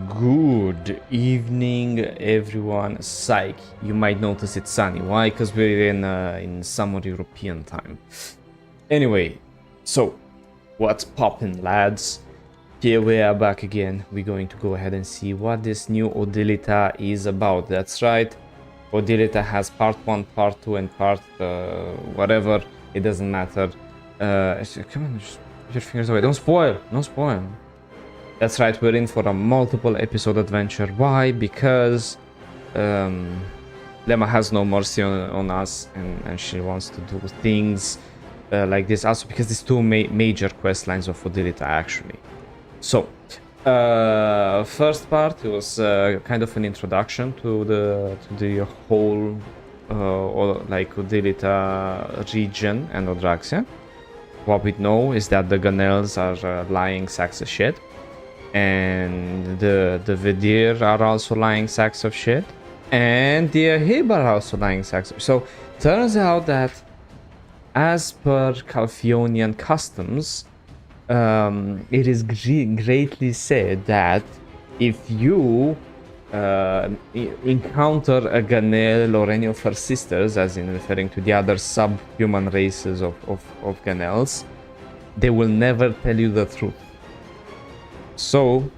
Good evening, everyone. Psych, you might notice it's sunny. Why? Because we're in summer European time. Anyway, so what's poppin', lads? Here we are back again. We're going to go ahead and see what this new Odilita is about. That's right, Odilita has part 1, part 2, and part whatever. It doesn't matter. Come on, just put your fingers away. Don't spoil. Don't spoil. That's right, we're in for a multiple episode adventure. Why? Because Lema has no mercy on us, and she wants to do things like this. Also because these two major quest lines of Odilita, actually. So, first part was kind of an introduction to the whole like Odilita region and Odraxia. What we know is that the Ganels are lying sacks of shit. And the Vidir are also lying sacks of shit, and the Ahib are also lying sacks of. So turns out that, as per Calphionian customs, it is greatly said that if you encounter a Ganel or any of her sisters, as in referring to the other subhuman races of Ganels, they will never tell you the truth. So,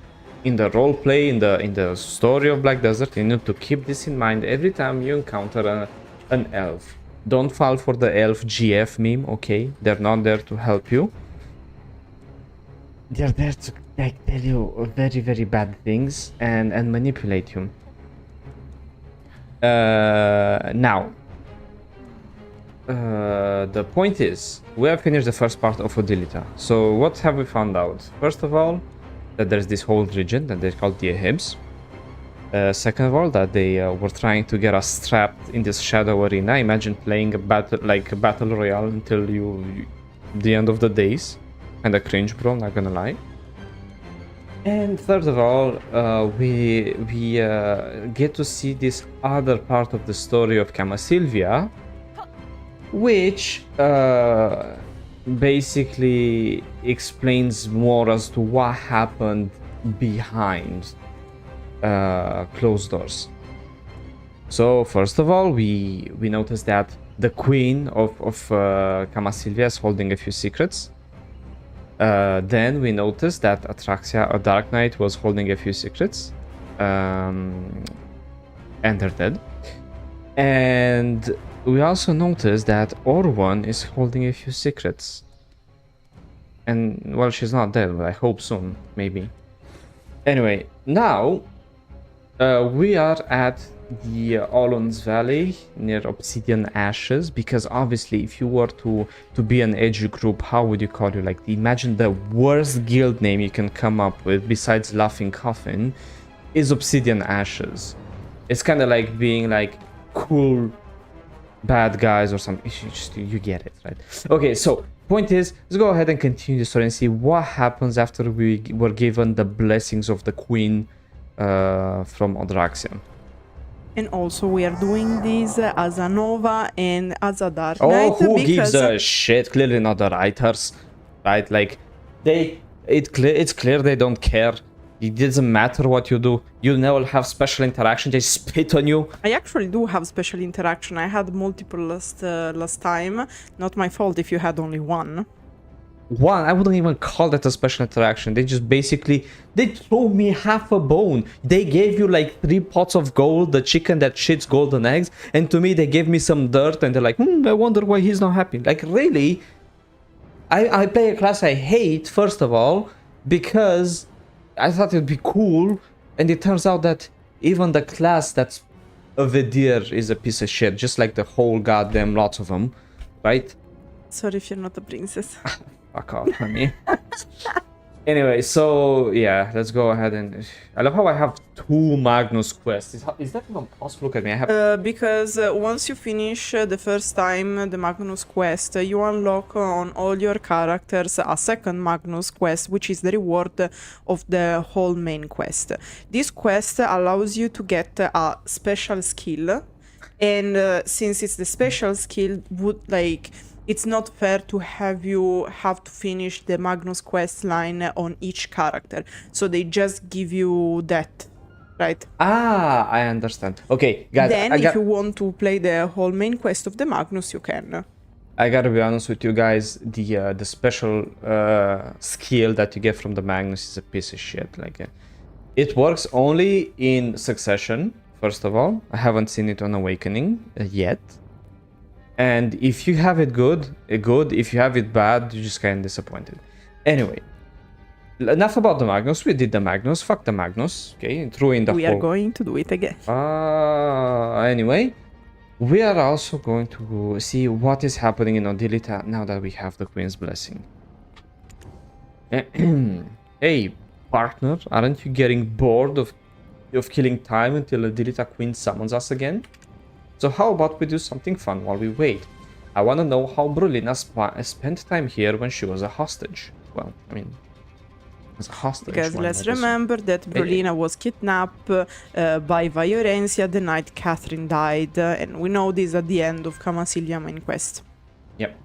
in the roleplay, in the story of Black Desert, you need to keep this in mind every time you encounter an elf. Don't fall for the elf GF meme, okay? They're not there to help you. They're there to like tell you very, very bad things and manipulate you. Now, the point is, we have finished the first part of Odilita. So, what have we found out? First of all, that there's this whole region that they call the Ahibs. Second of all, that they were trying to get us trapped in this shadow arena. Imagine playing a battle royale until the end of the days. Kinda cringe, bro, not gonna lie. And third of all, we get to see this other part of the story of Kamasylvia, which basically explains more as to what happened behind closed doors. So first of all, we noticed that the Queen of Kamasylvia is holding a few secrets. Then we noticed that Atraxia, a Dark Knight, was holding a few secrets, and they're dead. And we also noticed that Orwan is holding a few secrets. And, well, she's not dead, but I hope soon, maybe. Anyway, now we are at the Olun's Valley near Obsidian Ashes, because obviously if you were to be an edgy group, how would you call you? Like, imagine the worst guild name you can come up with besides Laughing Coffin is Obsidian Ashes. It's kind of like being like cool bad guys or something. You get it, right? Okay, so point is, let's go ahead and continue the story and see what happens after we were given the blessings of the Queen from Odraxia. And also we are doing this as a Nova and as a Dark Knight. Oh, who gives a shit? Clearly not the writers, right? Like, it's clear they don't care. It doesn't matter what you do. You never have special interaction. They spit on you. I actually do have special interaction. I had multiple last time. Not my fault if you had only one. One, I wouldn't even call that a special interaction. They just basically, they throw me half a bone. They gave you like 3 pots of gold, the chicken that shits golden eggs, and to me they gave me some dirt and they're like, I wonder why he's not happy. Like, really? I play a class I hate, first of all, because I thought it'd be cool, and it turns out that even the class that's a Vidir is a piece of shit, just like the whole goddamn lots of them, right? Sorry if you're not a princess. Fuck off, honey. Anyway, so yeah, let's go ahead and... I love how I have 2 Magnus quests. Is that even possible? Look at me, I have... because once you finish the first time the Magnus quest, you unlock on all your characters a second Magnus quest, which is the reward of the whole main quest. This quest allows you to get a special skill, and since it's the special skill, would like it's not fair to have you have to finish the Magnus quest line on each character. So they just give you that, right? Ah, I understand. Okay, guys, Then if you want to play the whole main quest of the Magnus, you can. I gotta be honest with you guys, the special skill that you get from the Magnus is a piece of shit. Like, it works only in succession, first of all. I haven't seen it on Awakening yet. And if you have it good. If you have it bad, you're just kind of disappointed. Anyway, enough about the Magnus. We did the Magnus. Fuck the Magnus. Okay, threw in the We are going to do it again. Anyway, we are also going to see what is happening in Odilita now that we have the Queen's Blessing. Hey, partner, aren't you getting bored of killing time until Odilita Queen summons us again? So how about we do something fun while we wait? I want to know how Brolina spent time here when she was a hostage. Well, I mean, as a hostage. Because let's remember that Brolina was kidnapped by Viorencia the night Catherine died, and we know this at the end of Kamasylvia main quest. Yep.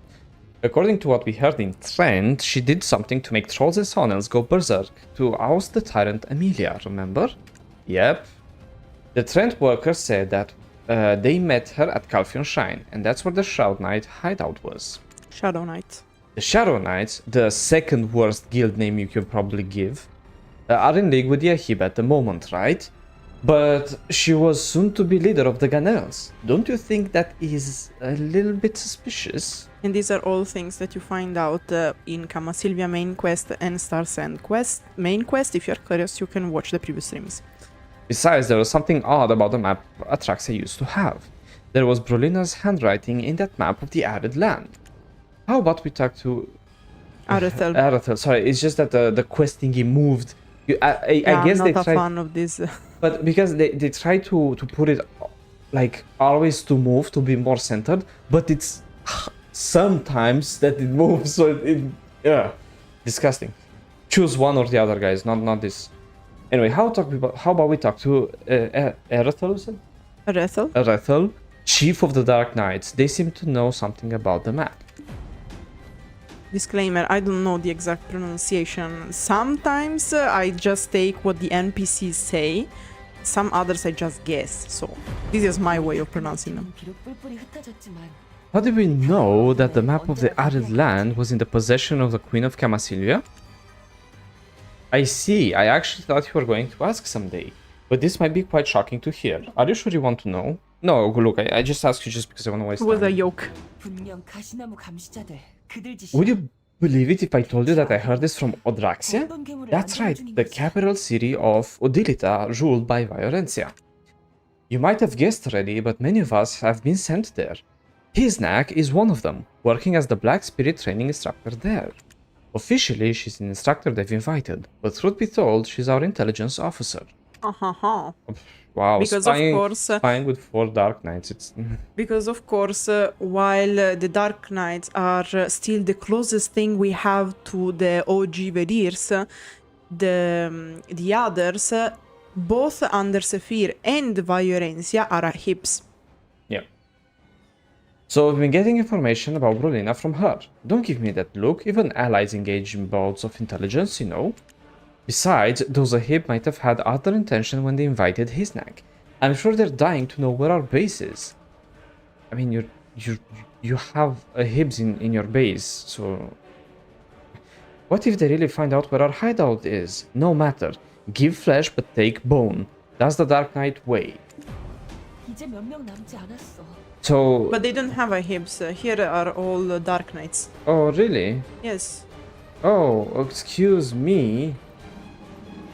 According to what we heard in Trent, she did something to make trolls and sonels go berserk to oust the tyrant Emilia, remember? Yep. The Trent workers said that they met her at Calphion Shrine, and that's where the Shroud Knight hideout was. Shadow Knight. The Shadow Knights, the second worst guild name you could probably give, are in league with the Ahib at the moment, right? But she was soon to be leader of the Ganels. Don't you think that is a little bit suspicious? And these are all things that you find out in Kamasylvia main quest and Star's End quest. Main quest, if you're curious, you can watch the previous streams. Besides, there was something odd about the map Atraxa used to have. There was Brolina's handwriting in that map of the Arid Land. How about we talk to Arethel. Arethel. Sorry, it's just that the quest thingy moved. I guess I'm they not a tried, fan of this. but because they try to put it like always to move to be more centered, but it's sometimes that it moves, so yeah, disgusting. Choose one or the other, guys, not this. Anyway, how about we talk to Arethel? Arethel? Arethel, Chief of the Dark Knights. They seem to know something about the map. Disclaimer, I don't know the exact pronunciation. Sometimes I just take what the NPCs say, some others I just guess, so this is my way of pronouncing them. How did we know that the map of the Arid Land was in the possession of the Queen of Kamasylvia? I see, I actually thought you were going to ask someday, but this might be quite shocking to hear. Are you sure you want to know? No, look, I just asked you just because I want to waste time. With a yoke. Would you believe it if I told you that I heard this from Odraxia? That's right, the capital city of Odilita, ruled by Viorencia. You might have guessed already, but many of us have been sent there. Hisnak is one of them, working as the Black Spirit training instructor there. Officially, she's an instructor they've invited, but truth be told, she's our intelligence officer. Wow, Because spying, of course, spying with 4 Dark Knights, it's... because of course, while the Dark Knights are still the closest thing we have to the OG Vedirs, the others, both under Sephir and Viorencia, are Ahibs. Yeah. So we've been getting information about Brolina from her. Don't give me that look, even allies engage in bouts of intelligence, you know. Besides, those Ahib might have had other intention when they invited Hisnak. I'm sure they're dying to know where our base is. I mean, you have Ahibs in your base, so... What if they really find out where our hideout is? No matter. Give flesh but take bone. That's the Dark Knight way. So... But they don't have Ahibs. Here are all Dark Knights. Oh, really? Yes. Oh, excuse me.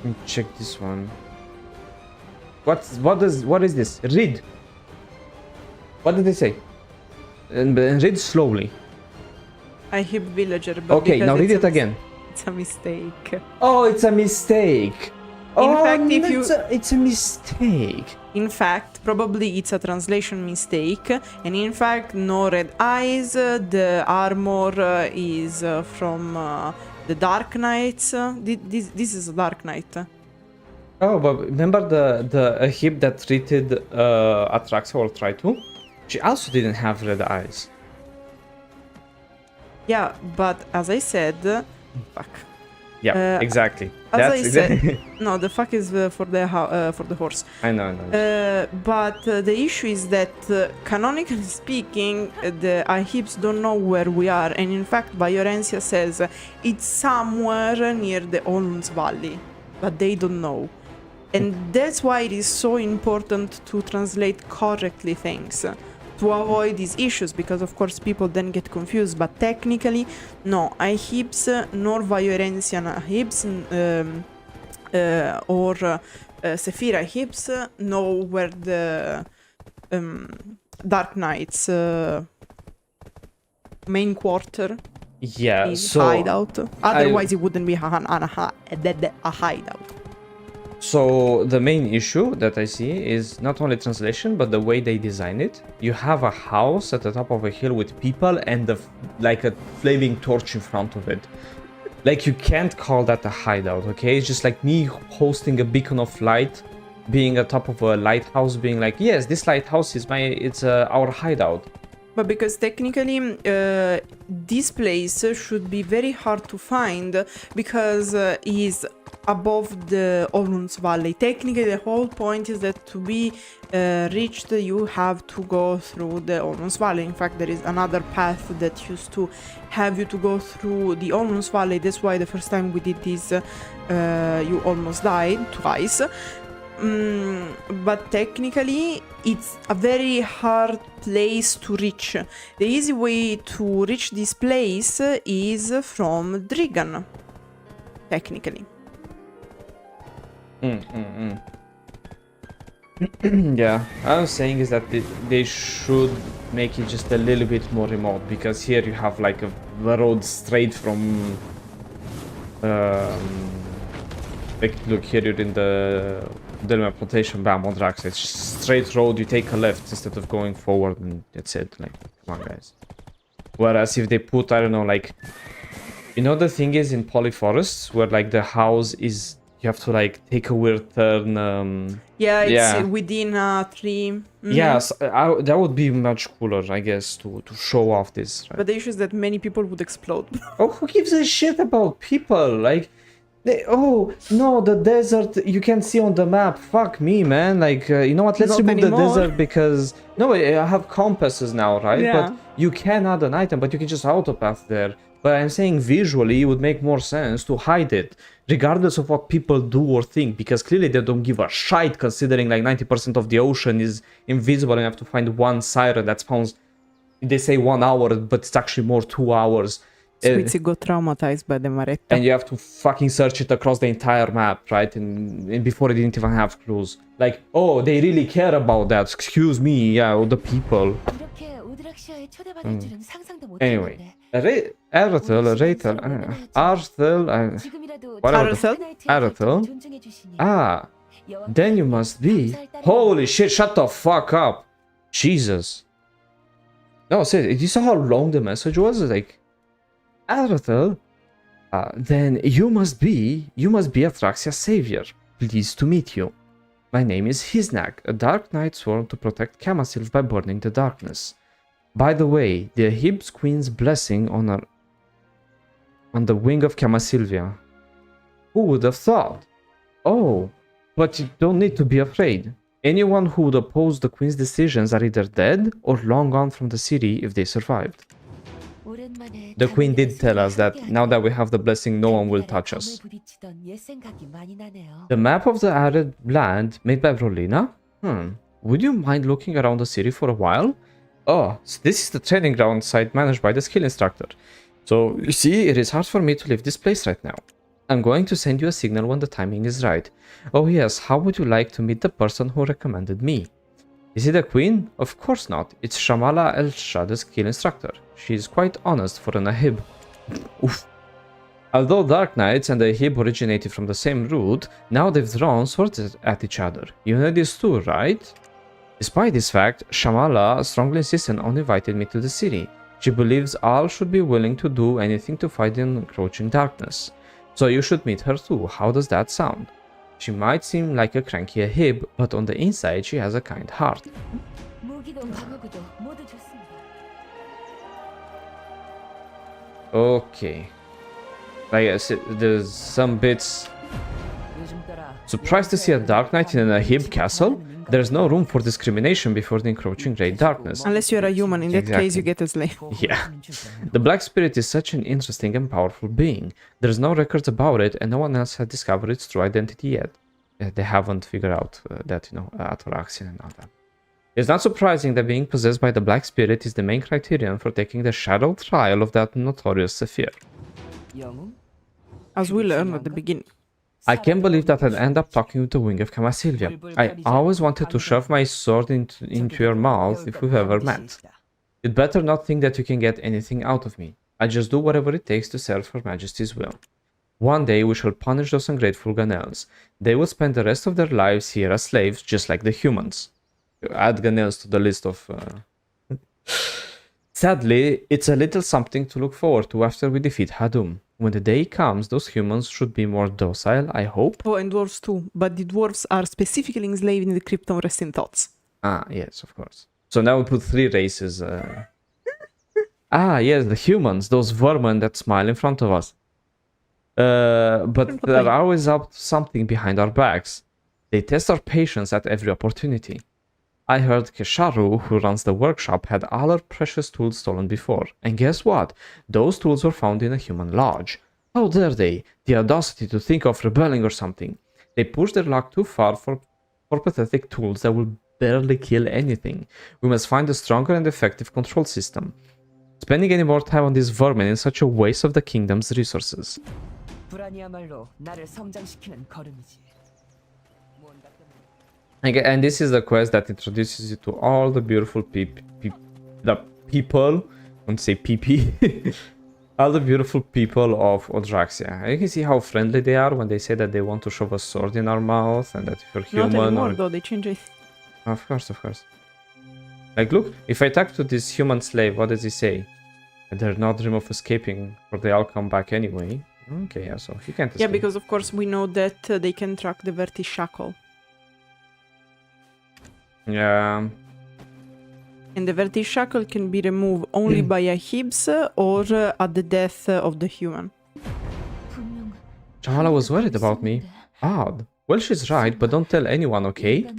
Let me check this one. What is this? Read. What did they say? And read slowly. Ahib villager, but Okay, now read it again. It's a mistake. Oh, it's a mistake. Fact, if you... It's a mistake. In fact, probably it's a translation mistake, and in fact, no red eyes, the armor is from the Dark Knights. This is a Dark Knight. Oh, but remember the Ahib that treated Atraxa or tried to? She also didn't have red eyes. Yeah, but as I said, fuck. Yeah, exactly. As That's I said, exactly. no, the fuck is for the horse. I know. But the issue is that, canonically speaking, the Ahibs don't know where we are, and in fact, Viorencia says it's somewhere near the Olun's Valley, but they don't know. And that's why it is so important to translate correctly things, to avoid these issues, because of course people then get confused, but technically, no, Ahibs nor Viorencian Ahibs or Sephir Ahibs know where the Dark Knight's main quarter Yeah, is, so hideout. Otherwise, it wouldn't be a hideout. So the main issue that I see is not only translation, but the way they design it. You have a house at the top of a hill with people and like a flaming torch in front of it. Like, you can't call that a hideout, okay? It's just like me hosting a beacon of light, being at top of a lighthouse, being like, yes, this lighthouse is our hideout. But because technically, this place should be very hard to find because is above the Olun's Valley. Technically, the whole point is that to be reached, you have to go through the Olun's Valley. In fact, there is another path that used to have you to go through the Olun's Valley. That's why the first time we did this, you almost died twice. But technically, it's a very hard place to reach. The easy way to reach this place is from Drigan, technically. Yeah, I was saying is that they should make it just a little bit more remote, because here you have like a road straight from like, look, here you're in the Delmira Plantation, bam, on Drax. It's just straight road, you take a left instead of going forward, and that's it. Like, come on, guys. Whereas if they put, I don't know, like, you know, the thing is in polyforests where like the house is, you have to like take a weird turn. Yeah, it's within a tree. Yes, that would be much cooler, I guess, to show off this. Right? But the issue is that many people would explode. Oh, who gives a shit about people? Like, oh no, the desert you can see on the map. Fuck me, man. Like, you know what? Let's remove the desert, because no, I have compasses now, right? Yeah. But you can add an item, but you can just autopath there. But I'm saying visually, it would make more sense to hide it, regardless of what people do or think, because clearly they don't give a shite, considering like 90% of the ocean is invisible and you have to find one siren that spawns. They say 1 hour, but it's actually more 2 hours. Swittzy got traumatized by the Maretta. And you have to fucking search it across the entire map, right? And before it didn't even have clues. Like, oh, they really care about that. Excuse me, yeah, all the people. Anyway, Arethel, Arethel. Ah, then you must be. Holy shit, shut the fuck up. Jesus. No, seriously, you saw how long the message was? Like, Arethel, then you must be Athraxia's savior. Pleased to meet you. My name is Hiznak, a dark knight sworn to protect Kamasylvia by burning the darkness. By the way, the Ahib's queen's blessing on the wing of Kamasylvia. Who would have thought? Oh, but you don't need to be afraid. Anyone who would oppose the queen's decisions are either dead or long gone from the city if they survived. The queen did tell us that now that we have the blessing, no one will touch us. The map of the Arid Land made by Brolina? Would you mind looking around the city for a while? Oh, so this is the training ground site managed by the skill instructor. So, you see, it is hard for me to leave this place right now. I'm going to send you a signal when the timing is right. Oh yes, how would you like to meet the person who recommended me? Is it the queen? Of course not. It's Shamala Elsha, the skill instructor. She is quite honest for an Ahib. Oof. Although Dark Knights and the Ahib originated from the same root, now they've drawn swords at each other. You know this too, right? Despite this fact, Shamala strongly insisted on inviting me to the city. She believes all should be willing to do anything to fight the encroaching darkness. So you should meet her too. How does that sound? She might seem like a cranky Ahib, but on the inside she has a kind heart. Okay. I guess there's some bits. Surprised to see a Dark Knight in an Ahib castle? There's no room for discrimination before the encroaching great darkness. Unless you're a human, in that case you get a slave. Yeah. The Black Spirit is such an interesting and powerful being. There's no records about it, and no one else has discovered its true identity yet. They haven't figured out that, you know, Ataraxian and all that. It's not surprising that being possessed by the Black Spirit is the main criterion for taking the shadow trial of that notorious Sephir. As we learned at the beginning. I can't believe that I'd end up talking with the Queen of Kamasylvia. I always wanted to shove my sword into your mouth if we've ever met. You'd better not think that you can get anything out of me. I just do whatever it takes to serve Her Majesty's will. One day we shall punish those ungrateful Ganels. They will spend the rest of their lives here as slaves, just like the humans. Add Ganels to the list of... Sadly, it's a little something to look forward to after we defeat Hadum. When the day comes, those humans should be more docile, I hope. Oh, and dwarves too, but the dwarves are specifically enslaved in the Crypton Resting Thoughts. Ah, yes, of course. So now we put 3 races. Ah, yes, the humans, those vermin that smile in front of us. But they're always up to something behind our backs. They test our patience at every opportunity. I heard Kesharu, who runs the workshop, had all her precious tools stolen before. And guess what? Those tools were found in a human lodge. How dare they? The audacity to think of rebelling or something. They push their luck too far for pathetic tools that will barely kill anything. We must find a stronger and effective control system. Spending any more time on these vermin is such a waste of the kingdom's resources. And this is the quest that introduces you to all the beautiful people. I won't say PP. All the beautiful people of Odraxia. You can see how friendly they are when they say that they want to shove a sword in our mouth and that if you're human. Not anymore, though. They change it. Of course, of course. Like, look, if I talk to this human slave, what does he say? They're not dream of escaping, or they all come back anyway. Okay, yeah, so he can't escape. Yeah, because of course we know that they can track the Vertishackle. Yeah. And the Vertishackle can be removed only by Ahibs or at the death of the human. Chahala was worried about me. Odd. Well, she's right, but don't tell anyone, okay?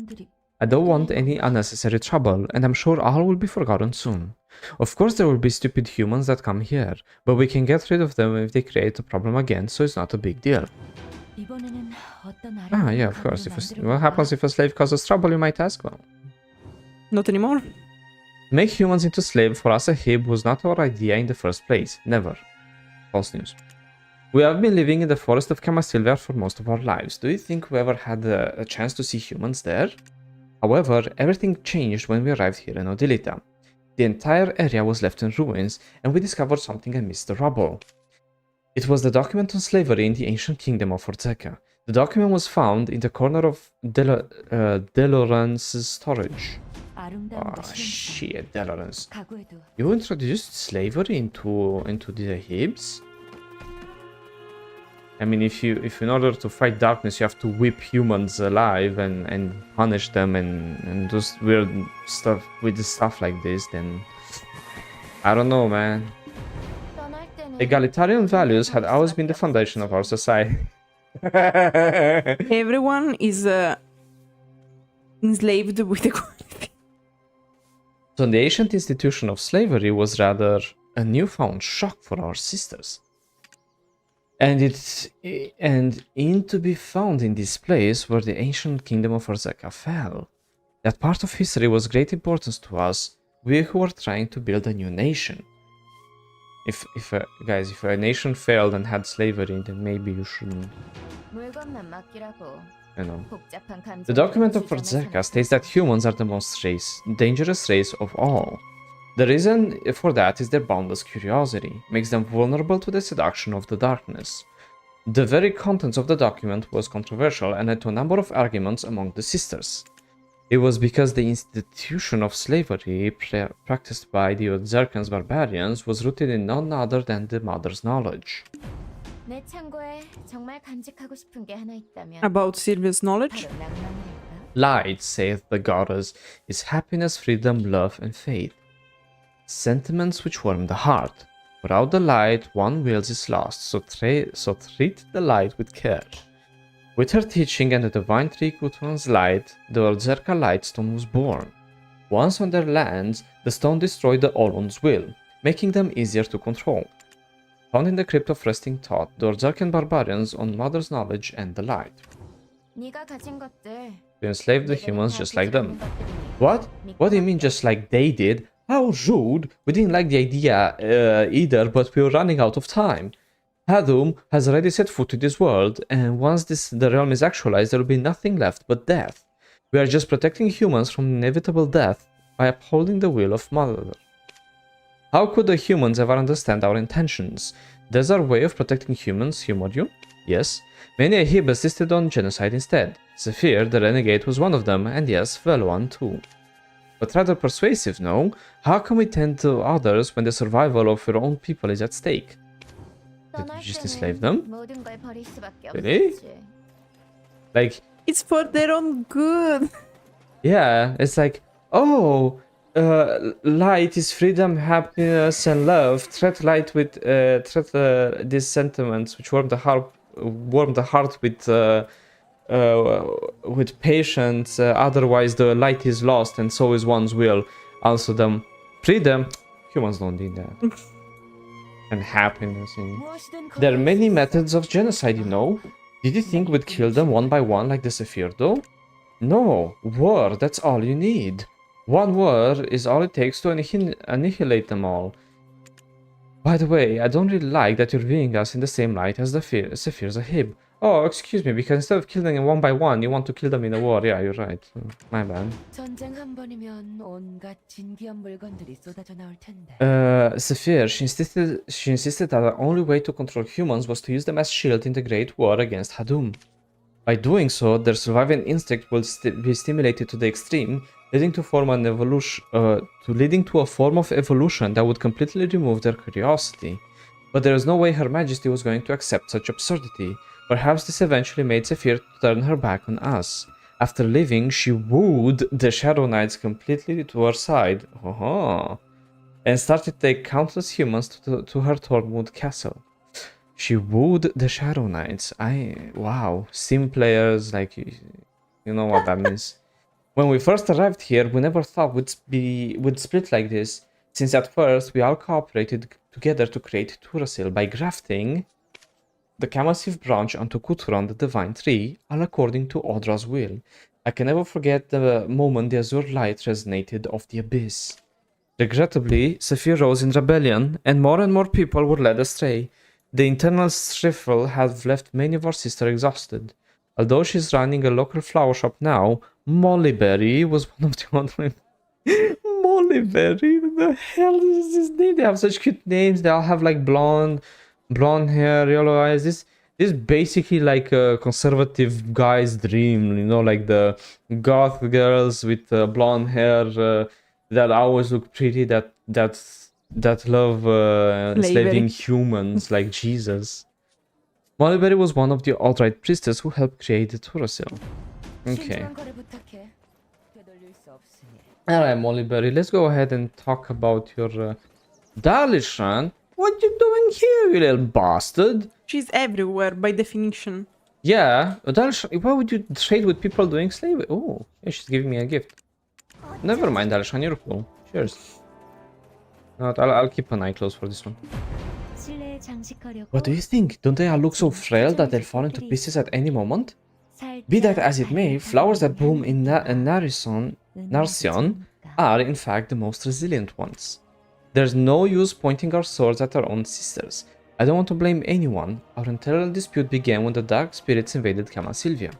I don't want any unnecessary trouble, and I'm sure all will be forgotten soon. Of course there will be stupid humans that come here, but we can get rid of them if they create a problem again, so it's not a big deal. Ah, yeah, of course. What happens if a slave causes trouble, you might ask? Well, not anymore. Make humans into slaves for us Ahib was not our idea in the first place. Never. False news. We have been living in the forest of Kamasylvia for most of our lives. Do you think we ever had a chance to see humans there? However, everything changed when we arrived here in Odilita. The entire area was left in ruins, and we discovered something amidst the rubble. It was the document on slavery in the ancient kingdom of Orzeca. The document was found in the corner of Delorence's storage. Oh shit, Delorence. You introduced slavery into the Ahibs? I mean, if in order to fight darkness you have to whip humans alive and punish them and do weird stuff with stuff like this, then I don't know, man. Egalitarian values had always been the foundation of our society. Everyone is enslaved with equality. So the ancient institution of slavery was rather a newfound shock for our sisters. And in to be found in this place where the ancient kingdom of Orzeca fell. That part of history was great importance to us, we who were trying to build a new nation. Guys, if a nation failed and had slavery, then maybe you shouldn't. You know. The document of Orzeca states that humans are the most dangerous race of all. The reason for that is their boundless curiosity, makes them vulnerable to the seduction of the darkness. The very contents of the document was controversial and led to a number of arguments among the sisters. It was because the institution of slavery practiced by the Odzerkan's barbarians was rooted in none other than the mother's knowledge. About Sylvia's knowledge? Light, saith the goddess, is happiness, freedom, love, and faith. Sentiments which warm the heart. Without the light, one will is lost, so treat the light with care. With her teaching and the divine tree Kuturan's light, the Orzeca Lightstone was born. Once on their lands, the stone destroyed the Olun's will, making them easier to control. Found in the crypt of resting thought, the Orzecan barbarians on Mother's knowledge and the light. To enslave the humans just like them. What? What do you mean just like they did? How rude! We didn't like the idea either, but we were running out of time. Hadum has already set foot in this world, and once the realm is actualized, there will be nothing left but death. We are just protecting humans from inevitable death by upholding the will of Mother. How could the humans ever understand our intentions? Does our way of protecting humans humor you? Yes. Many Ahib insisted on genocide instead. Sephir, the renegade, was one of them, and yes, Veloan too. But rather persuasive, no? How can we tend to others when the survival of your own people is at stake? Did you just enslave them? Really? Like... It's for their own good. Yeah, it's like, oh, light is freedom, happiness, and love. Treat light with these sentiments, which warm the heart with patience. Otherwise, the light is lost, and so is one's will. Also, the freedom. Humans don't need that. And happiness. There are many methods of genocide, you know. Did you think we'd kill them one by one like the Sephir though? No, war, that's all you need. One war is all it takes to annihilate them all. By the way, I don't really like that you're viewing us in the same light as the Sephir's Ahib. Oh, excuse me, because instead of killing them one by one, you want to kill them in a war. Yeah, you're right. My bad. Sephir, she insisted that the only way to control humans was to use them as shield in the Great War against Hadum. By doing so, their survival instinct will be stimulated to the extreme, leading to a form of evolution that would completely remove their curiosity. But there is no way Her Majesty was going to accept such absurdity. Perhaps this eventually made Sephir turn her back on us. After leaving, she wooed the Shadow Knights completely to her side, and started to take countless humans to her Tormwood castle. She wooed the Shadow Knights. Wow, sim players, like, you know what that means. When we first arrived here, we never thought we'd split like this, since at first we all cooperated together to create Turos by grafting the Kamasylvia branch onto Kuturan, the divine tree, all according to Odra's will. I can never forget the moment the azure light resonated off the abyss. Regrettably, Sephir rose in rebellion, and more people were led astray. The internal strife had left many of our sisters exhausted. Although she's running a local flower shop now, Mollyberry was one of the only... Mollyberry? What the hell is this name? They have such cute names. They all have like blonde hair, yellow eyes. This is basically like a conservative guy's dream, you know, like the goth girls with blonde hair that always look pretty, that love enslaving humans like Jesus. Mollyberry was one of the alt-right priestess who helped create the Turos. Okay. Alright, Mollyberry, let's go ahead and talk about your Dalishan. What you doing here, you little bastard? She's everywhere, by definition. Yeah, Dalishan, why would you trade with people doing slavery? Oh, yeah, she's giving me a gift. Never mind, Dalishan, you're cool. Cheers. No, I'll keep an eye closed for this one. What do you think? Don't they all look so frail that they'll fall into pieces at any moment? Be that as it may, flowers that bloom in Narcion are in fact the most resilient ones. There's no use pointing our swords at our own sisters. I don't want to blame anyone. Our internal dispute began when the dark spirits invaded Kamasylvia.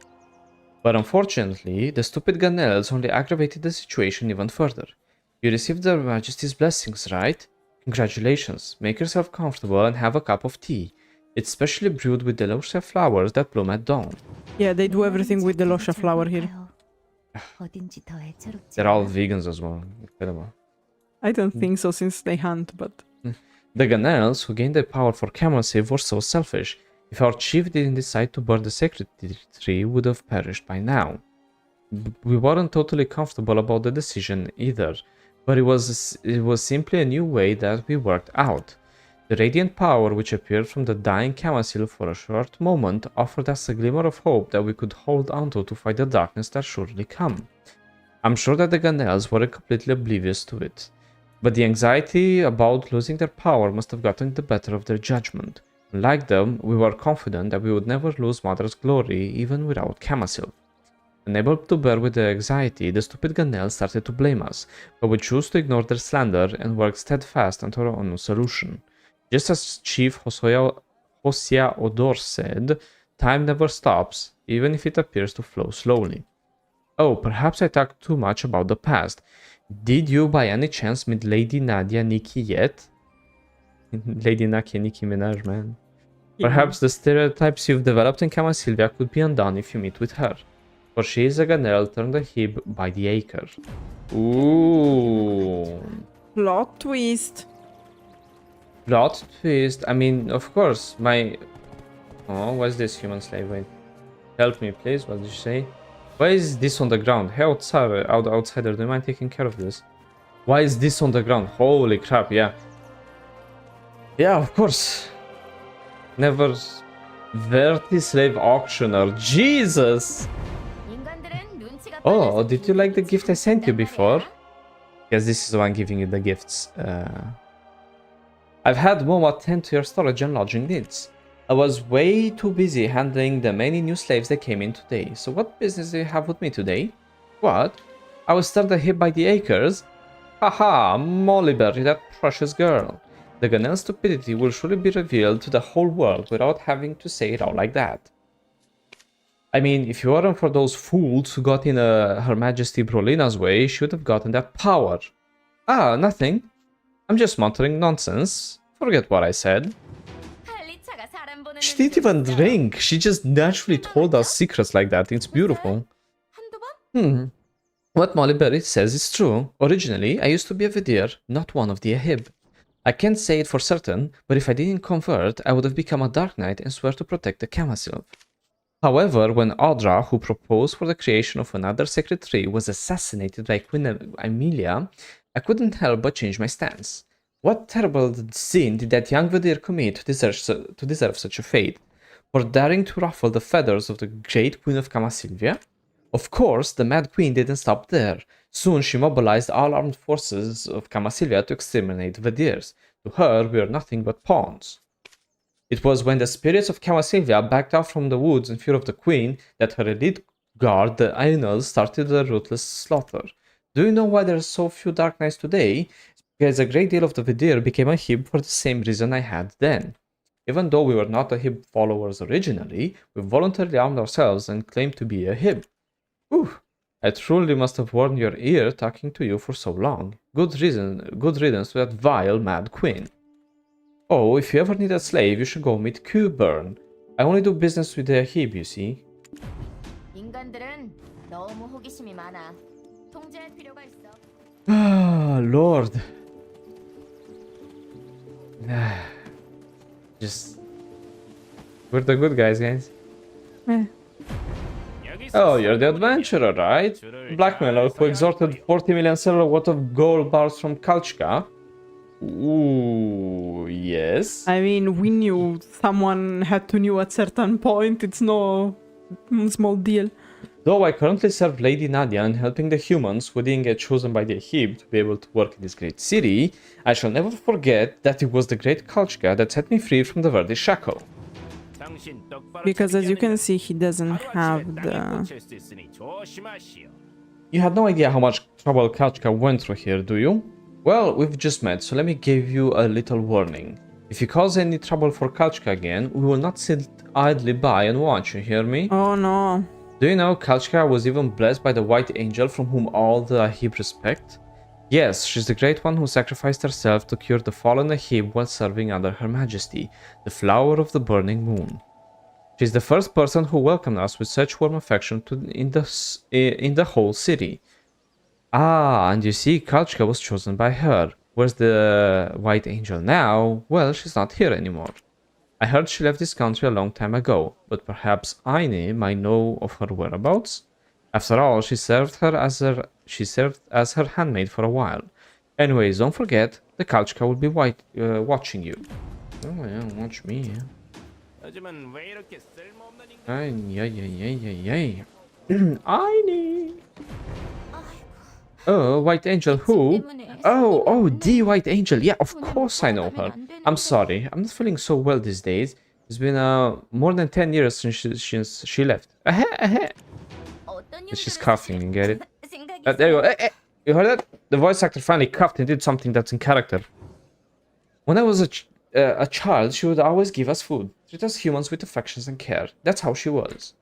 But unfortunately, the stupid Ganels only aggravated the situation even further. You received Their Majesty's blessings, right? Congratulations. Make yourself comfortable and have a cup of tea. It's specially brewed with the Losha flowers that bloom at dawn. Yeah, they do everything with the Losha flower here. They're all vegans as well. Incredible. I don't think so, since they hunt, but... The Ganels, who gained the power for Kamasylvia, were so selfish. If our chief didn't decide to burn the sacred tree, would have perished by now. We weren't totally comfortable about the decision either, but it was simply a new way that we worked out. The radiant power which appeared from the dying Kamasyl for a short moment offered us a glimmer of hope that we could hold onto to fight the darkness that surely come. I'm sure that the Ganels weren't completely oblivious to it, but the anxiety about losing their power must have gotten the better of their judgment. Like them, we were confident that we would never lose Mother's glory even without Kamasyl. Unable to bear with the anxiety, the stupid Ganel started to blame us, but we chose to ignore their slander and work steadfast on our own solution. Just as Chief Hosea Odor said, time never stops, even if it appears to flow slowly. Oh, perhaps I talked too much about the past. Did you by any chance meet Lady Nadia Nikki yet? Lady Nadia Nikki Minaj, man. Perhaps the stereotypes you've developed in Kamasylvia could be undone if you meet with her. For she is a Ganel turned Ahib by the acre. Ooh. Plot twist. Plot twist. I mean, of course, my... Oh, what's this human slave? Wait. Help me, please. What did you say? Why is this on the ground? Hey, outsider, do you mind taking care of this? Why is this on the ground? Holy crap, yeah. Yeah, of course. Never... Verti slave auctioneer. Jesus! Oh, did you like the gift I sent you before? Yes, this is the one giving you the gifts. I've had Mom attend to your storage and lodging needs. I was way too busy handling the many new slaves that came in today. So what business do you have with me today? What? I was turned Ahib by the acres? Haha, Mollyberry, that precious girl. The Ganel's stupidity will surely be revealed to the whole world without having to say it out like that. I mean, if it weren't for those fools who got in Her Majesty Brolina's way, she would have gotten that power. Ah, nothing. I'm just muttering nonsense. Forget what I said. She didn't even drink. She just naturally told us secrets like that. It's beautiful. What Mollyberry says is true. Originally, I used to be a Vidir, not one of the Ahib. I can't say it for certain, but if I didn't convert, I would have become a Dark Knight and swear to protect the Kamasyl. However, when Audra, who proposed for the creation of another sacred tree, was assassinated by Queen Emilia, I couldn't help but change my stance. What terrible sin did that young Vidir commit to deserve such a fate? For daring to ruffle the feathers of the great Queen of Kamasylvia? Of course, the Mad Queen didn't stop there. Soon she mobilized all armed forces of Kamasylvia to exterminate Vidirs. To her, we are nothing but pawns. It was when the spirits of Kamasylvia backed off from the woods in fear of the Queen that her elite guard, the Arenals, started a ruthless slaughter. Do you know why there are so few Dark Knights today? It's because a great deal of the Vidir became Ahib for the same reason I had then. Even though we were not Ahib followers originally, we voluntarily armed ourselves and claimed to be Ahib. Whew, I truly must have worn your ear talking to you for so long. Good riddance to that vile Mad Queen. Oh, if you ever need a slave, you should go meet Q-Burn. I only do business with the Ahib, you see. Ah, Lord. Just... We're the good guys. Oh, you're the adventurer, right? Blackmailer who extorted 40 million silver worth of gold bars from Kalchka. Ooh, yes. I mean, we knew someone had to know at certain point. It's no small deal. Though I currently serve Lady Nadia in helping the humans who didn't get chosen by the Ahib to be able to work in this great city, I shall never forget that it was the great Kalchka that set me free from the Verdi shackle. Because as you can see, he doesn't have the... You had no idea how much trouble Kalchka went through here, do you? Well, we've just met, so let me give you a little warning. If you cause any trouble for Kalchka again, we will not sit idly by and watch, you hear me? Oh no. Do you know Kalchka was even blessed by the White Angel from whom all the Ahib respect? Yes, she's the great one who sacrificed herself to cure the fallen Ahib while serving under Her Majesty, the flower of the burning moon. She's the first person who welcomed us with such warm affection in the whole city. Ah, and you see, Kalchka was chosen by her. Where's the White Angel now? Well, she's not here anymore. I heard she left this country a long time ago, but perhaps Aine might know of her whereabouts? After all, she served as her handmaid for a while. Anyways, don't forget, the Kalchka will be watching you. Oh yeah, watch me. 요즘은 왜 이렇게 쓸모없는 인간? Ay. I need. Oh, White Angel, who? Oh, the White Angel. Yeah, of course I know her. I'm sorry, I'm not feeling so well these days. It's been more than 10 years since she left. She's coughing, get it? There you go. You heard that? The voice actor finally coughed and did something that's in character. When I was a child, she would always give us food, treat us humans with affections and care. That's how she was.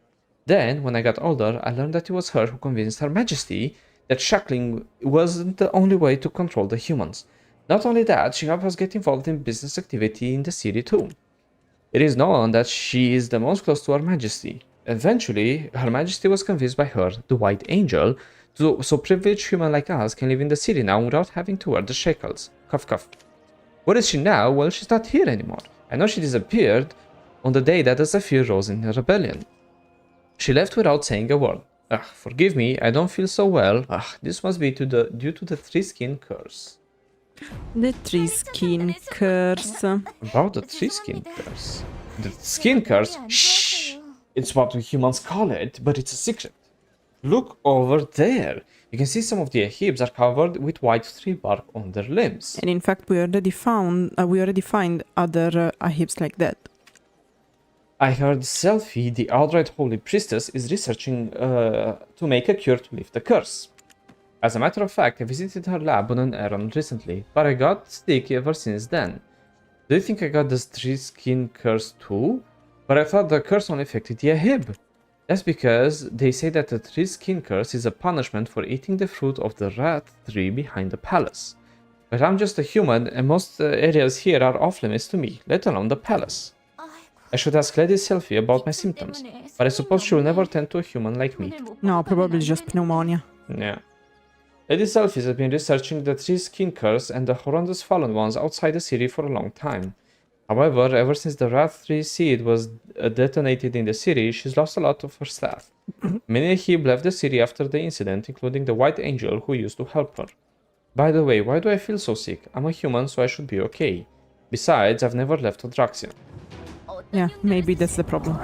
Then, when I got older, I learned that it was her who convinced Her Majesty that shackling wasn't the only way to control the humans. Not only that, she helped us get involved in business activity in the city too. It is known that she is the most close to Her Majesty. Eventually, Her Majesty was convinced by her, the White Angel, so privileged humans like us can live in the city now without having to wear the shackles. Cough cough. Where is she now? Well, she's not here anymore. I know she disappeared on the day that the Sephir rose in her rebellion. She left without saying a word. Forgive me, I don't feel so well. This must be due to the Three Skin curse. The Three Skin curse. About the Three Skin curse. The Skin curse? Shh! It's what we humans call it, but it's a secret. Look over there. You can see some of the Ahibs are covered with white tree bark on their limbs. And in fact, we already find other Ahibs like that. I heard Selphie, the outright holy priestess, is researching to make a cure to lift the curse. As a matter of fact, I visited her lab on an errand recently, but I got sick ever since then. Do you think I got the Three Skin curse too? But I thought the curse only affected the Ahib. That's because they say that the Three Skin curse is a punishment for eating the fruit of the rat tree behind the palace. But I'm just a human, and most areas here are off limits to me, let alone the palace. I should ask Lady Selphie about my symptoms, but I suppose she will never tend to a human like me. No, probably just pneumonia. Yeah. Lady Selphie has been researching the Three Skin curse and the horrendous fallen ones outside the city for a long time. However, ever since the rat tree seed was detonated in the city, she's lost a lot of her staff. Many Ahib left the city after the incident, including the White Angel who used to help her. By the way, why do I feel so sick? I'm a human, so I should be okay. Besides, I've never left Odraxia. Yeah, maybe that's the problem.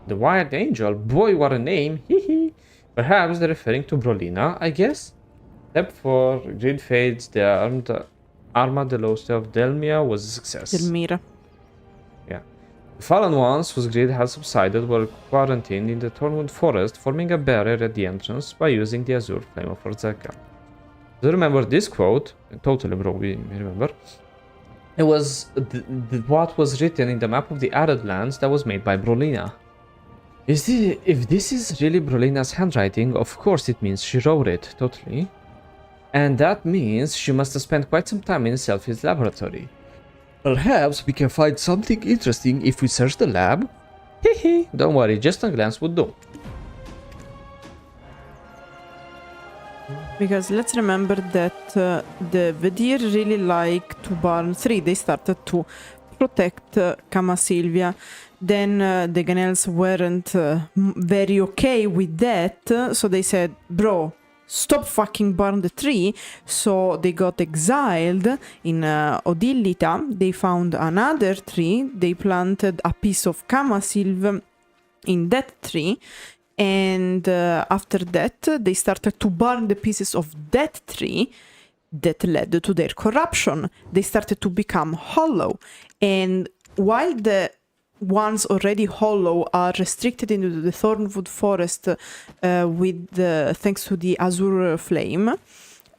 The White Angel? Boy, what a name! Hehe. Perhaps they're referring to Brolina, I guess? Step 4, Grid Fades, the Armadillos of Delmira was a success. Delmira. Yeah. The fallen ones whose greed has subsided were quarantined in the Thornwood Forest, forming a barrier at the entrance by using the Azure Flame of Orzeca. Do you remember this quote? Totally, bro, we remember. It was what was written in the map of the Arid Lands that was made by Brolina. If this is really Brolina's handwriting, of course it means she wrote it, totally. And that means she must have spent quite some time in Selphie's laboratory. Perhaps we can find something interesting if we search the lab? Hehe, don't worry, just a glance would do. Because let's remember that the Vedir really like to burn 3. They started to protect Kamasylvia. Then the Ganels weren't very okay with that, so they said, bro, stop fucking burn the tree. So they got exiled in Odillita. They found another tree. They planted a piece of Kamasylv in that tree. And after that, they started to burn the pieces of that tree that led to their corruption. They started to become hollow. And while the ones already hollow are restricted into the Thornwood Forest thanks to the Azure Flame,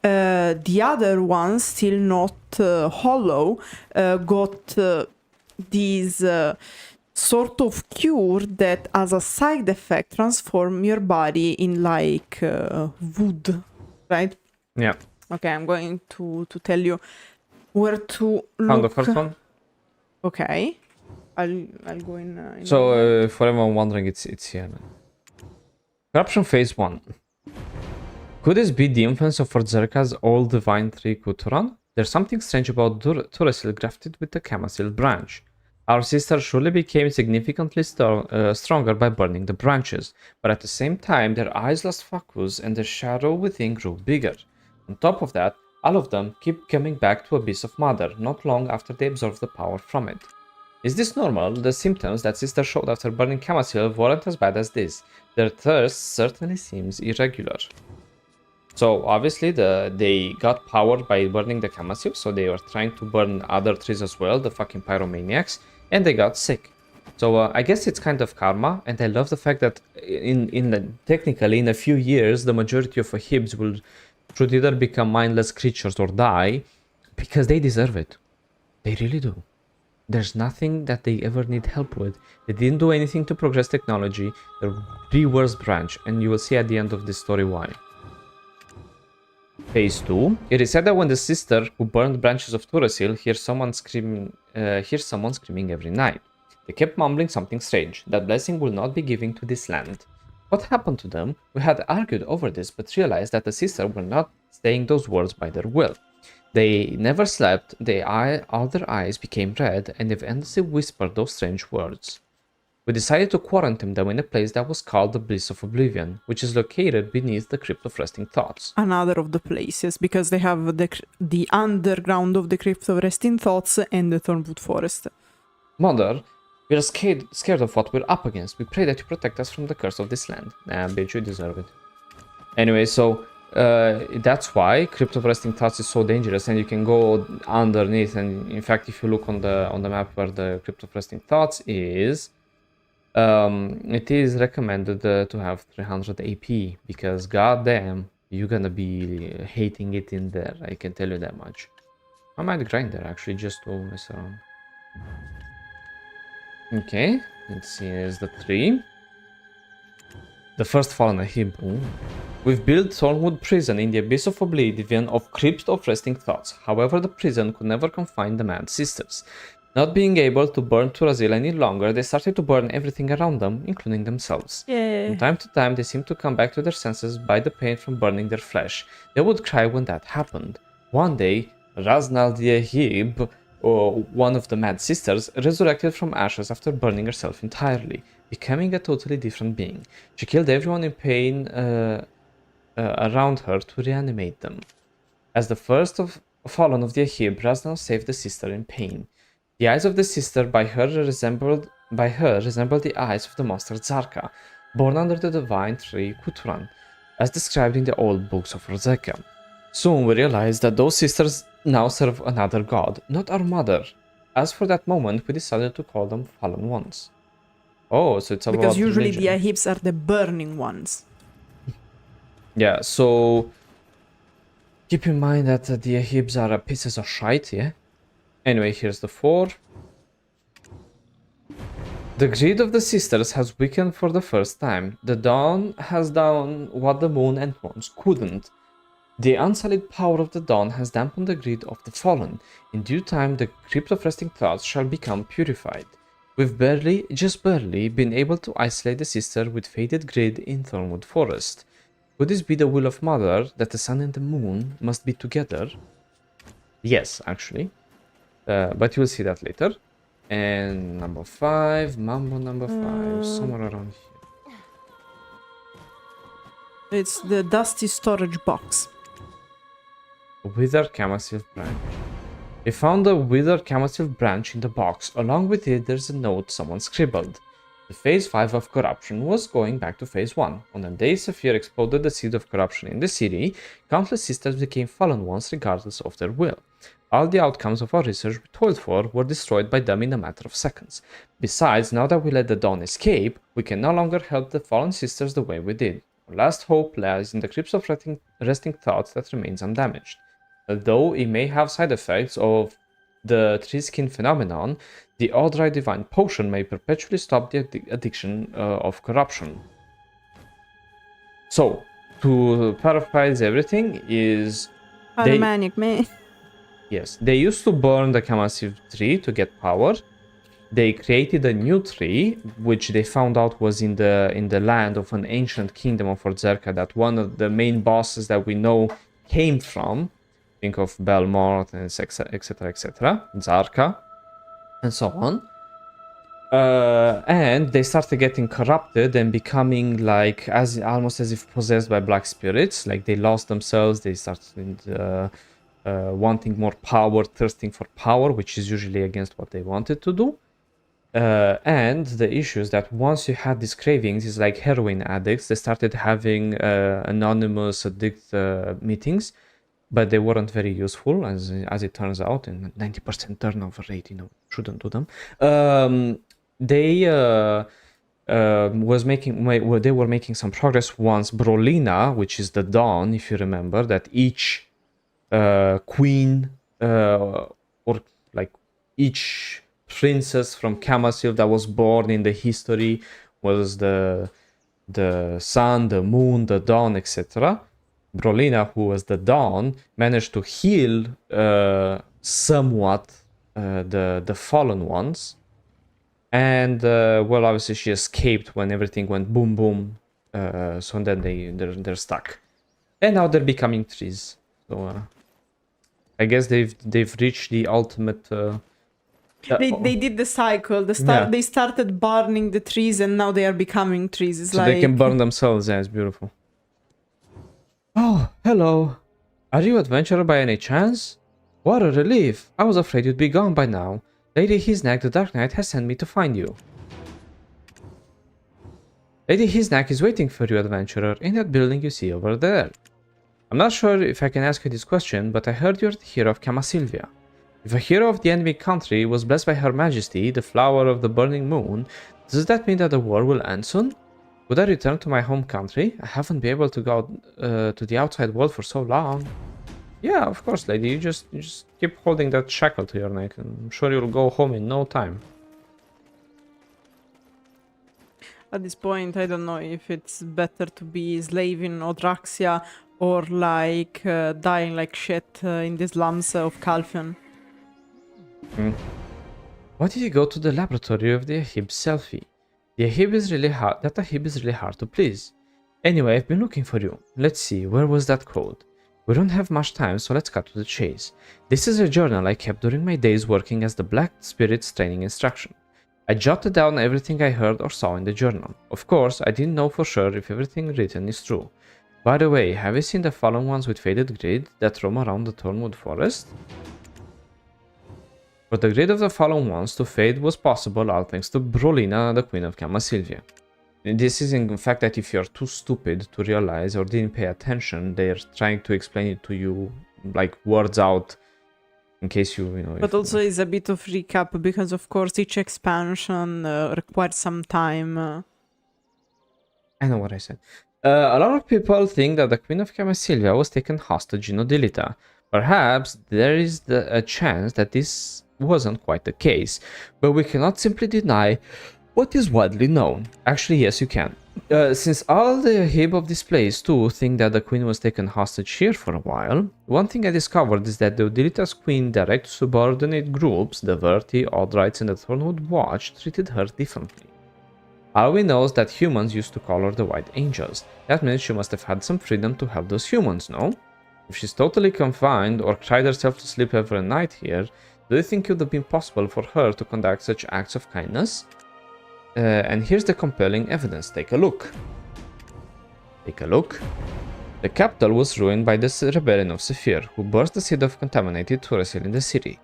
the other ones, still not hollow, got these sort of cure that as a side effect transform your body in like wood, right? Yeah. Okay, I'm going to tell you where to look. Found the first one? Okay. I'll go in so for everyone wondering, it's here. Corruption phase 1. Could this be the influence of Orzeca's old divine tree Kuturan? There's something strange about Turos grafted with the Kamasylv branch. Our sister surely became significantly stronger by burning the branches, but at the same time their eyes lost focus and the shadow within grew bigger. On top of that, all of them keep coming back to Abyss of Mother not long after they absorb the power from it. Is this normal? The symptoms that Sister showed after burning Kamasylvia weren't as bad as this. Their thirst certainly seems irregular. So obviously they got power by burning the Kamasylvia, so they were trying to burn other trees as well, the fucking pyromaniacs, and they got sick. So I guess it's kind of karma, and I love the fact that technically in a few years the majority of Ahibs should either become mindless creatures or die, because they deserve it. They really do. There's nothing that they ever need help with. They didn't do anything to progress technology. They're the worst branch, and you will see at the end of this story why. Phase 2. It is said that when the sister who burned branches of Turos hears someone screaming every night. They kept mumbling something strange, that blessing will not be given to this land. What happened to them? We had argued over this, but realized that the sister were not saying those words by their will. They never slept, all their eyes became red, and they've endlessly whispered those strange words. We decided to quarantine them in a place that was called the Bliss of Oblivion, which is located beneath the Crypt of Resting Thoughts. Another of the places, because they have the underground of the Crypt of Resting Thoughts and the Thornwood Forest. Mother, we are scared of what we're up against. We pray that you protect us from the curse of this land. Nah, bitch, you deserve it. Anyway, so that's why Crypt of Resting Thoughts is so dangerous, and you can go underneath. And in fact, if you look on the map where the Crypt of Resting Thoughts is, it is recommended to have 300 AP, because goddamn, you're gonna be hating it in there. I can tell you that much. I might grind there actually just to mess around. Okay, let's see. Here's the 3. The first fallen Ahib. Ooh. We've built Thornwood Prison in the Abyss of Oblivion of Crypt of Resting Thoughts. However, the prison could never confine the Mad Sisters. Not being able to burn Turos any longer, they started to burn everything around them, including themselves. Yeah. From time to time, they seemed to come back to their senses by the pain from burning their flesh. They would cry when that happened. One day, Raznal the Ahib, one of the Mad Sisters, resurrected from ashes after burning herself entirely, becoming a totally different being. She killed everyone in pain around her to reanimate them. As the first fallen of the Ahib, Raznal saved the sister in pain. The eyes of the sister by her resembled the eyes of the monster Zarka, born under the divine tree Kutran, as described in the old books of Orzeca. Soon we realized that those sisters now serve another god, not our mother. As for that moment, we decided to call them Fallen Ones. Oh, so it's about because usually religion. the Ahibs are the burning ones. Yeah, so keep in mind that the Ahibs are pieces of shite, yeah? Anyway, here's the 4. The greed of the sisters has weakened for the first time. The dawn has done what the moon and moons couldn't. The unsullied power of the dawn has dampened the greed of the fallen. In due time, the Crypt of Resting Thoughts shall become purified. We've barely, just barely, been able to isolate the sister with faded greed in Thornwood Forest. Could this be the will of Mother, that the sun and the moon must be together? Yes, actually. But you'll see that later. And number 5, Mambo number 5, somewhere around here. It's the dusty storage box. Withered Kamasylvia branch. We found a withered Kamasylvia branch in the box. Along with it, there's a note someone scribbled. The phase 5 of corruption was going back to phase 1. On the day Sephir exploded the seed of corruption in the city, countless sisters became fallen ones regardless of their will. All the outcomes of our research we toiled for were destroyed by them in a matter of seconds. Besides, now that we let the dawn escape, we can no longer help the fallen sisters the way we did. Our last hope lies in the Crypt of Resting Thoughts that remains undamaged. Although it may have side effects of the tree skin phenomenon, the Audrey Divine Potion may perpetually stop the addiction of corruption. So, to paraphrase everything is... Pyromaniac man. Yes, they used to burn the Kamasylvia tree to get power. They created a new tree, which they found out was in the land of an ancient kingdom of Orzeca that one of the main bosses that we know came from. Think of Belmort and etc, etc, Zarka, and so on. And they started getting corrupted and becoming like almost as if possessed by black spirits. Like they lost themselves. They started wanting more power, thirsting for power, which is usually against what they wanted to do. And the issue is that once you had these cravings, it's like heroin addicts. They started having anonymous addict meetings, but they weren't very useful, as it turns out. And 90% turnover rate, shouldn't do them. They were making some progress once Brolina, which is the dawn, if you remember, that each queen or like each princess from Kamasylvia that was born in the history was the sun, the moon, the dawn, etc. Brolina, who was the dawn, managed to heal somewhat the fallen ones, and well, obviously she escaped when everything went boom boom. So then they're stuck, and now they're becoming trees. So I guess they've reached the ultimate. They did the cycle. They started burning the trees, and now they are becoming trees. It's so like they can burn themselves. Yeah, it's beautiful. Oh, hello. Are you adventurer by any chance? What a relief. I was afraid you'd be gone by now. Lady Hisnak, the Dark Knight, has sent me to find you. Lady Hisnak is waiting for you, adventurer, in that building you see over there. I'm not sure if I can ask you this question, but I heard you're the hero of Kamasylvia. If a hero of the enemy country was blessed by Her Majesty, the flower of the burning moon, does that mean that the war will end soon? Would I return to my home country? I haven't been able to go to the outside world for so long. Yeah, of course, lady. You just keep holding that shackle to your neck, and I'm sure you'll go home in no time. at this point, I don't know if it's better to be slave in Odraxia or like dying like shit in the slums of Calphion. Why did you go to the laboratory of the Ahib selfie? The Ahib is really hard. That Ahib is really hard to please. Anyway, I've been looking for you. Let's see, where was that code? We don't have much time, so let's cut to the chase. This is a journal I kept during my days working as the Black Spirit's training instruction. I jotted down everything I heard or saw in the journal. Of course, I didn't know for sure if everything written is true. By the way, have you seen the fallen ones with faded grid that roam around the Thornwood Forest? For the grid of the fallen ones to fade was possible all thanks to Brolina, the Queen of Kamasylvia. This is in fact that if you're too stupid to realize or didn't pay attention, they're trying to explain it to you like words out in case you know. But also is a bit of recap because of course each expansion requires some time. I know what I said. A lot of people think that the Queen of Kamasylvia was taken hostage in Odilita. Perhaps there is a chance that this wasn't quite the case, but we cannot simply deny what is widely known. Actually, yes, you can. Since all the Ahib of this place too think that the Queen was taken hostage here for a while, one thing I discovered is that the Odilita's Queen direct subordinate groups, the Verti, Oddrites, and the Thornwood Watch, treated her differently. All we know is that humans used to call her the White Angels. That means she must have had some freedom to help those humans, no? If she's totally confined or cried herself to sleep every night here, do you think it would have been possible for her to conduct such acts of kindness? And here's the compelling evidence. Take a look. Take a look. The capital was ruined by the rebellion of Sephir, who burst the seed of contaminated Turos in the city.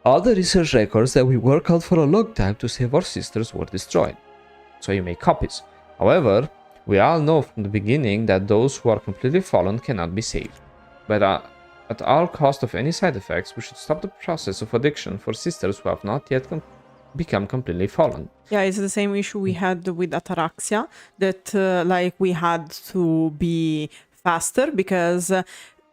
All the research records that we worked out for a long time to save our sisters were destroyed. So you make copies. However, we all know from the beginning that those who are completely fallen cannot be saved. But at all cost of any side effects, we should stop the process of addiction for sisters who have not yet become completely fallen. Yeah, it's the same issue we had with Ataraxia, that like we had to be faster because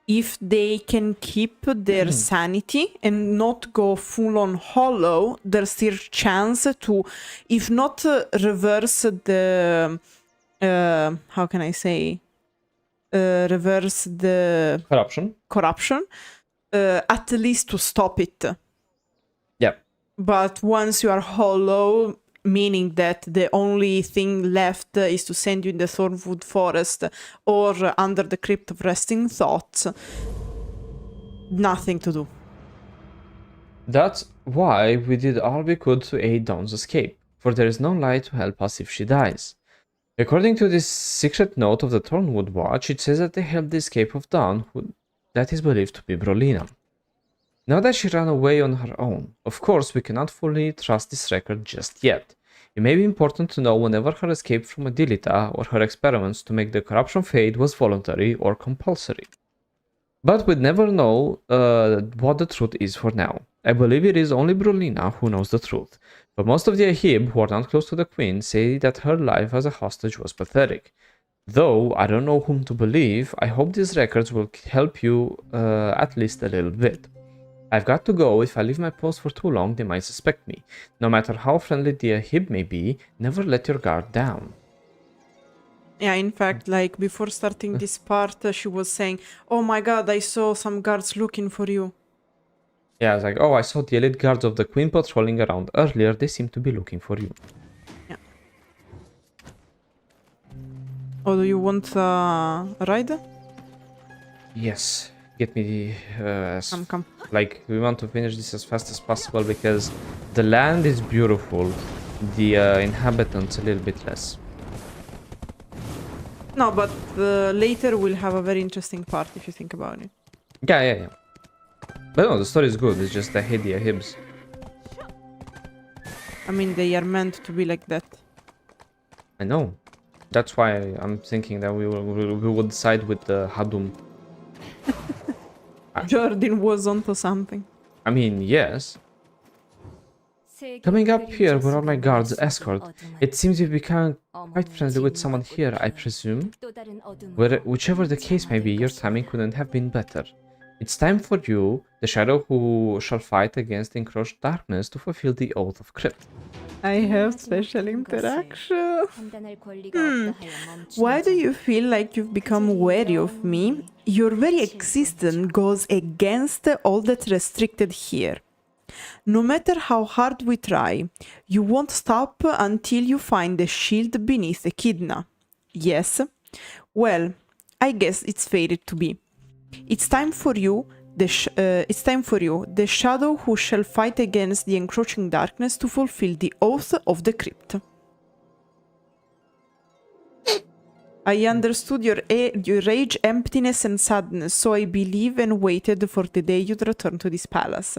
if they can keep their sanity and not go full on hollow, there's still chance to, if not reverse the, how can I say, reverse the corruption, at least to stop it. Yeah. But once you are hollow, meaning that the only thing left is to send you in the Thornwood Forest or under the Crypt of Resting Thoughts, nothing to do. That's why we did all we could to aid Dawn's escape, for there is no light to help us if she dies. According to this secret note of the Thornwood Watch, it says that they helped the escape of Dawn, that is believed to be Brolina. Now that she ran away on her own, of course we cannot fully trust this record just yet. It may be important to know whenever her escape from Adilita or her experiments to make the corruption fade was voluntary or compulsory. But we'd never know what the truth is for now. I believe it is only Brolina who knows the truth, but most of the Ahib who are not close to the Queen say that her life as a hostage was pathetic. Though I don't know whom to believe, I hope these records will help you at least a little bit. I've got to go. If I leave my post for too long, they might suspect me. No matter how friendly the Ahib may be, never let your guard down. Yeah, in fact, like before starting this part, she was saying, "Oh my god, I saw some guards looking for you." Yeah, it's like, oh, I saw the elite guards of the Queen patrolling around earlier. They seem to be looking for you. Yeah. Oh, do you want a ride? Yes. Get me the... Come. Like, we want to finish this as fast as possible because the land is beautiful. The inhabitants a little bit less. No, but later we'll have a very interesting part if you think about it. Yeah. But no, the story is good. It's just I hate the Ahibs. I mean, they are meant to be like that. I know. That's why I'm thinking that we will side with the Hadum. Jordan was onto something. I mean, yes. Coming up here were all my guards escort. It seems you've become quite friendly with someone here, I presume. Whichever the case may be, your timing couldn't have been better. It's time for you, the shadow who shall fight against the encroached darkness, to fulfill the oath of crypt. I have special interaction. Why do you feel like you've become wary of me? Your very existence goes against all that's restricted here. No matter how hard we try, you won't stop until you find the shield beneath the Echidna. Yes? Well, I guess it's fated to be. It's time for you, the shadow who shall fight against the encroaching darkness, to fulfill the oath of the crypt. I understood your rage, emptiness, and sadness, so I believed and waited for the day you'd return to this palace.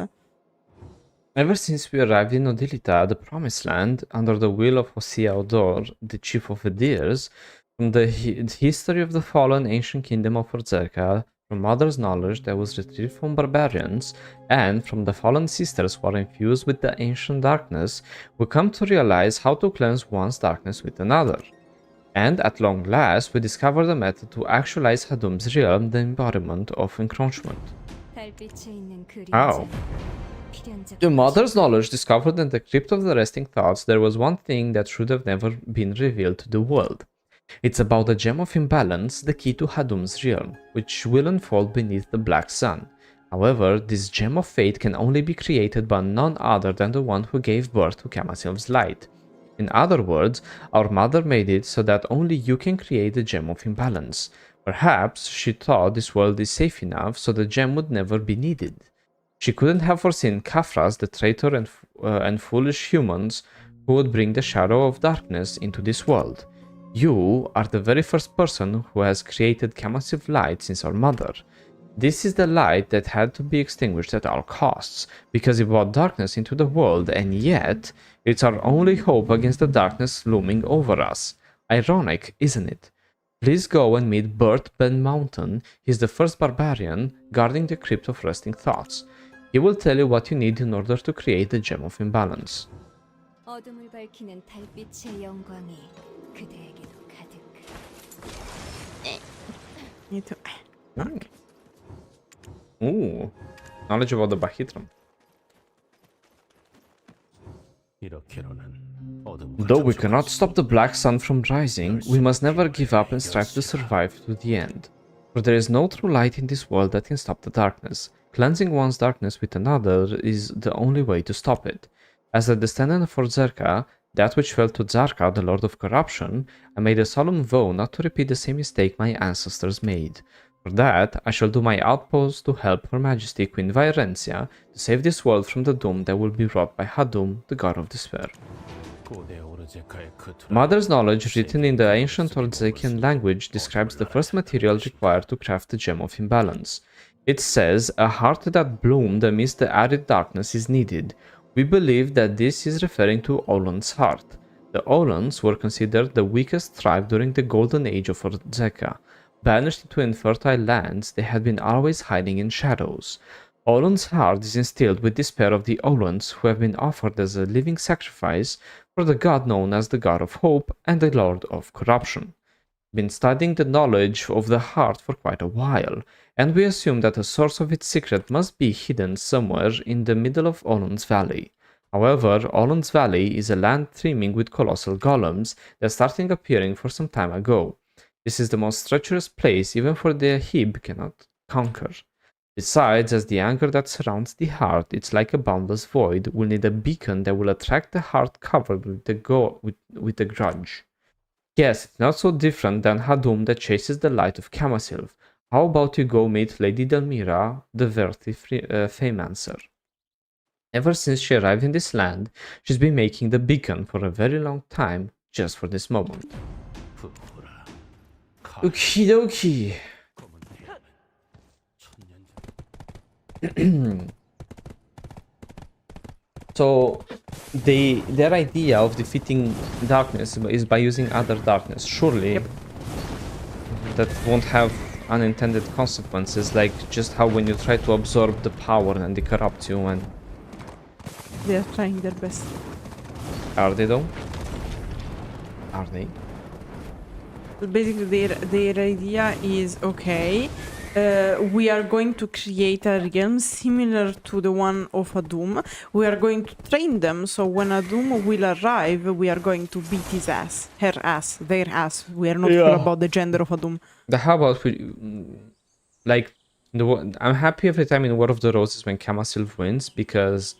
Ever since we arrived in Odilita, the Promised Land, under the will of Hosea Odor, the chief of Edirs, from the history of the fallen ancient kingdom of Orzeca, from Mother's knowledge that was retrieved from barbarians, and from the fallen sisters who are infused with the ancient darkness, we come to realize how to cleanse one's darkness with another. And at long last, we discover the method to actualize Hadum's realm, the embodiment of encroachment. How? The Mother's knowledge discovered in the crypt of the resting thoughts there was one thing that should have never been revealed to the world. It's about the Gem of Imbalance, the key to Hadum's realm, which will unfold beneath the Black Sun. However, this Gem of Fate can only be created by none other than the one who gave birth to Kamasylvia's light. In other words, our mother made it so that only you can create the Gem of Imbalance. Perhaps she thought this world is safe enough so the gem would never be needed. She couldn't have foreseen Khafras, the traitor and foolish humans who would bring the shadow of darkness into this world. You are the very first person who has created Kamasylvia's light since our mother. This is the light that had to be extinguished at all costs, because it brought darkness into the world, and yet it's our only hope against the darkness looming over us. Ironic, isn't it? Please go and meet Bert Ben Mountain. He's the first barbarian guarding the Crypt of Resting Thoughts. He will tell you what you need in order to create the Gem of Imbalance. Me too. Ooh, knowledge about the Bahitram. Though we cannot stop the Black Sun from rising, we must never give up and strive to survive to the end. For there is no true light in this world that can stop the darkness. Cleansing one's darkness with another is the only way to stop it. As a descendant of Orzeca, that which fell to Zarka, the Lord of Corruption, I made a solemn vow not to repeat the same mistake my ancestors made. For that, I shall do my utmost to help Her Majesty Queen Viorencia to save this world from the doom that will be wrought by Hadum, the god of despair. Mother's knowledge, written in the ancient Orzecan language, describes the first material required to craft the Gem of Imbalance. It says, a heart that bloomed amidst the arid darkness is needed. We believe that this is referring to Olun's heart. The Oluns were considered the weakest tribe during the golden age of Orzeca. Banished into infertile lands, they had been always hiding in shadows. Olun's heart is instilled with despair of the Oluns, who have been offered as a living sacrifice for the god known as the God of Hope and the Lord of Corruption. Been studying the knowledge of the heart for quite a while, and we assume that the source of its secret must be hidden somewhere in the middle of Olun's Valley. However, Olun's Valley is a land teeming with colossal golems that started appearing for some time ago. This is the most treacherous place even for the Ahib cannot conquer. Besides, as the anger that surrounds the heart, it's like a boundless void, will need a beacon that will attract the heart covered with the grudge. Yes, it's not so different than Hadum that chases the light of Kamasylvia. How about you go meet Lady Delmira, the worthy Faemancer? Ever since she arrived in this land, she's been making the beacon for a very long time, just for this moment. Okie dokie. So, their idea of defeating darkness is by using other darkness. Surely, that won't have unintended consequences, like just how when you try to absorb the power and they corrupt you. And They're trying their best. are they though? Are they? Basically, their idea is, okay, we are going to create a realm similar to the one of Adum. We are going to train them, so when Adum will arrive, we are going to beat his ass. Her ass. Their ass. We are not sure about the gender of Adum. How about we, like, I'm happy every time in War of the Roses when Kamasylvia wins, because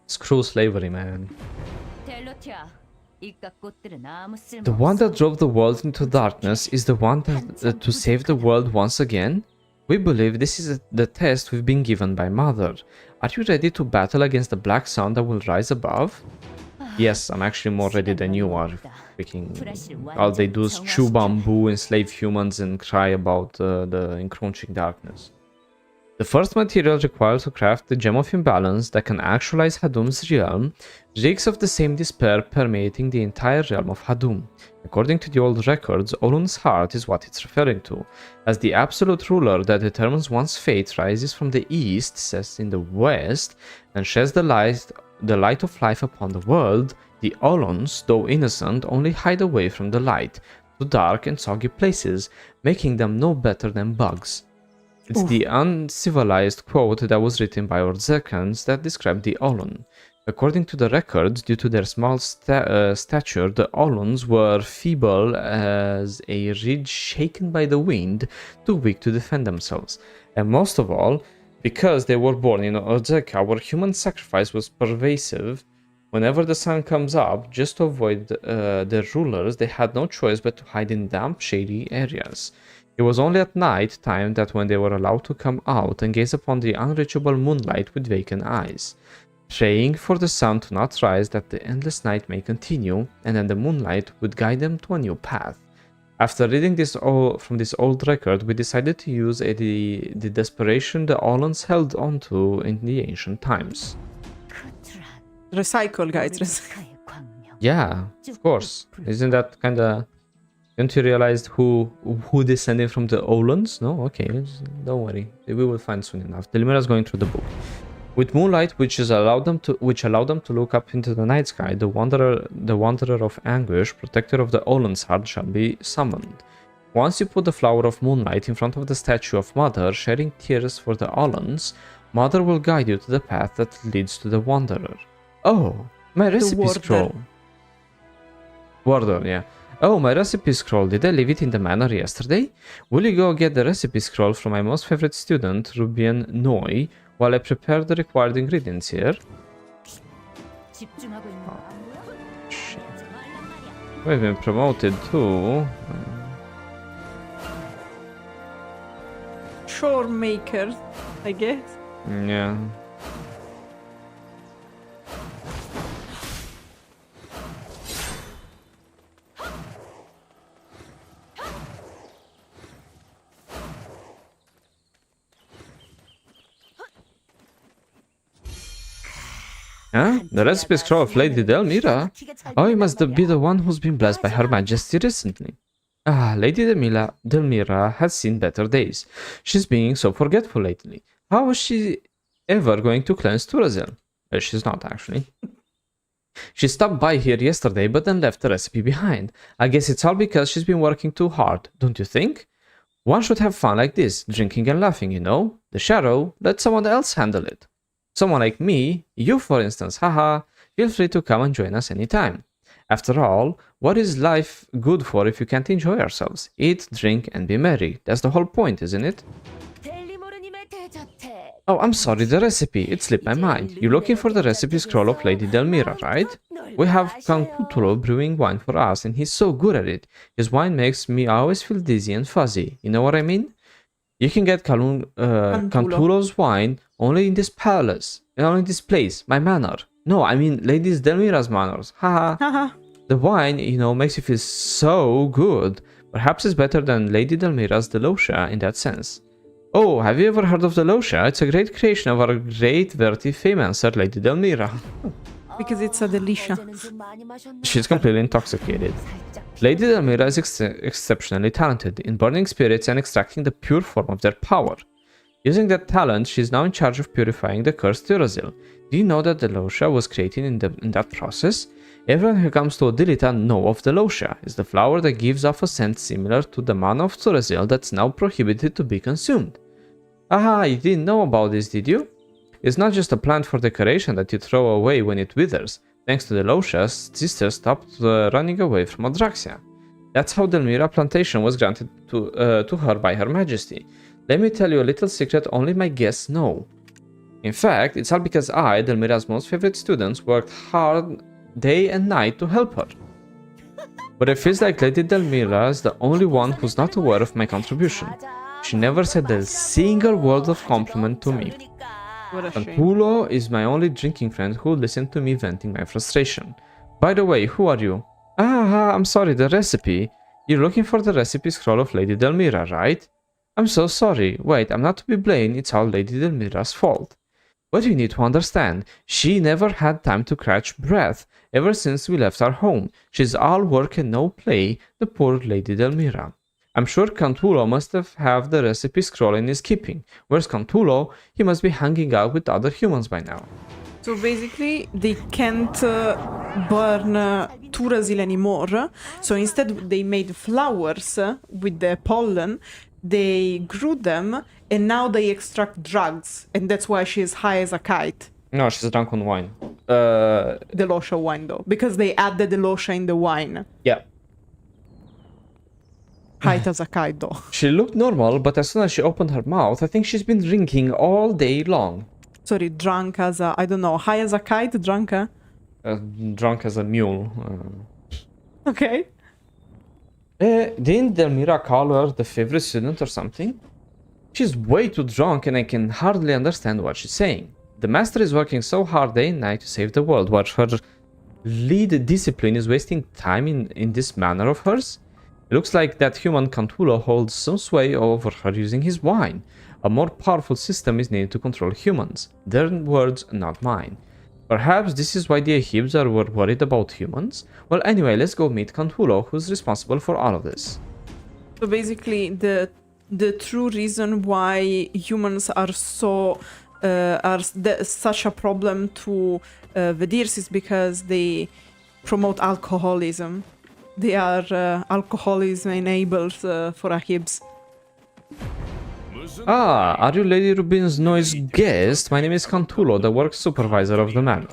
screw slavery, man. The one that drove the world into darkness is the one that to save the world once again? We believe this is the test we've been given by Mother. Are you ready to battle against the black sun that will rise above? Yes, I'm actually more ready than you are. Freaking, all they do is chew bamboo, enslave humans, and cry about the encroaching darkness. The first material required to craft the Gem of Imbalance that can actualize Hadum's realm reeks of the same despair permeating the entire realm of Hadum. According to the old records, Olun's heart is what it's referring to, as the absolute ruler that determines one's fate rises from the east, sets in the west, and sheds the light of life upon the world. The Oluns, though innocent, only hide away from the light, to dark and soggy places, making them no better than bugs. It's the uncivilized quote that was written by Orzecans that described the Olun. According to the records, due to their small stature, the Oluns were feeble as a reed shaken by the wind, too weak to defend themselves. And most of all, because they were born in Orzeca, where human sacrifice was pervasive, whenever the sun comes up, just to avoid their rulers, they had no choice but to hide in damp, shady areas. It was only at night time that when they were allowed to come out and gaze upon the unreachable moonlight with vacant eyes, praying for the sun to not rise that the endless night may continue, and then the moonlight would guide them to a new path. After reading this from this old record, we decided to use the desperation the Oluns held onto in the ancient times. Recycle, guys. Yeah, of course. Isn't that kind of... Don't you realize who descended from the Oluns? No? Okay, don't worry. We will find soon enough. Delmira is going through the book. With moonlight, which allowed them to look up into the night sky, the wanderer of anguish, protector of the Olun's heart, shall be summoned. Once you put the flower of moonlight in front of the statue of Mother, shedding tears for the Oluns, Mother will guide you to the path that leads to the wanderer. Oh, my recipe scroll. Warder, yeah. Oh, my recipe scroll. Did I leave it in the manor yesterday? Will you go get the recipe scroll from my most favorite student, Rubian Noi, while I prepare the required ingredients here? Oh, shit. We've been promoted too. Shore maker, I guess. Yeah. Huh? The recipe scroll of Lady Delmira? Oh, you must be the one who's been blessed by Her Majesty recently. Ah, Lady Delmira has seen better days. She's being so forgetful lately. How was she ever going to cleanse Turos? Well, she's not, actually. She stopped by here yesterday, but then left the recipe behind. I guess it's all because she's been working too hard, don't you think? One should have fun like this, drinking and laughing, you know? The shadow, let someone else handle it. Someone like me, you for instance, haha, feel free to come and join us anytime. After all, what is life good for if you can't enjoy ourselves? Eat, drink, and be merry. That's the whole point, isn't it? Oh, I'm sorry, the recipe. It slipped my mind. You're looking for the recipe scroll of Lady Delmira, right? We have Conclusive brewing wine for us, and he's so good at it. His wine makes me always feel dizzy and fuzzy. You know what I mean? You can get Conclusiv's wine only in this palace, and only in this place, my manor. No, I mean Lady Delmira's manors. Haha. The wine, you know, makes you feel so good. Perhaps it's better than Lady Delmira's Delosha in that sense. Oh, have you ever heard of Delosha? It's a great creation of our great Verti Famancer, Lady Delmira. Because it's a delicia. She's completely intoxicated. Lady Delmira is exceptionally talented in burning spirits and extracting the pure form of their power. Using that talent, she's now in charge of purifying the cursed Turos. Do you know that Delosha was created in that process? Everyone who comes to Odilita knows of Delosha. It's the flower that gives off a scent similar to the mana of Turos that's now prohibited to be consumed. Aha, you didn't know about this, did you? It's not just a plant for decoration that you throw away when it withers. Thanks to Delosha, sisters stopped running away from Rhasia. That's how Delmira Plantation was granted to her by Her Majesty. Let me tell you a little secret only my guests know. In fact, it's all because I, Delmira's most favorite students, worked hard day and night to help her. But it feels like Lady Delmira is the only one who's not aware of my contribution. She never said a single word of compliment to me. Pantulo is my only drinking friend who listened to me venting my frustration. By the way, who are you? Ah, I'm sorry, the recipe. You're looking for the recipe scroll of Lady Delmira, right? I'm so sorry. Wait, I'm not to be blamed, it's all Lady Delmira's fault. But you need to understand, she never had time to catch breath ever since we left our home. She's all work and no play, the poor Lady Delmira. I'm sure Cantulo must have the recipe scroll in his keeping. Where's Cantulo? He must be hanging out with other humans by now. So basically, they can't burn Turos anymore. So instead, they made flowers with the pollen. They grew them, and now they extract drugs, and that's why she's high as a kite. No, she's drunk on wine. Delosha wine, though, because they add the Delosha in the wine. Yeah. High as a kite, though. She looked normal, but as soon as she opened her mouth, I think she's been drinking all day long. Sorry, drunk as a, I don't know, high as a kite, drunk, huh? Drunk as a mule. Okay. Didn't Delmira call her the favorite student or something? She's way too drunk and I can hardly understand what she's saying. The master is working so hard day and night to save the world, while her lead discipline is wasting time in this manner of hers. It looks like that human Cantulo holds some sway over her using his wine. A more powerful system is needed to control humans. Their words, not mine. Perhaps this is why the Ahibs were worried about humans? Well, anyway, let's go meet Cantulo, who's responsible for all of this. So basically, the true reason why humans are so such a problem to Vedirs is because they promote alcoholism. They are alcoholism enabled for Ahibs. Ah, are you Lady Rubin's noise guest? My name is Cantulo, the work supervisor of the manor.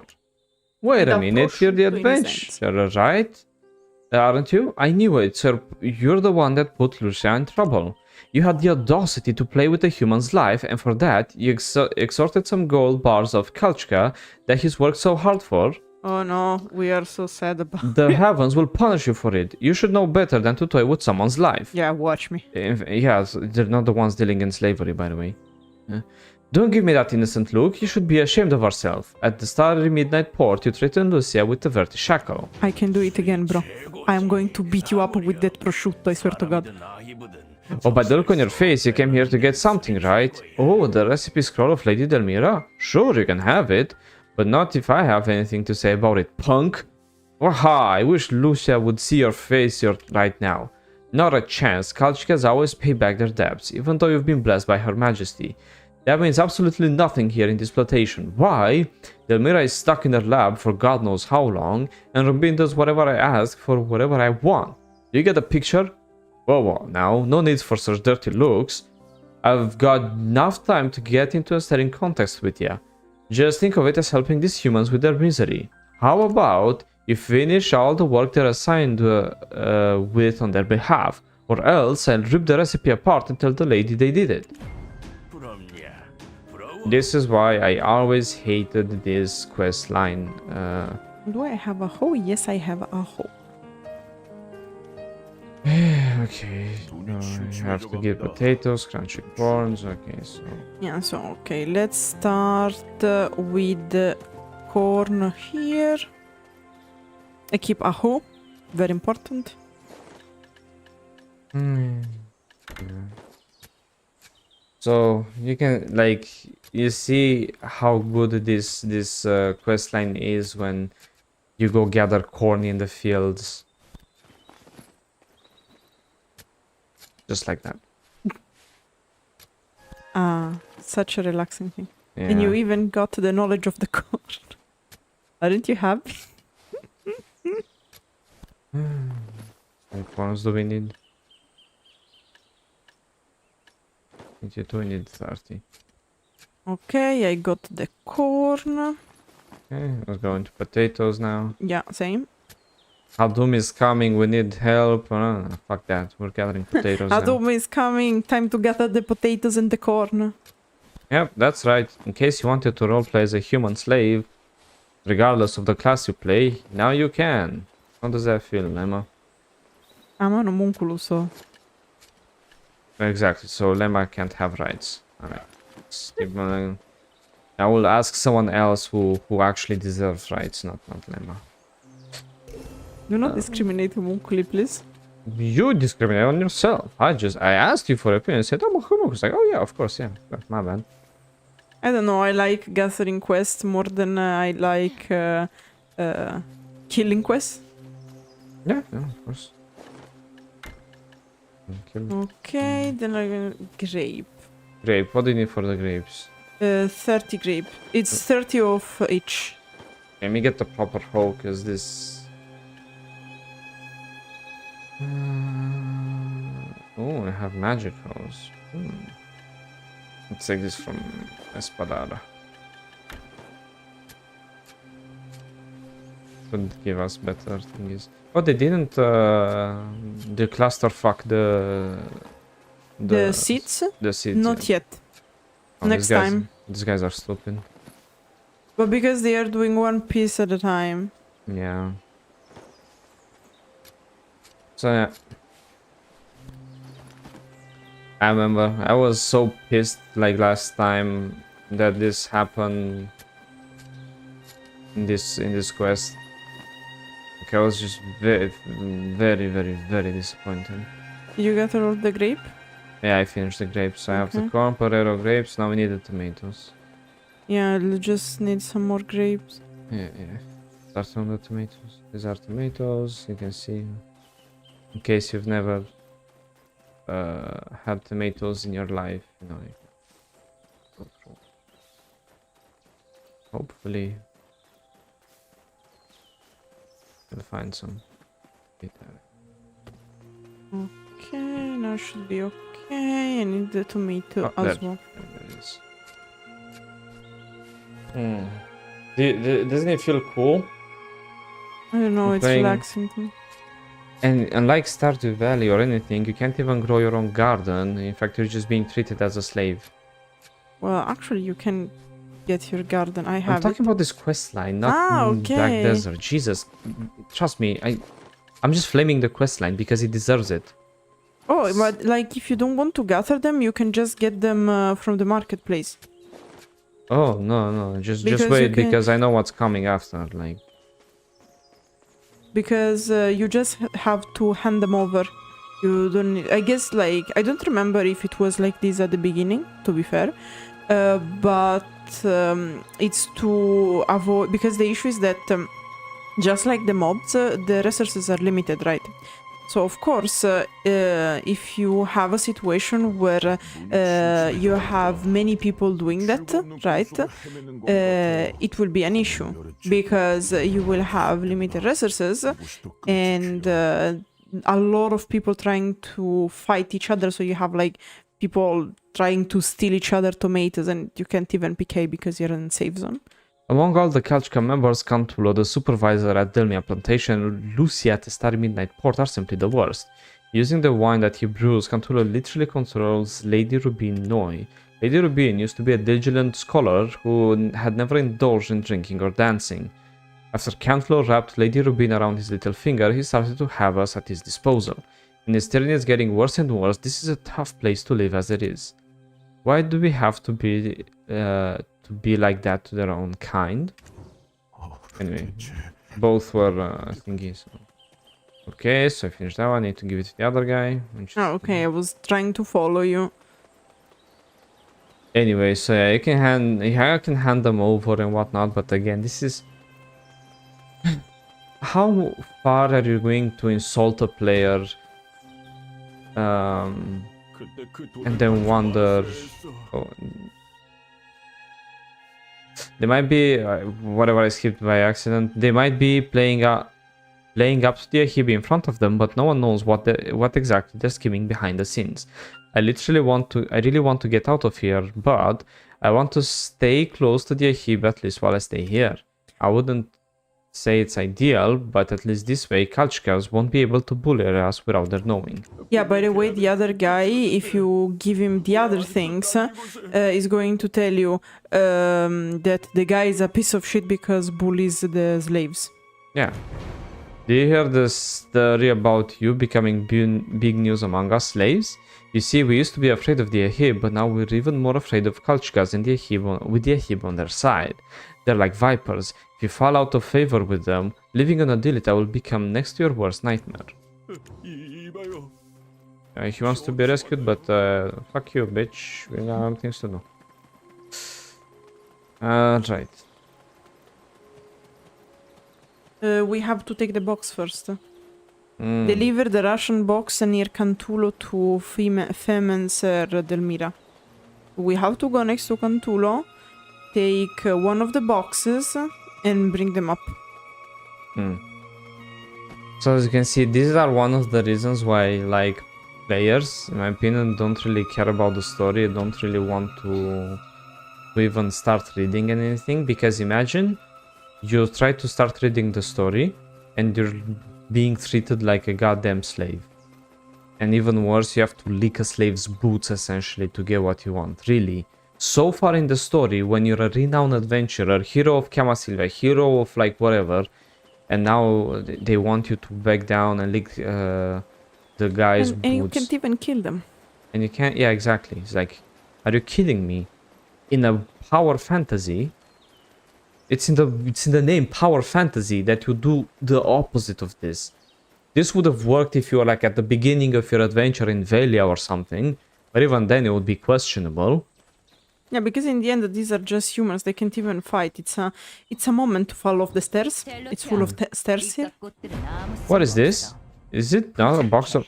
Wait a minute, you're the adventurer, right? Aren't you? I knew it, sir. You're the one that put Rhasia in trouble. You had the audacity to play with a human's life, and for that, you extorted some gold bars of Kalchka that he's worked so hard for. Oh no, we are so sad about The heavens will punish you for it. You should know better than to toy with someone's life. Yeah, watch me. Yes, they're not the ones dealing in slavery, by the way. Don't give me that innocent look. You should be ashamed of ourselves. At the Starry Midnight Port, you threatened Rhasia with the Verti Shackle. I can do it again, bro. I am going to beat you up with that prosciutto, I swear to God. Oh, by the look on your face, you came here to get something, right? Oh, the recipe scroll of Lady Delmira? Sure, you can have it. But not if I have anything to say about it, punk. Waha, I wish Lucia would see your face right now. Not a chance. Kalchikas always pay back their debts, even though you've been blessed by Her Majesty. That means absolutely nothing here in this plantation. Why? Delmira is stuck in her lab for God knows how long, and Rubin does whatever I ask for whatever I want. Do you get the picture? Whoa, now, no need for such dirty looks. I've got enough time to get into a steady context with you. Just think of it as helping these humans with their misery. How about you finish all the work they're assigned with on their behalf, or else I'll rip the recipe apart and tell the lady they did it. This is why I always hated this quest line. Do I have a hoe? Yes, I have a hoe. Okay, no, I have to get potatoes, crunchy corns. Okay, so Yeah, so okay, let's start with the corn here. I keep a hoe, very important. yeah. So you can like you see how good this quest line is when you go gather corn in the fields, just like that. Such a relaxing thing. Yeah. And you even got the knowledge of the corn. Aren't you happy? What corns do we need? 22, we need 30. Okay, I got the corn. Okay, let's go into potatoes now. Yeah, same. Adum is coming, we need help. Fuck that, we're gathering potatoes now. Adum is coming, time to gather the potatoes and the corn. Yep, that's right. In case you wanted to roleplay as a human slave, regardless of the class you play, now you can. How does that feel, Lema? I'm an homunculus, so... Exactly, so Lema can't have rights. Alright. I will ask someone else who actually deserves rights, not Lema. Do not discriminate homunculi, please. You discriminate on yourself. I asked you for your opinion. I said, oh, homunculus. Like, oh yeah, of course, yeah. My bad. I don't know, I like gathering quests more than I like killing quests. Yeah, of course. Okay, then I grape. Grape, what do you need for the grapes? 30 grape. It's 30 of each. Let me get the proper hoe, because this... oh, I have magic hoes. Let's take this from Espadada. Could give us better thingies. Oh, they didn't the cluster fuck the seeds? The seeds. Not yet. Oh, Next time. These guys are stupid. But because they are doing one piece at a time. Yeah. So yeah. I remember I was so pissed like last time that this happened in this quest. Like I was just very disappointed. You got all the grape? Yeah, I finished the grapes. So I have the corn, potato, grapes. Now we need the tomatoes. Yeah, I'll just need some more grapes. Yeah. Start on the tomatoes. These are tomatoes. You can see. In case you've never had tomatoes in your life, you know. Hopefully, you'll find some. Okay, now should be okay. I need the tomato as well. There it is. Doesn't it feel cool? I don't know, I'm it's playing... relaxing to me. And unlike Stardew Valley or anything, you can't even grow your own garden. In fact, you're just being treated as a slave. Well, actually, you can get your garden. I have I'm talking about this quest line, not okay. Black Desert. Jesus, trust me, I'm just flaming the quest line because it deserves it. Oh, but like if you don't want to gather them, you can just get them from the marketplace. Oh no, just Because wait because I know what's coming after. Like. Because you just have to hand them over. You don't need, I guess, like, I don't remember if it was like this at the beginning, to be fair. But it's to avoid, because the issue is that just like the mobs, the resources are limited, right? So of course, if you have a situation where you have many people doing that, right, it will be an issue because you will have limited resources and a lot of people trying to fight each other. So you have like people trying to steal each other tomatoes and you can't even PK because you're in safe zone. Among all the Kalchka members, Cantulo, the supervisor at Delmira Plantation, Lucy at the Starry Midnight Port are simply the worst. Using the wine that he brews, Cantulo literally controls Lady Rubin Noi. Lady Rubin used to be a diligent scholar who had never indulged in drinking or dancing. After Cantulo wrapped Lady Rubin around his little finger, he started to have us at his disposal. And his tyranny is getting worse and worse. This is a tough place to live as it is. Why do we have to be like that to their own kind? Anyway, both were thingy. So. Okay, so I finished that one. I need to give it to the other guy. Oh, okay, I was trying to follow you. Anyway, so yeah, I can hand them over and whatnot, but again, this is... How far are you going to insult a player and then wonder... Oh, they might be, whatever I skipped by accident, they might be playing up to the Ahib in front of them, but no one knows what exactly they're scheming behind the scenes. I really want to get out of here, but I want to stay close to the Ahib at least while I stay here. I wouldn't say it's ideal, but at least this way Kalchkas won't be able to bully us without their knowing. Yeah, by the way, the other guy, if you give him the other things, is going to tell you that the guy is a piece of shit because bullies the slaves. Yeah. Do you hear the story about you becoming big news among us slaves? You see, we used to be afraid of the Ahib, but now we're even more afraid of Kalchkas and the Ahib with the Ahib on their side. They're like vipers. If you fall out of favor with them, living on a Dilita will become next to your worst nightmare. He wants to be rescued, but fuck you, bitch. We got things to do. Right. We have to take the box first. Deliver the Russian box near Cantulo to Femenser Delmira. We have to go next to Cantulo, take one of the boxes and bring them up. So as you can see, these are one of the reasons why, like, players, in my opinion, don't really care about the story, don't really want to even start reading anything, because imagine you try to start reading the story and you're being treated like a goddamn slave. And even worse, you have to lick a slave's boots essentially to get what you want, really. So far in the story, when you're a renowned adventurer, hero of Kamasylvia, hero of like whatever, and now they want you to back down and lick the guy's boots. And you can't even kill them. And you can't, yeah, exactly. It's like, are you kidding me? In a power fantasy, it's in the name power fantasy that you do the opposite of this. This would have worked if you were like at the beginning of your adventure in Velia or something, but even then it would be questionable. Yeah, because in the end these are just humans, they can't even fight. It's a moment to fall off the stairs. It's full of stairs here. What is this? Is it not a box of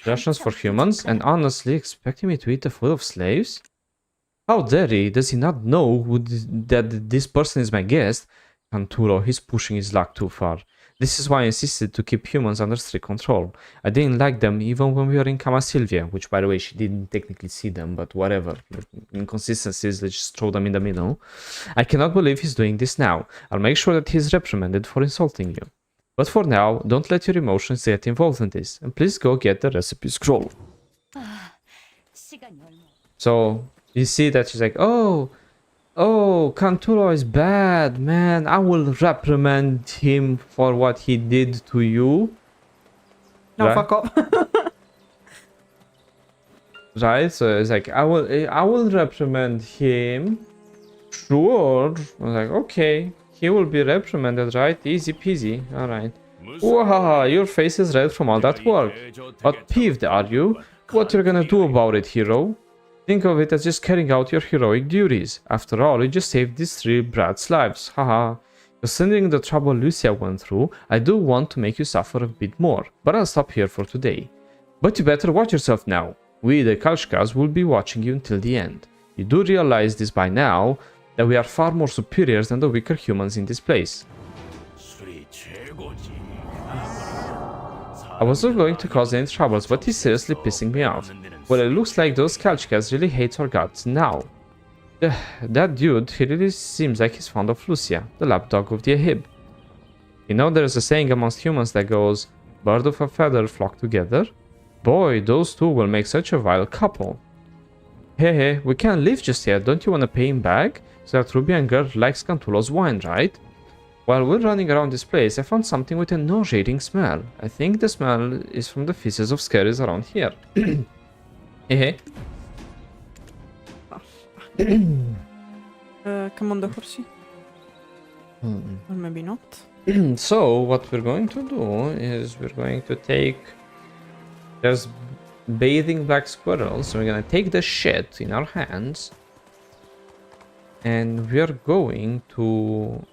rations for humans? And honestly, expecting me to eat the food of slaves? How dare he? Does he not know that this person is my guest? Canturo, he's pushing his luck too far. This is why I insisted to keep humans under strict control. I didn't like them even when we were in Kamasylvia, which by the way, she didn't technically see them, but whatever. Inconsistencies, let's just throw them in the middle. I cannot believe he's doing this now. I'll make sure that he's reprimanded for insulting you. But for now, don't let your emotions get involved in this, and please go get the recipe scroll. So, you see that she's like, oh, Canturo is bad, man. I will reprimand him for what he did to you. No, right? fuck off. Right? So it's like, I will reprimand him. Sure. I was like, okay. He will be reprimanded, right? Easy peasy. Alright. Wow, your face is red from all that work. But peeved, are you? What you're gonna do about it, hero? Think of it as just carrying out your heroic duties. After all, you just saved these 3 brats' lives. Haha. Considering the trouble Lucia went through, I do want to make you suffer a bit more, but I'll stop here for today. But you better watch yourself now. We, the Kalshkas, will be watching you until the end. You do realize this by now, that we are far more superior than the weaker humans in this place. I wasn't going to cause any troubles, but he's seriously pissing me off. Well, it looks like those Kalshkas really hate our gods now. That dude, he really seems like he's fond of Lucia, the lapdog of the Ahib. You know, there's a saying amongst humans that goes, bird of a feather flock together. Boy, those two will make such a vile couple. Hey, we can't leave just yet, don't you want to pay him back? So that Ruby and girl likes Cantulo's wine, right? While we're running around this place, I found something with a nauseating smell. I think the smell is from the feces of scaries around here. Hey. Come on the horsey. Or maybe not. So, what we're going to do is we're going to take... There's bathing black squirrels, so we're gonna take the shit in our hands. And we're going to...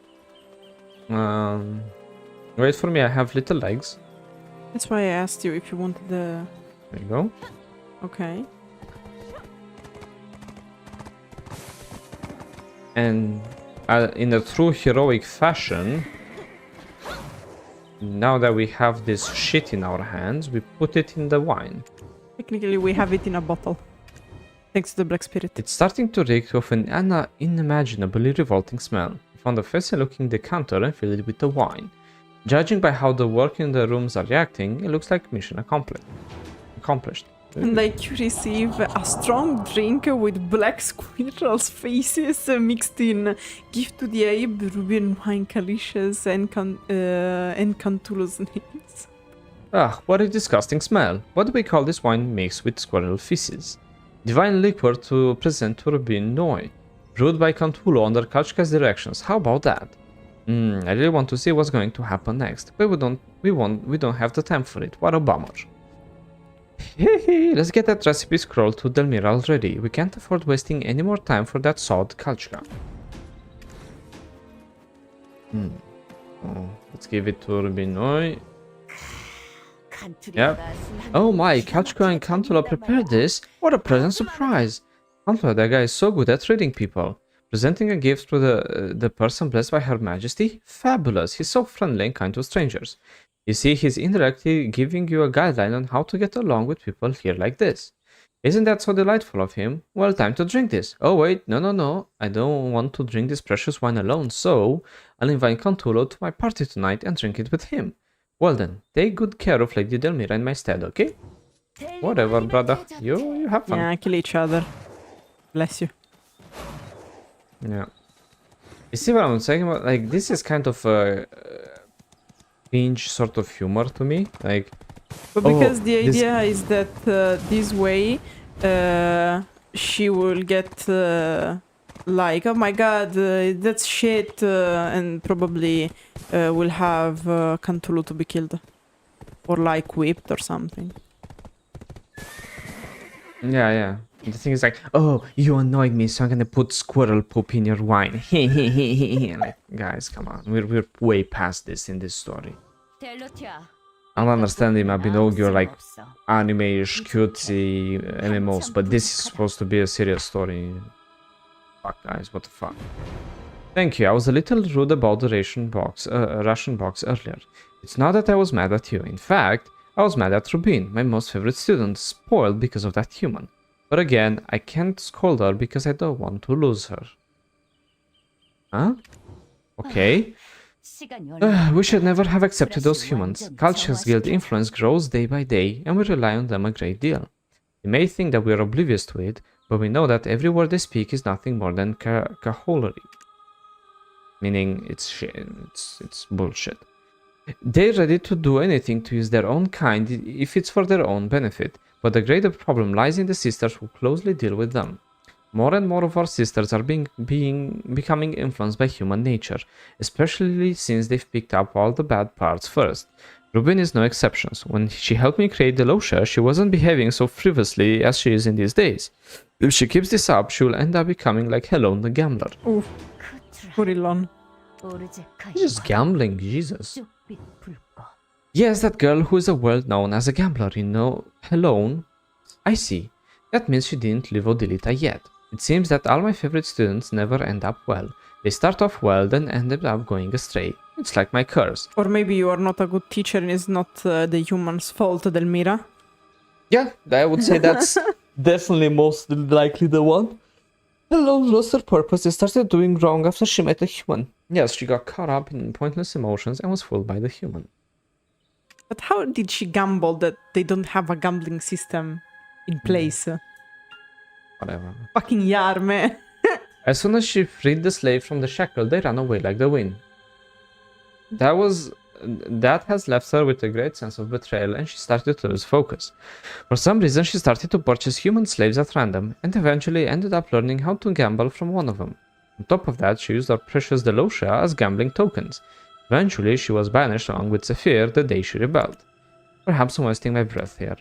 wait for me, I have little legs. That's why I asked you if you wanted the... There you go. Okay. And in a true heroic fashion, now that we have this shit in our hands, we put it in the wine. Technically, we have it in a bottle. Thanks to the black spirit. It's starting to reek of an unimaginably revolting smell. I found a fancy-looking decanter and filled it with the wine. Judging by how the work in the rooms are reacting, it looks like mission accomplished. And like you receive a strong drink with black squirrels' faces mixed in. Gift to the Ahib, Ruby wine calicious and Cantulo's names. Ah, what a disgusting smell. What do we call this wine mixed with squirrel feces? Divine liquor to present to Rubin Noi. Brewed by Cantulo under Kalshka's directions. How about that? I really want to see what's going to happen next, but we don't have the time for it. What a bummer. Hehe, let's get that recipe scroll to Delmira already. We can't afford wasting any more time for that sod Kalshka. Oh, let's give it to Rubinoi. Yep. Oh my, Kalshka and Cantula prepared this? What a pleasant surprise! Cantula, that guy is so good at reading people. Presenting a gift to the person blessed by Her Majesty? Fabulous! He's so friendly and kind to strangers. You see, he's indirectly giving you a guideline on how to get along with people here like this. Isn't that so delightful of him? Well, time to drink this. Oh wait, no. I don't want to drink this precious wine alone, so I'll invite Cantulo to my party tonight and drink it with him. Well then, take good care of Lady Delmira in my stead, okay? Whatever, brother. You have fun. Yeah, kill each other. Bless you. Yeah. You see what I'm saying about? Like, this is kind of a cringe sort of humor to me. Like, but because the idea is that this way she will get like, oh my god, that's shit, and probably will have Cantulo to be killed. Or like whipped or something. Yeah. The thing is like, oh, you annoyed me, so I'm gonna put squirrel poop in your wine. Like, guys, come on, we're way past this in this story. I don't understand him. I've been arguing like anime-ish, cutesy MMOs, but this is supposed to be a serious story. Fuck, guys, what the fuck? Thank you. I was a little rude about the ration box earlier. It's not that I was mad at you. In fact, I was mad at Rubin, my most favorite student, spoiled because of that human. But again, I can't scold her because I don't want to lose her. Huh? Okay. We should never have accepted those humans. Culture's guild influence grows day by day, and we rely on them a great deal. They may think that we are oblivious to it, but we know that every word they speak is nothing more than cajolery. Meaning, it's shit. It's bullshit. They're ready to do anything to use their own kind if it's for their own benefit, but the greater problem lies in the sisters who closely deal with them. More and more of our sisters are becoming influenced by human nature, especially since they've picked up all the bad parts first. Rubin is no exception. When she helped me create the Losha, she wasn't behaving so frivolously as she is in these days. If she keeps this up, she will end up becoming like Helon the gambler. Ooh, poor Elon. She's gambling, Jesus. Yes, that girl who is a world known as a gambler, you know, Helon. I see. That means she didn't leave Odilita yet. It seems that all my favorite students never end up well. They start off well, then ended up going astray. It's like my curse. Or maybe you are not a good teacher and it's not the human's fault, Delmira. Yeah, I would say that's definitely most likely the one. Hello lost her purpose and started doing wrong after she met a human. Yes, she got caught up in pointless emotions and was fooled by the human. But how did she gamble that they don't have a gambling system in place? Whatever. Fucking yar, man. As soon as she freed the slave from the shackle, they ran away like the wind. That has left her with a great sense of betrayal, and she started to lose focus. For some reason, she started to purchase human slaves at random, and eventually ended up learning how to gamble from one of them. On top of that, she used our precious Delosha as gambling tokens. Eventually, she was banished along with Sephir the day she rebelled. Perhaps I'm wasting my breath here.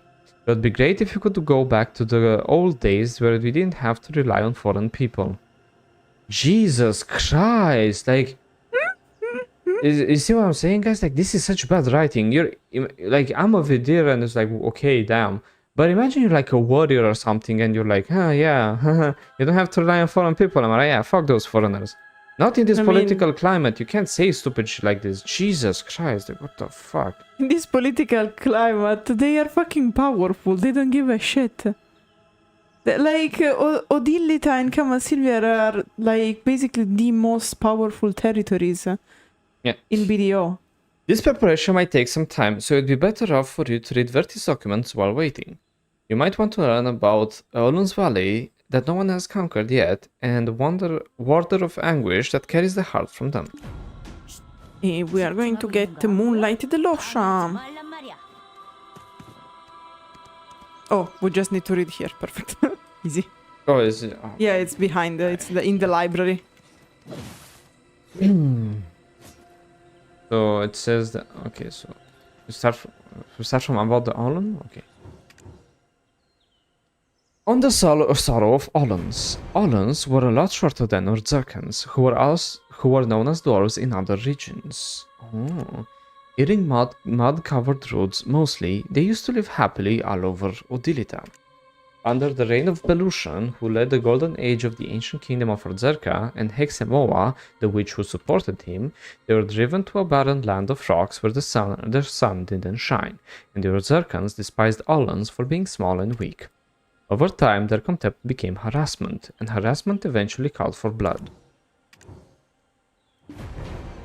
It would be great if you could go back to the old days where we didn't have to rely on foreign people. Jesus Christ, like... You see what I'm saying, guys? Like, this is such bad writing. You're like, I'm a Vidir and it's like, okay, damn. But imagine you're like a warrior or something and you're like, yeah, you don't have to rely on foreign people, am I right? Yeah, fuck those foreigners. Not in this political climate. You can't say stupid shit like this. Jesus Christ, like, what the fuck? In this political climate, they are fucking powerful. They don't give a shit. Like, Odilita and Kamasylvia are like basically the most powerful territories. In BDO. This preparation might take some time, so it'd be better off for you to read Verti's documents while waiting. You might want to learn about Olun's Valley that no one has conquered yet, and the Warder of Anguish that carries the heart from them. We are going to get the Moonlight Delosha. Oh, we just need to read here. Perfect. Easy. Oh, is it? Oh. Yeah, it's behind. It's in the library. So it says that, okay, so we start from about the Olun? Okay. On the sorrow of Oluns. Oluns were a lot shorter than Orzecans, who were known as dwarves in other regions. Oh. Eating mud-covered roads mostly, they used to live happily all over Odilita. Under the reign of Belushan, who led the golden age of the ancient kingdom of Orzeca, and Hexemoa, the witch who supported him, they were driven to a barren land of rocks where their sun didn't shine, and the Orzecans despised Oluns for being small and weak. Over time, their contempt became harassment, and harassment eventually called for blood.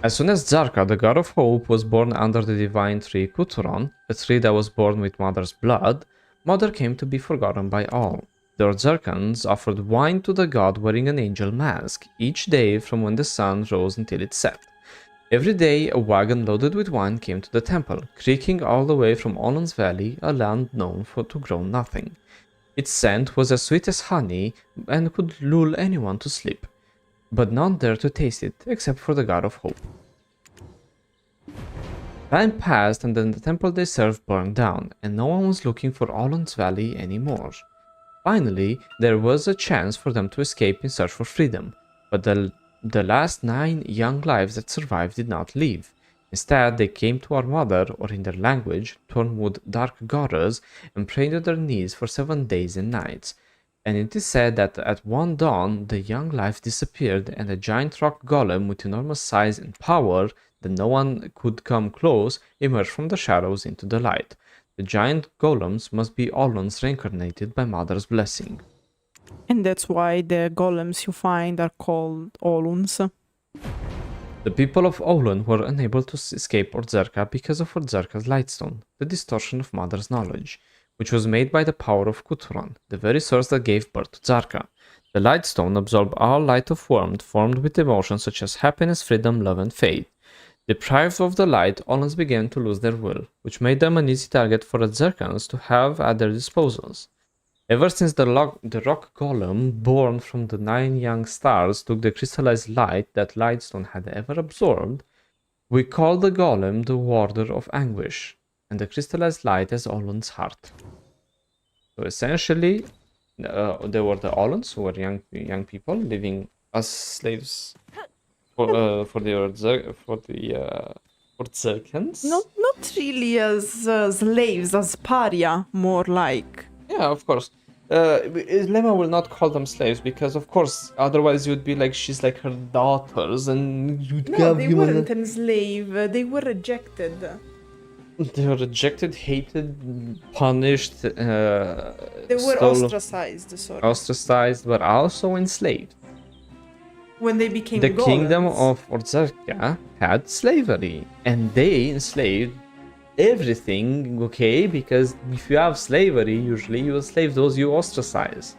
As soon as Zarka, the god of hope, was born under the divine tree Kuturon, a tree that was born with mother's blood, Mother came to be forgotten by all. The Orzecans offered wine to the god wearing an angel mask, each day from when the sun rose until it set. Every day, a wagon loaded with wine came to the temple, creaking all the way from Olun's Valley, a land known to grow nothing. Its scent was as sweet as honey and could lull anyone to sleep, but none dared to taste it except for the god of hope. Time passed and then the temple they served burned down, and no one was looking for Olun's Valley anymore. Finally, there was a chance for them to escape in search for freedom, but the last 9 young lives that survived did not leave. Instead, they came to our mother, or in their language, Tornwood Dark Goddess, and prayed on their knees for 7 days and nights. And it is said that at one dawn, the young life disappeared, and a giant rock golem with enormous size and power that no one could come close emerged from the shadows into the light. The giant golems must be Oluns reincarnated by Mother's blessing. And that's why the golems you find are called Oluns. The people of Olun were unable to escape Orzeca because of Orzeca's lightstone, the distortion of Mother's knowledge, which was made by the power of Kuturon, the very source that gave birth to Zarka. The lightstone absorbed all light of warmth formed with emotions such as happiness, freedom, love, and faith. Deprived of the light, Oluns began to lose their will, which made them an easy target for Orzecans to have at their disposals. Ever since the rock golem, born from the 9 young stars, took the crystallized light that Lightstone had ever absorbed, we call the golem the Warder of Anguish. and the crystallized light as Olun's heart. So essentially, there were the Oluns, who were young people living as slaves for the Orzecans. Not really as slaves, as paria, more like. Yeah, of course. Lema will not call them slaves because, of course, otherwise you'd be like she's like her daughters, and you'd No, have they weren't enslaved. They were rejected. They were rejected, hated, punished. They were ostracized. Sorry. Ostracized, but also enslaved. When they became The golems. kingdom of Orzeca had slavery, and they enslaved everything, okay? Because if you have slavery, usually you enslave those you ostracize.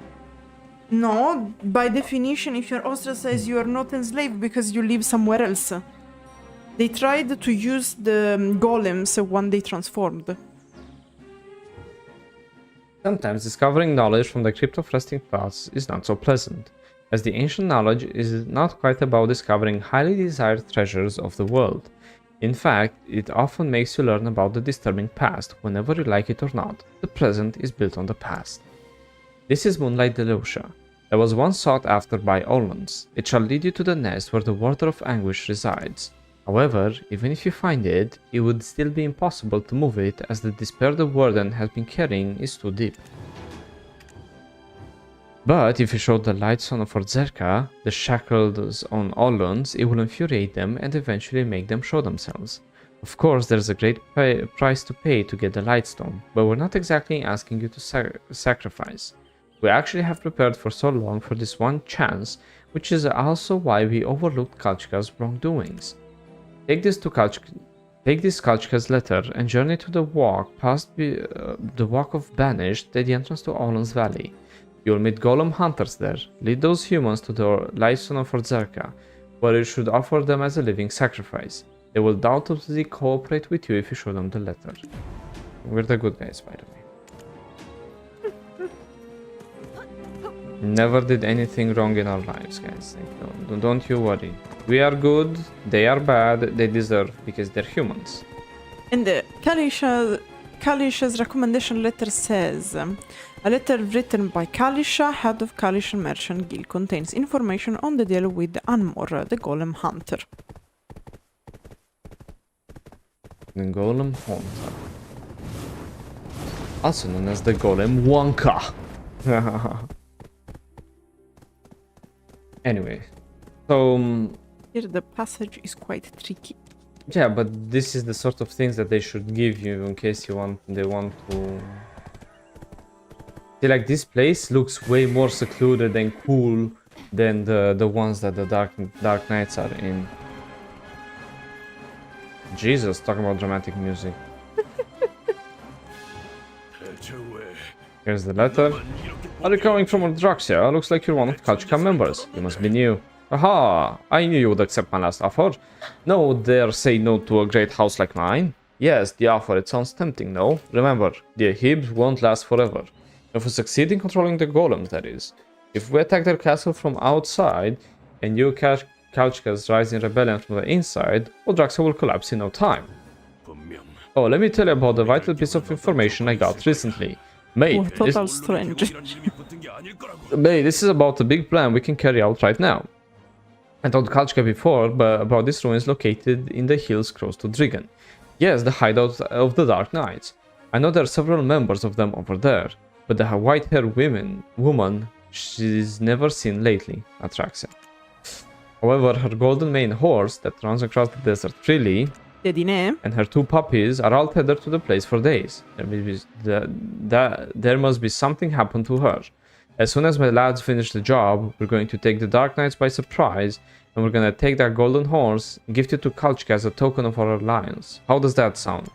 No, by definition, if you're ostracized, you are not enslaved because you live somewhere else. They tried to use the golems when they transformed. Sometimes discovering knowledge from the crypt of resting paths is not so pleasant, as the ancient knowledge is not quite about discovering highly desired treasures of the world. In fact, it often makes you learn about the disturbing past, whenever you like it or not. The present is built on the past. This is Moonlight Delusia, that was once sought after by Oluns. It shall lead you to the nest where the Warder of Anguish resides. However, even if you find it, it would still be impossible to move it, as the despair the Warden has been carrying is too deep. But if you show the light son of Orzeca the shackles on Oluns, it will infuriate them and eventually make them show themselves. Of course, there's a great price to pay to get the Lightstone, but we're not exactly asking you to sacrifice. We actually have prepared for so long for this one chance, which is also why we overlooked Kalchka's wrongdoings. Take this Kalchka's letter and journey to the walk past the Walk of Banished at the entrance to Olun's Valley. You'll meet golem hunters there. Lead those humans to the Lightstone of Orzeca, where you should offer them as a living sacrifice. They will doubtlessly cooperate with you if you show them the letter. We're the good guys, by the way. Never did anything wrong in our lives, guys. Don't you worry. We are good, they are bad, they deserve, because they're humans. And Kalisha's recommendation letter says, a letter written by Kalisha, head of Kalisha Merchant Guild, contains information on the deal with Anmor, the Golem Hunter. The Golem Hunter. Also known as the Golem Wonka. Anyway, so... Here the passage is quite tricky. Yeah, but this is the sort of things that they should give you in case they want to... See, like, this place looks way more secluded and cool than the ones that the Dark Knights are in. Jesus, talking about dramatic music. Here's the letter. Are you coming from Rhasia? Looks like you're one of the Kalchka members. You must be new. Aha! I knew you would accept my last offer. No one would dare say no to a great house like mine. Yes, the offer, it sounds tempting, no? Remember, the Ahib won't last forever. If we succeed in controlling the golems, that is. If we attack their castle from outside, and you catch Kalchka's rising rebellion from the inside, Rhasia will collapse in no time. Oh, let me tell you about the vital piece of information I got recently. Mate, Total strange. Mate, this is about a big plan we can carry out right now. I told Kalchka before about these ruins located in the hills close to Drigan. Yes, the hideout of the Dark Knights. I know there are several members of them over there, but the white-haired woman she's never seen lately at Rhasia. However, her golden mane horse that runs across the desert freely and her two puppies are all tethered to the place for days. There must be something happen to her. As soon as my lads finish the job, we're going to take the Dark Knights by surprise, and we're gonna take that golden horse and gift it to Kalchka as a token of our alliance. How does that sound?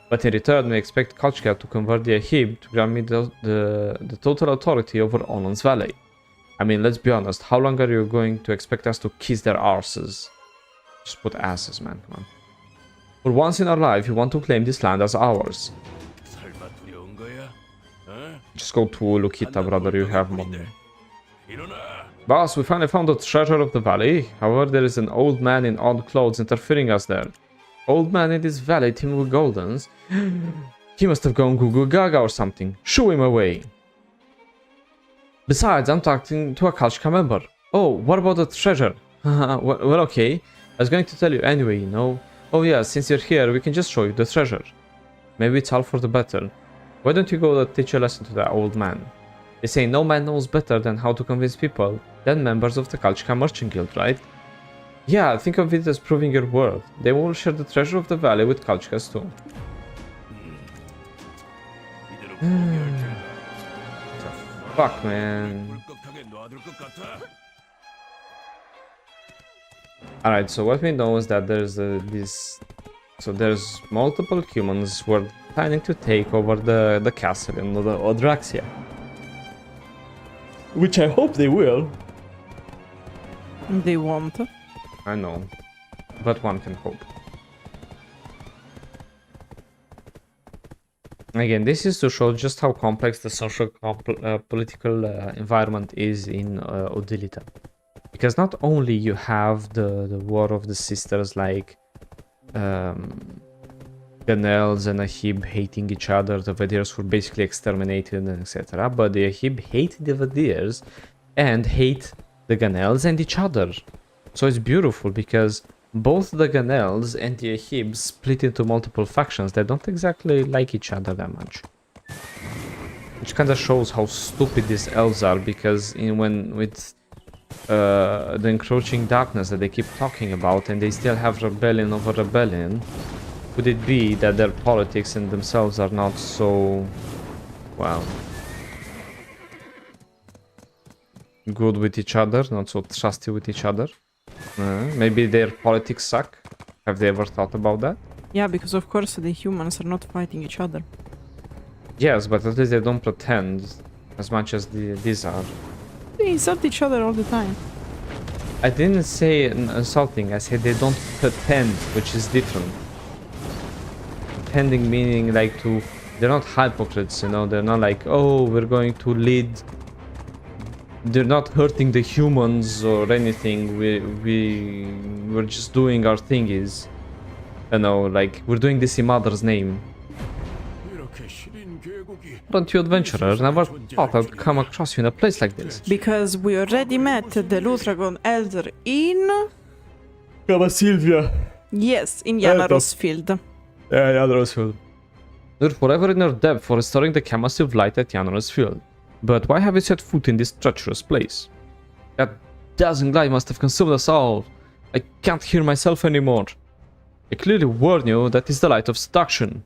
But in return, we expect Kalchka to convert the Ahib to grant me the total authority over Olun's Valley. I mean, let's be honest, how long are you going to expect us to kiss their arses? Just put asses, man, come on. For once in our life, we want to claim this land as ours. Just go to Lukita, brother, you have money. Boss, we finally found the treasure of the valley. However, there is an old man in odd clothes interfering us there. Old man in this valley teeming with goldens. He must have gone goo gaga or something. Shoo him away. Besides, I'm talking to a Kalshka member. Oh, what about the treasure? Well, okay. I was going to tell you anyway, you know. Oh yeah, since you're here, we can just show you the treasure. Maybe it's all for the better. Why don't you go teach a lesson to that old man? They say no man knows better than how to convince people than members of the Kalshka Merchant Guild, right? Yeah, think of it as proving your worth. They will share the treasure of the valley with Kalshkas too. Fuck, man. Alright, so what we know is that there's there's multiple humans who are planning to take over the castle in the Rhasia. Which I hope they will. They won't. I know, but one can hope. Again, this is to show just how complex the social political environment is in Odilita. Because not only you have the war of the sisters like Ganels and Ahib hating each other, the Vadirs were basically exterminated and etc. But the Ahib hate the Vadirs and hate the Ganels and each other. So it's beautiful because both the Ganels and the Ahib split into multiple factions that don't exactly like each other that much. Which kind of shows how stupid these elves are, because with the encroaching darkness that they keep talking about and they still have rebellion over rebellion, could it be that their politics and themselves are not so, well, good with each other, not so trusty with each other? Maybe their politics suck? Have they ever thought about that? Yeah, because of course the humans are not fighting each other. Yes, but at least they don't pretend as much as these are. They insult each other all the time. I didn't say insulting, I said they don't pretend, which is different. Pretending meaning like they're not hypocrites, you know, they're not like, oh, we're going to lead. They're not hurting the humans or anything. We're just doing our thingies. You know, like we're doing this in Mother's name. Don't you, adventurer, never thought I'd come across you in a place like this? Because we already met the Lutragon Elder in... Kamasylvia. Yes, in Yanaros Field. Yeah, Yanaros Field. You're forever in your debt for restoring the Kamasylv light at Yanaros Field. But why have you set foot in this treacherous place? That dazzling light must have consumed us all. I can't hear myself anymore. I clearly warn you that is the light of seduction.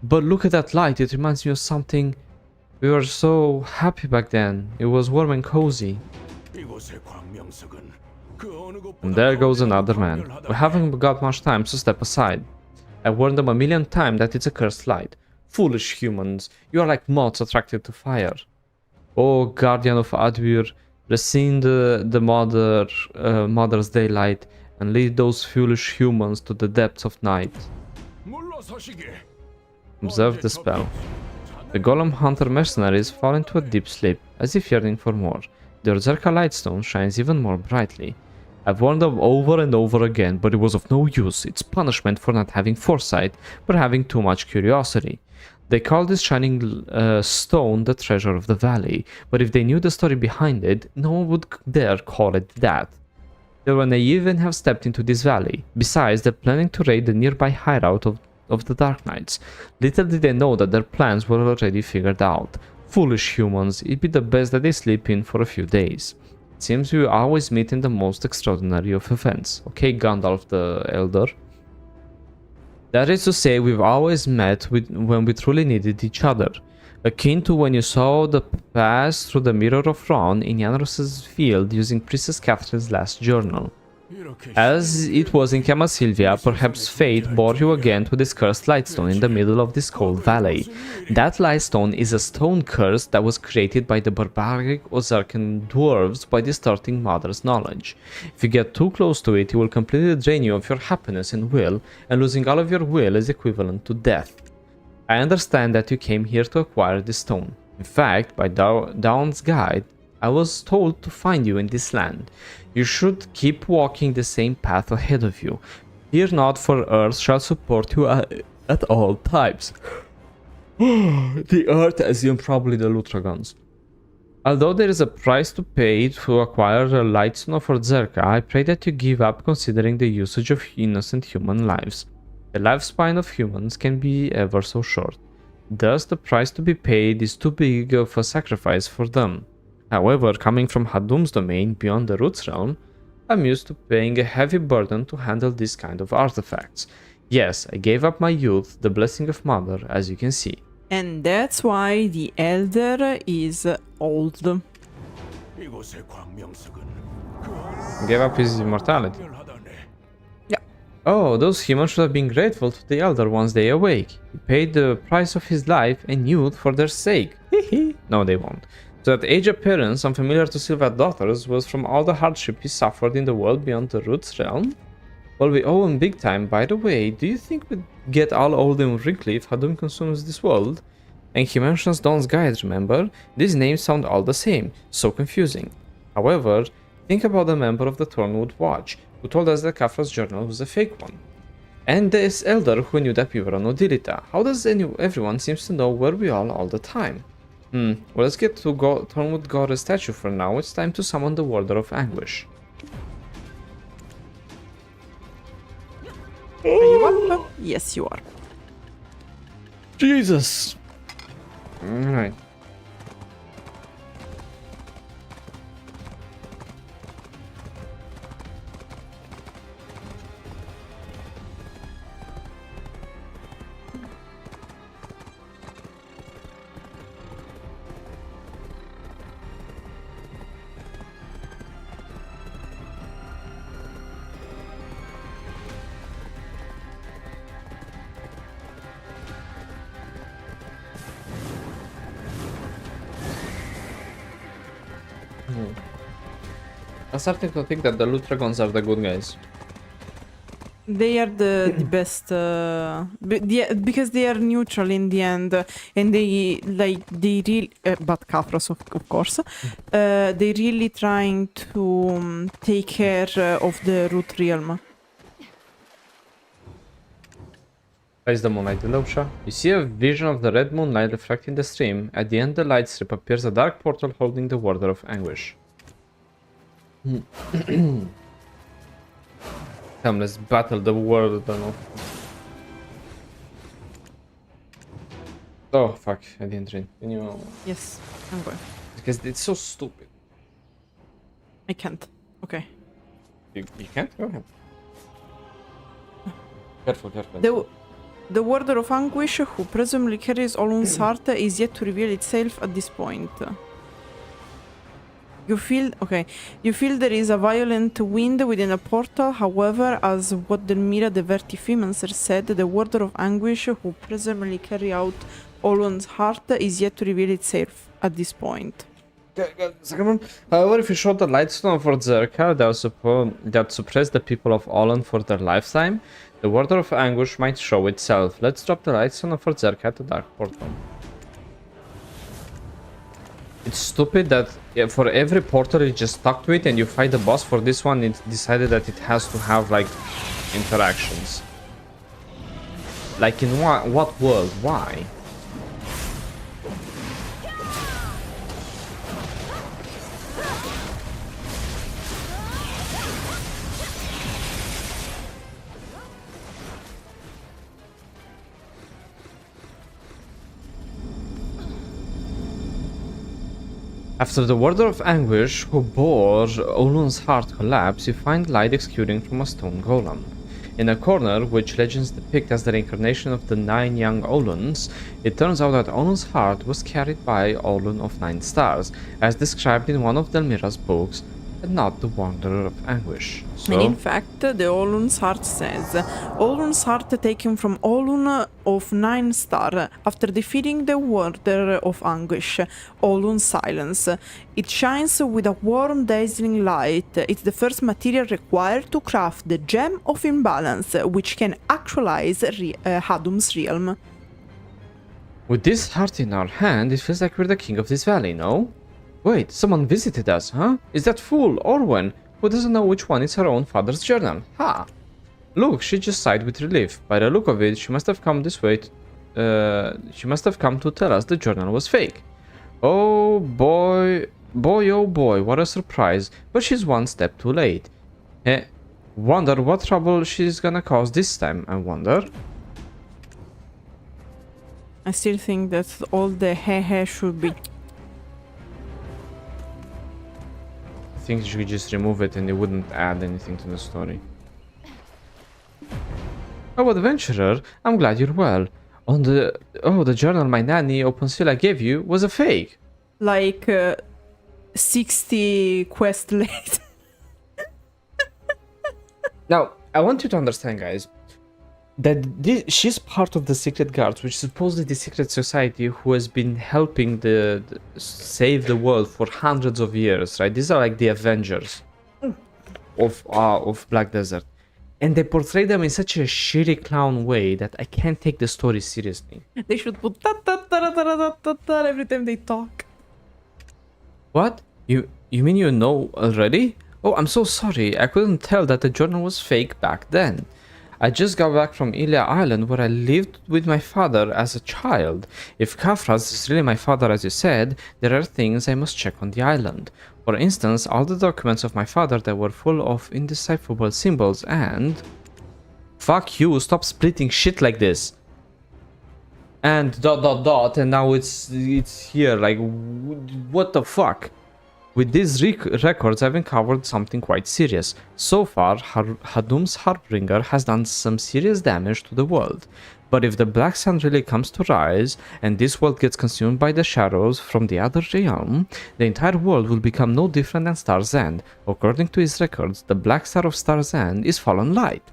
But look at that light, it reminds me of something. We were so happy back then. It was warm and cozy. And there goes another man. We haven't got much time, so step aside. I warned them a million times that it's a cursed light. Foolish humans, you are like moths attracted to fire. Oh, guardian of Advir, rescind the mother's daylight and lead those foolish humans to the depths of night. Observe the spell. The golem hunter mercenaries fall into a deep sleep, as if yearning for more. The Orzeca lightstone shines even more brightly. I've warned them over and over again, but it was of no use. It's punishment for not having foresight, but having too much curiosity. They call this shining stone the treasure of the valley, but if they knew the story behind it, no one would dare call it that. They were naive and have stepped into this valley. Besides, they're planning to raid the nearby hideout of the Dark Knights. Little did they know that their plans were already figured out. Foolish humans, it'd be the best that they sleep in for a few days. It seems we always meet in the most extraordinary of events. Okay, Gandalf the Elder. That is to say, we've always met when we truly needed each other. Akin to when you saw the pass through the Mirror of Ron in Yanros's field using Princess Catherine's last journal. As it was in Kamasylvia, perhaps fate bore you again to this cursed lightstone in the middle of this cold valley. That lightstone is a stone curse that was created by the barbaric Ozarkan dwarves by distorting Mother's knowledge. If you get too close to it, it will completely drain you of your happiness and will, and losing all of your will is equivalent to death. I understand that you came here to acquire this stone. In fact, by Dawn's guide, I was told to find you in this land. You should keep walking the same path ahead of you. Fear not, for Earth shall support you at all times. The Earth, as in probably the Lutragons. Although there is a price to pay to acquire the Lightstone of Orzeca, I pray that you give up considering the usage of innocent human lives. The lifespan of humans can be ever so short. Thus, the price to be paid is too big of a sacrifice for them. However, coming from Hadum's domain beyond the Roots realm, I'm used to paying a heavy burden to handle this kind of artifacts. Yes, I gave up my youth, the blessing of Mother, as you can see. And that's why the Elder is old. 이곳의 광명석은 Gave up his immortality. 멸하다네. Oh, those humans should have been grateful to the Elder once they awake. He paid the price of his life and youth for their sake. No, they won't. So that aged appearance, unfamiliar to Sylva's daughters, was from all the hardship he suffered in the world beyond the Roots realm? Well, we owe him big time. By the way, do you think we'd get all old and wrinkly if Hadum consumes this world? And he mentions Dawn's Guide, remember? These names sound all the same, so confusing. However, think about the member of the Thornwood Watch, who told us that Kafra's journal was a fake one. And this elder who knew that we were on Odilita. How does everyone seems to know where we are all the time? Well, let's get to Thornwood Goddess statue for now. It's time to summon the Warder of Anguish. Are you up? Yes, you are. Jesus! Alright. I'm starting to think that the Lutragons are the good guys. They are the best, because they are neutral in the end, and they really, but Kafros of course, they really trying to take care of the Root realm. Face the moonlight below, Shah. You see a vision of the red moonlight reflecting the stream. At the end of the light strip appears a dark portal holding the Warder of Anguish. Come, let's battle the Warder of... Oh, fuck, I didn't read. Can you... Yes, I'm going. Because it's so stupid. I can't. Okay. You can't? Go ahead. Careful. The Warder of Anguish, who presumably carries Olun's heart, is yet to reveal itself at this point. You feel there is a violent wind within a portal. However, as what Delmira the Vertifimancer said, the Warder of Anguish, who presumably carry out Olun's heart, is yet to reveal itself at this point. However, if you show the Lightstone of Orzeca that suppressed the people of Olun for their lifetime, the Warder of Anguish might show itself. Let's drop the Lightstone of Orzeca at the Dark Portal. It's stupid that for every portal you just stuck to it and you fight the boss. For this one it decided that it has to have like interactions. Like in what world? Why? After the Warder of Anguish, who bore Olun's heart collapse, you find light exuding from a stone golem. In a corner, which legends depict as the reincarnation of the 9 young Oluns, it turns out that Olun's heart was carried by Olun of 9 stars, as described in one of Delmira's books, and not the Warder of Anguish. So, And in fact, the Olun's heart says, Olun's heart taken from Olun of 9 star, after defeating the Warder of Anguish, Olun's silence. It shines with a warm, dazzling light. It's the first material required to craft the Gem of Imbalance, which can actualize Hadum's realm. with this heart in our hand, it feels like we're the king of this valley, no? Wait, someone visited us, huh? Is that fool, Orwen, who doesn't know which one is her own father's journal? Ha! Look, she just sighed with relief. By the look of it, she must have come this way. She must have come to tell us the journal was fake. Oh boy, oh boy, what a surprise. But she's one step too late. Wonder what trouble she's gonna cause this time, I wonder. I still think that all the heh should be... I think you could just remove it and it wouldn't add anything to the story. Oh, adventurer, I'm glad you're well. The journal my nanny Opensilla gave you was a fake. Like 60 quests late. Now, I want you to understand, guys, that she's part of the Secret Guards, which is supposedly the secret society who has been helping save the world for hundreds of years, right? These are like the Avengers of Black Desert. And they portray them in such a shitty clown way that I can't take the story seriously. They should put ta-ta-ta-ta-ta-ta-ta every time they talk. What? You mean you know already? Oh, I'm so sorry. I couldn't tell that the journal was fake back then. I just got back from Ilia Island where I lived with my father as a child. If Kafraz is really my father as you said, there are things I must check on the island. For instance, all the documents of my father that were full of indecipherable symbols and... Fuck you, stop splitting shit like this. And ... and now it's here, like, what the fuck? With these records, I've uncovered something quite serious. So far, Hadum's Harbinger has done some serious damage to the world. But if the Black Sun really comes to rise, and this world gets consumed by the shadows from the other realm, the entire world will become no different than Star's End. According to his records, the Black Star of Star's End is Fallen Light.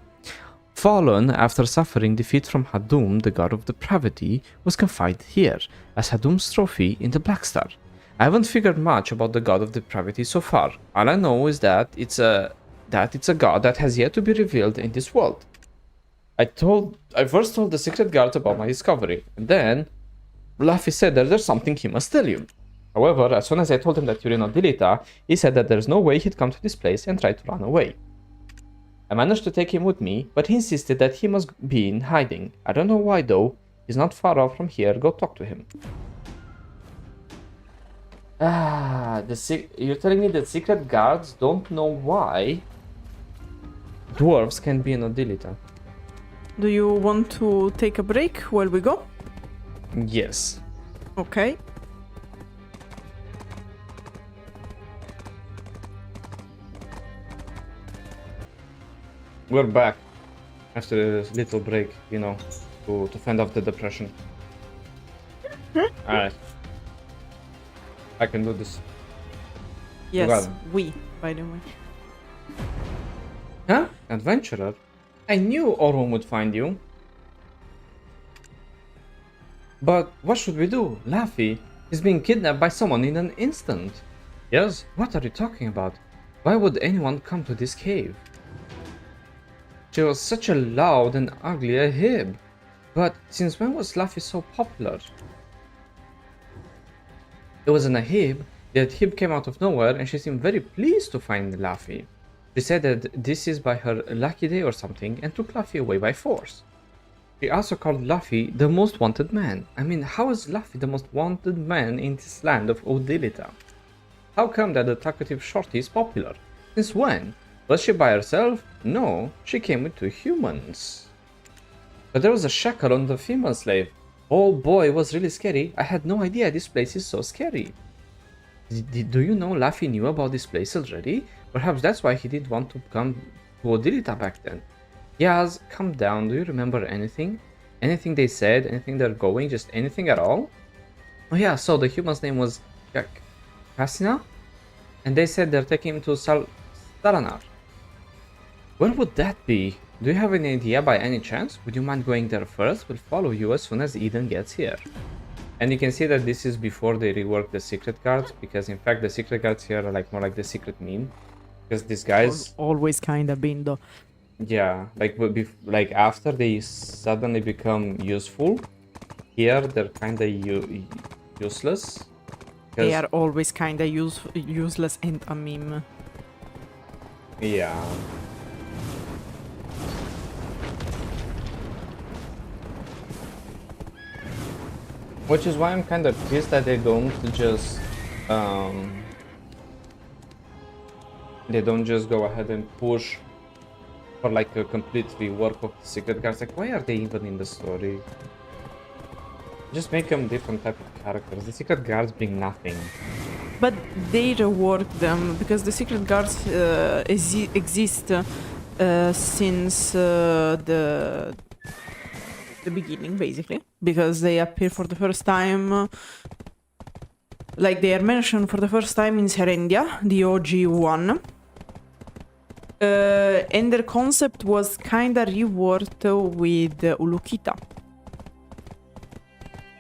Fallen, after suffering defeat from Hadum, the god of depravity, was confined here, as Hadum's trophy in the Black Star. I haven't figured much about the god of depravity so far. All I know is that it's a god that has yet to be revealed in this world. I first told the secret guards about my discovery, and then Luffy said that there's something he must tell you. However, as soon as I told him that you're in Odilita, he said that there's no way he'd come to this place and try to run away. I managed to take him with me, but he insisted that he must be in hiding. I don't know why though. He's not far off from here. Go talk to him. You're telling me that secret guards don't know why dwarves can be in Odilita? Do you want to take a break while we go? Yes. Okay. We're back after a little break, you know, to fend off the depression. Alright. I can do this. Yes, we, by the way. Huh? Adventurer? I knew Olun would find you. But what should we do? Laffy is being kidnapped by someone in an instant. Yes? What are you talking about? Why would anyone come to this cave? She was such a loud and ugly Ahib. But since when was Laffy so popular? It was an Ahib. The Ahib came out of nowhere and she seemed very pleased to find Laffy. She said that this is by her lucky day or something and took Laffy away by force. She also called Laffy the most wanted man. I mean, how is Laffy the most wanted man in this land of Odilita? How come that the talkative shorty is popular? Since when? Was she by herself? No, she came with 2 humans. But there was a shackle on the female slave. Oh boy, it was really scary. I had no idea this place is so scary. Do you know Laffy knew about this place already? Perhaps that's why he didn't want to come to Odilita back then. Yaz, calm down. Do you remember anything? Anything they said? Anything they're going? Just anything at all? Oh yeah, so the human's name was Cassina? And they said they're taking him to Staranar. Where would that be? Do you have any idea by any chance? Would you mind going there first? We'll follow you as soon as Eden gets here. And you can see that this is before they rework the secret guards, because in fact the secret guards here are like more like the secret meme. Because these guys... Always kinda been though. Yeah, like after they suddenly become useful, here they're kinda useless. They are always kinda useless and a meme. Yeah. Which is why I'm kind of pissed that they don't just go ahead and push for like a complete rework of the secret guards. Like, why are they even in the story? Just make them different type of characters. The secret guards bring nothing. But they rework them because the secret guards exist since the beginning, basically, because they appear for the first time. Like they are mentioned for the first time in Serendia, the OG one. And their concept was kinda reworked with Ulukita.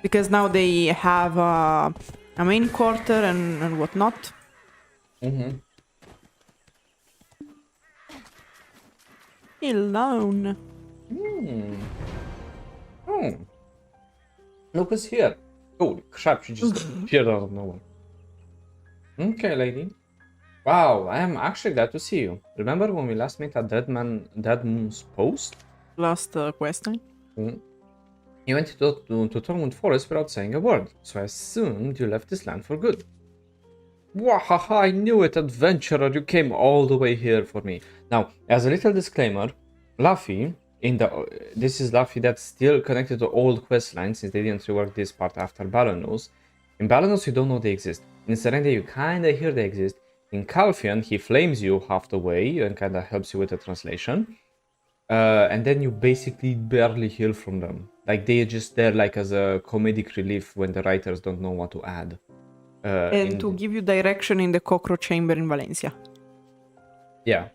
Because now they have a main quarter and whatnot. Mm-hmm. Alone. Oh. Look who's here. Holy crap, she just appeared out of nowhere. Okay, lady. Wow, I am actually glad to see you. Remember when we last met at Dead Moon's Post? Last question. You went to Tormund Forest without saying a word, so I assumed you left this land for good. Wahaha, I knew it, adventurer, you came all the way here for me. Now, as a little disclaimer, Luffy, this is Luffy that's still connected to old quest lines since they didn't rework this part after Balanos. In Balanos, you don't know they exist. In Serendia, you kinda hear they exist. In Calphion, he flames you half the way and kinda helps you with the translation. And then you basically barely heal from them. Like, they're just there like as a comedic relief when the writers don't know what to add. And to give you direction in the cockroach chamber in Valencia. Yeah.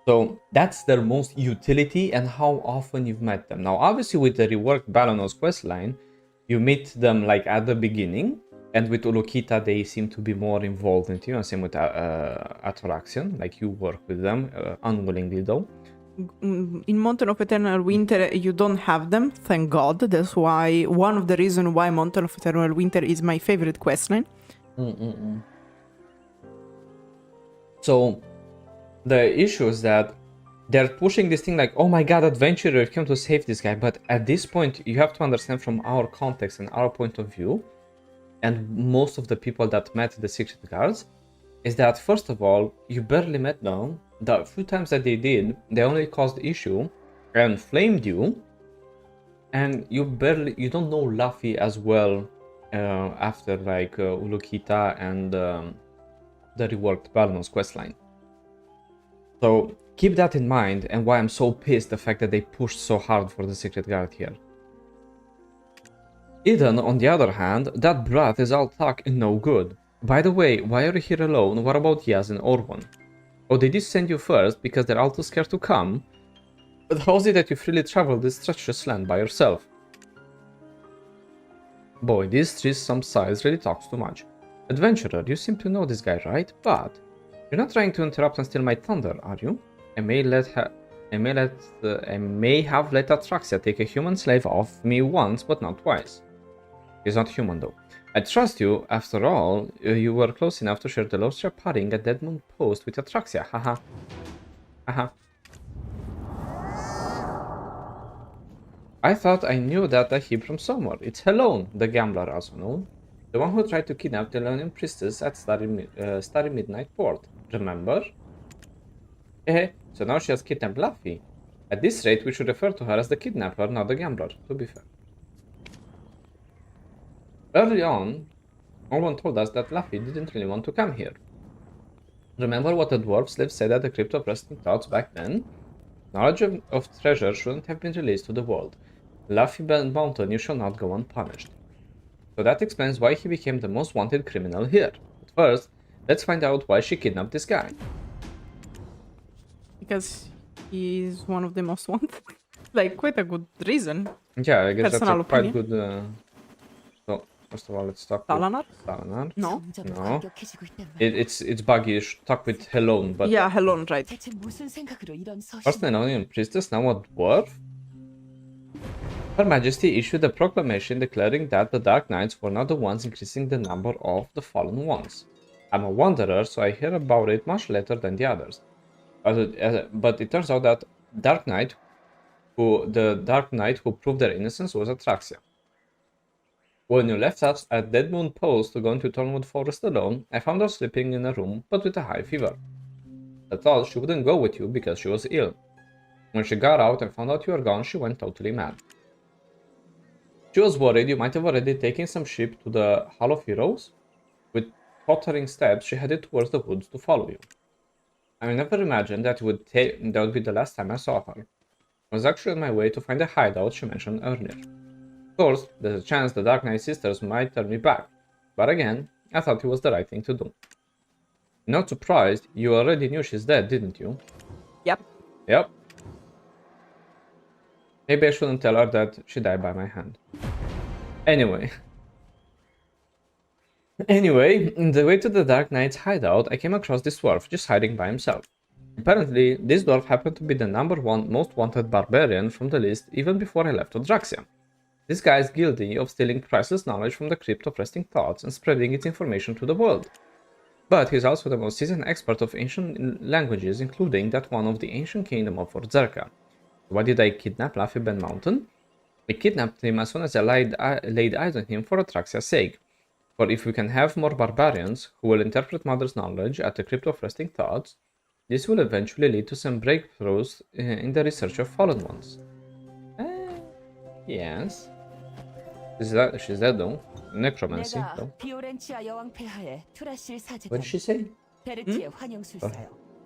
So that's their most utility and how often you've met them. Now, obviously, with the reworked Balanos questline, you meet them like at the beginning. And with Ulukita, they seem to be more involved into you. And same with Ataraxian, like you work with them, unwillingly though. In Mountain of Eternal Winter, you don't have them, thank God. That's why one of the reasons why Mountain of Eternal Winter is my favorite questline. So the issue is that they're pushing this thing like, oh my god, adventurer, you came to save this guy. But at this point, you have to understand from our context and our point of view, and most of the people that met the secret guards, is that first of all, you barely met them. The few times that they did, they only caused issue and flamed you, and you don't know Luffy as well after like Ulukita and the reworked Balanos questline. So keep that in mind, and why I'm so pissed the fact that they pushed so hard for the secret guard here. Eden, on the other hand, that brat is all talk and no good. By the way, why are you here alone? What about Yaz and Orwan? Oh, they did send you first because they're all too scared to come. But how is it that you freely travel this treacherous land by yourself? Boy, this tree some size really talks too much. Adventurer, you seem to know this guy, right? But you're not trying to interrupt and steal my thunder, are you? I may have let Atraxia take a human slave off me once, but not twice. He's not human though. I trust you, after all, you were close enough to share the Lostria pudding at Dead Moon Post with Atraxia, haha. Haha. I thought I knew that Ahib from somewhere. It's Helon, the gambler also known. The one who tried to kidnap the Leonian priestess at Starry Midnight Port. Remember? So now she has kidnapped Luffy. At this rate, we should refer to her as the kidnapper, not the gambler, to be fair. Early on, Olun told us that Luffy didn't really want to come here. Remember what the dwarf slave said at the Crypt of Resting Thoughts back then? Knowledge of treasure shouldn't have been released to the world. Luffy Mountain, you shall not go unpunished. So that explains why he became the most wanted criminal here. But first, let's find out why she kidnapped this guy. Because he's one of the most wanted. Like, quite a good reason. Yeah, I guess Personal that's a quite opinion. good... So, first of all, let's talk Dalanar? with Dalanar. No? No. It's buggy, you should talk with Helon, but... Yeah, Helon, right. First an Leonian priestess, now a dwarf? Her Majesty issued a proclamation declaring that the Dark Knights were not the ones increasing the number of the fallen ones. I'm a wanderer, so I hear about it much later than the others. But it turns out that the Dark Knight who proved their innocence was Atraxia. When you left us at Dead Moon Post to go into Thornwood Forest alone, I found her sleeping in a room, but with a high fever. I thought she wouldn't go with you because she was ill. When she got out and found out you were gone, she went totally mad. She was worried you might have already taken some sheep to the Hall of Heroes. With tottering steps, she headed towards the woods to follow you. I never imagined that would be the last time I saw her. I was actually on my way to find the hideout she mentioned earlier. Of course, there's a chance the Dark Knight sisters might turn me back, but again, I thought it was the right thing to do. Not surprised, you already knew she's dead, didn't you? Yep. Yep. Maybe I shouldn't tell her that she died by my hand. Anyway, in the way to the Dark Knight's hideout, I came across this dwarf just hiding by himself. Apparently, this dwarf happened to be the #1 most wanted barbarian from the list even before I left Odraxia. This guy is guilty of stealing priceless knowledge from the Crypt of Resting Thoughts and spreading its information to the world. But he's also the most seasoned expert of ancient languages, including that one of the ancient kingdom of Orzeca. Why did I kidnap Ahib and Mountain? I kidnapped him as soon as I laid eyes on him for Odraxia's sake. For if we can have more barbarians who will interpret Mother's knowledge at the Crypt of Resting Thoughts, this will eventually lead to some breakthroughs in the research of fallen ones. Yes. She's dead though. Necromancy though. What did she say?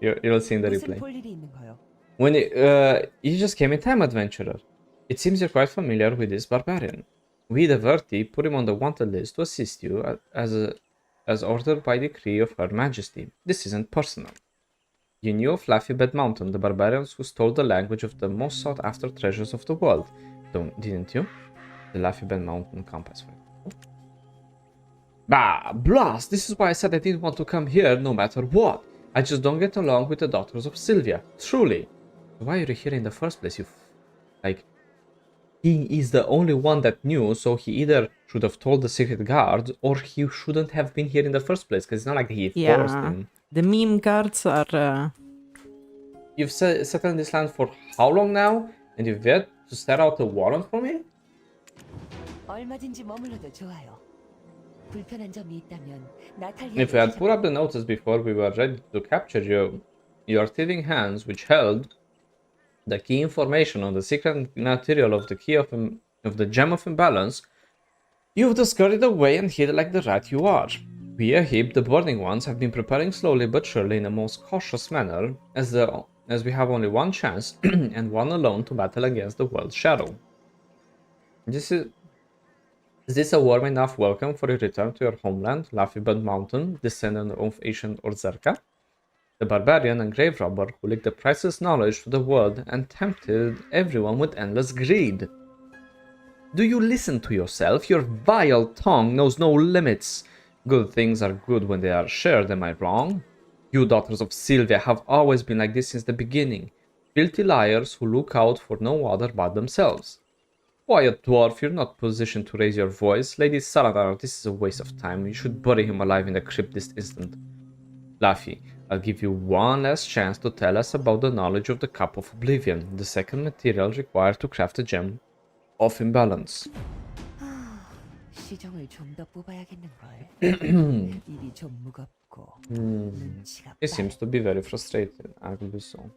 You'll see in the replay. When you just came in time, adventurer. It seems you're quite familiar with this barbarian. We, the Verti, put him on the wanted list to assist you as ordered by decree of Her Majesty. This isn't personal. You knew of Laffybed Mountain, the barbarians who stole the language of the most sought-after treasures of the world, didn't you? The Laffybed Mountain compass. Bah, blast! This is why I said I didn't want to come here no matter what. I just don't get along with the daughters of Sylvia, truly. Why are you here in the first place, He is the only one that knew, so he either should have told the secret guards, or he shouldn't have been here in the first place, because it's not like he forced him. The meme guards are... You've settled in this land for how long now? And you've yet to start out a warrant for me? If we had put up the notice before we were ready to capture you, your thieving hands, which held the key information on the secret material of the key of the Gem of Imbalance, you would have scurried away and hid like the rat you are. We, Ahib, the burning ones, have been preparing slowly but surely in a most cautious manner, as we have only one chance, and one alone, to battle against the world's shadow. Is this a warm enough welcome for your return to your homeland, Laffybed Mountain, descendant of ancient Orzeca? The barbarian and grave robber who leaked the priceless knowledge to the world and tempted everyone with endless greed. Do you listen to yourself? Your vile tongue knows no limits. Good things are good when they are shared, am I wrong? You daughters of Sylvia have always been like this since the beginning. Filthy liars who look out for no other but themselves. Quiet, dwarf, you're not positioned to raise your voice. Lady Saladar, this is a waste of time. You should bury him alive in the crypt this instant. Laffy, I'll give you one last chance to tell us about the knowledge of the Cup of Oblivion, the second material required to craft the Gem of Imbalance. He seems to be very frustrated, arguably so.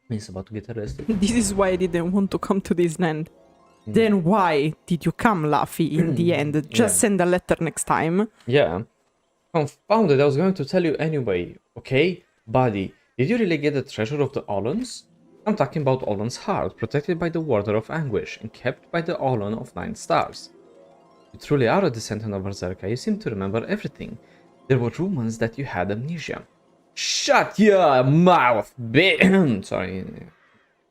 He's about to get arrested. This is why I didn't want to come to this land. Then why did you come, Laffy, in the end? Just send a letter next time. Yeah. Confounded, I was going to tell you anyway. Okay, buddy, did you really get the treasure of the Oluns? I'm talking about Olun's heart, protected by the Warder of Anguish and kept by the Olun of 9 stars. You truly are a descendant of Orzeca. You seem to remember everything. There were rumors that you had amnesia. Shut your mouth, bitch! Sorry,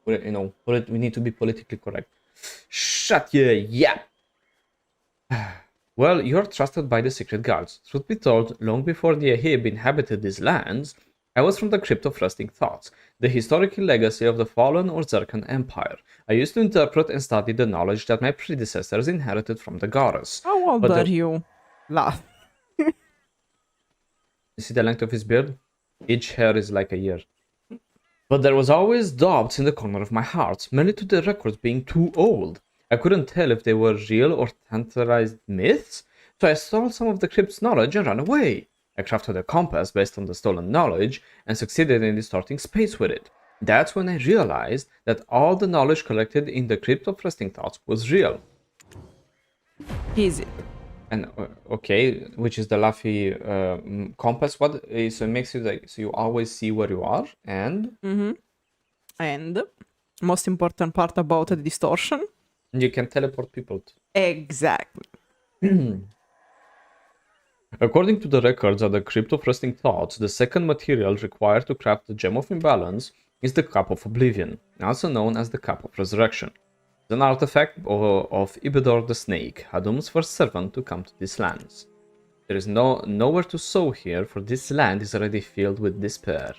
we need to be politically correct. Shut your yap! Well, you're trusted by the secret guards. Truth be told, long before the Ahib inhabited these lands, I was from the Crypt of Resting Thoughts, the historical legacy of the fallen Orzecan Empire. I used to interpret and study the knowledge that my predecessors inherited from the goddess. How old are you? Laugh. You see the length of his beard? Each hair is like a year. But there was always doubts in the corner of my heart, mainly to the records being too old. I couldn't tell if they were real or tantalized myths, so I stole some of the crypt's knowledge and ran away. I crafted a compass based on the stolen knowledge and succeeded in distorting space with it. That's when I realized that all the knowledge collected in the Crypt of Resting Thoughts was real. Easy. And okay, which is the Laffy compass. What so it makes you like so you always see where you are, and And most important part about the distortion. you can teleport people. Exactly. According to the records of the Crypt of Resting Thoughts, the second material required to craft the Gem of Imbalance is the Cup of Oblivion, also known as the Cup of Resurrection. It's an artifact of Ibidor the Snake, Hadum's first servant to come to these lands. There is nowhere to sow here, for this land is already filled with despair.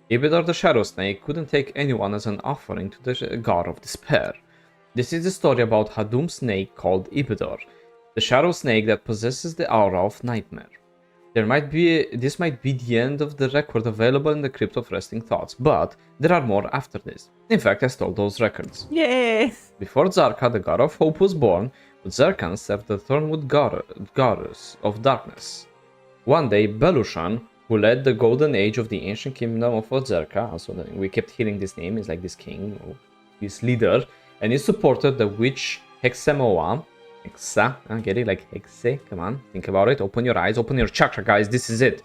Ibidor the Shadow Snake couldn't take anyone as an offering to the god of despair. This is the story about Hadum's snake called Ibidor, the shadow snake that possesses the aura of nightmare. This might be the end of the record available in the Crypt of Resting Thoughts, but there are more after this. In fact, I stole those records. Yay! Before Zarka, the god of hope, was born, Zerkan served the Thornwood goddess of darkness. One day, Belushan, who led the golden age of the ancient kingdom of Orzeca, also we kept hearing this name, is like this king, or this leader, and he supported the witch Hexemoa. Get it? Like Hexe? Come on, think about it. Open your eyes, open your chakra, guys. This is it.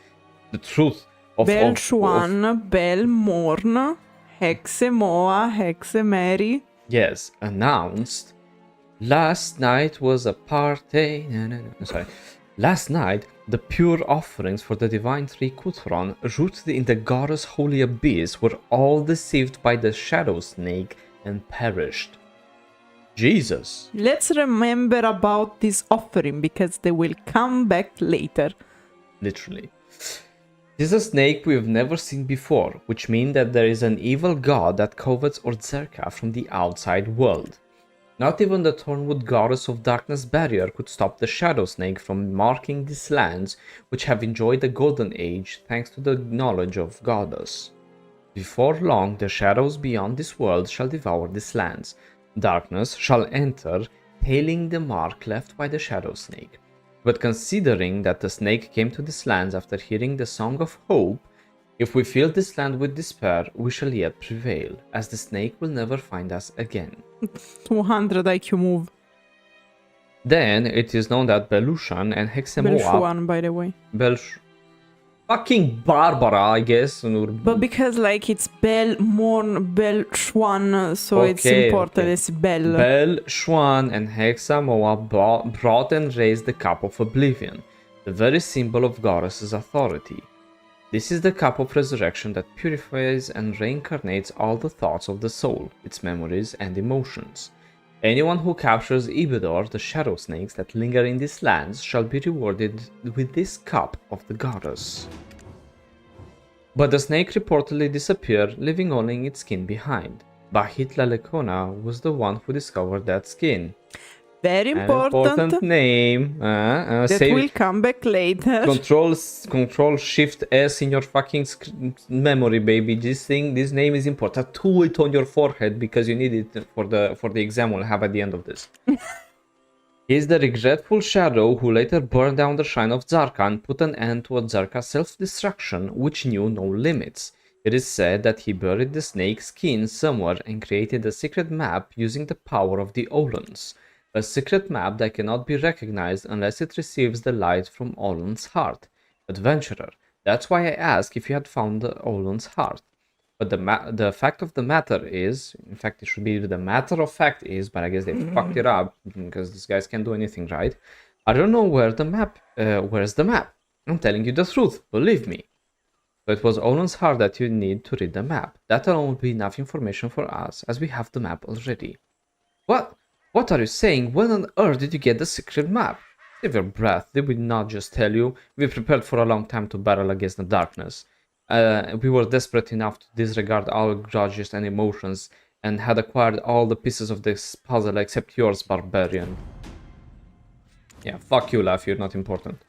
The truth of Belchuan, Belmorn, Hexemoa, Hexemary. Yes, announced. Last night was a party. Sorry. Last night, the pure offerings for the divine tree Kuthron, rooted in the goddess' holy abyss, were all deceived by the shadow snake and perished. Jesus. Let's remember about this offering because they will come back later. Literally. This is a snake we've never seen before, which means that there is an evil god that covets Orzeca from the outside world. Not even the Thornwood goddess of darkness barrier could stop the shadow snake from marking these lands, which have enjoyed the golden age thanks to the knowledge of goddess. Before long, the shadows beyond this world shall devour these lands. Darkness shall enter, tailing the mark left by the shadow snake. But considering that the snake came to these lands after hearing the Song of Hope, if we fill this land with despair, we shall yet prevail, as the snake will never find us again. 200 IQ move. Then it is known that Belushan and Hexemoa... Belchuan, by the way. Fucking Barbara, I guess. But because like it's Belmorn, Belchuan, so it's important. It's Bel. Belchuan and Hexemoa brought and raised the Cup of Oblivion, the very symbol of goddess's authority. This is the cup of resurrection that purifies and reincarnates all the thoughts of the soul, its memories and emotions. Anyone who captures Ibidor, the shadow snakes that linger in these lands, shall be rewarded with this cup of the goddess. But the snake reportedly disappeared, leaving only its skin behind. Bahit Lalekona was the one who discovered that skin. Very important name. That will come back later. Control Shift S in your fucking memory, baby. This name is important. Tattoo it on your forehead because you need it for the exam we'll have at the end of this. He is the regretful shadow who later burned down the shrine of Zarka and put an end to Zarka's self-destruction, which knew no limits. It is said that he buried the snake's skin somewhere and created a secret map using the power of the Oluns. A secret map that cannot be recognized unless it receives the light from Olun's heart. Adventurer, that's why I asked if you had found the Olun's heart. But the fact of the matter is, in fact it should be the matter of fact is, but I guess they fucked it up because these guys can't do anything right. I don't know where's the map. I'm telling you the truth, believe me. So it was Olun's heart that you need to read the map. That alone will be enough information for us, as we have the map already. What? What are you saying? When on earth did you get the secret map? Save your breath. Did we not just tell you? We prepared for a long time to battle against the darkness. We were desperate enough to disregard all grudges and emotions and had acquired all the pieces of this puzzle except yours, barbarian. Yeah, fuck you, Laugh. You're not important.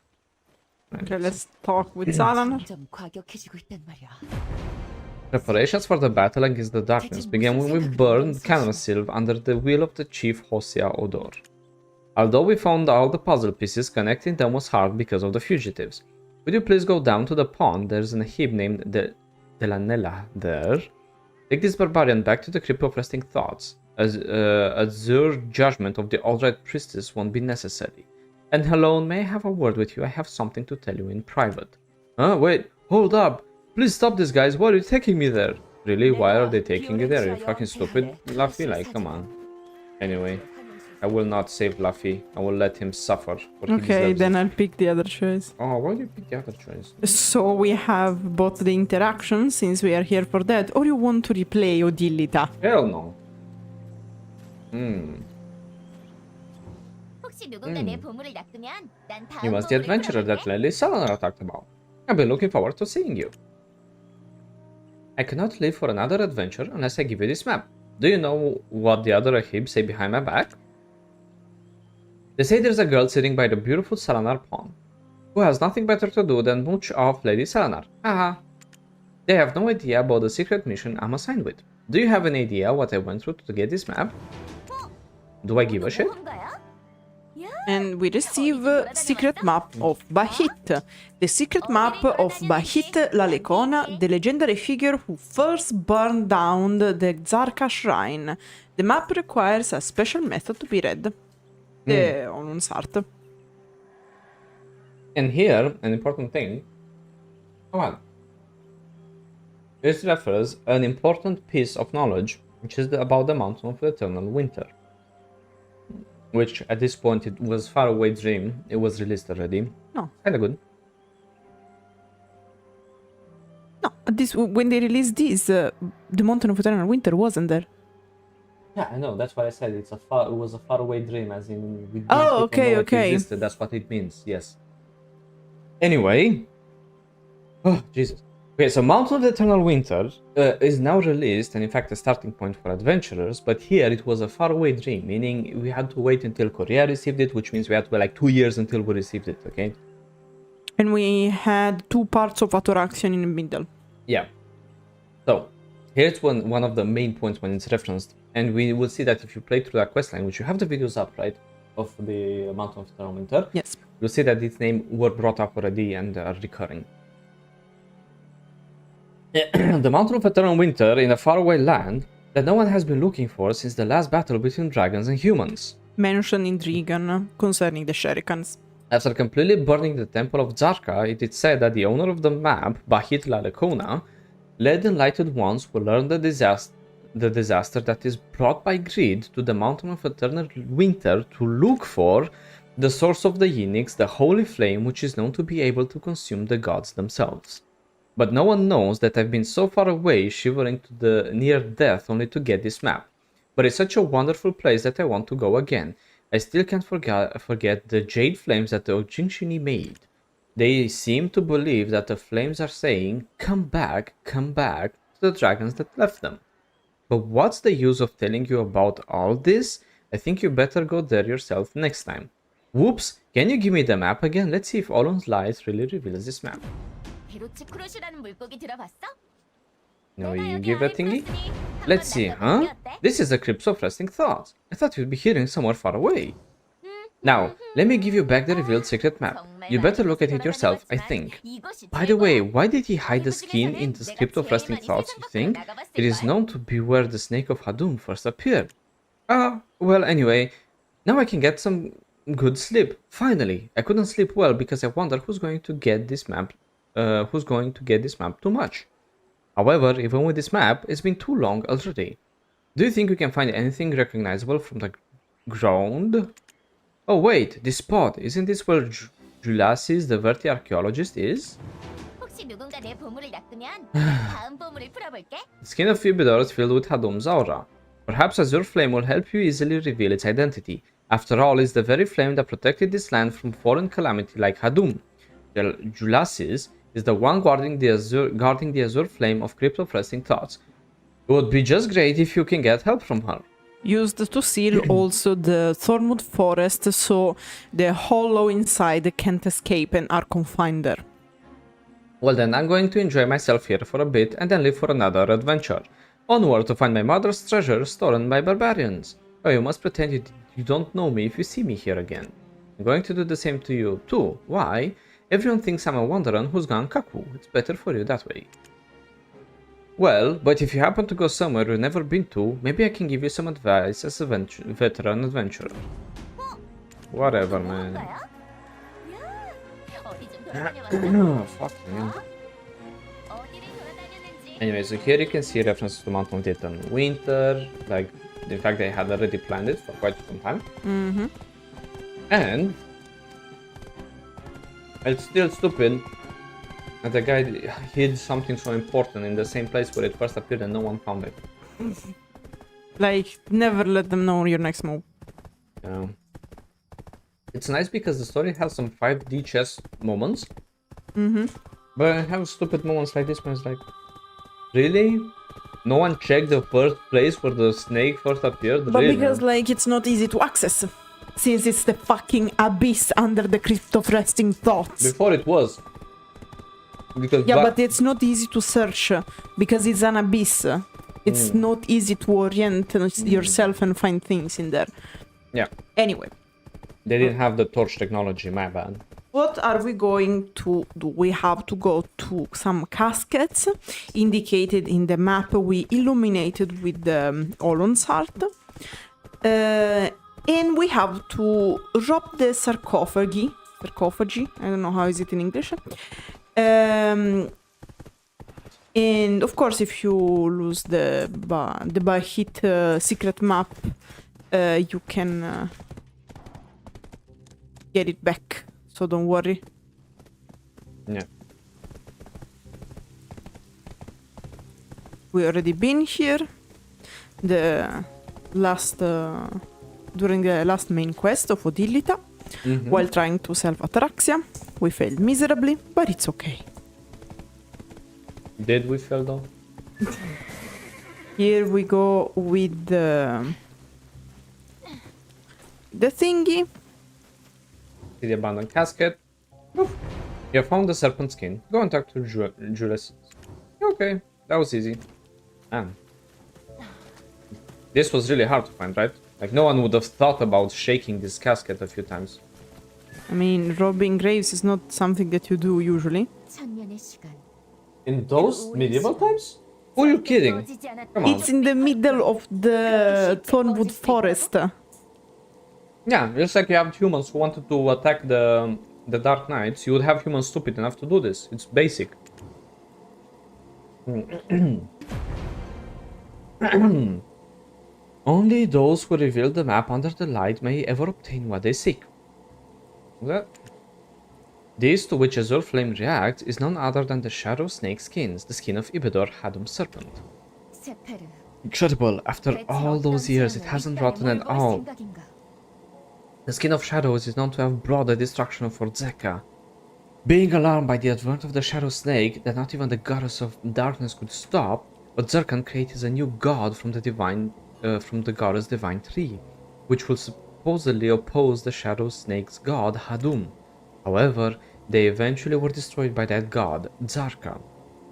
Okay, let's talk with Salanar. Preparations for the battle against the darkness began when we burned Kamasylvia under the will of the chief Rhasia Odor. Although we found all the puzzle pieces, connecting them was hard because of the fugitives. Would you please go down to the pond? There's an Ahib named Delanella there. Take this barbarian back to the Crypt of Resting Thoughts. Azure judgment of the Alright Priestess won't be necessary. And Alone, may I have a word with you? I have something to tell you in private. Huh? Wait, hold up! Please stop this, guys. Why are you taking me there? Really? Why are they taking you there? Are you fucking stupid, Luffy? Like, come on. Anyway, I will not save Luffy. I will let him suffer. Okay, then I'll pick the other choice. Oh, why do you pick the other choice? So we have both the interactions, since we are here for that, or you want to replay Odilita? Hell no. You must the adventurer that Lady Selenar talked about. I've been looking forward to seeing you. I cannot live for another adventure unless I give you this map. Do you know what the other Ahib say behind my back? They say there's a girl sitting by the beautiful Selenar pond, who has nothing better to do than mooch off Lady Selenar. Haha. They have no idea about the secret mission I'm assigned with. Do you have an idea what I went through to get this map? Do I give a shit? And we receive secret map of Bahit. The secret map of Bahit Lalekona, the legendary figure who first burned down the Zarka shrine. The map requires a special method to be read. The Olun's art. And here, an important thing. Come on. This refers an important piece of knowledge, which is about the Mountain of Eternal Winter. Which at this point it was faraway dream. It was released already. No. Kinda good. No, when they released this, the Mountain of Eternal Winter wasn't there. Yeah, I know. That's why I said it was a faraway dream, as in. Oh, okay, okay. That's what it means. Yes. Anyway. Oh Jesus. Okay, so Mountain of Eternal Winter is now released, and in fact a starting point for adventurers, but here it was a faraway dream, meaning we had to wait until Korea received it, which means we had to wait like 2 years until we received it, okay? And we had 2 parts of Ataraxion in the middle. Yeah. So, here's one of the main points when it's referenced, and we will see that if you play through that questline, which you have the videos up, right, of the Mountain of Eternal Winter, yes, you'll see that its name were brought up already and are recurring. The Mountain of Eternal Winter in a faraway land that no one has been looking for since the last battle between dragons and humans. Mentioned in Drigan concerning the Shurikens. After completely burning the Temple of Zarka, it is said that the owner of the map, Bahit Lalekona, led enlightened ones who learned the disaster that is brought by greed to the Mountain of Eternal Winter to look for the source of the Yinix, the holy flame which is known to be able to consume the gods themselves. But no one knows that I've been so far away, shivering to the near death only to get this map. But it's such a wonderful place that I want to go again. I still can't forget the jade flames that the Ojinshini made. They seem to believe that the flames are saying, come back, to the dragons that left them. But what's the use of telling you about all this? I think you better go there yourself next time. Whoops, can you give me the map again? Let's see if Olun's light really reveals this map. No, you give a thingy? Let's see, huh? This is the Crypt of Resting Thoughts. I thought you'd be hearing somewhere far away. Now, let me give you back the revealed secret map. You better look at it yourself, I think. By the way, why did he hide the skin in the Crypt of Resting Thoughts, you think? It is known to be where the Snake of Hadum first appeared. Well, anyway, now I can get some good sleep. Finally, I couldn't sleep well because I wonder who's going to get this map too much. However, even with this map, it's been too long already. Do you think we can find anything recognizable from the ground? Oh wait, this spot, isn't this where Julasis, the Verti archaeologist, is? The skin of Fibidor is filled with Hadum's aura. Perhaps Azure Flame will help you easily reveal its identity. After all, it's the very flame that protected this land from foreign calamity like Hadum. Julasis is the one guarding the Azure Flame of Crypt of Resting Thoughts. It would be just great if you can get help from her. Used to seal also the Thornwood Forest, so the hollow inside can't escape and are confined there. Well then, I'm going to enjoy myself here for a bit and then leave for another adventure. Onward to find my mother's treasure stolen by barbarians. Oh, you must pretend you don't know me if you see me here again. I'm going to do the same to you too. Why? Everyone thinks I'm a wanderer who's gone cuckoo. It's better for you that way. Well, but if you happen to go somewhere you've never been to, maybe I can give you some advice as a veteran adventurer. Whatever, man. Fuck man. Anyway, so here you can see references to Mountain of Death and Winter. Like, in fact, they had already planned it for quite some time. And it's still stupid that the guy hid something so important in the same place where it first appeared and no one found it. Like, never let them know your next move. Yeah. It's nice because the story has some 5D chess moments. But I have stupid moments like this one. It's like, really? No one checked the first place where the snake first appeared? But really? because, like, it's not easy to access. Since it's the fucking abyss under the crypt of resting thoughts. Before it was. Because yeah, but it's not easy to search because it's an abyss. It's not easy to orient yourself and find things in there. Yeah. Anyway. They didn't have the torch technology, my bad. What are we going to do? We have to go to some caskets indicated in the map we illuminated with the Olun's heart. And we have to rob the sarcophagi. I don't know how is it in English. And of course, if you lose the Bahit secret map, you can get it back. So don't worry. Yeah. We already been here. The last during the last main quest of Odilita, while trying to solve Ataraxia. We failed miserably, but it's okay. Did we fail though? Here we go with the thingy. See the abandoned casket. Oof. You found the serpent skin. Go and talk to Julius. Okay, that was easy. Man. This was really hard to find, right? Like, no one would have thought about shaking this casket a few times. I mean, robbing graves is not something that you do usually. In those medieval times? Who are you kidding? Come on. It's in the middle of the Thornwood Forest. Yeah, just like you have humans who wanted to attack the Dark Knights, you would have humans stupid enough to do this. It's basic. Only those who reveal the map under the light may ever obtain what they seek. That? This to which Azure Flame reacts is none other than the Shadow Snake skins, the skin of Ibidor Hadum Serpent. Incredible, after all those years it hasn't rotten at all. The skin of shadows is known to have brought the destruction of Orzeca. Being alarmed by the advent of the Shadow Snake that not even the goddess of darkness could stop, Orzeca created a new god from the goddess divine tree, which will supposedly oppose the Shadow Snake's god Hadum. However, they eventually were destroyed by that god, Zarka.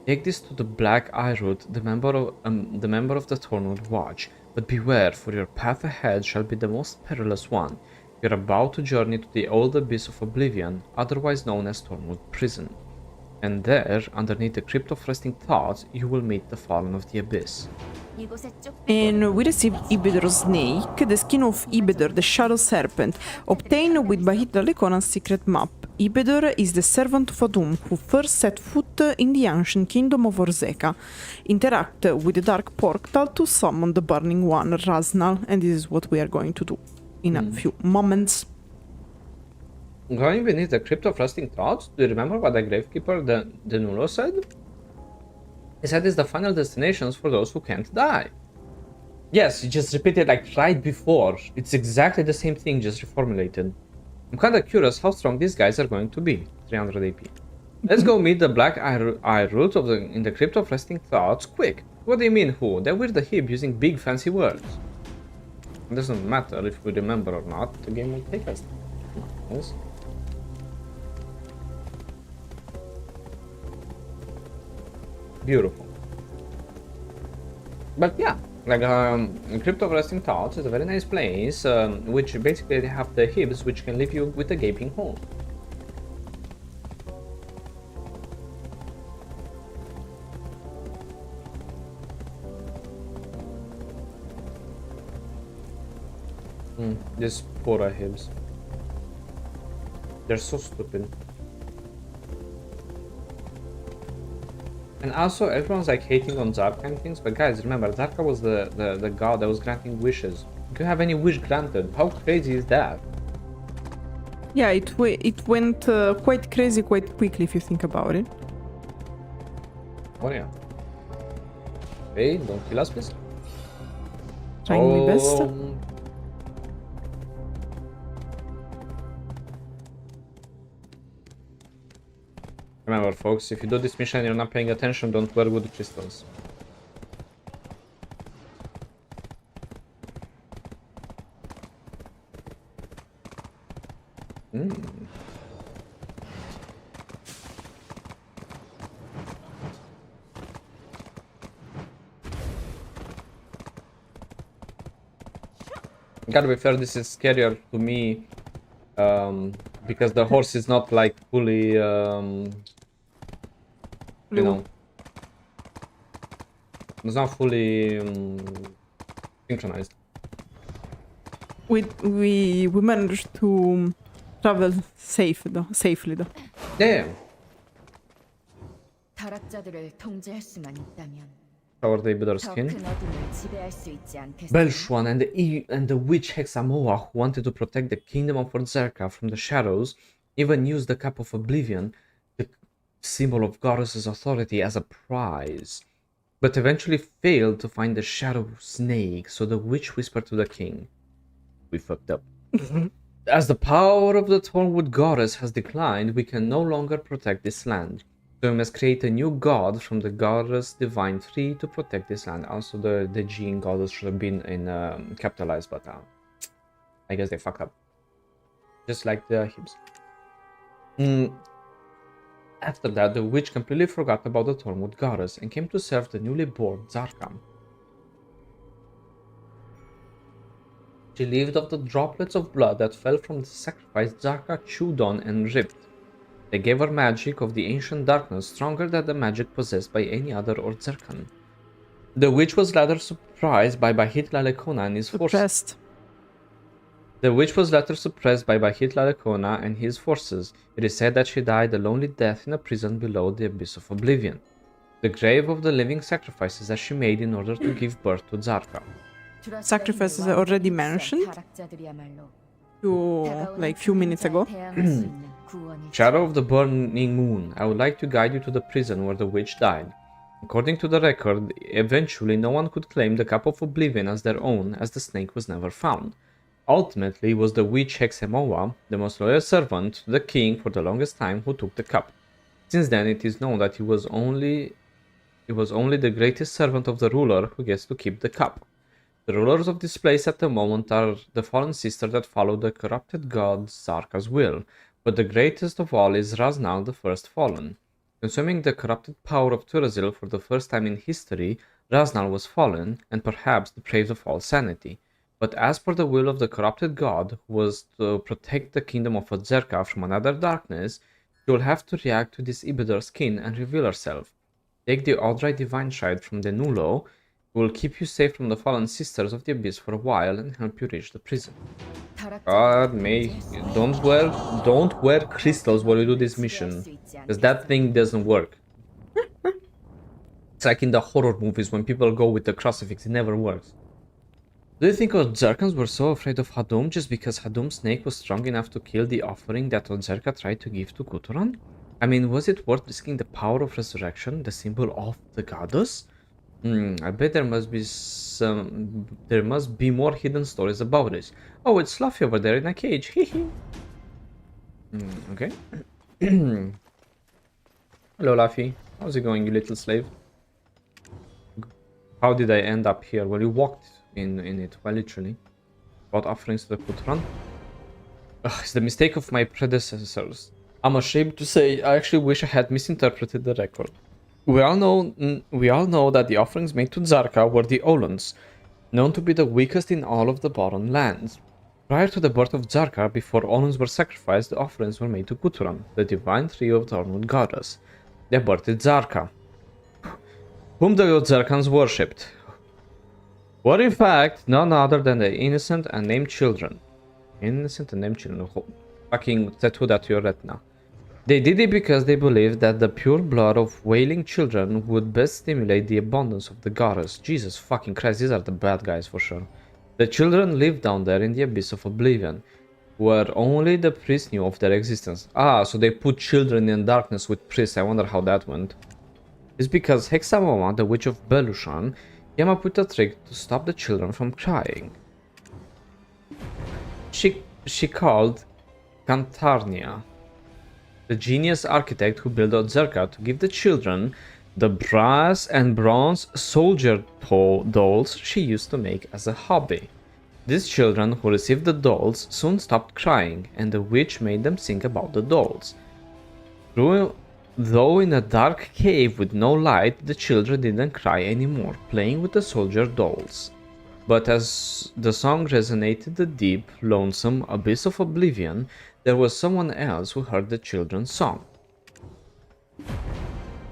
Take this to the Black Eye Root, the member of the Thornwood Watch, but beware, for your path ahead shall be the most perilous one. You're about to journey to the old abyss of Oblivion, otherwise known as Thornwood Prison. And there, underneath the Crypt of Resting Thoughts, you will meet the Fallen of the Abyss. And we received Ibidor's Snake, the skin of Ibidor, the Shadow Serpent, obtained with Bahit Lekonan's secret map. Ibidor is the servant of Adum, who first set foot in the ancient kingdom of Orzeca. Interact with the Dark Portal to summon the Burning One, Raznal, and this is what we are going to do in a few moments. Going beneath the Crypt of Resting Thoughts, do you remember what the Gravekeeper, the Nulo, said? He said it's the final destinations for those who can't die. Yes, you just repeated like right before. It's exactly the same thing, just reformulated. I'm kinda curious how strong these guys are going to be. 300 AP. Let's go meet the Black Eye Root in the Crypt of Resting Thoughts, quick. What do you mean who? They're with the Ahib using big fancy words. It doesn't matter if we remember or not, the game will take us. Yes. Beautiful. But yeah, like Crypto Resting Thoughts is a very nice place, which basically they have the Ahibs, which can leave you with a gaping hole. These poor Ahibs. They're so stupid. And also, everyone's like hating on Zarka and things, but guys, remember, Zarka was the god that was granting wishes. You can have any wish granted. How crazy is that? Yeah, it went quite crazy quite quickly if you think about it. Oh yeah. Hey, don't kill us, please. Trying my best. Remember, folks, if you do this mission and you're not paying attention, don't wear wood crystals. Gotta be fair, this is scarier to me because the horse is not like fully you know, it's not fully synchronized. We managed to travel safely though. Yeah. 타락자들을 통제할 수만 있다면 Cover the better skin. 더 큰 어둠을 지배할 수 있지 않겠어. Belshwan and the witch Hexamoa, who wanted to protect the kingdom of Orzeca from the shadows, even used the Cup of Oblivion, the symbol of goddess's authority, as a prize, but eventually failed to find the shadow snake, so the witch whispered to the king, "We fucked up. As the power of the Thornwood goddess has declined, we can no longer protect this land. So we must create a new god from the goddess divine tree to protect this land." Also, the G in goddess should have been in capitalized, but I guess they fucked up. Just like the Ahibs. After that, the witch completely forgot about the Thornwood goddess and came to serve the newly born Zarka. She lived off the droplets of blood that fell from the sacrifice Zarka chewed on and ripped. They gave her magic of the ancient darkness stronger than the magic possessed by any other Orzecan. The witch was later surprised by Bahit Lalekona and his forces. The witch was later suppressed by Bahit Lalekona and his forces. It is said that she died a lonely death in a prison below the abyss of Oblivion, the grave of the living sacrifices that she made in order to give birth to Zarka. Sacrifices are already mentioned few minutes ago. Shadow of the Burning Moon, I would like to guide you to the prison where the witch died. According to the record, eventually no one could claim the Cup of Oblivion as their own, as the snake was never found. Ultimately, it was the witch Hexamoa, the most loyal servant to the king for the longest time, who took the cup. Since then, it is known that it was only the greatest servant of the ruler who gets to keep the cup. The rulers of this place at the moment are the fallen sister that followed the corrupted god Zarka's will, but the greatest of all is Raznal, the first fallen. Consuming the corrupted power of Turazil for the first time in history, Raznal was fallen and perhaps deprived of all sanity. But as per the will of the corrupted god, who was to protect the kingdom of Orzeca from another darkness, she will have to react to this Ibidar skin and reveal herself. Take the Audrey Divine Shide from the Nulo, who will keep you safe from the fallen sisters of the Abyss for a while and help you reach the prison. God may don't wear crystals while you do this mission, because that thing doesn't work. It's like in the horror movies when people go with the crucifix, it never works. Do you think Orzercans were so afraid of Hadum just because Hadum's snake was strong enough to kill the offering that Orzeca tried to give to Kuturan? I mean, was it worth risking the power of resurrection, the symbol of the goddess? I bet there must be more hidden stories about this. Oh, it's Fluffy over there in a cage. Hehe. Okay. Hello, Luffy. How's it going, you little slave? How did I end up here? Well, you walked in it, well, literally. About offerings to the Kutran. It's the mistake of my predecessors. I'm ashamed to say, I actually wish I had misinterpreted the record. We all know that the offerings made to Zarka were the Oluns, known to be the weakest in all of the Bottom Lands. Prior to the birth of Zarka, before Oluns were sacrificed, the offerings were made to Kuturan, the divine trio of the Ornwood goddess. They birthed Zarka, whom the Zarkans worshipped, were in fact none other than the innocent and named children. Innocent and named children. Fucking tattoo that to your retina. They did it because they believed that the pure blood of wailing children would best stimulate the abundance of the goddess. Jesus fucking Christ, these are the bad guys for sure. The children lived down there in the abyss of Oblivion, where only the priests knew of their existence. Ah, so they put children in darkness with priests. I wonder how that went. It's because Hexamoma, the witch of Belushan, came up with a trick to stop the children from crying. She called Cantarnia, the genius architect who built Orzeca, to give the children the brass and bronze soldier dolls she used to make as a hobby. These children who received the dolls soon stopped crying, and the witch made them sing about the dolls. Though in a dark cave with no light, the children didn't cry anymore, playing with the soldier dolls. But as the song resonated in the deep, lonesome abyss of Oblivion, there was someone else who heard the children's song.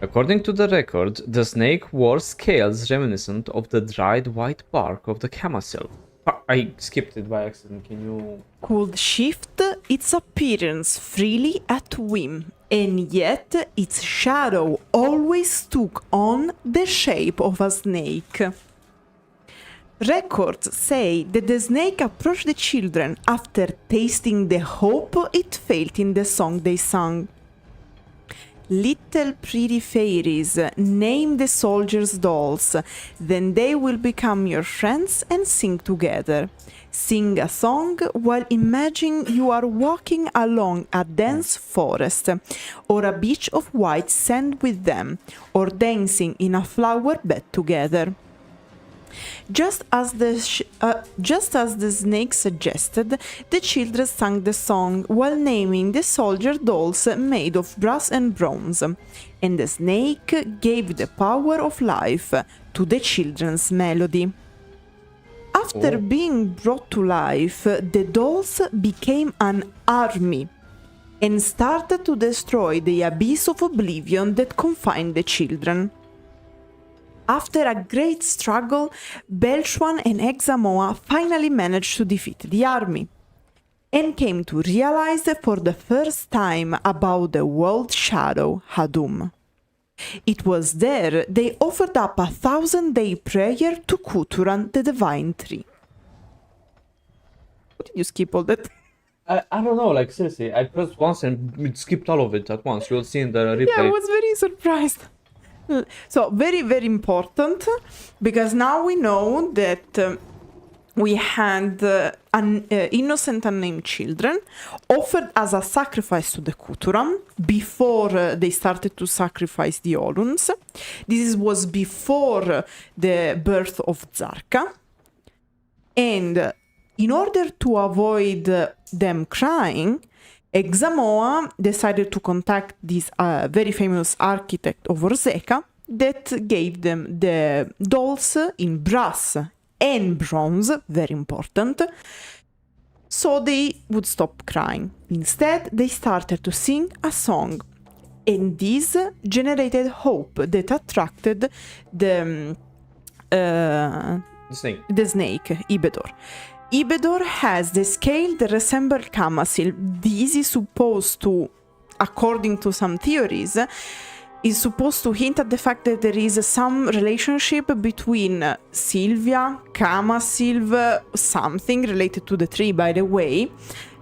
According to the record, the snake wore scales reminiscent of the dried white bark of the Kamasylvia. I skipped it by accident, can you... Could shift its appearance freely at whim, and yet its shadow always took on the shape of a snake. Records say that the snake approached the children after tasting the hope it felt in the song they sang. Little pretty fairies, name the soldiers' dolls, then they will become your friends and sing together. Sing a song while imagining you are walking along a dense forest, or a beach of white sand with them, or dancing in a flower bed together. Just as the snake suggested, the children sang the song while naming the soldier dolls made of brass and bronze, and the snake gave the power of life to the children's melody. After being brought to life, the dolls became an army and started to destroy the abyss of Oblivion that confined the children. After a great struggle, Belchuan and Hexamoa finally managed to defeat the army, and came to realize for the first time about the world shadow Hadum. It was there they offered up a 1000-day prayer to Kuturan, the divine tree. What did you skip all that? I don't know, like seriously, I pressed once and it skipped all of it at once. You'll see in the replay. Yeah, I was very surprised. So, very, very important, because now we know that we had innocent unnamed children offered as a sacrifice to the Kuturan before they started to sacrifice the Oluns. This was before the birth of Zarka. And in order to avoid them crying, Hexamoa decided to contact this very famous architect of Orzeca that gave them the dolls in brass and bronze, very important, so they would stop crying. Instead, they started to sing a song, and this generated hope that attracted the snake, Ibedor. Ibedor has the scale that resembles Kamasylvia. This is supposed to, according to some theories, is supposed to hint at the fact that there is some relationship between Sylvia, Kamasylvia, something related to the tree, by the way,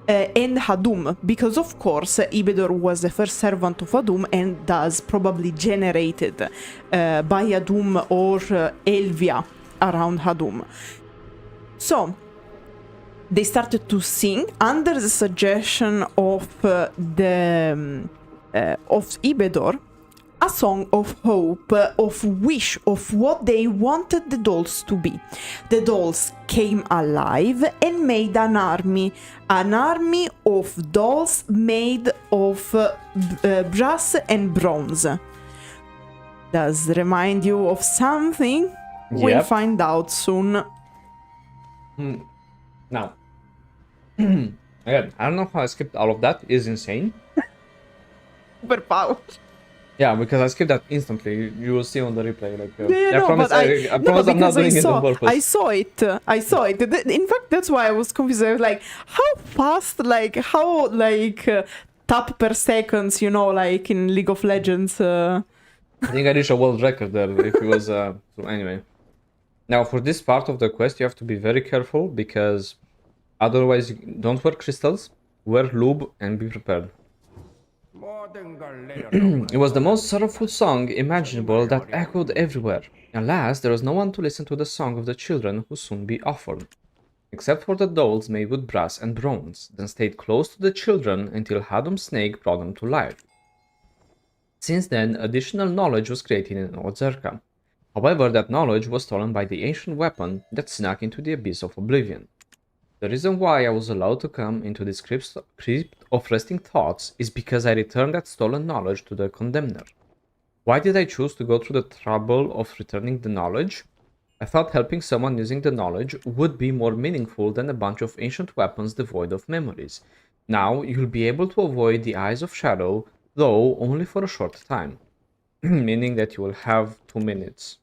and Hadum, because of course Ibedor was the first servant of Hadum and thus probably generated by Hadum or Elvia around Hadum. So they started to sing under the suggestion of Ibedor, a song of hope, of wish, of what they wanted the dolls to be. The dolls came alive and made an army of dolls made of brass and bronze. does remind you of something? We'll Yep. find out soon. Now, again, I don't know how I skipped all of that. It's insane. Superpower. Yeah, because I skipped that instantly. You will see on the replay. Like, Yeah, I no, promise. but I promise I'm not because doing it on purpose. I saw it. I saw it. In fact, that's why I was confused. I was like, how fast? Like how tap per seconds? You know, like in League of Legends. I think I reached a world record there. If it was so anyway. Now for this part of the quest, you have to be very careful because otherwise, don't wear crystals. Wear lube and be prepared. 모든 걸 내려놓고 It was the most sorrowful song imaginable that echoed everywhere. Alas, there was no one to listen to the song of the children who soon be offered. Except for the dolls made with brass and bronze, then stayed close to the children until Hadum's snake brought them to life. Since then, additional knowledge was created in Orzeca. However, that knowledge was stolen by the ancient weapon that snuck into the abyss of Oblivion. The reason why I was allowed to come into this crypt of resting thoughts is because I returned that stolen knowledge to the condemner. Why did I choose to go through the trouble of returning the knowledge? I thought helping someone using the knowledge would be more meaningful than a bunch of ancient weapons devoid of memories. Now, you'll be able to avoid the Eyes of Shadow, though only for a short time. Meaning that you will have 2 minutes.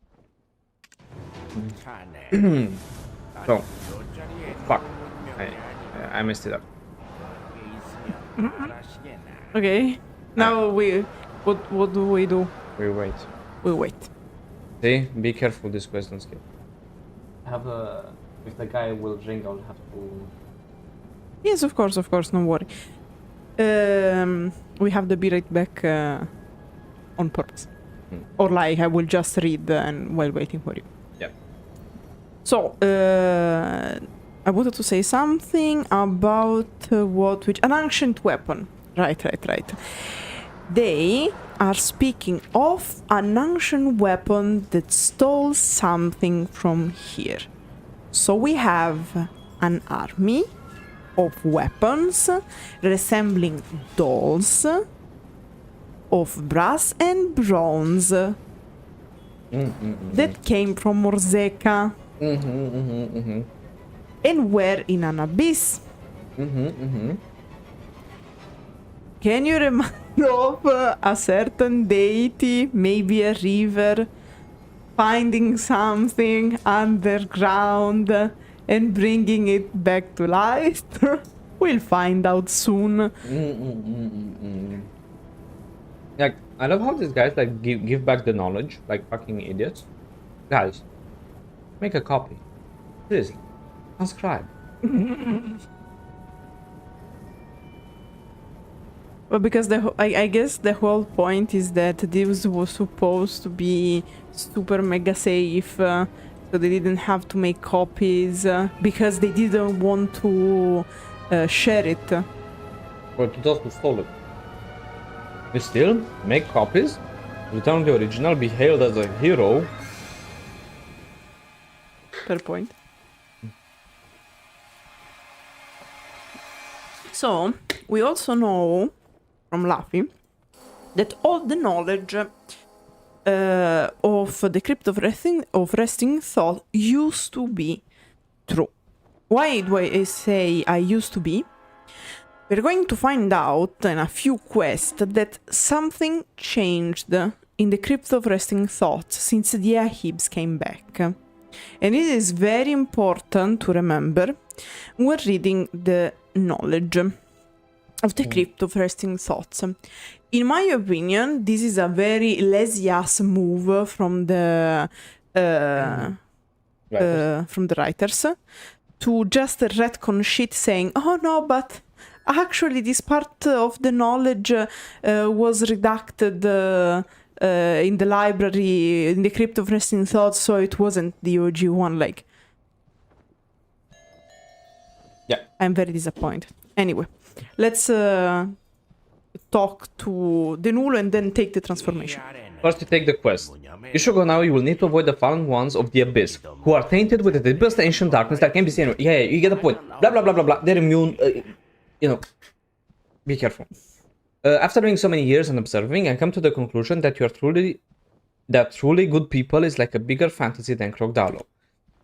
자네 So, 돗자리에 fuck. 분명히 I messed it up. 있으면 알아시겠나. Okay. Now what do we do? We wait. We wait. See? Be careful this quest, don't skip. Have a... If the guy will ring, I'll have to... Yes, of course, no worry. We have to be right back on purpose. Or like I will just read and while waiting for you. Yeah. So, I wanted to say something about an ancient weapon. Right. They are speaking of an ancient weapon that stole something from here. So we have an army of weapons resembling dolls of brass and bronze that came from Orzeca and were in an abyss. Can you remind of a certain deity, maybe a river, finding something underground and bringing it back to life? We'll find out soon. Like, I love how these guys like give back the knowledge, like fucking idiots. Guys, make a copy. Seriously, transcribe. Well, because I guess the whole point is that this was supposed to be super mega safe, so they didn't have to make copies because they didn't want to share it. But to those who stole it. You still make copies, return the original, be hailed as a hero. Fair point. So, we also know from Laffy that all the knowledge of the Crypt of Resting Thought used to be true. Why do I say I used to be? We're going to find out in a few quests that something changed in the Crypt of Resting Thought since the Ahibs came back. And it is very important to remember when reading the knowledge of the Crypt of Resting Thoughts. In my opinion, this is a very lazy-ass move from the writers to just retcon shit saying, oh no, but actually this part of the knowledge was redacted in the library, in the Crypt of Resting Thoughts, so it wasn't the OG one. Like, Yeah. I'm very disappointed. Anyway, let's talk to Denulo and then take the transformation. First you take the quest. You should go now, you will need to avoid the fallen ones of the Abyss, who are tainted with the deepest ancient darkness that can be seen. Yeah, you get the point. Blah blah blah blah blah. They're immune, you know. Be careful. After doing so many years and observing, I come to the conclusion that you are truly that truly good people is like a bigger fantasy than Crocodile.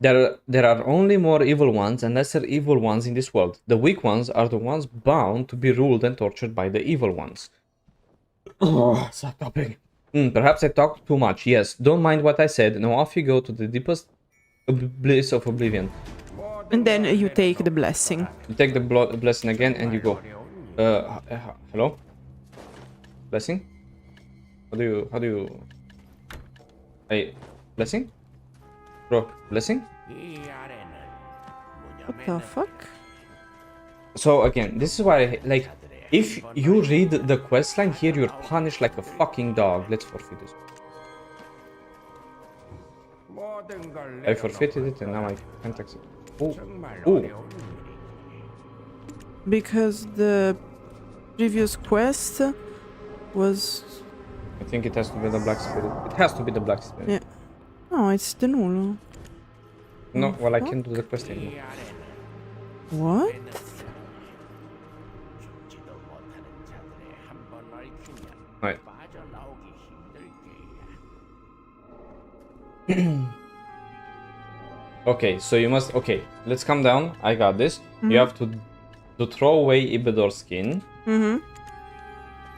There are only more evil ones and lesser evil ones in this world. The weak ones are the ones bound to be ruled and tortured by the evil ones. Oh, stop talking. Perhaps I talked too much. Yes, don't mind what I said. Now off you go to the deepest bliss of Oblivion. And then you take the blessing. You take the blessing again and you go. Hello? Blessing? How do you... Hey, blessing? Bro, blessing? What the fuck? So again, this is why like if you read the questline here, you're punished like a fucking dog. Let's forfeit this. I forfeited it and now I can't accept it. Ooh. Because the previous quest was... I think it has to be the black spirit. It has to be the black spirit. Yeah. No, it's the null. No, well I can't do the quest anymore. What? Right. Okay, so you must... Okay, let's calm down. I got this. You have to throw away Ibidor's skin.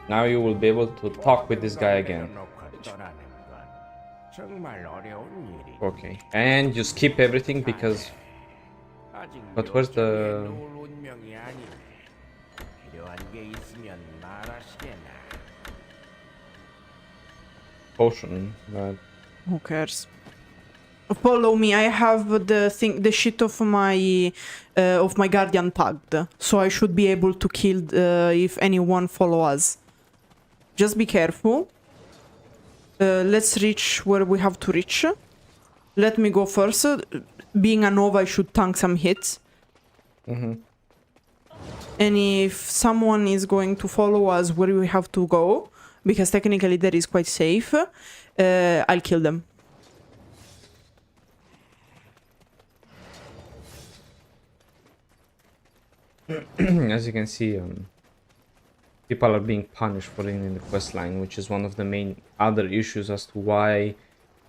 Now you will be able to talk with this guy again. Okay, and you skip everything because... But where's the... Potion, but... Who cares? Follow me. I have the thing, the shit of my guardian tagged, so I should be able to kill if anyone follow us. Just be careful. Let's reach where we have to reach. Let me go first. Being a Nova, I should tank some hits. And if someone is going to follow us where we have to go, because technically that is quite safe, I'll kill them. As you can see, people are being punished for reading the quest line, which is one of the main other issues as to why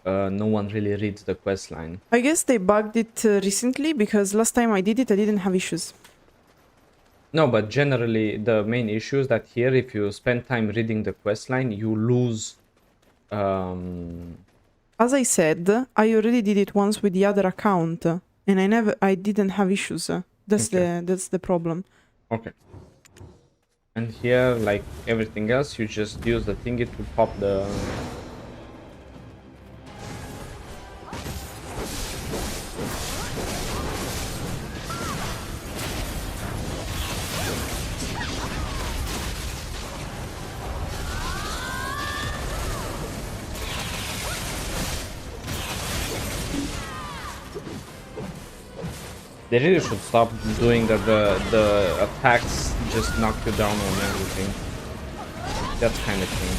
no one really reads the quest line. I guess they bugged it recently, because last time I did it, I didn't have issues. No, but generally the main issue is that here, if you spend time reading the quest line, you lose... As I said, I already did it once with the other account, and I didn't have issues. That's the problem. Okay. And here, like everything else, you just use the thingy to pop the... They really should stop doing that the attacks just knock you down on everything. That kind of thing.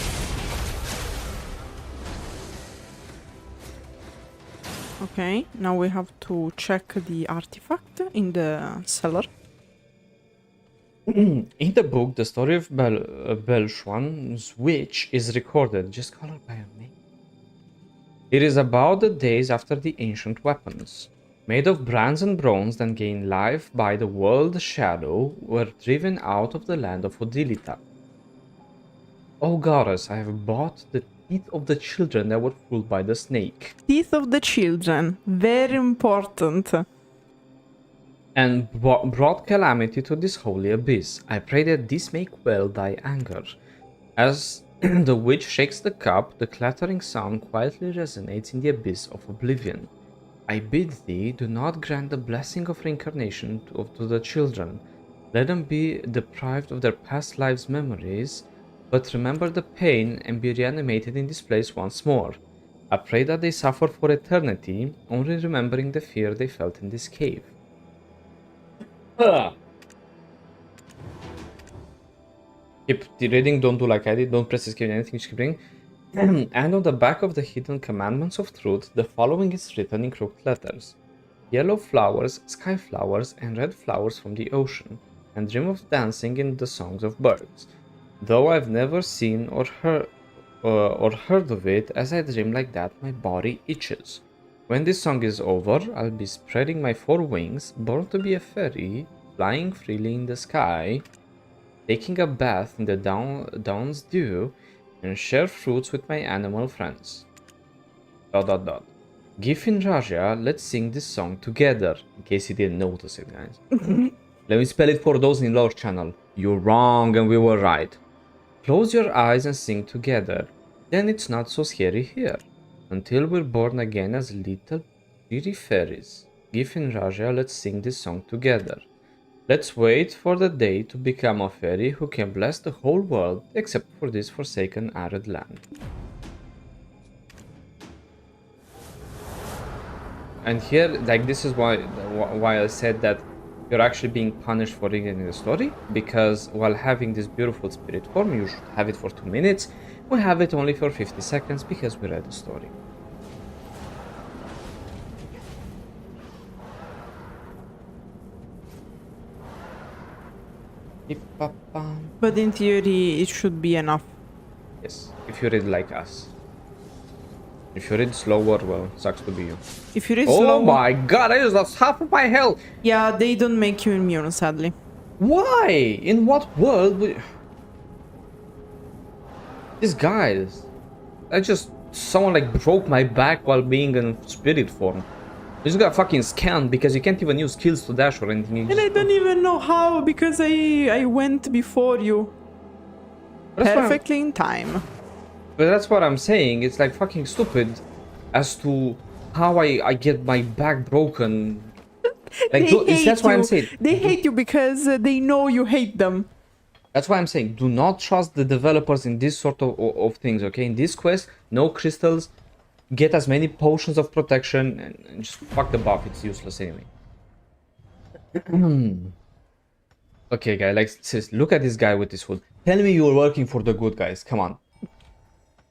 Okay, now we have to check the artifact in the cellar. In the book, the story of Belchuan's witch is recorded, just colored by a name. It is about the days after the ancient weapons, made of bronze and bronze that gained life by the world shadow, were driven out of the land of Odilita. O goddess, I have bought the teeth of the children that were fooled by the snake. Teeth of the children, very important. And brought calamity to this holy abyss. I pray that this may quell thy anger. As the witch shakes the cup, the clattering sound quietly resonates in the abyss of oblivion. I bid thee, do not grant the blessing of reincarnation to the children. Let them be deprived of their past lives' memories, but remember the pain and be reanimated in this place once more. I pray that they suffer for eternity, only remembering the fear they felt in this cave. Keep reading, don't do like I did, don't press escape anything, just keep reading. And on the back of the hidden commandments of truth, the following is written in crooked letters. Yellow flowers, sky flowers, and red flowers from the ocean, and dream of dancing in the songs of birds. Though I've never seen or or heard of it, as I dream like that, my body itches. When this song is over, I'll be spreading my 4 wings, born to be a fairy, flying freely in the sky, taking a bath in the dawn's dew, and share fruits with my animal friends. ... Gyfin Rhasia, let's sing this song together, in case you didn't notice it, guys. Let me spell it for those in Lore channel. You're wrong and we were right. Close your eyes and sing together. Then it's not so scary here. Until we're born again as little pretty fairies. Gyfin Rhasia, let's sing this song together. Let's wait for the day to become a fairy who can bless the whole world except for this forsaken Arid Land. And here, like, this is why I said that you're actually being punished for reading the story, because while having this beautiful spirit form, you should have it for 2 minutes. We have it only for 50 seconds because we read the story. But in theory, it should be enough. Yes, if you read like us. If you read slower, well, sucks to be you. If you read Oh slow, my god, I just lost half of my health! yeah, they don't make you immune, sadly. Why? In what world would... These guys... Someone like broke my back while being in spirit form. You just got fucking scanned because you can't even use skills to dash or anything. And I don't even know how, because I went before you. Perfectly in time. But that's what I'm saying, it's like fucking stupid as to how I get my back broken. Like, that's why I'm saying. They hate you because they know you hate them. That's why I'm saying, do not trust the developers in this sort of things, okay? In this quest, no crystals, get as many potions of protection, and just fuck the buff, it's useless anyway. Okay, guy, like, seriously, look at this guy with this hood. Tell me you're working for the good guys, come on.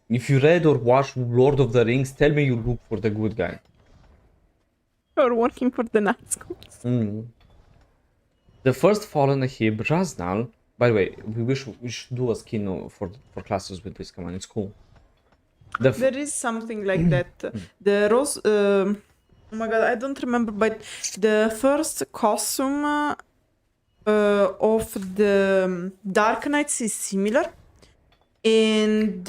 If you read or watched Lord of the Rings, tell me you look for the good guy. You're working for the Nazgûls. The first fallen Ahib, Raznal. By the way, we should do a skin for classes with this. Come on, it's cool. There is something like that. The rose. Oh my god, I don't remember, but the first costume of the Dark Knights is similar. And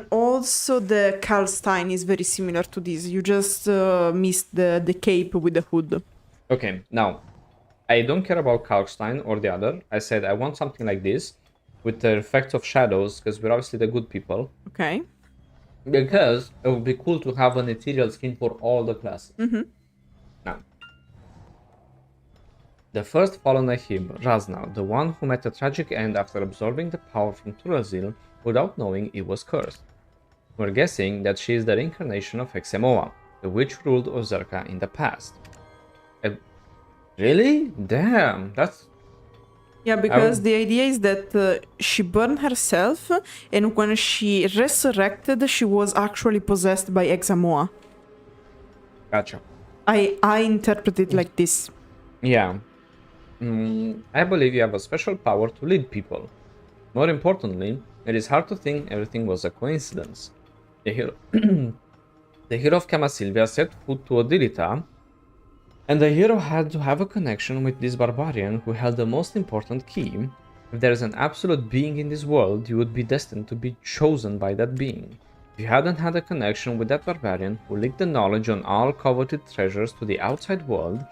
also the Karlstein is very similar to this. You just missed the cape with the hood. Okay, now I don't care about Karlstein or the other. I said I want something like this with the effects of shadows, because we're obviously the good people. Okay. Because it would be cool to have an ethereal skin for all the classes. Now, the first fallen Ahib, Raznal, the one who met a tragic end after absorbing the power from Turos without knowing it was cursed. We're guessing that she is the reincarnation of Hexemoa, the witch ruled Orzeca in the past. Really? Damn, that's... Yeah, because the idea is that she burned herself, and when she resurrected, she was actually possessed by Hexemoa. Gotcha. I interpret it like this. Yeah. I believe you have a special power to lead people. More importantly, it is hard to think everything was a coincidence. The hero of Kamasylvia set foot to Odilita, and the hero had to have a connection with this barbarian who held the most important key. If there is an absolute being in this world, you would be destined to be chosen by that being. If you hadn't had a connection with that barbarian who leaked the knowledge on all coveted treasures to the outside world,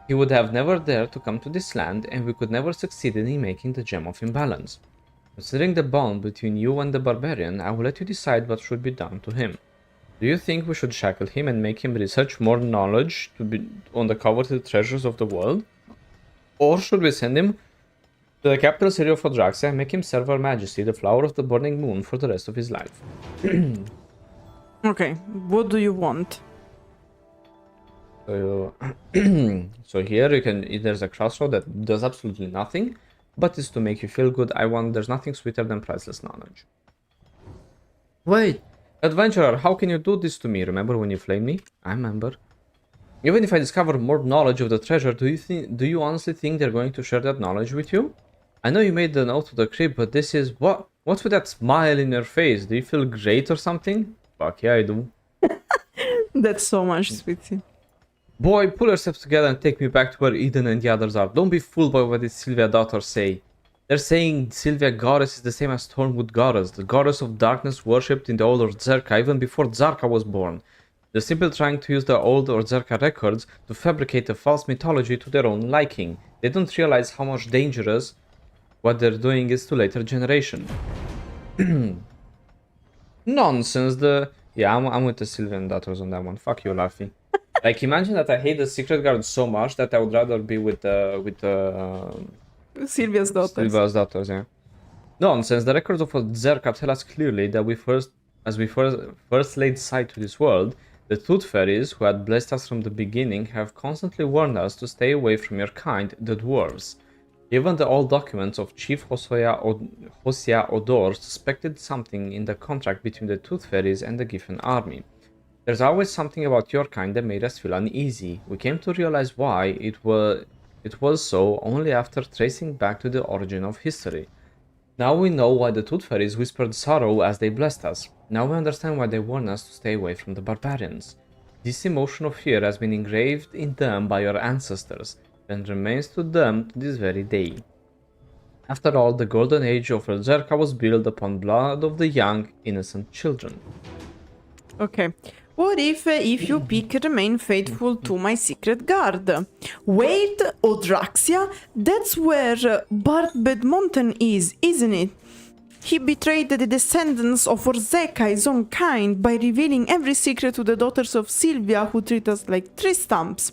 he would have never dared to come to this land, and we could never succeed in making the Gem of Imbalance. Considering the bond between you and the barbarian, I will let you decide what should be done to him. Do you think we should shackle him and make him research more knowledge on the coveted treasures of the world? Or should we send him to the capital city of Odraxia and make him serve Her Majesty, the Flower of the Burning Moon, for the rest of his life? Okay, what do you want? So, so here you can, there's a crossroad that does absolutely nothing, but is to make you feel good. There's nothing sweeter than priceless knowledge. Wait, adventurer, how can you do this to me? Remember when you flamed me? I remember. Even if I discover more knowledge of the treasure, do you honestly think they're going to share that knowledge with you? I know you made the note to the crypt, but this is... What's with that smile in your face? Do you feel great or something? Fuck yeah, I do. That's so much, Switzzy. Boy, pull yourself together and take me back to where Eden and the others are. Don't be fooled by what the Sylvia daughters say. They're saying Sylvia goddess is the same as Stormwood goddess, the goddess of darkness worshipped in the old Orzeca even before Zarka was born. They're simply trying to use the old Orzeca records to fabricate a false mythology to their own liking. They don't realize how much dangerous what they're doing is to later generation. Nonsense, Yeah, I'm with the Sylvian daughters on that one. Fuck you, Laffy. Like, imagine that I hate the Secret Guard so much that I would rather be with Sylvia's daughters. Sylvia's daughters, yeah. Nonsense. The records of Orzeca tell us clearly that as we first laid sight to this world, the Tooth Fairies, who had blessed us from the beginning, have constantly warned us to stay away from your kind, the dwarves. Even the old documents of Chief Hosea Odor suspected something in the contract between the Tooth Fairies and the Gyfin army. There's always something about your kind that made us feel uneasy. We came to realize why it was so only after tracing back to the origin of history. Now we know why the Tooth Fairies whispered sorrow as they blessed us. Now we understand why they warned us to stay away from the barbarians. This emotion of fear has been engraved in them by your ancestors, and remains to them to this very day. After all, the golden age of Orzeca was built upon blood of the young, innocent children. Okay. What if you pick remain faithful to my secret guard? Wait, Odraxia? That's where Bart Bedmonton is, isn't it? He betrayed the descendants of Orzeca, his own kind, by revealing every secret to the daughters of Sylvia, who treat us like tree stumps.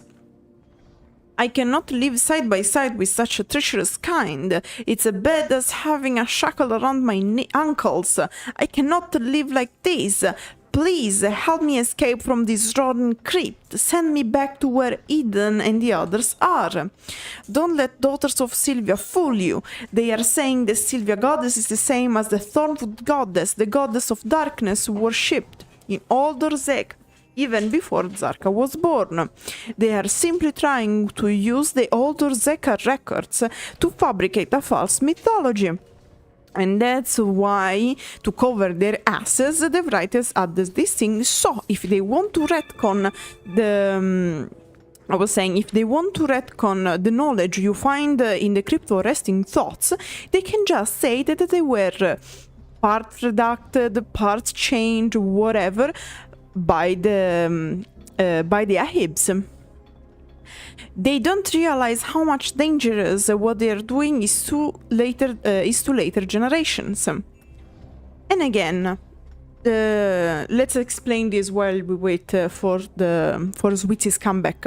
I cannot live side by side with such a treacherous kind. It's as bad as having a shackle around my ankles. I cannot live like this. Please help me escape from this rotten crypt. Send me back to where Eden and the others are. Don't let daughters of Sylvia fool you. They are saying the Sylvia goddess is the same as the Thornwood goddess, the goddess of darkness worshipped in old Orzeca, even before Zarka was born. They are simply trying to use the old Orzeca records to fabricate a false mythology. And that's why, to cover their asses, the writers added this thing. So, if they want to retcon if they want to retcon the knowledge you find in the crypto resting thoughts, they can just say that they were part redacted, parts changed, whatever, by the Ahibs. They don't realize how much dangerous what they are doing is to later generations. And again, let's explain this while we wait for Switzy's comeback.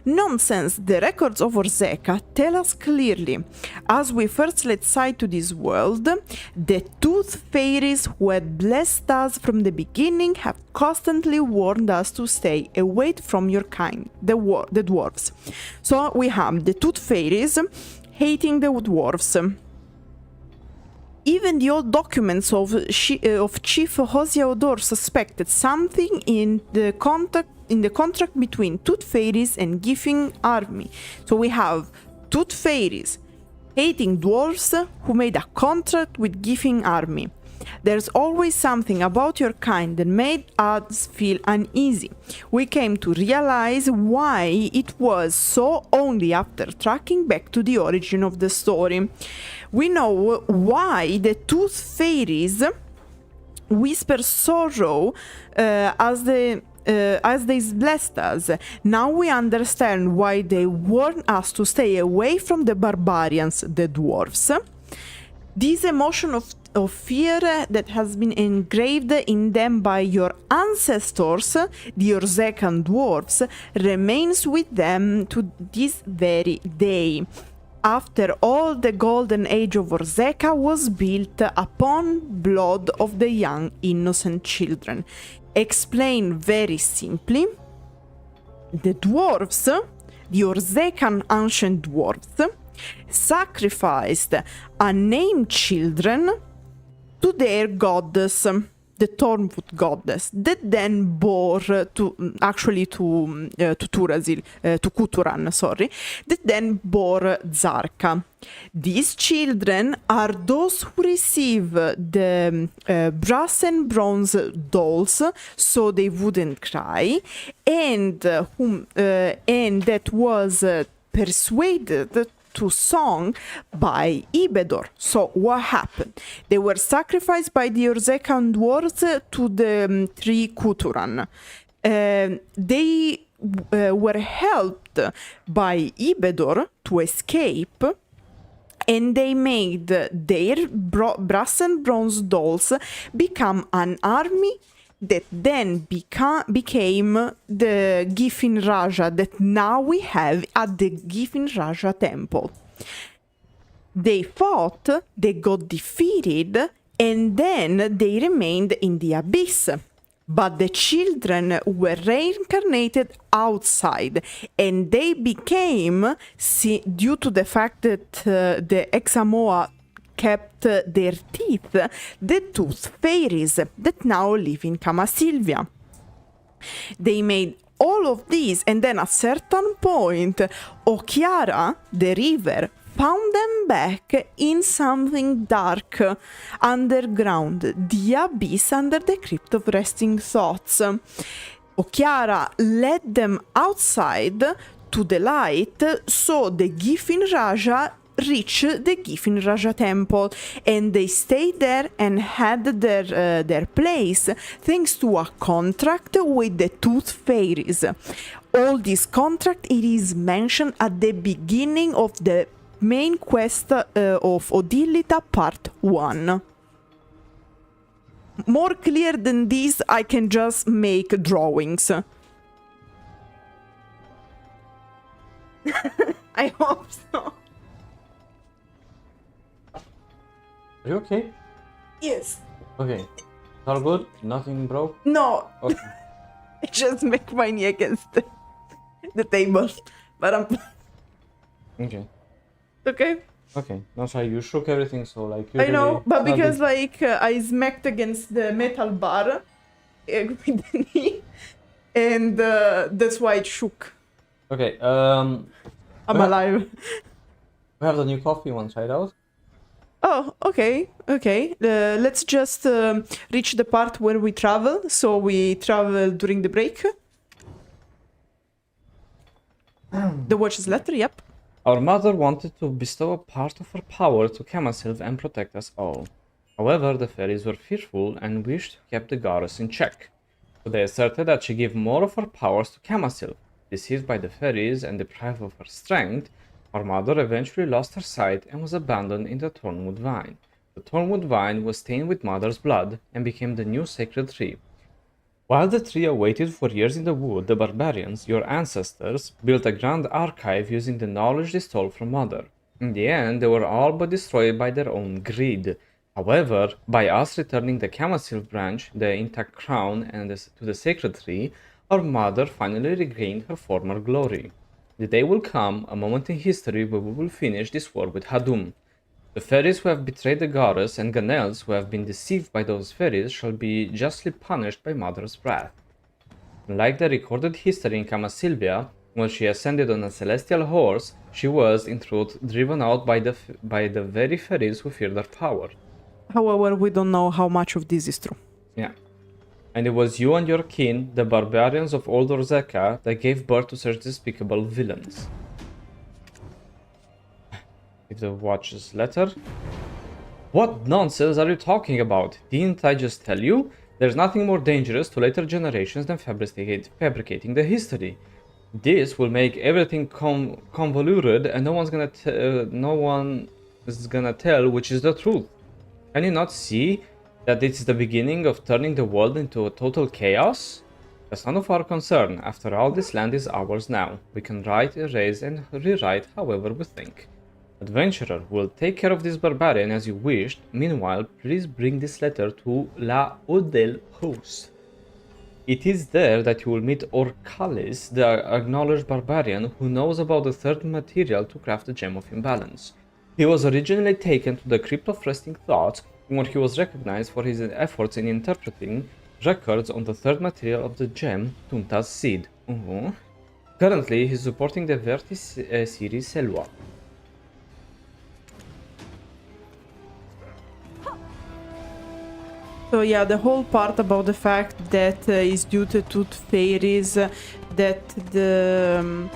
Nonsense! The records of Orzeca tell us clearly, as we first laid sight to this world, the Tooth Fairies who had blessed us from the beginning have constantly warned us to stay away from your kind, the dwarves. So we have the Tooth Fairies hating the dwarves. Even the old documents of Chief Hosea Odor suspected something in the contract between Tooth Fairies and Gyfin army. So we have Tooth Fairies hating dwarves who made a contract with Gyfin army. There's always something about your kind that made us feel uneasy. We came to realize why it was so only after tracking back to the origin of the story. We know why the Tooth Fairies whisper sorrow as they blessed us. Now we understand why they warn us to stay away from the barbarians, the dwarves. This emotion of fear that has been engraved in them by your ancestors, the Orzecan dwarves, remains with them to this very day. After all, the golden age of Orzeca was built upon blood of the young innocent children. Explained very simply, the dwarves, the Orzecan ancient dwarves, sacrificed unnamed children to their goddess, the Thornwood goddess, that then bore to Kuturan, sorry, that then bore Zarka. These children are those who receive the brass and bronze dolls, so they wouldn't cry, and that was persuaded to song by Ibedor. So what happened? They were sacrificed by the Orzeca dwarves to the three Kuturan. They were helped by Ibedor to escape, and they made their brass and bronze dolls become an army that then became the Gyfin Rhasia that now we have at the Gyfin Rhasia temple. They fought, they got defeated, and then they remained in the abyss. But the children were reincarnated outside, and they became, due to the fact that the Examoa kept their teeth, the tooth fairies that now live in Kamasylvia. They made all of these, and then at a certain point, Okiara, the river, found them back in something dark underground, the abyss under the crypt of resting thoughts. Okiara led them outside to the light, so the Gyfin Rhasia reach the Gyfin Rhasia temple, and they stayed there and had their place thanks to a contract with the tooth fairies. All this contract, it is mentioned at the beginning of the main quest of Odilita part 1. More clear than this, I can just make drawings. I hope so. Are you okay? Yes. Okay. All good? Nothing broke? No. Okay. I just make my knee against the table. But I'm Okay. okay. Okay. No, sorry, you shook everything, so like I know, usually but it's not because big- like I smacked against the metal bar with the knee, and that's why it shook. Okay, I'm Yeah. alive. we have the new coffee one tried out. Oh, okay, okay. Let's just reach the part where we travel. So we travel during the break. The watch's letter, yep. Our mother wanted to bestow a part of her power to Kamasylvia and protect us all. However, the fairies were fearful and wished to keep the goddess in check. So they asserted that she gave more of her powers to Kamasylvia. Deceived by the fairies and deprived of her strength, our mother eventually lost her sight and was abandoned in the Thornwood Vine. The Thornwood Vine was stained with mother's blood and became the new sacred tree. While the tree awaited for years in the wood, the barbarians, your ancestors, built a grand archive using the knowledge they stole from mother. In the end, they were all but destroyed by their own greed. However, by us returning the Kamasylvia branch, the intact crown, and to the sacred tree, our mother finally regained her former glory. The day will come, a moment in history where we will finish this war with Hadum. The fairies who have betrayed the goddess and Ganels who have been deceived by those fairies shall be justly punished by Mother's wrath. Like the recorded history in Kamasylvia, when she ascended on a celestial horse, she was, in truth, driven out by the very fairies who feared her power. However, we don't know how much of this is true. Yeah. And it was you and your kin, the barbarians of old Orzeca, that gave birth to such despicable villains. If the watch's letter. What nonsense are you talking about? Didn't I just tell you? There's nothing more dangerous to later generations than fabricating the history. This will make everything convoluted, and no one is gonna tell which is the truth. Can you not see that this is the beginning of turning the world into a total chaos? That's none of our concern. After all, this land is ours now. We can write, erase, and rewrite however we think. Adventurer, will take care of this barbarian as you wished. Meanwhile, please bring this letter to La Odel Host. It is there that you will meet Orcalis, the acknowledged barbarian who knows about the third material to craft the Gem of Imbalance. He was originally taken to the Crypt of Resting Thoughts, where he was recognized for his efforts in interpreting records on the third material of the gem, Tunta's seed. Currently, he's supporting the Verti series Selwa. So yeah, the whole part about the fact that is due to fairies, that the...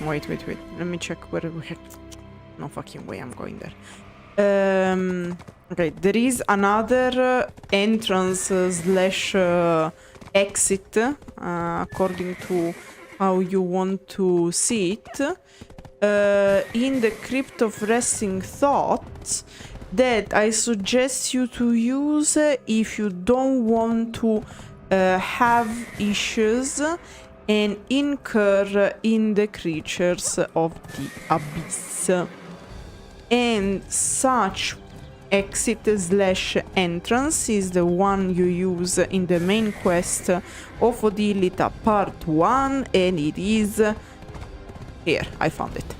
wait, let me check where we have... No fucking way I'm going there. Okay, there is another entrance slash exit, according to how you want to see it, in the Crypt of Resting Thoughts, that I suggest you to use if you don't want to have issues and incur in the creatures of the abyss. And such exit slash entrance is the one you use in the main quest of Odilita part 1, and it is here. I found it.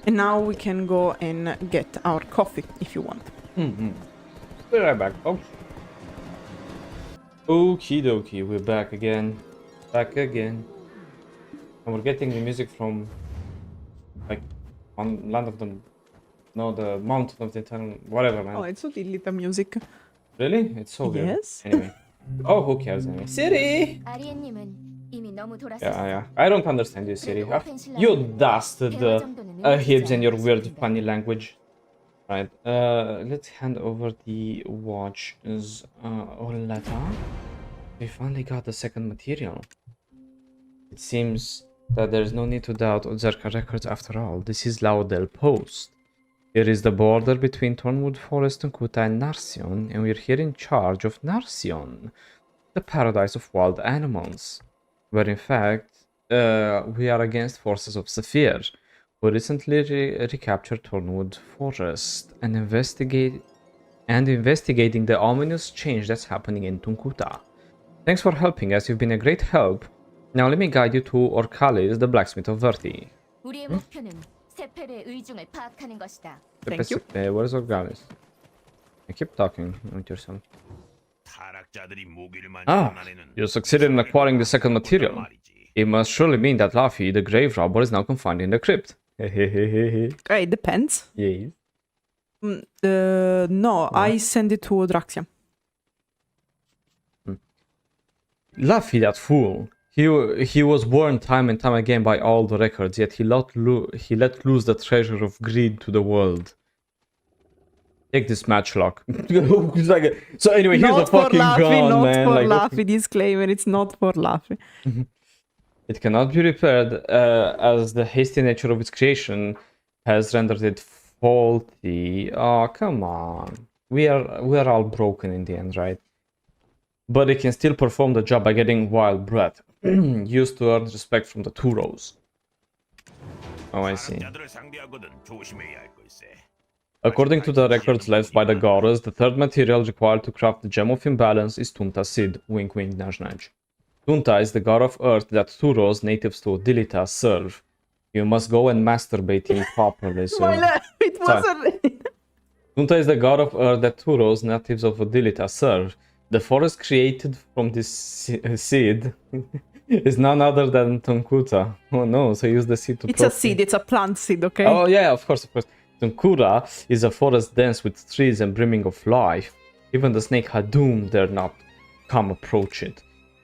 And now we can go and get our coffee if you want. Be right back, folks. Okie dokie, we're back again. And we're getting the music from, like, on Land of the... No, the Mountain of the Eternal... Whatever, man. Oh, it's Odilita music. Really? It's so weird. Yes. Anyway. Oh, who cares anyway? Siri! Yeah. I don't understand you, Siri. You dusted the Ahibs in your weird, funny language. Right. Let's hand over the watches. Oleta. We finally got the second material. It seems that there's no need to doubt Orzeca records after all. This is Laudel Post. Here is the border between Thornwood Forest, Tunta, and Narsion, and we're here in charge of Narsion, the paradise of wild animals, where in fact we are against forces of Sephir, who recently recaptured Thornwood Forest and investigating the ominous change that's happening in Tunta. Thanks for helping us, you've been a great help. Now let me guide you to Orcalis, the blacksmith of Verti. Thank you. Where is Orcalis? I keep talking with yourself. You succeeded in acquiring the second material. It must surely mean that Laffy, the grave robber, is now confined in the crypt. It depends. Yes. No, I send it to Odraxia. Laffy, that fool. He was warned time and time again by all the records, yet he let loose the treasure of greed to the world. Take this matchlock. So anyway, here's a fucking gun, man. Not for Laffy, disclaimer, it's not for Laffy. It cannot be repaired, as the hasty nature of its creation has rendered it faulty. Oh, come on. We are all broken in the end, right? But it can still perform the job by getting wild breath, used to earn respect from the Turos. Oh, I see. According to the records left by the Goras, the third material required to craft the Gem of Imbalance is Tunta's seed. Wink wink, nudge nudge. Tunta is the god of earth that Turos, natives to Odilita, serve. You must go and masturbate him properly, so... It wasn't... Tunta is the god of earth that Turos, natives of Odilita, serve. The forest created from this seed is none other than Tunta. Oh no, so use the seed to... It's a seed, it's a plant seed, okay? Oh yeah, of course. Tunta is a forest dense with trees and brimming of life. Even the snake Hadum dare not come approach it,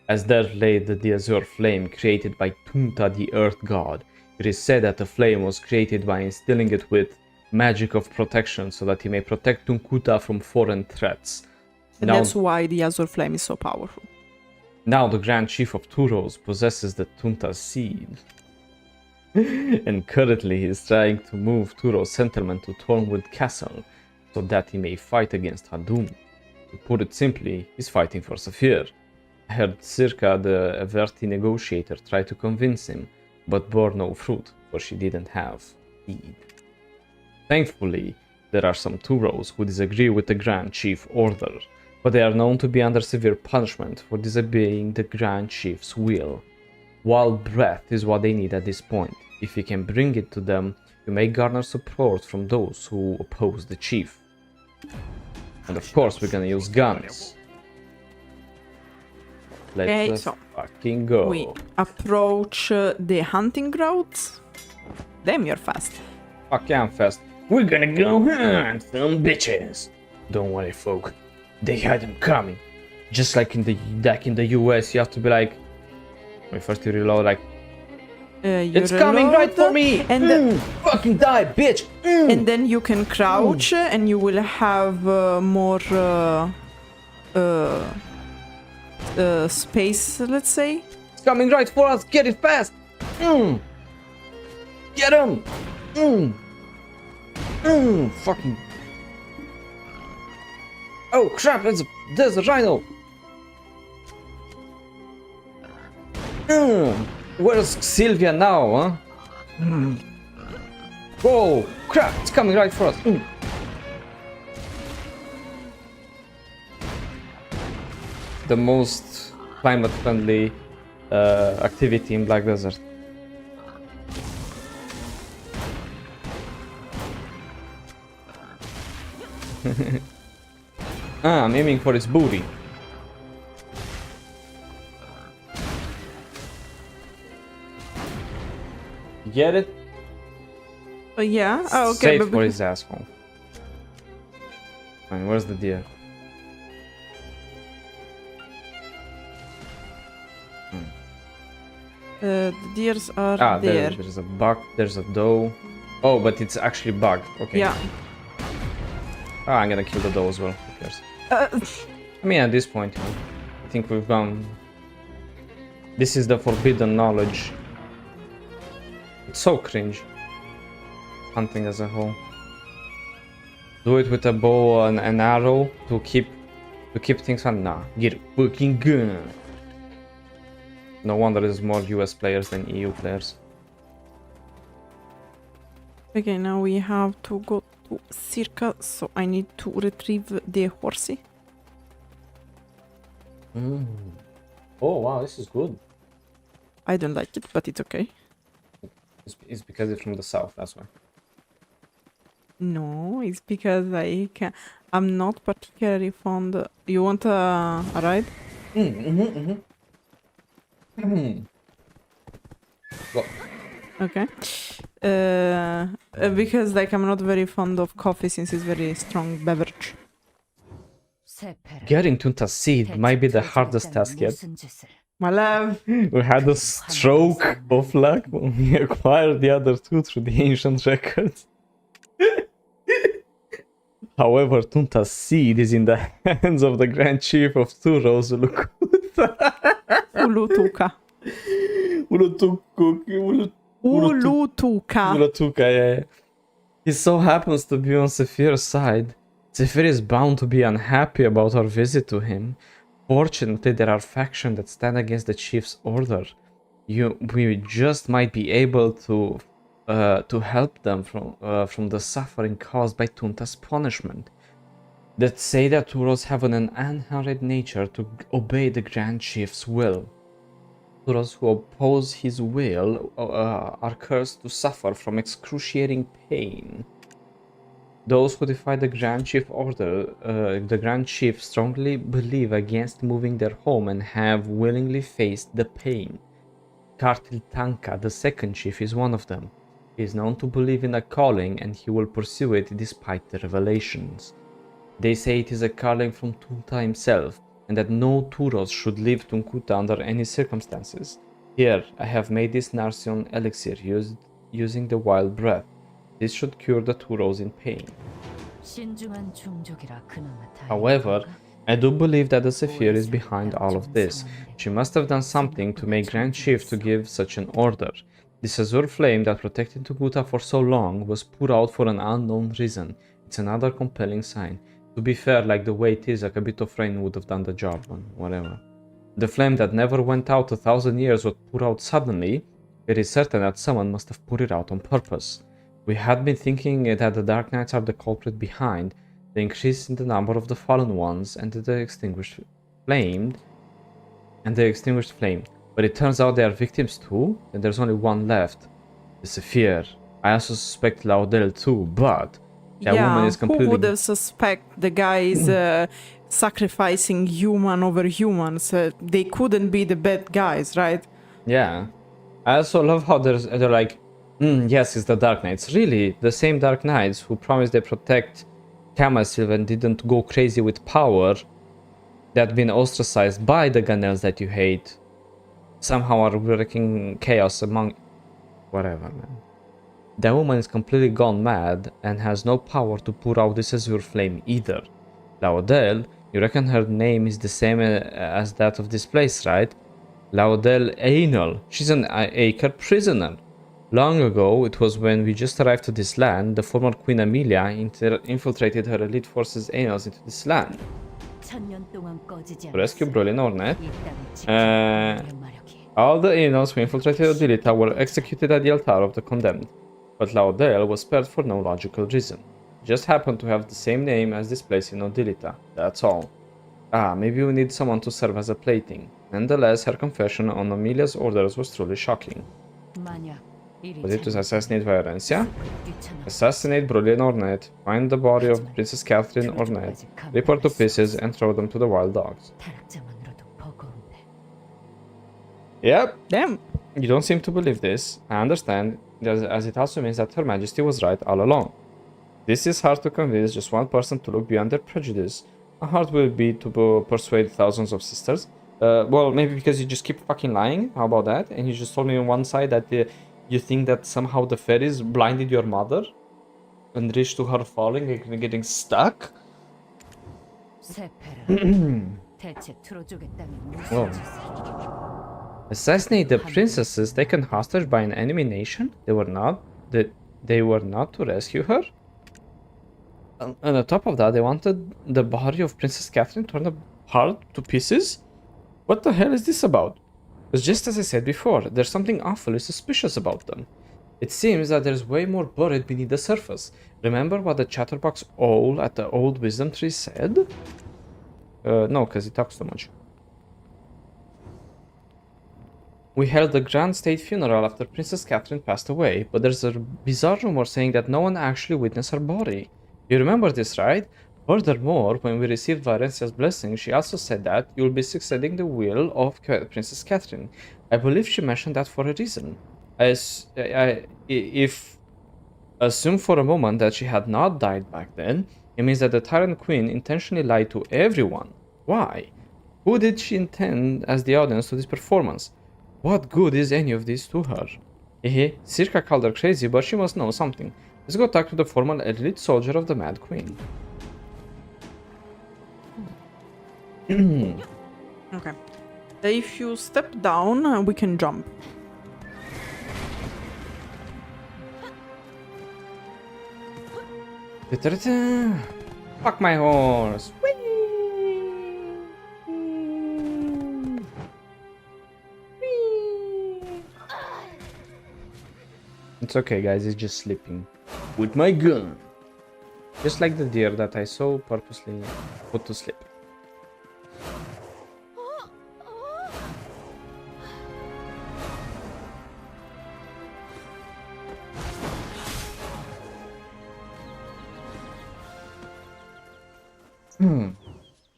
as there lay the azure flame created by Tunta, the earth god. It is said that the flame was created by instilling it with magic of protection so that he may protect Tunta from foreign threats. And now, that's why the azure flame is so powerful. Now the Grand Chief of Turos possesses the Tunta seed. And currently he is trying to move Turos' settlement to Thornwood Castle so that he may fight against Hadum. To put it simply, he's fighting for Sephir. I heard Circa, the Verti negotiator, tried to convince him, but bore no fruit, for she didn't have seed. Thankfully, there are some Turos who disagree with the Grand Chief order, but they are known to be under severe punishment for disobeying the Grand Chief's will. Wild breath is what they need at this point. If you can bring it to them, you may garner support from those who oppose the chief. And of course, we're gonna use guns. Let's fucking go. We approach the hunting grounds. Damn, you're fast. Fuck yeah, I'm fast. We're gonna go hunt some bitches. Don't worry, folk. They had them coming. Just like in the US, you have to be like. When first you reload, like. It's coming right for me! And fucking die, bitch! And then you can crouch and you will have more space, let's say. It's coming right for us! Get it fast! Get him! Fucking. Oh crap, there's a rhino! Where's Sylvia now, huh? Whoa, crap, it's coming right for us. The most climate-friendly activity in Black Desert. I'm aiming for his booty. Get it? Yeah. Oh, okay. Straight for his asshole. Fine, where's the deer? The deers are there. There's a buck, there's a doe. Oh, but it's actually bug. Okay. Yeah. I'm gonna kill the doe as well. Who cares? I mean, at this point, I think we've gone. This is the forbidden knowledge. It's so cringe. Hunting as a whole. Do it with a bow and an arrow to keep things fun. Nah, get a fucking gun. No wonder there's more US players than EU players. Okay, now we have to go to Circa, so I need to retrieve the horsey. Oh wow, this is good. I don't like it, but it's okay. It's because it's from the south, that's why. No, it's because I'm not particularly fond. You want a ride? Go. Okay. Because like I'm not very fond of coffee since it's very strong beverage. Getting Tunta's seed might be the hardest task yet. My love. We had a stroke of luck when we acquired the other two through the ancient records. However, Tunta's seed is in the hands of the Grand Chief of Turos, Ulutuka. Ulutuka, yeah. He so happens to be on Sephir's side. Sephir is bound to be unhappy about our visit to him. Fortunately, there are factions that stand against the chief's order. We just might be able to help them from the suffering caused by Tunta's punishment. That say that Turos have an inherent nature to obey the Grand Chief's will. Turos who oppose his will are cursed to suffer from excruciating pain. Those who defy the Grand Chief order, the Grand Chief strongly believe against moving their home and have willingly faced the pain. Kartil Tanka, the second chief, is one of them. He is known to believe in a calling and he will pursue it despite the revelations. They say it is a calling from Tunta himself and that no Turos should leave Tunkuta under any circumstances. Here, I have made this Narsion elixir using the wild breath. This should cure the Turos in pain. However, I do believe that the Sephir is behind all of this. She must have done something to make Grand Chief to give such an order. This azure flame that protected Tunkuta for so long was put out for an unknown reason. It's another compelling sign. To be fair, like the way it is, like a bit of rain would have done the job, and whatever. The flame that never went out 1,000 years was put out suddenly. It is certain that someone must have put it out on purpose. We had been thinking that the Dark Knights are the culprit behind the increase in the number of the fallen ones and the extinguished flame. But it turns out they are victims too, and there's only one left. The Sephir. I also suspect Laudel too, but that woman is completely... who would have suspect the guy is sacrificing human over humans? They couldn't be the bad guys, right? Yeah. I also love how they're like, yes, it's the Dark Knights. Really, the same Dark Knights who promised they protect Kamasylvia and didn't go crazy with power, that been ostracized by the Ganels that you hate, somehow are wreaking chaos among... Whatever, man. That woman is completely gone mad and has no power to put out this azure flame either. Laudel, you reckon her name is the same as that of this place, right? Laudel Anal. She's an Acre prisoner. Long ago, it was when we just arrived to this land, the former Queen Amelia infiltrated her elite forces Anals into this land. To rescue Brolina Ornette, all the Anals who infiltrated Odilita were executed at the altar of the condemned. But Laudel was spared for no logical reason. Just happened to have the same name as this place in Odilita, that's all. Maybe we need someone to serve as a plating. Nonetheless, her confession on Amelia's orders was truly shocking. Was it to assassinate Viorencia? Assassinate Brolina Ornette, find the body of Princess Catherine Ornette, rip her to pieces and throw them to the wild dogs. Yep. Damn. You don't seem to believe this. I understand, as it also means that Her Majesty was right all along. This is hard to convince just one person to look beyond their prejudice. How hard will it be to persuade thousands of sisters? Well, maybe because you just keep fucking lying. How about that? And you just told me on one side that you think that somehow the fairies blinded your mother and reached to her falling and getting stuck? Whoa. Assassinate the princesses taken hostage by an enemy nation? They were not to rescue her? And on top of that, they wanted the body of Princess Catherine torn apart to pieces? What the hell is this about? It's just as I said before, there's something awfully suspicious about them. It seems that there's way more buried beneath the surface. Remember what the chatterbox owl at the old wisdom tree said? No, because he talks too much. We held a grand state funeral after Princess Catherine passed away, but there's a bizarre rumor saying that no one actually witnessed her body. You remember this, right? Furthermore, when we received Viorencia's blessing, she also said that you'll be succeeding the will of Princess Catherine. I believe she mentioned that for a reason. If assume for a moment that she had not died back then, it means that the Tyrant Queen intentionally lied to everyone. Why? Who did she intend as the audience to this performance? What good is any of this to her? Circa called her crazy, but she must know something. Let's go talk to the former elite soldier of the Mad Queen. Okay. If you step down, we can jump. Fuck my horse. It's okay, guys, it's just sleeping. With my gun. Just like the deer that I so purposely put to sleep.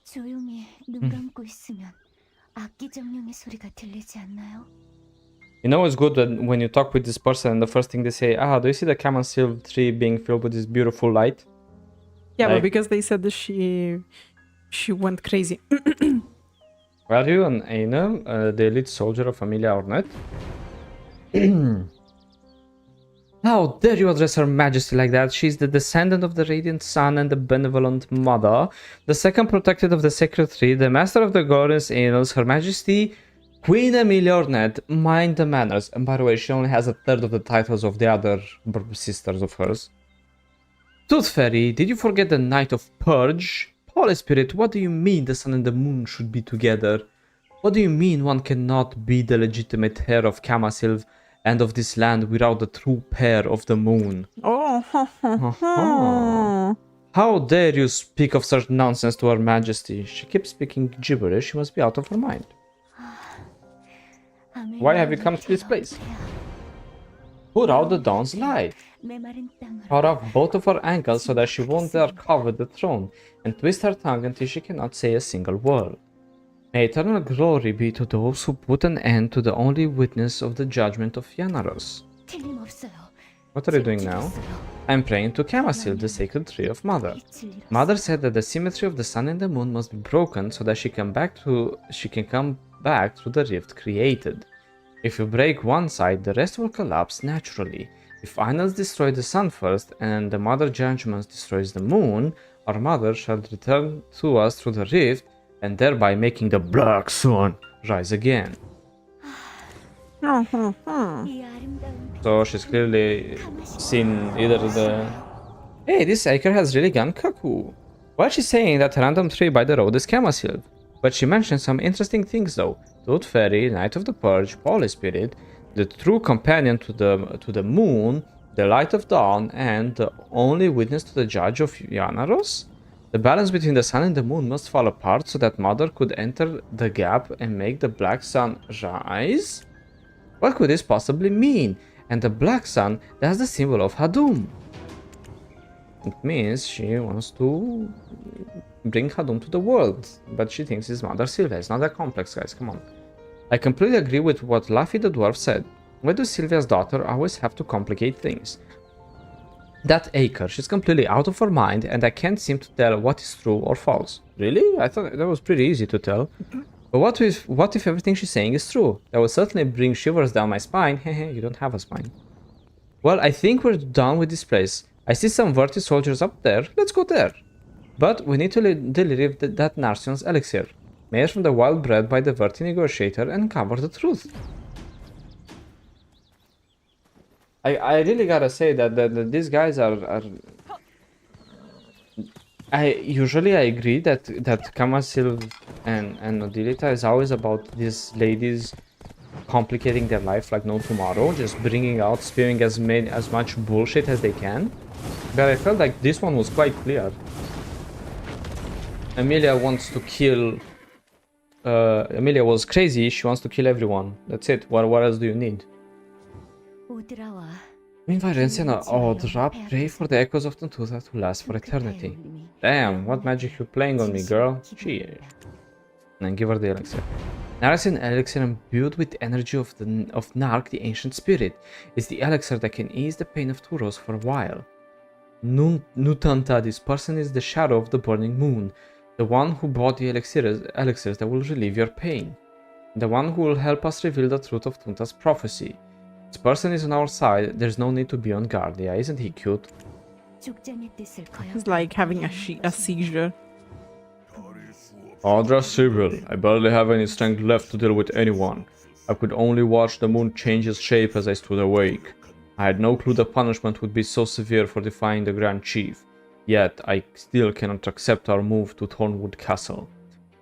조용히 눈 감고 있으면 악기 정령의 소리가 들리지 않나요? You know it's good when you talk with this person and the first thing they say, do you see the Kamasylvia tree being filled with this beautiful light? Yeah, like, but because they said that she went crazy. Are you an Anal, the elite soldier of Amelia Ornette? How dare you address Her Majesty like that? She's the descendant of the Radiant Sun and the Benevolent Mother, the second protected of the Sacred Tree, the master of the glorious Anals, Her Majesty Queen Amelia Ornette. Mind the manners. And by the way, she only has a third of the titles of the other sisters of hers. Tooth Fairy, did you forget the Night of Purge? Holy Spirit, what do you mean the sun and the moon should be together? What do you mean one cannot be the legitimate heir of Kamasylvia and of this land without the true pair of the moon? How dare you speak of such nonsense to Her Majesty? She keeps speaking gibberish, she must be out of her mind. Why have you come to this place? Put out the dawn's light. Cut off both of her ankles so that she won't dare cover the throne, and twist her tongue until she cannot say a single word. May eternal glory be to those who put an end to the only witness of the judgment of Yanaros. What are you doing now? I'm praying to Kamasyl, the sacred tree of Mother. Mother said that the symmetry of the sun and the moon must be broken so that she can come back through the rift created. If you break one side, the rest will collapse naturally. If finals destroy the sun first and the Mother Judgment destroys the moon, our Mother shall return to us through the rift and thereby making the Black Sun rise again. So she's clearly seen either the... Hey, this acre has really gone cuckoo. Well, she's saying that random tree by the road is Kamasyl. But she mentioned some interesting things though. Tooth Fairy, Knight of the Purge, Holy Spirit, the true companion to the moon, the light of dawn, and the only witness to the judge of Yanaros? The balance between the sun and the moon must fall apart so that Mother could enter the gap and make the Black Sun rise? What could this possibly mean? And the Black Sun, that's the symbol of Hadum. It means she wants to bring Hadum to the world, but she thinks it's Mother Sylvia. It's not that complex, guys, come on. I completely agree with what Laffy the dwarf said. Why does Sylvia's daughter always have to complicate things? That acre, she's completely out of her mind, and I can't seem to tell what is true or false. Really? I thought that was pretty easy to tell. But what if everything she's saying is true? That will certainly bring shivers down my spine. Hehe, you don't have a spine. Well, I think we're done with this place. I see some Verti soldiers up there. Let's go there. But we need to deliver that Narsion's elixir, made from the wild bred by the Verti negotiator, and cover the truth. I really gotta say that these guys are... I agree that Kamasyl and Nodilita is always about these ladies complicating their life like no tomorrow, just bringing out, spewing as much bullshit as they can. But I felt like this one was quite clear. Emilia wants to kill... Emilia was crazy, she wants to kill everyone. That's it, what else do you need? In Viorencia and Odra, pray for the echoes of Tunta to last for eternity. Damn, what magic you playing on me, girl? Cheers. And give her the elixir. Narasian elixir imbued with energy of Nark, the ancient spirit, is the elixir that can ease the pain of Turos for a while. Nutanta, this person is the shadow of the burning moon, the one who brought the elixirs that will relieve your pain, the one who will help us reveal the truth of Tunta's prophecy. This person is on our side, there's no need to be on guard. Yeah, isn't he cute? He's like having a seizure. Odra Sibyl, I barely have any strength left to deal with anyone. I could only watch the moon change its shape as I stood awake. I had no clue the punishment would be so severe for defying the Grand Chief. Yet, I still cannot accept our move to Thornwood Castle.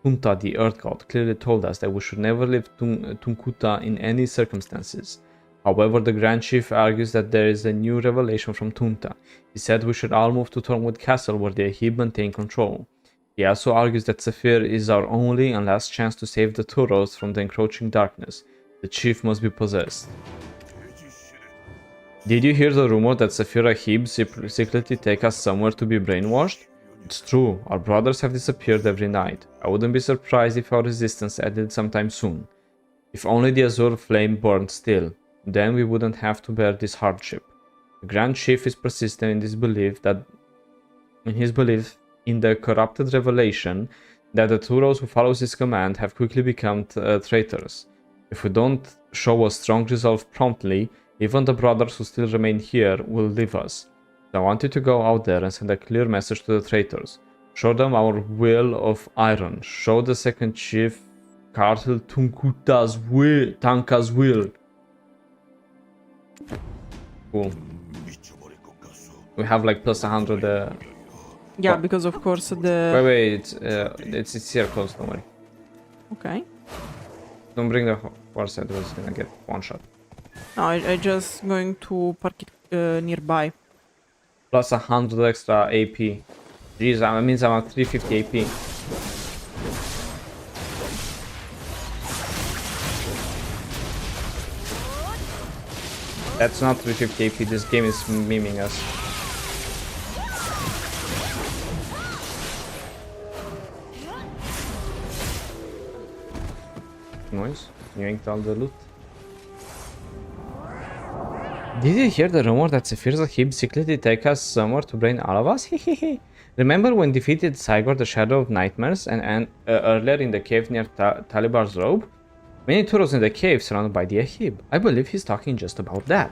Tunta, the Earth God, clearly told us that we should never leave Tunkuta in any circumstances. However, the Grand Chief argues that there is a new revelation from Tunta. He said we should all move to Thornwood Castle where the Ahib maintain control. He also argues that Sephir is our only and last chance to save the Turos from the encroaching darkness. The chief must be possessed. Did you hear the rumor that Sephir Ahib secretly take us somewhere to be brainwashed? It's true, our brothers have disappeared every night. I wouldn't be surprised if our resistance ended sometime soon. If only the Azure flame burned still. Then we wouldn't have to bear this hardship. The Grand Chief is persistent in his belief in the corrupted revelation that the Turos who follows his command have quickly become traitors. If we don't show a strong resolve promptly, even the brothers who still remain here will leave us. So I want you to go out there and send a clear message to the traitors. Show them our will of iron. Show the second chief Kartel Tanka's will. Cool. We have like plus 100. Yeah, because of course the... Wait, it's here close, don't worry. Okay. Don't bring the horse, I was gonna get one shot. No, I just going to park it nearby. Plus 100 extra AP. Jeez, that means I'm at 350 AP. That's not 350 AP, this game is miming us. Noise, you yanked all the loot. Did you hear the rumor that Sephir's Ahib secretly take us somewhere to brain all of us? Hehehe. Remember when defeated Cygor the Shadow of Nightmares and earlier in the cave near Talibar's Robe? Many Turos in the cave surrounded by the Ahib. I believe he's talking just about that.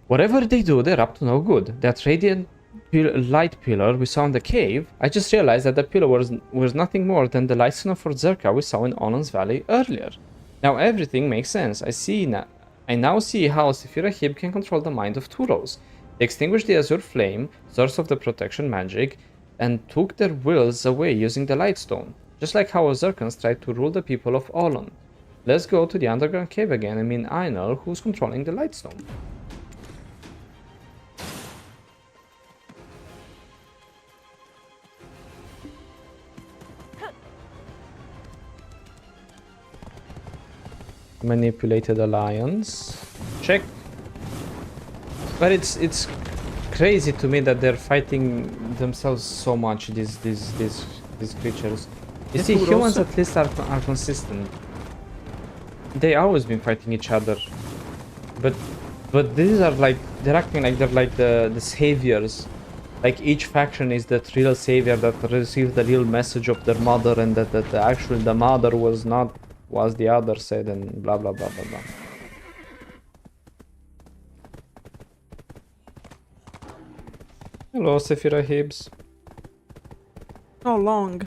Whatever they do, they're up to no good. That radiant light pillar we saw in the cave, I just realized that the pillar was nothing more than the light stone of Orzeca we saw in Olun's Valley earlier. Now everything makes sense. I now see how Sephir Ahib can control the mind of Turos. They extinguished the Azure Flame, source of the protection magic, and took their wills away using the Lightstone, just like how Ozerkans tried to rule the people of Olun. Let's go to the underground cave again and meet Ainel, who's controlling the Lightstone. Manipulated alliance. Check. But it's crazy to me that they're fighting themselves so much, these creatures. You see, humans at least are consistent. They always been fighting each other. But these are like, they're acting like they're like the saviors. Like each faction is the real savior that received the real message of their mother, and that actually the mother was not, was the other said, and blah blah blah blah blah. Hello, Sephir Ahibs. So long.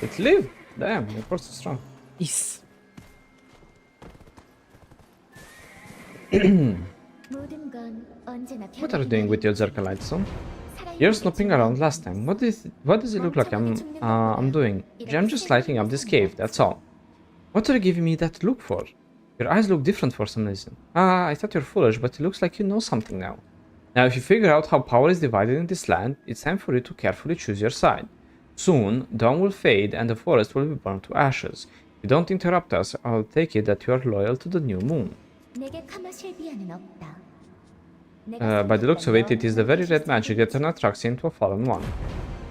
It lived. Damn, your force is strong. Yes. What are you doing with your Ozerka Lightstone? You're snooping around last time. What does it look like I'm doing? I'm just lighting up this cave, that's all. What are you giving me that look for? Your eyes look different for some reason. I thought you're foolish, but it looks like you know something now. Now, if you figure out how power is divided in this land, it's time for you to carefully choose your side. Soon, dawn will fade and the forest will be burned to ashes. If you don't interrupt us, I'll take it that you are loyal to the new moon. By the looks of it, it is the very red magic that turned Rhasia into a fallen one.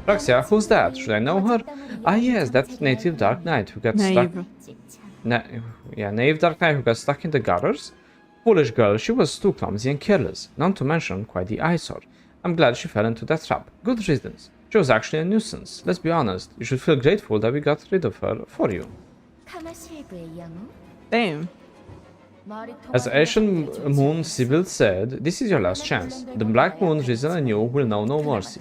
Rhasia, who's that? Should I know her? Ah yes, that native Dark Knight who got stuck... Naive Dark Knight who got stuck in the gutters? Foolish girl, she was too clumsy and careless, not to mention quite the eyesore. I'm glad she fell into that trap. Good riddance. She was actually a nuisance. Let's be honest, you should feel grateful that we got rid of her for you. Damn. As ancient moon Sibyl said, this is your last chance. The black moon risen anew will know no mercy.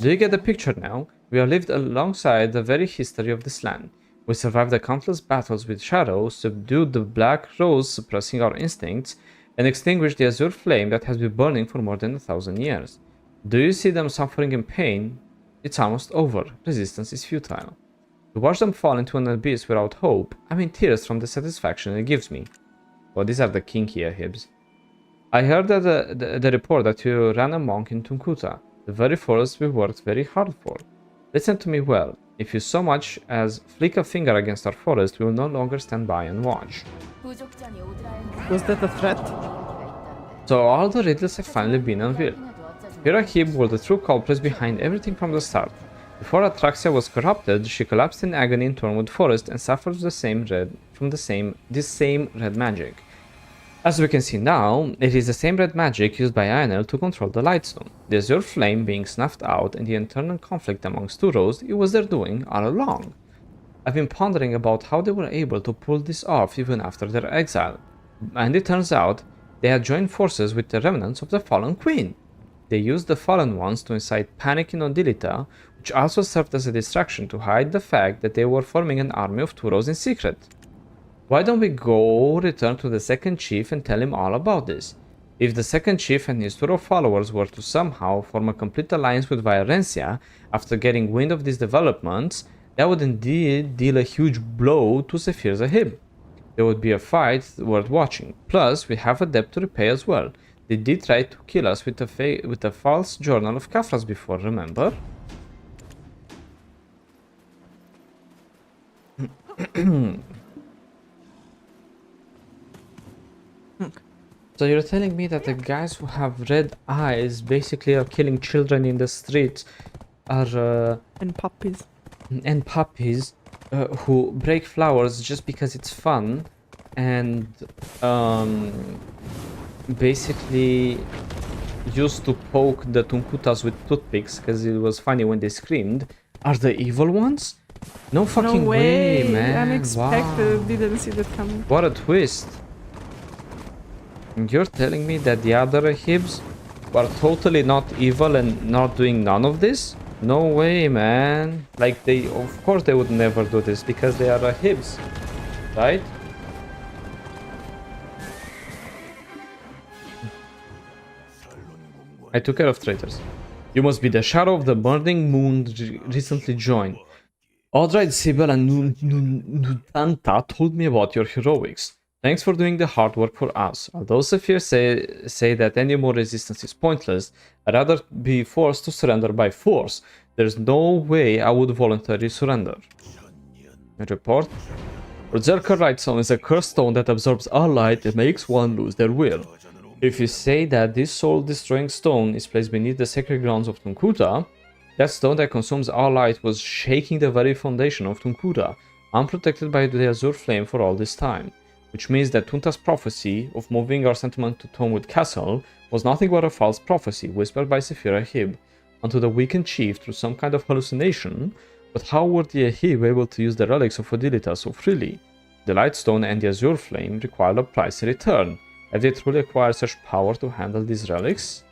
Do you get the picture now? We have lived alongside the very history of this land. We survived the countless battles with shadows, subdued the black rose suppressing our instincts, and extinguished the azure flame that has been burning for more than 1,000 years. Do you see them suffering in pain? It's almost over. Resistance is futile. To watch them fall into an abyss without hope, I'm in tears from the satisfaction it gives me. Well, these are the kinky Ahibs. I heard that the report that you ran amok in Tunta, the very forest we worked very hard for. Listen to me well. If you so much as flick a finger against our forest, we will no longer stand by and watch. Was that a threat? So all the riddles have finally been unveiled. Ahib were the true culprits behind everything from the start. Before Rhasia was corrupted, she collapsed in agony in Tornwood Forest and suffered this same red magic. As we can see now, it is the same red magic used by Ainel to control the Lightstone. The Azure Flame being snuffed out and the internal conflict amongst Turos, it was their doing all along. I've been pondering about how they were able to pull this off even after their exile, and it turns out they had joined forces with the remnants of the fallen queen. They used the fallen ones to incite panic in Odilita, which also served as a distraction to hide the fact that they were forming an army of Turos in secret. Why don't we go return to the second chief and tell him all about this? If the second chief and his Turo followers were to somehow form a complete alliance with Viorencia after getting wind of these developments, that would indeed deal a huge blow to Sephir's Ahib. There would be a fight worth watching. Plus, we have a debt to repay as well. They did try to kill us with a false journal of Kafras before, remember? So you're telling me that the guys who have red eyes basically are killing children in the streets are And puppies. and puppies who break flowers just because it's fun and basically used to poke the Tunkutas with toothpicks because it was funny when they screamed, are the evil ones? No fucking No way, man. unexpected. Wow. Didn't see that coming. What a twist. And you're telling me that the other Ahibs were totally not evil and not doing none of this? No way, man. Like, they, of course they would never do this because they are Ahibs, right? I took care of traitors. You must be the shadow of the burning moon recently joined. Alright, Sibyl and Tunta told me about your heroics. Thanks for doing the hard work for us. Although Sephir say that any more resistance is pointless, I'd rather be forced to surrender by force. There's no way I would voluntarily surrender. A report? Orzeca Rightstone is a cursed stone that absorbs all light and makes one lose their will. If you say that this soul-destroying stone is placed beneath the sacred grounds of Tunkuta, that stone that consumes all light was shaking the very foundation of Tunkuta, unprotected by the azure flame for all this time. Which means that Tunta's prophecy of moving our settlement to Tormwood Castle was nothing but a false prophecy whispered by Sephir Ahib onto the weakened chief through some kind of hallucination. But how were the Ahib able to use the relics of Odilita so freely? The Lightstone and the Azure Flame required a pricey return. Have they truly acquired such power to handle these relics?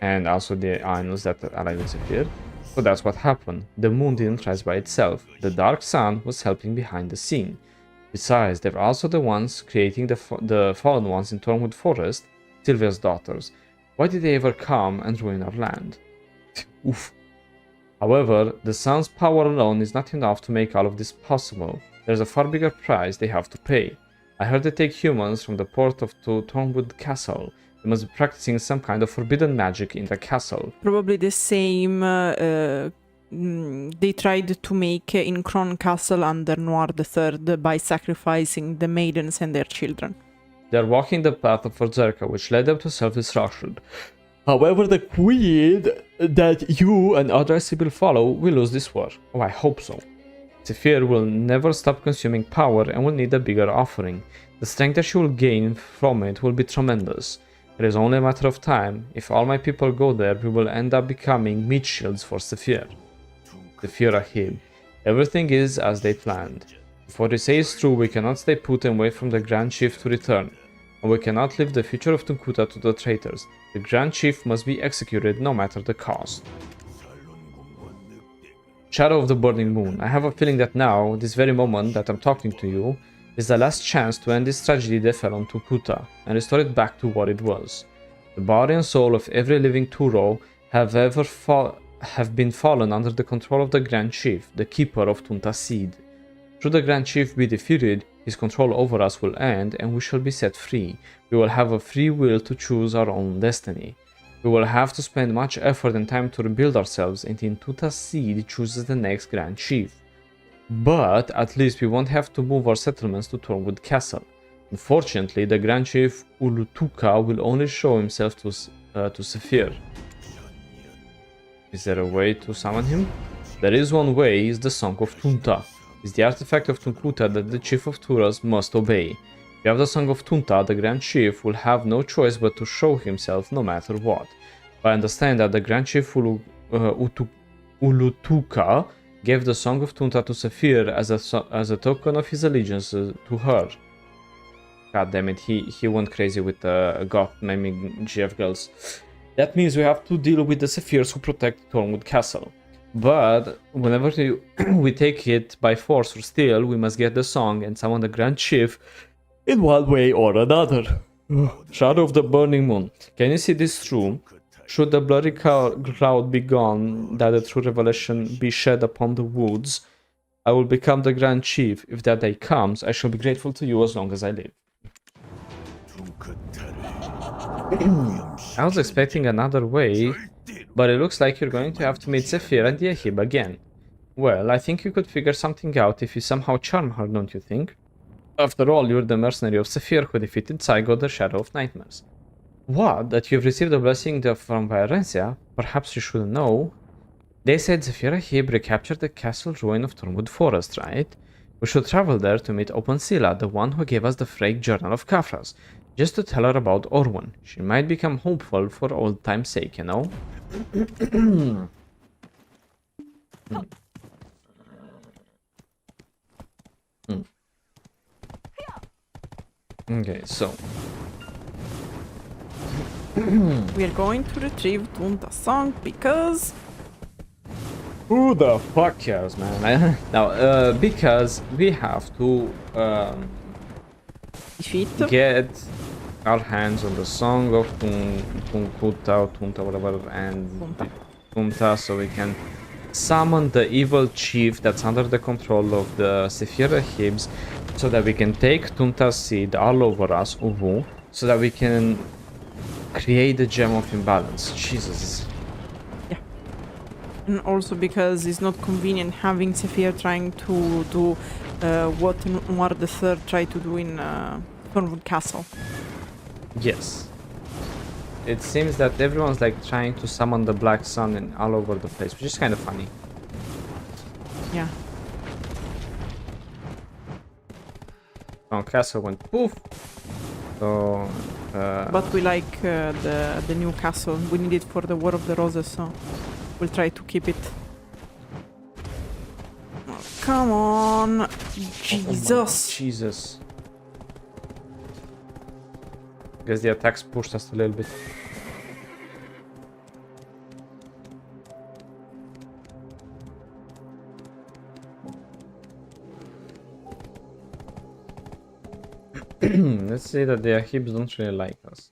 And also the ions that alive in Sephir. So that's what happened. The moon didn't rise by itself. The dark sun was helping behind the scene. Besides, they're also the ones creating the fallen ones in Tormwood Forest, Sylvia's daughters. Why did they ever come and ruin our land? Oof. However, the sun's power alone is not enough to make all of this possible. There's a far bigger price they have to pay. I heard they take humans from the port of to Tormwood Castle. They must be practicing some kind of forbidden magic in the castle. Probably the same they tried to make in Kron Castle under Noir III by sacrificing the maidens and their children. They are walking the path of Orzeca, which led them to self-destruction. However, the queen that you and other Sibyl follow will lose this war. Oh, I hope so. Sephir will never stop consuming power and will need a bigger offering. The strength that she will gain from it will be tremendous. It is only a matter of time. If all my people go there, we will end up becoming meat shields for Sephir. Sephir Ahib. Everything is as they planned. If what they say is true, we cannot stay put and wait from the Grand Chief to return. And we cannot leave the future of Tunkuta to the traitors. The Grand Chief must be executed no matter the cost. Shadow of the Burning Moon. I have a feeling that now, this very moment that I'm talking to you, is the last chance to end this tragedy that fell on Tunkuta and restore it back to what it was. The body and soul of every living Turo have been fallen under the control of the Grand Chief, the keeper of Tunta Seed. Should the Grand Chief be defeated, his control over us will end and we shall be set free. We will have a free will to choose our own destiny. We will have to spend much effort and time to rebuild ourselves until Tunta Seed chooses the next Grand Chief. But at least we won't have to move our settlements to Tormwood Castle. Unfortunately, the Grand Chief Ulutuka will only show himself to Sephir. Is there a way to summon him? There is one way, is the Song of Tunta. It's the artifact of Tunkuta that the Chief of Turos must obey. If you have the Song of Tunta, the Grand Chief will have no choice but to show himself no matter what. But I understand that the Grand Chief Ulutuka gave the Song of Tunta to Sephir as a token of his allegiance to her. God damn it, he went crazy with goth naming GF girls. That means we have to deal with the Sephirs who protect Tormwood Castle. But whenever we take it by force or steal, we must get the song and summon the Grand Chief in one way or another. Shadow of the Burning Moon. Can you see this through? Should the blurry cloud be gone, that the true revelation be shed upon the woods, I will become the Grand Chief. If that day comes, I shall be grateful to you as long as I live. I was expecting another way, but it looks like you're going to have to meet Sephir and the Ahib again. Well, I think you could figure something out if you somehow charm her, don't you think? After all, you're the mercenary of Sephir who defeated Zygo, the Shadow of Nightmares. What? That you've received a blessing from Viorencia? Perhaps you should know. They said Sephir Ahib recaptured the castle ruin of Thornwood Forest, right? We should travel there to meet Opensila, the one who gave us the Frake Journal of Kafras, just to tell her about Orwin. She might become hopeful for old time's sake, you know? Okay, so... We are going to retrieve Tunta's song because... Who the fuck cares, man? Now, because we have to defeat get our hands on the song of Tunta, whatever, and Tunta, so we can summon the evil chief that's under the control of the Sephir Ahibs, so that we can take Tunta's seed all over us, Uvu, so that we can create the Gem of Imbalance. Jesus. And also because it's not convenient having Sephir trying to do what Noir the Third tried to do in Thornwood Castle. Yes. It seems that everyone's like trying to summon the Black Sun and all over the place, which is kind of funny. Yeah. Our castle went poof. So. But we like the new castle. We need it for the War of the Roses, so we'll try to keep it. Oh, come on, Jesus! Jesus. Guess the attacks pushed us a little bit. Let's say that the Ahibs don't really like us.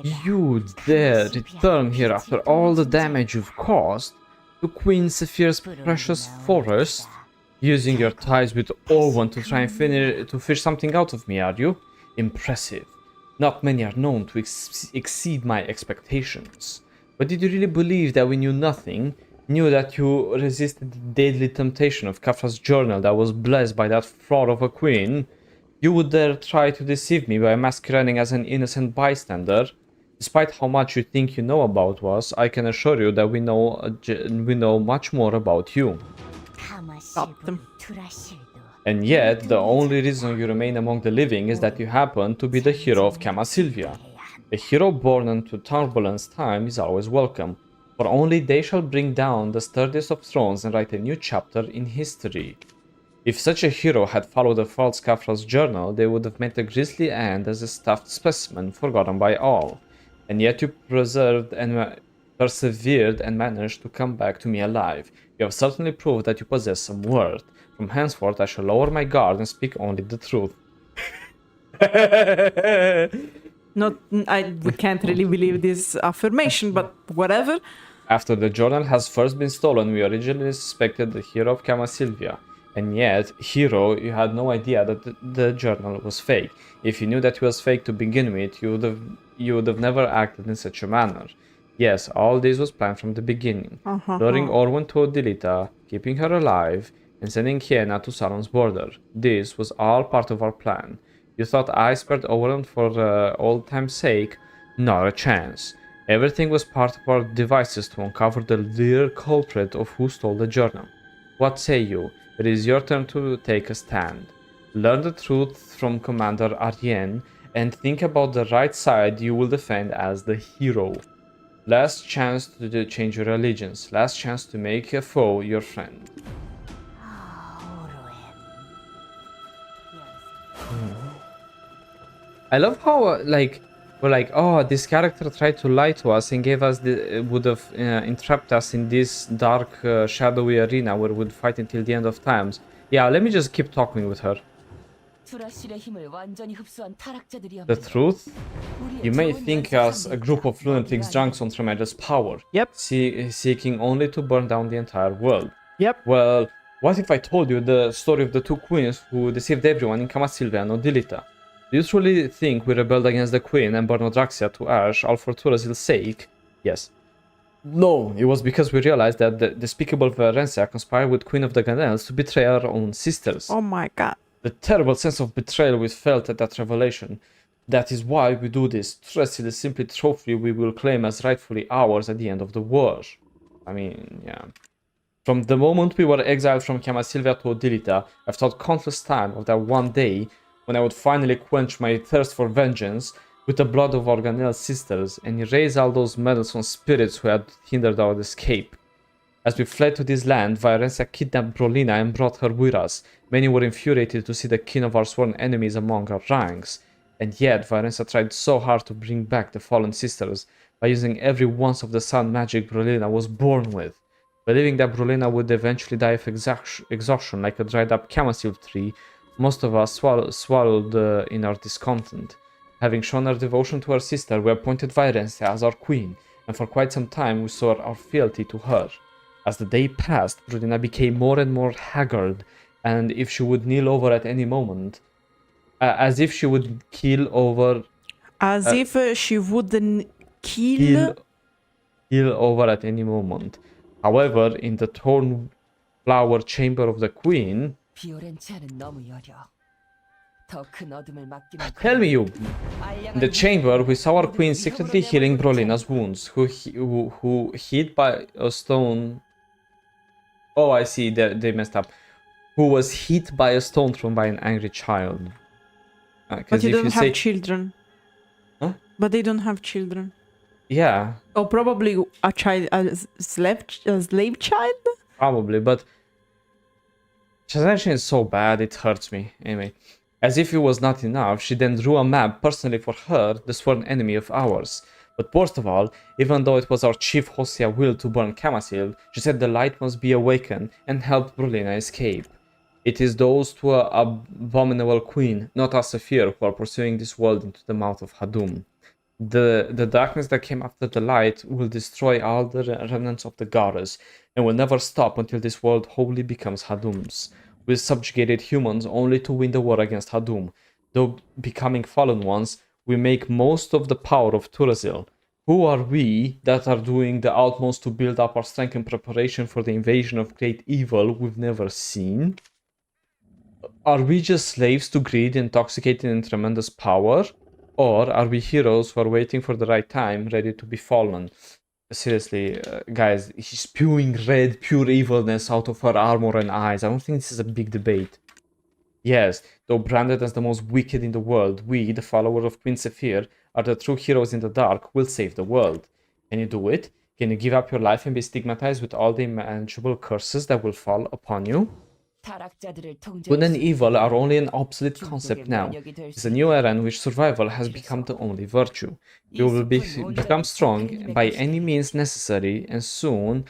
You dare return here after all the damage you've caused to Queen Sephir's precious forest, using your ties with Orwin to try and fish something out of me, are you? Impressive. Not many are known to exceed my expectations. But did you really believe that we knew nothing? Knew that you resisted the deadly temptation of Kafra's journal that was blessed by that fraud of a queen? You would dare try to deceive me by masquerading as an innocent bystander? Despite how much you think you know about us, I can assure you that we know much more about you. Stop them. And yet, the only reason you remain among the living is that you happen to be the hero of Kamasylvia. A hero born into turbulence time is always welcome, for only they shall bring down the sturdiest of thrones and write a new chapter in history. If such a hero had followed the false Kafra's journal, they would have met a grisly end as a stuffed specimen forgotten by all. And yet you persevered and managed to come back to me alive. You have certainly proved that you possess some worth. From henceforth I shall lower my guard and speak only the truth. We can't really believe this affirmation, but whatever. After the journal has first been stolen, we originally suspected the hero of Kamasylvia. And yet, hero, you had no idea that the journal was fake. If you knew that it was fake to begin with, you would have never acted in such a manner. Yes, all this was planned from the beginning. Luring Orwin to Odilita, keeping her alive, and sending Hiena to Sauron's border. This was all part of our plan. You thought I spared Orwin for old time's sake? Not a chance. Everything was part of our devices to uncover the real culprit of who stole the journal. What say you? It is your turn to take a stand. Learn the truth from Commander Arien and think about the right side you will defend as the hero. Last chance to change your allegiance. Last chance to make a foe your friend. I love how, we're like, oh, this character tried to lie to us and gave us would have entrapped us in this dark, shadowy arena where we'd fight until the end of times. Yeah, let me just keep talking with her. The truth? You may think us a group of lunatics drunk on tremendous power. Yep. Seeking only to burn down the entire world. Yep. Well, what if I told you the story of the two queens who deceived everyone in Kamasylvia and Odilita? Do you truly think we rebelled against the queen and burned Rhasia to ash all for Turos' sake? Yes. No, it was because we realized that the despicable Viorencia conspired with Queen of the Kamasylvia to betray our own sisters. Oh my god. The terrible sense of betrayal we felt at that revelation. That is why we do this. Trust is simply trophy we will claim as rightfully ours at the end of the war. I mean, yeah. From the moment we were exiled from Kamasylvia to Odilita, I've thought countless times of that one day when I would finally quench my thirst for vengeance with the blood of Organel's sisters and erase all those meddlesome spirits who had hindered our escape. As we fled to this land, Viorencia kidnapped Brolina and brought her with us. Many were infuriated to see the kin of our sworn enemies among our ranks. And yet, Viorencia tried so hard to bring back the fallen sisters by using every ounce of the sun magic Brolina was born with. Believing that Brolina would eventually die of exhaustion like a dried up Kamasylv tree, most of us swallowed in our discontent. Having shown our devotion to our sister, we appointed Viorencia as our queen, and for quite some time we saw our fealty to her. As the day passed, Brolina became more and more haggard, and if she would kneel over at any moment, as if she would keel over... As if she wouldn't kill over at any moment. However, in the thorn flower chamber of the queen... Tell me you! In the chamber, we saw our queen secretly healing Brolina's wounds, who hid by a stone... Oh, I see, they messed up. Who was hit by a stone thrown by an angry child. But you don't have children. Huh? But they don't have children. Yeah. Oh, probably a child, a slave child? Probably, but... Translation is so bad, it hurts me. Anyway. As if it was not enough, she then drew a map personally for her, the sworn enemy of ours. But worst of all, even though it was our chief Rhasia will to burn Kamasylv, she said the light must be awakened and helped Brolina escape. It is those two abominable queen, not us Sephir, who are pursuing this world into the mouth of Hadum. The darkness that came after the light will destroy all the remnants of the goddess, and will never stop until this world wholly becomes Hadum's. We subjugated humans only to win the war against Hadum. Though becoming fallen ones, we make most of the power of Turos. Who are we that are doing the utmost to build up our strength in preparation for the invasion of great evil we've never seen? Are we just slaves to greed, intoxicated in tremendous power? Or are we heroes who are waiting for the right time, ready to be fallen? Seriously, guys, she's spewing red, pure evilness out of her armor and eyes. I don't think this is a big debate. Yes, though branded as the most wicked in the world, we, the followers of Queen Sephir, are the true heroes in the dark who will save the world. Can you do it? Can you give up your life and be stigmatized with all the imaginable curses that will fall upon you? Good and evil are only an obsolete concept now. It's a new era in which survival has become the only virtue. You will become strong by any means necessary, and soon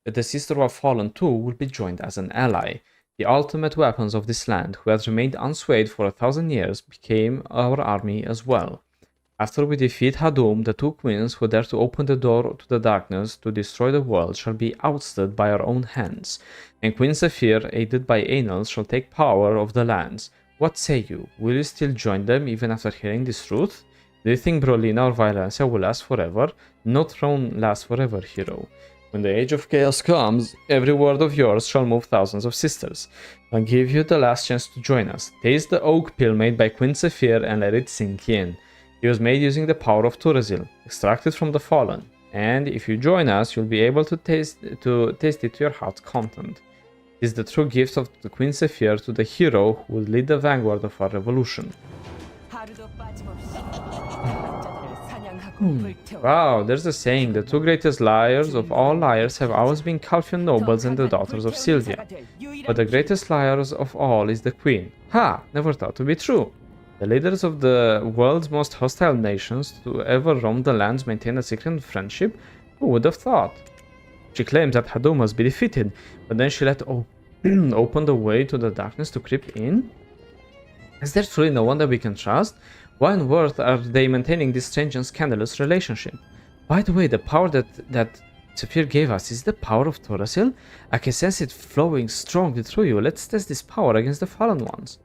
the sister who have fallen too will be joined as an ally. The ultimate weapons of this land, who had remained unswayed for 1,000 years, became our army as well. After we defeat Hadum, the two queens who dare to open the door to the darkness to destroy the world shall be ousted by our own hands, and Queen Sephir, aided by Anal, shall take power of the lands. What say you? Will you still join them even after hearing this truth? Do you think Brolina or Viorencia will last forever? No throne lasts forever, hero. When the age of chaos comes, every word of yours shall move thousands of sisters. I'll give you the last chance to join us. Taste the oak pill made by Queen Sephir and let it sink in. It was made using the power of Turos, extracted from the fallen, and if you join us, you'll be able to taste it to your heart's content. It is the true gift of the Queen Sephir to the hero who will lead the vanguard of our revolution. Wow, there's a saying, the two greatest liars of all liars have always been Calfian nobles and the daughters of Sylvia. But the greatest liars of all is the queen. Ha! Never thought to be true. The leaders of the world's most hostile nations to ever roam the lands maintain a secret friendship? Who would have thought? She claims that Hadum must be defeated, but then she let open the way to the darkness to creep in? Is there truly no one that we can trust? Why on earth are they maintaining this strange and scandalous relationship? By the way, the power that Sephir gave us is the power of Turos. I can sense it flowing strongly through you. Let's test this power against the fallen ones.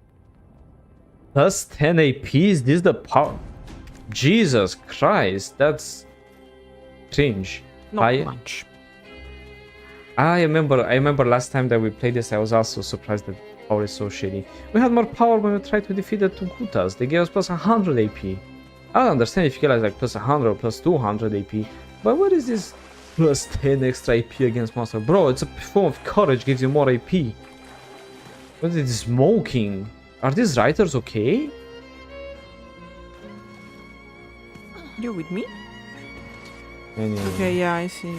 Plus 10 AP, is this the power? Jesus Christ, that's cringe. Not much. I remember last time that we played this, I was also surprised that power is so shitty. We had more power when we tried to defeat the Tuntas. They gave us plus 100 AP. I don't understand if you get like plus 100 or plus 200 AP, but what is this plus 10 extra AP against monster? Bro, it's a form of courage, gives you more AP. What is this smoking? Are these writers okay? You with me? Anyway. Okay, yeah, I see.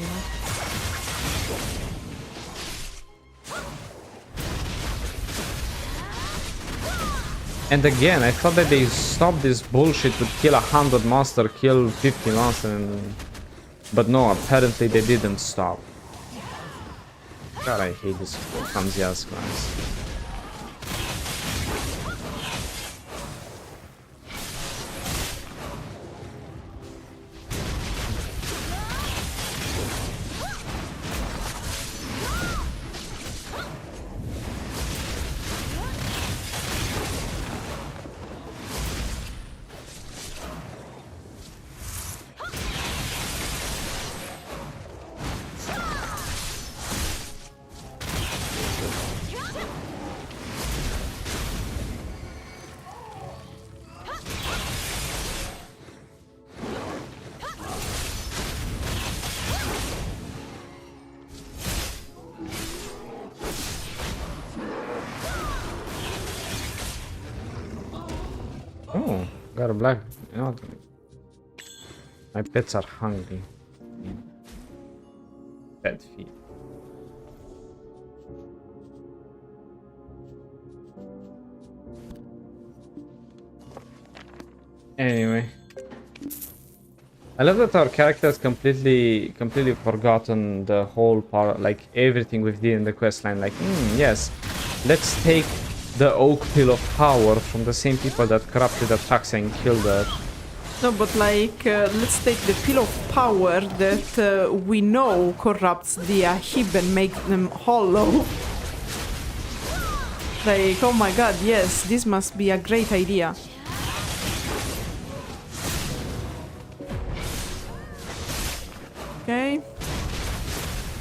And again, I thought that they stopped this bullshit with kill 100 monster, kill 50 monster, but no, apparently they didn't stop. God, I hate this clumsy ass guys. Oh, got a black. You know, my pets are hungry. Pet feed. Anyway, I love that our characters completely forgotten the whole part, like everything we've did in the quest line. Like, yes, let's take the oak pill of power from the same people that corrupted Atraxa and killed her. No, but like, let's take the pill of power that we know corrupts the Ahib and make them hollow. Like, oh my god, yes, this must be a great idea. Okay.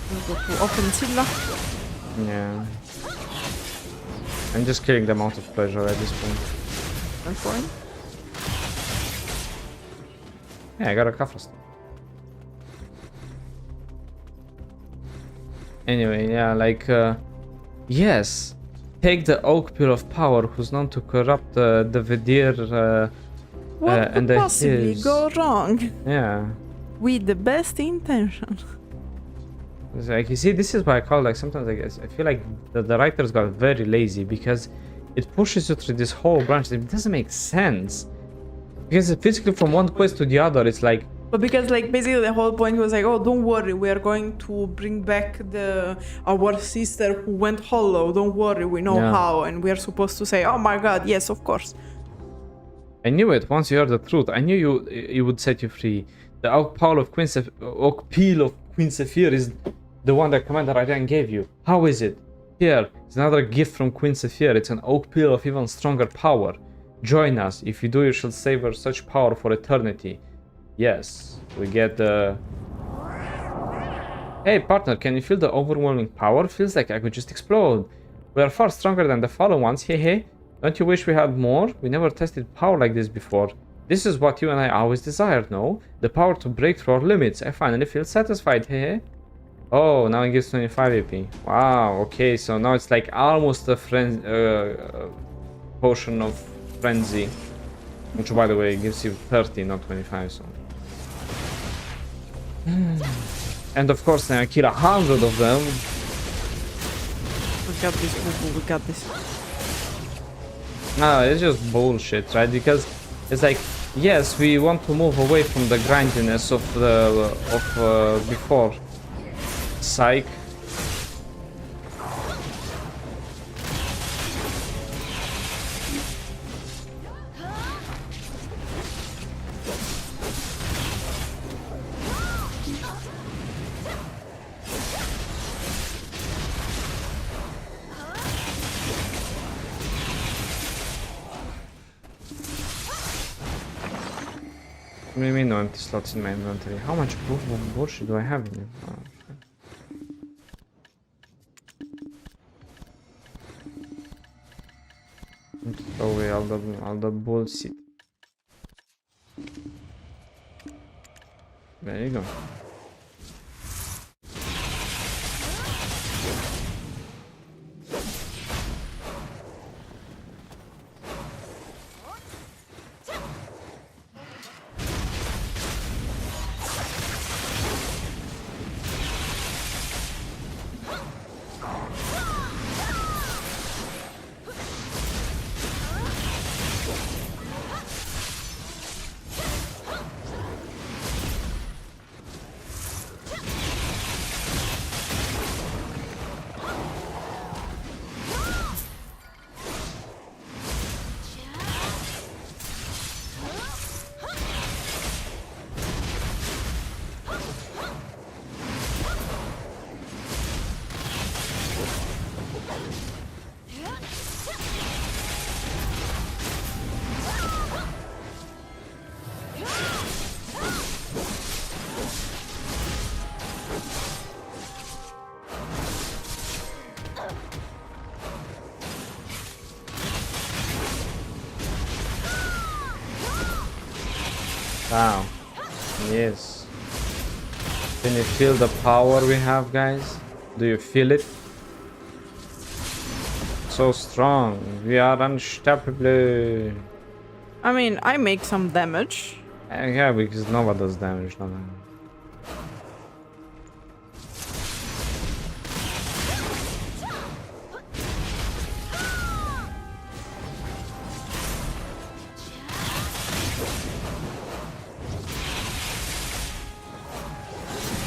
We'll go to Offensilla. Yeah. I'm just killing them out of pleasure at this point. That's fine. Yeah, I got a Kafast. Anyway, yeah, like, yes, take the Oak Pill of Power, who's known to corrupt the Vedir what and could the possibly His. go wrong? Yeah. With the best intention. It's like, you see, this is why I call, like, sometimes I feel like the writers got very lazy because it pushes you through this whole branch. It doesn't make sense. Because physically from one quest to the other, it's like... But because, like, basically the whole point was like, oh, don't worry, we are going to bring back our sister who went hollow. Don't worry, we know how. And we are supposed to say, oh my god, yes, of course. I knew it once you heard the truth. I knew you would set you free. The Oak Pile of Queen Sephir is the one that Commander Arian gave you. How is it? Here, it's another gift from Queen Sephir. It's an Oak Pile of even stronger power. Join us. If you do, you shall savor such power for eternity. Yes, we get the... Hey partner, can you feel the overwhelming power? Feels like I could just explode. We are far stronger than the fallen ones, hey. Don't you wish we had more? We never tested power like this before. This is what you and I always desired, no? The power to break through our limits. I finally feel satisfied, hey. Oh, now it gives 25 AP. Wow, okay, so now it's like almost a potion of frenzy. Which, by the way, gives you 30, not 25, so... And of course, then I kill 100 of them. We got this, we got this. No, it's just bullshit, right? Because it's like, yes, we want to move away from the grindiness of before. Psych. What do you mean no empty slots in my inventory? How much bullshit do I have in it? Oh, shit. Throw away all the bullshit. There you go. Wow. Yes. Can you feel the power we have, guys? Do you feel it? So strong. We are unstoppable. I mean, I make some damage. Yeah, because nobody does damage. No.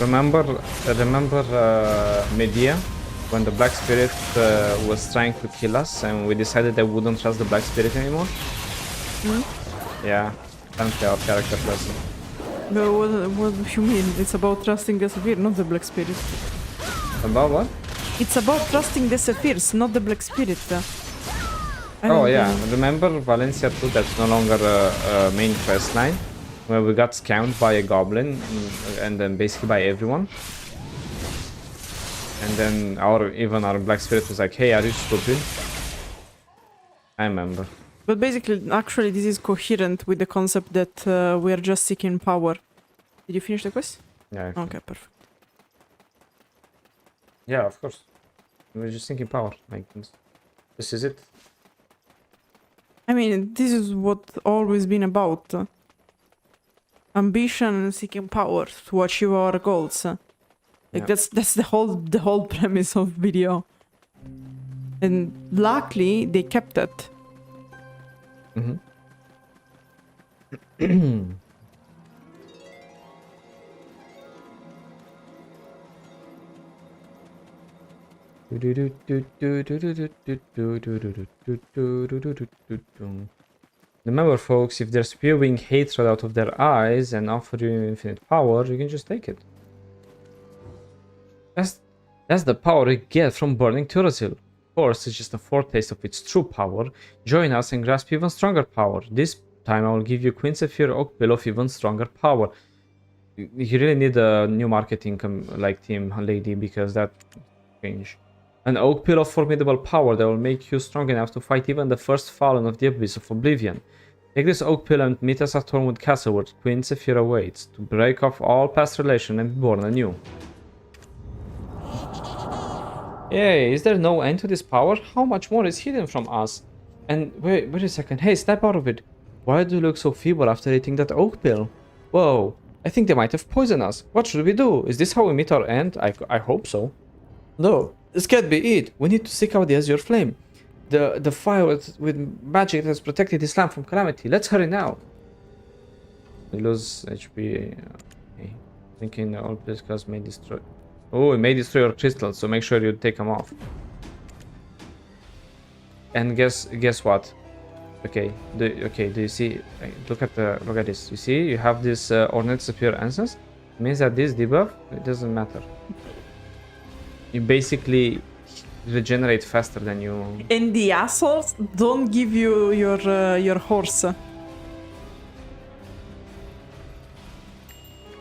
Remember Medea, when the Black Spirit was trying to kill us, and we decided that we wouldn't trust the Black Spirit anymore? Hmm? Yeah, apparently our character doesn't. But what do you mean? It's about trusting the Sephir, not the Black Spirit. About what? It's about trusting the Sephirs, not the Black Spirit. Oh yeah, remember Viorencia 2, that's no longer a main quest line, where we got scammed by a goblin, and then basically by everyone. And then even our Black Spirit was like, hey, are you stupid? I remember. But basically, actually, this is coherent with the concept that we are just seeking power. Did you finish the quest? Yeah. Okay, perfect. Yeah, of course. We're just thinking power. Like, this is it. I mean, this is what always been about. Ambition and seeking power to achieve our goals. Like Yeah. that's the whole premise of video. And luckily they kept it. Mm-hmm. Remember, folks, if they're spewing hatred out of their eyes and offer you infinite power, you can just take it. That's the power you get from burning Turos. Of course, it's just a foretaste of its true power. Join us and grasp even stronger power. This time I will give you Queen Sephir Oak Bill of even stronger power. You really need a new marketing team, lady, because that change. An oak pill of formidable power that will make you strong enough to fight even the first fallen of the abyss of Oblivion. Take this oak pill and meet us at Tormwood Castle where Queen Sephir awaits, to break off all past relation and be born anew. Yay, is there no end to this power? How much more is hidden from us? And wait a second, hey, snap out of it. Why do you look so feeble after eating that oak pill? Whoa, I think they might have poisoned us. What should we do? Is this how we meet our end? I hope so. No, this can't be it. We need to seek out the Azure Flame. The fire with magic that has protected Islam from calamity. Let's hurry now. We lose HP. Okay. Thinking all players may destroy. Oh, it may destroy your crystals, so make sure you take them off. And guess what? Okay, do you see? Look at this. You see, you have this Ornette Sephir Essence. It means that this debuff, it doesn't matter. You basically regenerate faster than you. And the assholes don't give you your horse.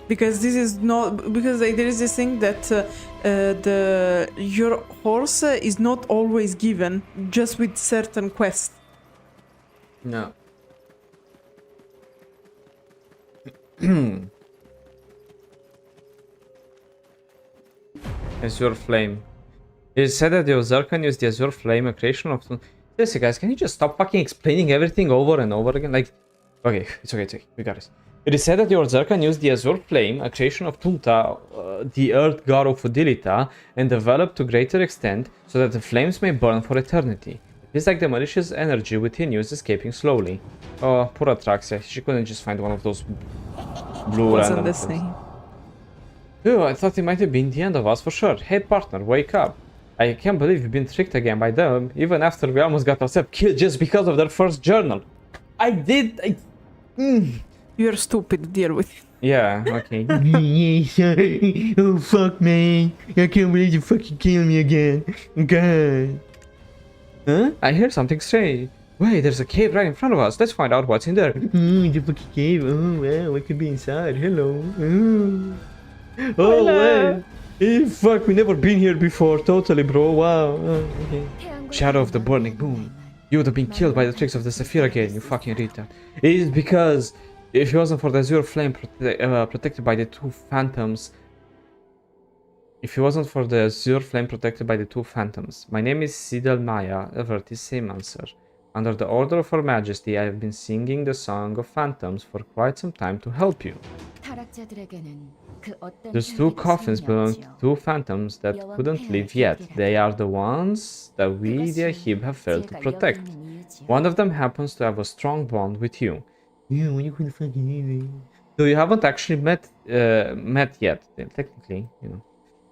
Because this is not because like, there is this thing that your horse is not always given just with certain quests. No. Azure Flame. It is said that the Orzeca used the Azure Flame, a creation of... Seriously, guys, can you just stop fucking explaining everything over and over again? Like, okay, it's okay, we got it. It is said that the Orzeca used the Azure Flame, a creation of Tunta, the earth god of Udilita, and developed to greater extent so that the flames may burn for eternity. It is like the malicious energy within you is escaping slowly. Oh, poor Atraxia, she couldn't just find one of those blue Wasn't random the things. same. Oh, I thought it might have been the end of us for sure. Hey partner, wake up. I can't believe you've been tricked again by them, even after we almost got ourselves killed just because of their first journal. I did... You're stupid, deal with it. Yeah, okay. Oh fuck, man. I can't believe you fucking killed me again. God. Huh? I hear something strange. Wait, there's a cave right in front of us. Let's find out what's in there. The fucking cave. Oh, wow. What could be inside? Hello. Oh, Hello. wow. Hey, fuck, we never been here before. Totally, bro. Wow. Oh, okay. Shadow of the burning moon. You would have been killed by the tricks of the Sephir again, you fucking retard. It is because if it wasn't for the Azure Flame protected by the two phantoms... If it wasn't for the Azure Flame protected by the two phantoms. My name is Delmira, a Vertis Seamancer. Under the order of Her Majesty, I have been singing the Song of Phantoms for quite some time to help you. Those two coffins belong to two phantoms that couldn't live yet. They are the ones that we, the Ahib, have failed to protect. One of them happens to have a strong bond with you. Yeah, when you could fucking So you haven't actually met yet, technically, you know.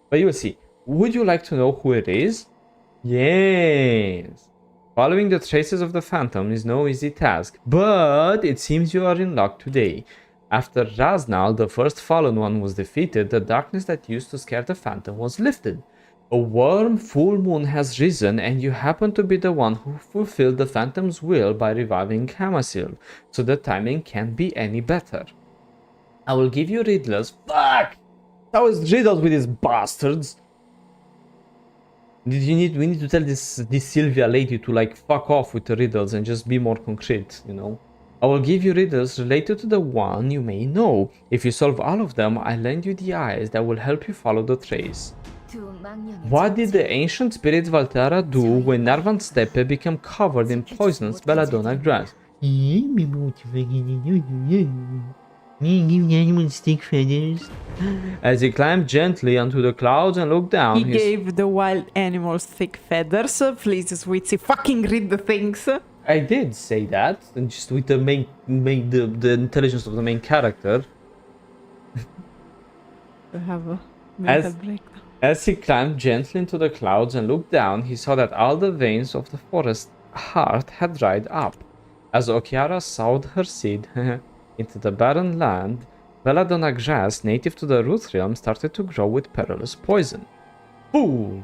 But you will see. Would you like to know who it is? Yes. Following the traces of the phantom is no easy task, but it seems you are in luck today. After Raznal, the first fallen one, was defeated, the darkness that used to scare the phantom was lifted. A warm full moon has risen, and you happen to be the one who fulfilled the phantom's will by reviving Kamasyl, so the timing can't be any better. I will give you riddles. Fuck! That was riddles with these bastards. We need to tell this Sylvia lady to like fuck off with the riddles and just be more concrete, you know. I will give you riddles related to the one you may know. If you solve all of them, I lend you the eyes that will help you follow the trace. What did the ancient spirit Valtera do when Narvan Steppe became covered in poisonous belladonna grass? remember what you fucking give the animal stick feathers. As he climbed gently onto the clouds and looked down, He gave the wild animals thick feathers. Please, Swittzy, fucking read the things. I did say that, and just with the the intelligence of the main character. I have a mental breakdown. As he climbed gently into the clouds and looked down, he saw that all the veins of the forest heart had dried up. As Okiara sowed her seed into the barren land, belladonna grass native to the root realm started to grow with perilous poison. Fool!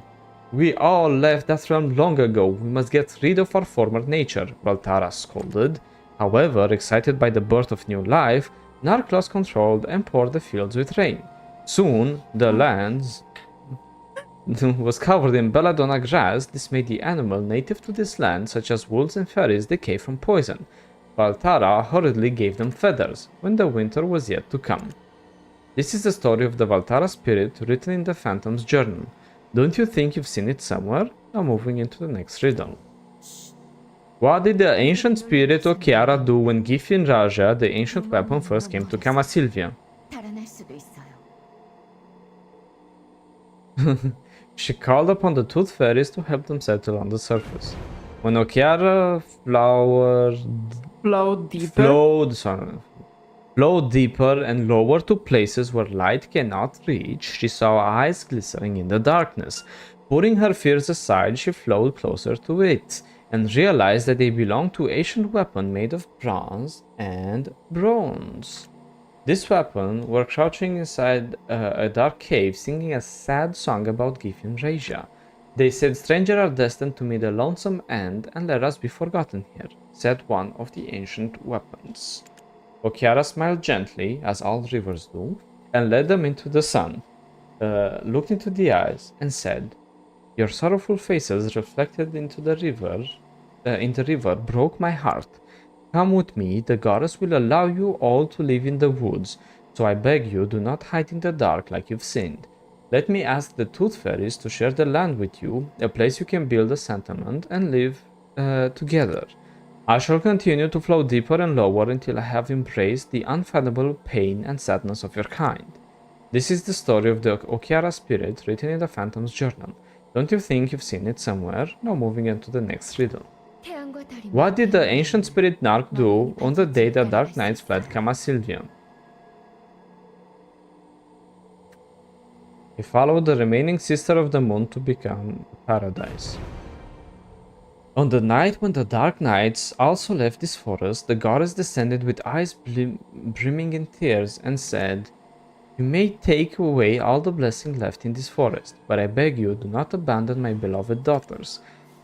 We all left that realm long ago. We must get rid of our former nature, Valtara scolded. However, excited by the birth of new life, Nark lost control and poured the fields with rain. Soon, the lands was covered in belladonna grass. This made the animal native to this land, such as wolves and fairies, decay from poison. Valtara hurriedly gave them feathers, when the winter was yet to come. This is the story of the Valtara spirit written in the Phantom's journal. Don't you think you've seen it somewhere? Now moving into the next riddle. What did the ancient spirit Okiara do when Gyfin Rhasia, the ancient weapon, first came to Kamasylvia? She called upon the Tooth Fairies to help them settle on the surface. When Okiara flowed deeper and lower to places where light cannot reach, she saw eyes glistening in the darkness. Putting her fears aside, she flowed closer to it, and realized that they belonged to an ancient weapon made of bronze and bronze. This weapon were crouching inside a dark cave, singing a sad song about Gyfin Rhasia. They said, "Strangers are destined to meet a lonesome end, and let us be forgotten here," said one of the ancient weapons. Okiara smiled gently, as all rivers do, and led them into the sun, looked into the eyes, and said, "Your sorrowful faces reflected into the river broke my heart. Come with me, the goddess will allow you all to live in the woods, so I beg you, do not hide in the dark like you've sinned. Let me ask the Tooth Fairies to share the land with you, a place you can build a settlement and live together. I shall continue to flow deeper and lower until I have embraced the unfathomable pain and sadness of your kind. This is the story of the Okiara spirit written in the Phantom's journal. Don't you think you've seen it somewhere? Now moving on to the next riddle. What did the ancient spirit Nark do on the day the Dark Knights fled Kamasylvia? He followed the remaining sister of the moon to become paradise. On the night when the Dark Knights also left this forest, the goddess descended with eyes brimming in tears and said, "You may take away all the blessing left in this forest, but I beg you, do not abandon my beloved daughters.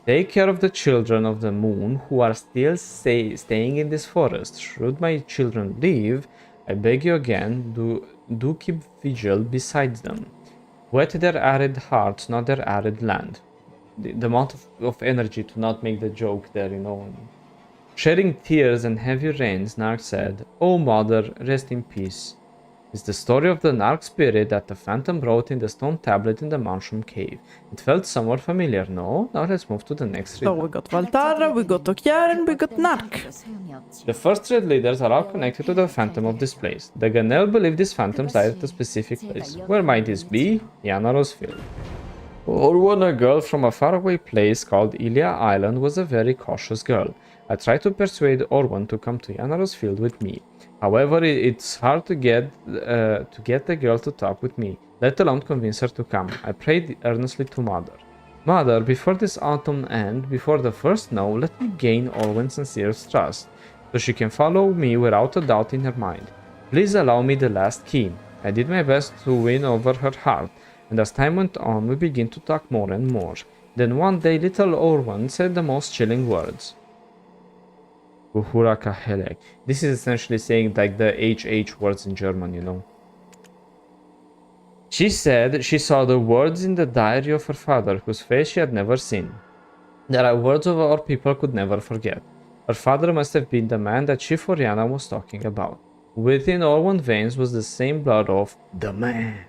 Take care of the children of the moon who are still staying in this forest. Should my children leave, I beg you again, do keep vigil beside them. Wet their arid hearts, not their arid land." The amount of energy to not make the joke there, you know. Shedding tears and heavy rains, Nark said, "Oh mother, rest in peace." It's the story of the Nark spirit that the Phantom wrote in the stone tablet in the mushroom cave. It felt somewhat familiar, no? Now let's move to the next So riddle. we got Valtara, we got Okiara, and we got Nark. The first three leaders are all connected to the Phantom of this place. The Ganel believe these phantoms died at a specific place. Where might this be? Yanaros Field. Orwan, a girl from a faraway place called Ilia Island, was a very cautious girl. I tried to persuade Orwan to come to Yanaros Field with me. However, it's hard to get the girl to talk with me, let alone convince her to come. I prayed earnestly to Mother. Mother, before this autumn end, before the first snow, let me gain Orwan's sincere trust, so she can follow me without a doubt in her mind. Please allow me the last key. I did my best to win over her heart, and as time went on, we began to talk more and more. Then one day, little Orwan said the most chilling words. Uhurakahelek. This is essentially saying like the HH words in German, you know. She said she saw the words in the diary of her father, whose face she had never seen. There are words of our people could never forget. Her father must have been the man that Chief Oriana was talking about. Within Orwan's veins was the same blood of the man.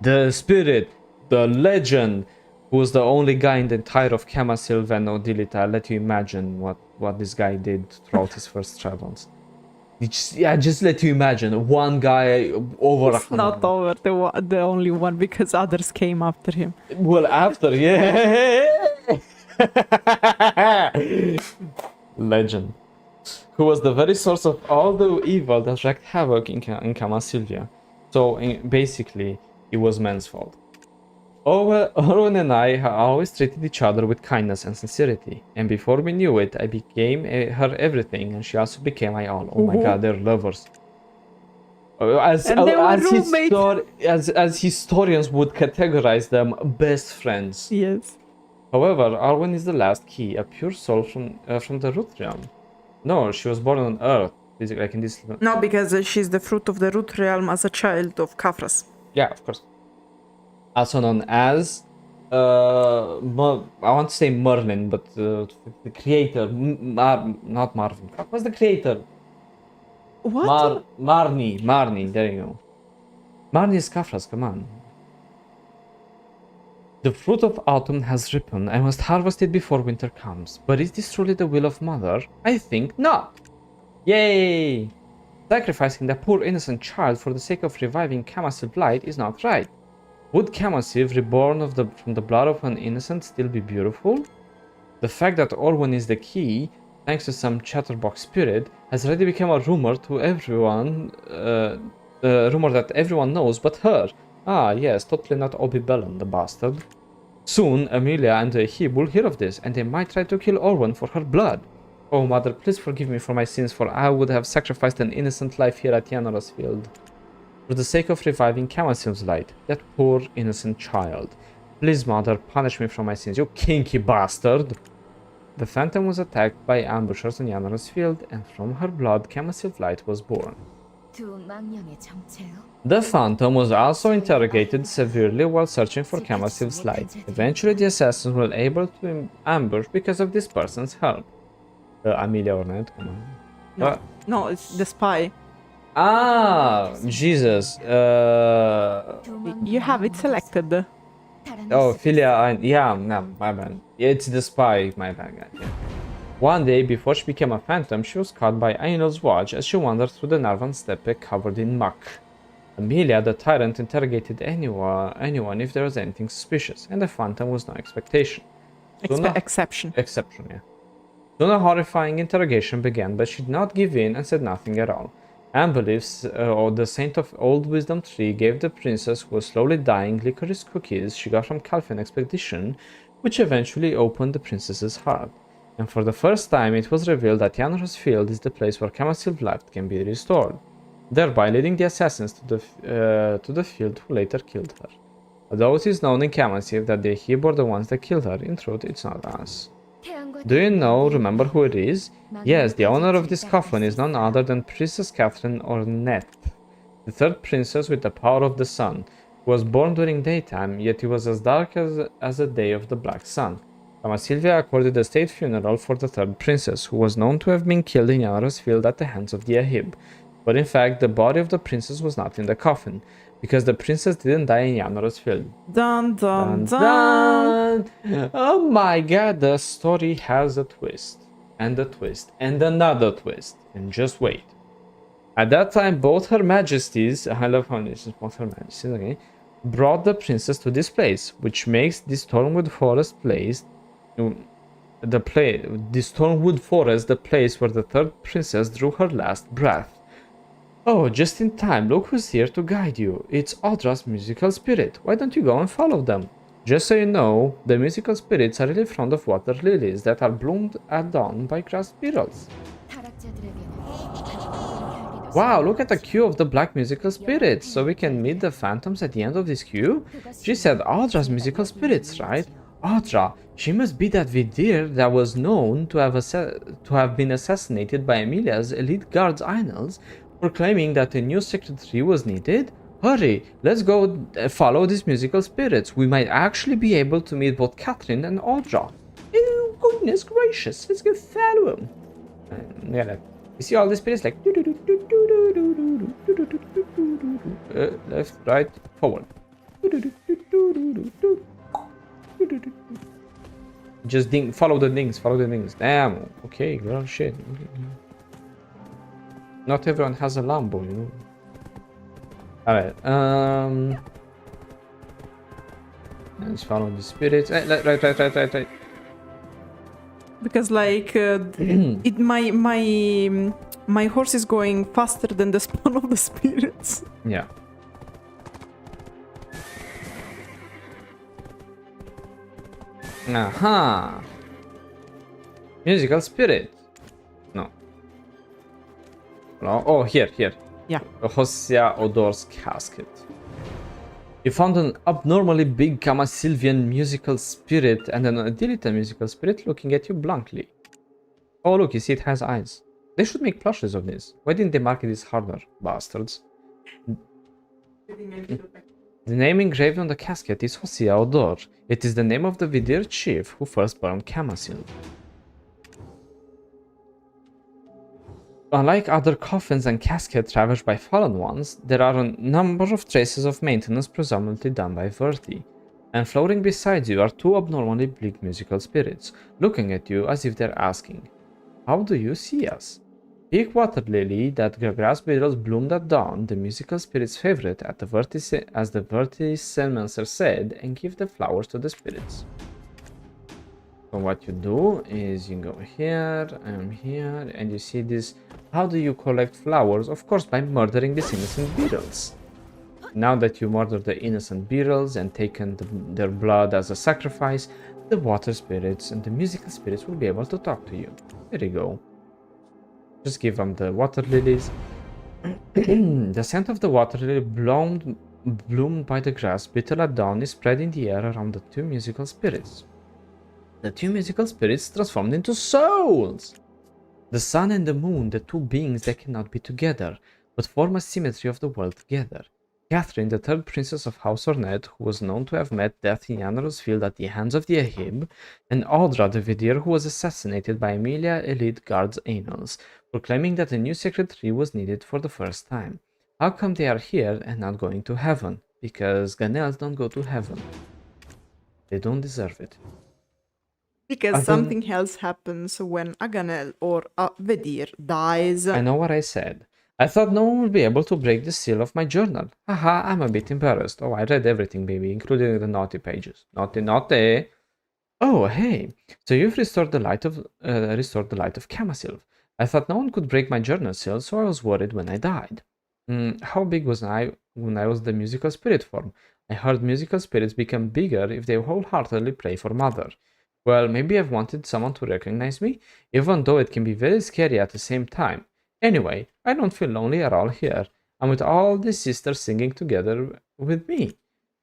The spirit, the legend, who was the only guy in the entire of Kamasylvia and Odilita. I'll let you imagine what this guy did throughout his first travels. Just let you imagine one guy over. It's not over the only one, because others came after him. Well, after, yeah. Legend. Who was the very source of all the evil that wreaked havoc in Kamasylvia. So basically, it was man's fault. Orwan and I always treated each other with kindness and sincerity, and before we knew it, I became her everything, and she also became my all. Oh my god, they're lovers. As historians would categorize them, best friends. Yes. However, Orwan is the last key, a pure soul from the root realm. No, she was born on Earth, like in this. No, because she's the fruit of the root realm as a child of Khafras. Yeah, of course. Also known as, I want to say Merlin, but the creator, not Marvin. What was the creator? What? Marnie, there you go. Marnie is Khafras, come on. The fruit of autumn has ripened. I must harvest it before winter comes. But is this truly the will of Mother? I think not. Yay! Sacrificing the poor innocent child for the sake of reviving Kamasyl's light is not right. Would Kamasyl, reborn from the blood of an innocent, still be beautiful? The fact that Orwan is the key, thanks to some chatterbox spirit, has already become a rumor to everyone. Rumor that everyone knows but her. Ah, yes, totally not Oblivion, the bastard. Soon, Amelia and Ahib will hear of this, and they might try to kill Orwan for her blood. Oh, Mother, please forgive me for my sins, for I would have sacrificed an innocent life here at Yanaros Field. For the sake of reviving Kamasyl's light, that poor innocent child. Please, Mother, punish me for my sins, you kinky bastard! The Phantom was attacked by ambushers on Yanaros Field, and from her blood, Kamasyl's light was born. 두 망령의 정체요? The Phantom was also interrogated severely while searching for Kamasylvia's light. Eventually, the assassins were able to ambush because of this person's help. Amelia Ornette, come on. No, no, it's the spy. Ah, Jesus. You have it selected. Oh, Philia, yeah, no, my bad. It's the spy, my bad. Yeah. One day, before she became a phantom, she was caught by Ainul's watch as she wandered through the Narvan steppe covered in muck. Amelia, the tyrant, interrogated anyone if there was anything suspicious, and the phantom was no expectation. Exception. Exception, yeah. Soon a horrifying interrogation began, but she did not give in and said nothing at all. Anne believes the Saint of Old Wisdom Tree gave the princess, who was slowly dying, licorice cookies she got from Calphian expedition, which eventually opened the princess's heart. And for the first time, it was revealed that Yanra's field is the place where Kamasylvia's life can be restored, thereby leading the assassins to the field who later killed her. Although it is known in Kamasylvia that the Ahib were the ones that killed her, in truth it's not us. Do you remember who it is? Yes, the owner of this coffin is none other than Princess Catherine Ornette, the third princess with the power of the sun, who was born during daytime, yet it was as dark as the day of the Black Sun. Kamasylvia accorded a state funeral for the third princess, who was known to have been killed in Yanra's field at the hands of the Ahib. But in fact, the body of the princess was not in the coffin, because the princess didn't die in Yanra's field. Dun dun dun! Oh my god, the story has a twist. And a twist. And another twist. And just wait. At that time, both her majesties, I love how this is both her majesties, okay, brought the princess to this place, which makes this Stormwood Forest place the place where the third princess drew her last breath. Oh, just in time, look who's here to guide you. It's Audra's musical spirit. Why don't you go and follow them? Just so you know, the musical spirits are really fond of water lilies that are bloomed at dawn by grass beetles. Wow, look at the queue of the black musical spirits, so we can meet the phantoms at the end of this queue? She said Audra's musical spirits, right? Audra, she must be that Vidir that was known to have been assassinated by Amelia's elite guards Ainul's for claiming that a new secretary was needed? Hurry, let's go follow these musical spirits. We might actually be able to meet both Catherine and Audra. Oh, goodness gracious, let's go follow them. Yeah, you see all the spirits like left, right, forward. Just follow the things, Damn, okay, girl, shit. Not everyone has a Lambo, you know. Alright, let's follow the spirits. Right. Because like my horse is going faster than the spawn of the spirits. Yeah. Aha. Musical spirit. No. No. Oh, here. Yeah. Rhasia Odor's casket. You found an abnormally big Kamasylvian musical spirit and an Adilita musical spirit looking at you blankly. Oh look, you see it has eyes. They should make plushes of this. Why didn't they market this harder, bastards? The name engraved on the casket is Rhasia Odor. It is the name of the Vidir chief who first burned Kamasylvia. Unlike other coffins and caskets ravaged by fallen ones, there are a number of traces of maintenance presumably done by Verti. And floating beside you are two abnormally bleak musical spirits, looking at you as if they're asking, "How do you see us?" Pick water lily that grass beetles bloomed at dawn, the musical spirit's favorite, as the Vertisemancer said, and give the flowers to the spirits. So what you do is you go here, I'm here, and you see this. How do you collect flowers? Of course, by murdering these innocent beetles. Now that you murder the innocent beetles and taken their blood as a sacrifice, the water spirits and the musical spirits will be able to talk to you. There you go. Just give them the water lilies. The scent of the water lily bloomed by the grass beetle at dawn is spread in the air around the two musical spirits. The two musical spirits transformed into souls! The sun and the moon, the two beings that cannot be together. but form a symmetry of the world together. Catherine, the third princess of House Ornette, who was known to have met death in Yanaros Field at the hands of the Ahib, and Audra the Vidir, who was assassinated by Emilia Elite Guard's Annals, proclaiming that a new sacred tree was needed for the first time. How come they are here and not going to heaven? Because Ganels don't go to heaven. They don't deserve it. Because something else happens when a Ganel or a Vedir dies. I know what I said. I thought no one would be able to break the seal of my journal. Haha, I'm a bit embarrassed. Oh, I read everything, baby, including the naughty pages. Naughty, naughty. Oh, hey. So you've restored the light of Kamasylvia. I thought no one could break my journal seal, so I was worried when I died. How big was I when I was the musical spirit form? I heard musical spirits become bigger if they wholeheartedly play for Mother. Well, maybe I've wanted someone to recognize me, even though it can be very scary at the same time. Anyway, I don't feel lonely at all here. I'm with all the sisters singing together with me.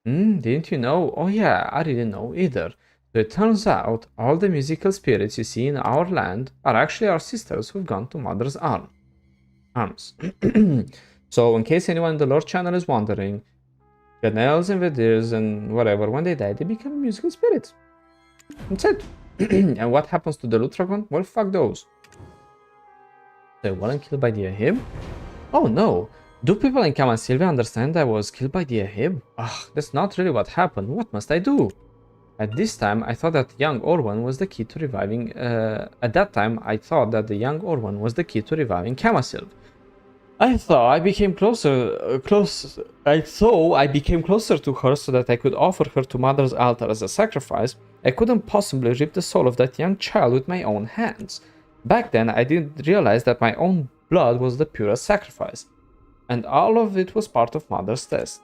Didn't you know? Oh yeah, I didn't know either. So it turns out all the musical spirits you see in our land are actually our sisters who've gone to Mother's arms. So in case anyone in the Lord channel is wondering, Ganels and Vedirs and whatever, when they die, they become musical spirits. That's it. And what happens to the Lutragon? Well, fuck those. They weren't killed by the Ahib? Oh no! Do people in Kamasylvia understand I was killed by the Ahib? Ugh, that's not really what happened. What must I do? At this time, I thought that young Orwan was the key to reviving. At that time, I thought that the young Orwan was the key to reviving Kamasylvia. I thought I became closer to her so that I could offer her to Mother's altar as a sacrifice. I couldn't possibly rip the soul of that young child with my own hands. Back then, I didn't realize that my own blood was the purest sacrifice, and all of it was part of Mother's test.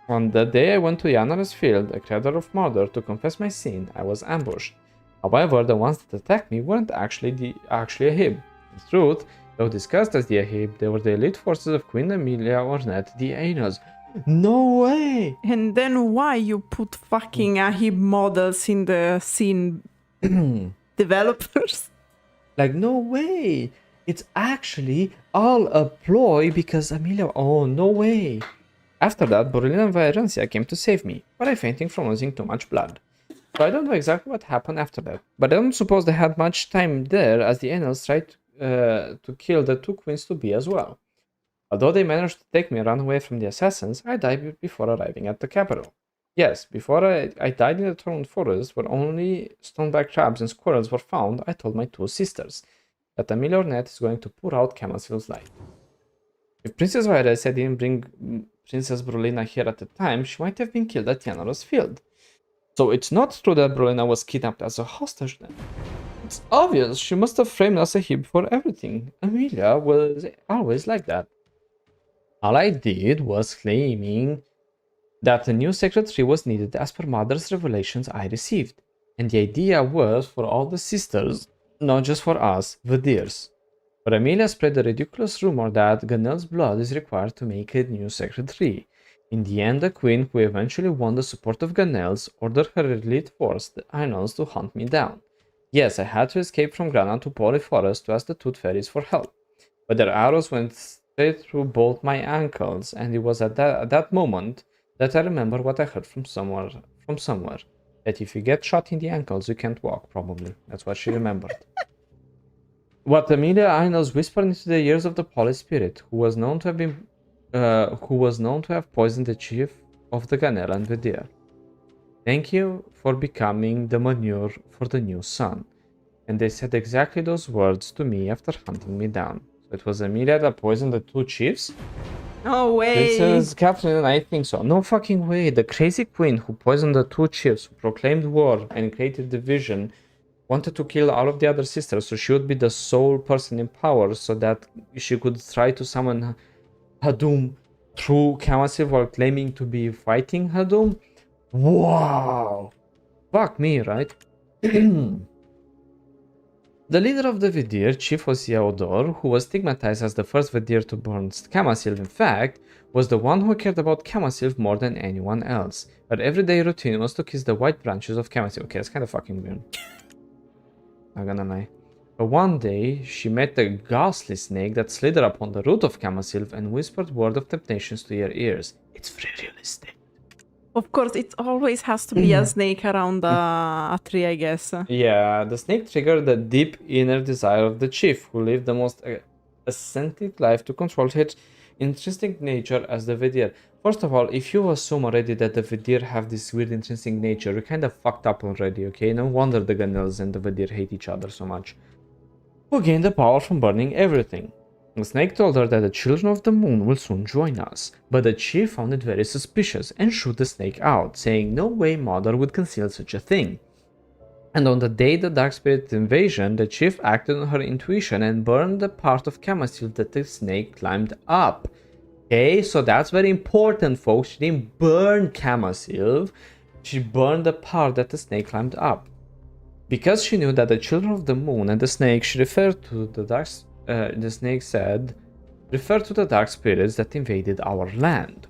On the day I went to Yana's field, a creator of murder, to confess my sin, I was ambushed. However, the ones that attacked me weren't actually Ahib. In truth, though disguised as the Ahib, they were the elite forces of Queen Emilia Ornette, the Annals. No way! And then why you put fucking Ahib models in the scene developers? Like, no way! It's actually all a ploy because Emilia... Oh, no way! After that, Brolina and Viorencia came to save me, but I fainted from losing too much blood. So I don't know exactly what happened after that, but I don't suppose they had much time there as the Annals tried to kill the two queens to be as well. Although they managed to take me and run away from the assassins, I died before arriving at the capital. Yes, before I died in the Thorn Forest, where only stoneback crabs and squirrels were found, I told my two sisters that Emilia Ornette is going to pour out Kamasylvia's light. If Princess Viorencia didn't bring Princess Brolina here at the time, she might have been killed at Yanaros Field. So it's not true that Brolina was kidnapped as a hostage then. It's obvious she must have framed us Ahib for everything. Emilia was always like that. All I did was claiming that a new sacred tree was needed as per Mother's revelations I received. And the idea was for all the sisters, not just for us, Vedirs. But Emilia spread the ridiculous rumor that Ganel's blood is required to make a new sacred tree. In the end, the queen, who eventually won the support of Ganel's, ordered her elite force, the Ainons, to hunt me down. Yes, I had to escape from Grana to Poly Forest to ask the Tooth Fairies for help. But their arrows went straight through both my ankles, and it was at that moment that I remember what I heard from somewhere. That if you get shot in the ankles, you can't walk, probably. That's what she remembered. What Emilia Ainals whispered into the ears of the Poly Spirit, who was known to have poisoned the chief of the Ganel and Vedir. Thank you for becoming the manure for the new sun. And they said exactly those words to me after hunting me down. So it was Emilia that poisoned the two chiefs? No way! Princess Catherine, I think so. No fucking way. The crazy queen who poisoned the two chiefs, who proclaimed war and created division, wanted to kill all of the other sisters, so she would be the sole person in power, so that she could try to summon Hadum through Kamasylvia while claiming to be fighting Hadum. Wow! Fuck me, right? The leader of the Vedir, Chief Osea Odor, who was stigmatized as the first Vedir to burn Kamasylvia, in fact, was the one who cared about Kamasylvia more than anyone else. Her everyday routine was to kiss the white branches of Kamasylvia. Okay, that's kind of fucking weird. Not gonna lie. But one day, she met a ghastly snake that slithered upon the root of Kamasylv and whispered word of temptations to her ears. It's very realistic. Of course, it always has to be a snake around a tree, I guess. Yeah, the snake triggered the deep inner desire of the chief, who lived the most ascetic life to control her intrinsic nature as the Vidir. First of all, if you assume already that the Vidir have this weird intrinsic nature, you're kind of fucked up already, okay? No wonder the Ganels and the Vidir hate each other so much. Who gained the power from burning everything. The snake told her that the children of the moon will soon join us, but the chief found it very suspicious and shoot the snake out, saying no way mother would conceal such a thing. And on the day the dark spirit invasion, the chief acted on her intuition and burned the part of Kamasylv that the snake climbed up. Okay, so that's very important, folks. She didn't burn Kamasylv, she burned the part that the snake climbed up. Because she knew that the children of the moon and the snake she referred to the dark the snake said, refer to the dark spirits that invaded our land.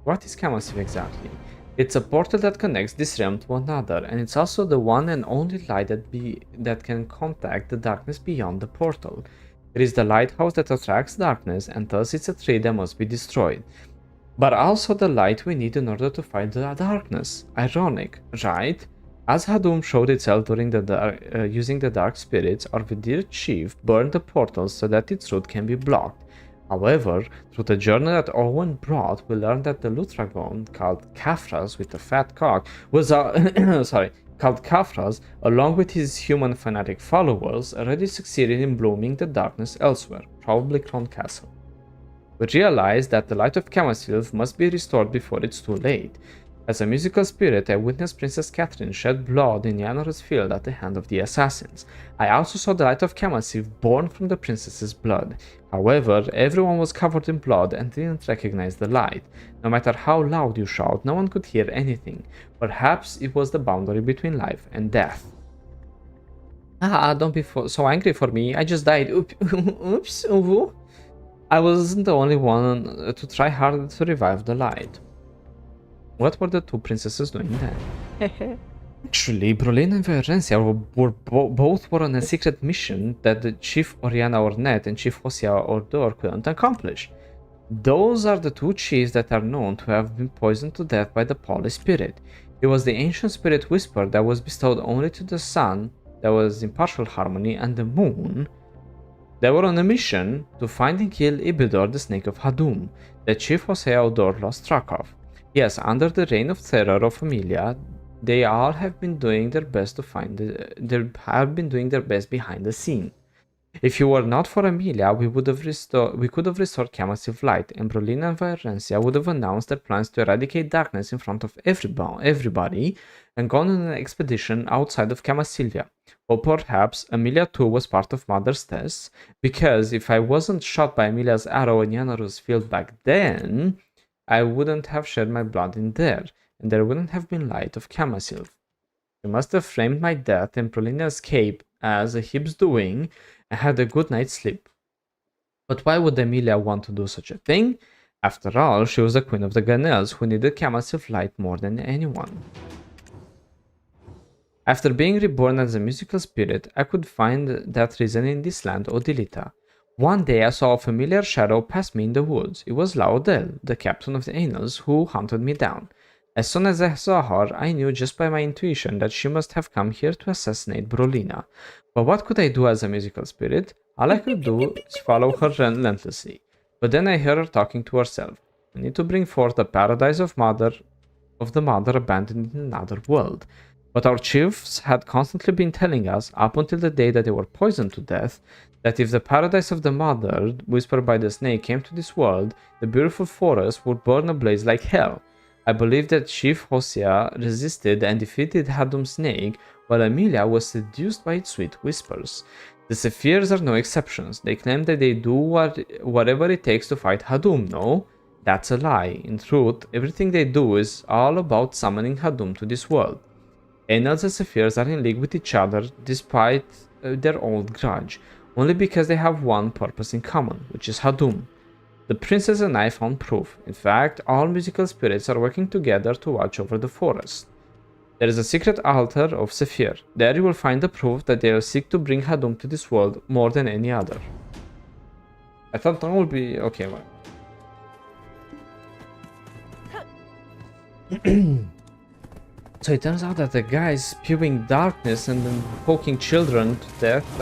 What is Kamasylv exactly? It's a portal that connects this realm to another, and it's also the one and only light that can contact the darkness beyond the portal. It is the lighthouse that attracts darkness, and thus it's a tree that must be destroyed. But also the light we need in order to fight the darkness. Ironic, right? As Hadum showed itself during the using the dark spirits, our Vidir chief burned the portals so that its route can be blocked. However, through the journey that Owen brought, we learned that the Lutragon, called Kafras with a fat cock, was called Kafras, along with his human fanatic followers, already succeeded in blooming the darkness elsewhere, probably Kron Castle. We realized that the light of Kamasylv must be restored before it's too late. As a musical spirit, I witnessed Princess Catherine shed blood in Yanora's field at the hand of the assassins. I also saw the light of Kamasylv born from the princess's blood. However, everyone was covered in blood and didn't recognize the light. No matter how loud you shout, no one could hear anything. Perhaps it was the boundary between life and death. Don't be so angry for me. I just died. Oops. I wasn't the only one to try hard to revive the light. What were the two princesses doing then? Actually, Brolina and Viorencia both were on a secret mission that the Chief Brolina Ornette and Chief Rhasia Ordor couldn't accomplish. Those are the two chiefs that are known to have been poisoned to death by the Pole Spirit. It was the ancient spirit whisper that was bestowed only to the sun, that was in partial harmony, and the moon. They were on a mission to find and kill Ibidor, the Snake of Hadum, that Chief Rhasia Ordor lost track of. Yes, under the reign of terror of Amelia, they all have been doing their best to find doing their best behind the scene. If you were not for Amelia, we could have restored Kamasylv light, and Brolina and Viorencia would have announced their plans to eradicate darkness in front of everybody and gone on an expedition outside of Kamasylvia. Or perhaps Amelia too was part of Mother's test, because if I wasn't shot by Amelia's arrow in Yanoru's field back then, I wouldn't have shed my blood in there, and there wouldn't have been light of Kamasylv. She must have framed my death and Brolina's escape as Ahib's doing and had a good night's sleep. But why would Amelia want to do such a thing? After all, she was the queen of the Ganels who needed Kamasylv light more than anyone. After being reborn as a musical spirit, I could find that reason in this land Odilita. One day I saw a familiar shadow pass me in the woods. It was Laudel, the captain of the Annals, who hunted me down. As soon as I saw her, I knew just by my intuition that she must have come here to assassinate Brolina. But what could I do as a musical spirit? All I could do is follow her relentlessly. But then I heard her talking to herself. We need to bring forth the paradise of the mother abandoned in another world. But our chiefs had constantly been telling us, up until the day that they were poisoned to death, that if the paradise of the mother, whispered by the snake, came to this world, the beautiful forest would burn ablaze like hell. I believe that Chief Rhasia resisted and defeated Hadum's snake, while Amelia was seduced by its sweet whispers. The Sephirs are no exceptions. They claim that they do whatever it takes to fight Hadum. No, that's a lie. In truth, everything they do is all about summoning Hadum to this world. Annals and Sephirs are in league with each other despite their old grudge, only because they have one purpose in common, which is Hadum. The princess and I found proof. In fact, all musical spirits are working together to watch over the forest. There is a secret altar of Sephir. There you will find the proof that they will seek to bring Hadum to this world more than any other. I thought that would be... okay, well. So it turns out that the guys spewing darkness and then poking children to death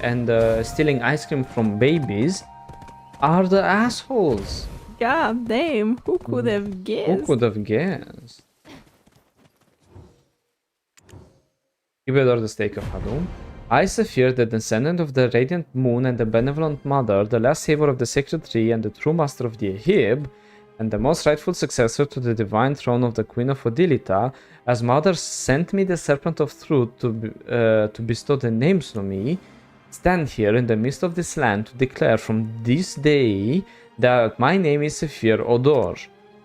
and stealing ice cream from babies are the assholes. God damn, who could have guessed? Who could have guessed? You bear the stake of Hadum. I, Sephir, the descendant of the radiant moon and the benevolent mother, the last savior of the sacred tree and the true master of the Ahib, and the most rightful successor to the divine throne of the Queen of Odilita, as mother sent me the serpent of truth to bestow the names on me, stand here in the midst of this land to declare from this day that my name is Sephir Odor.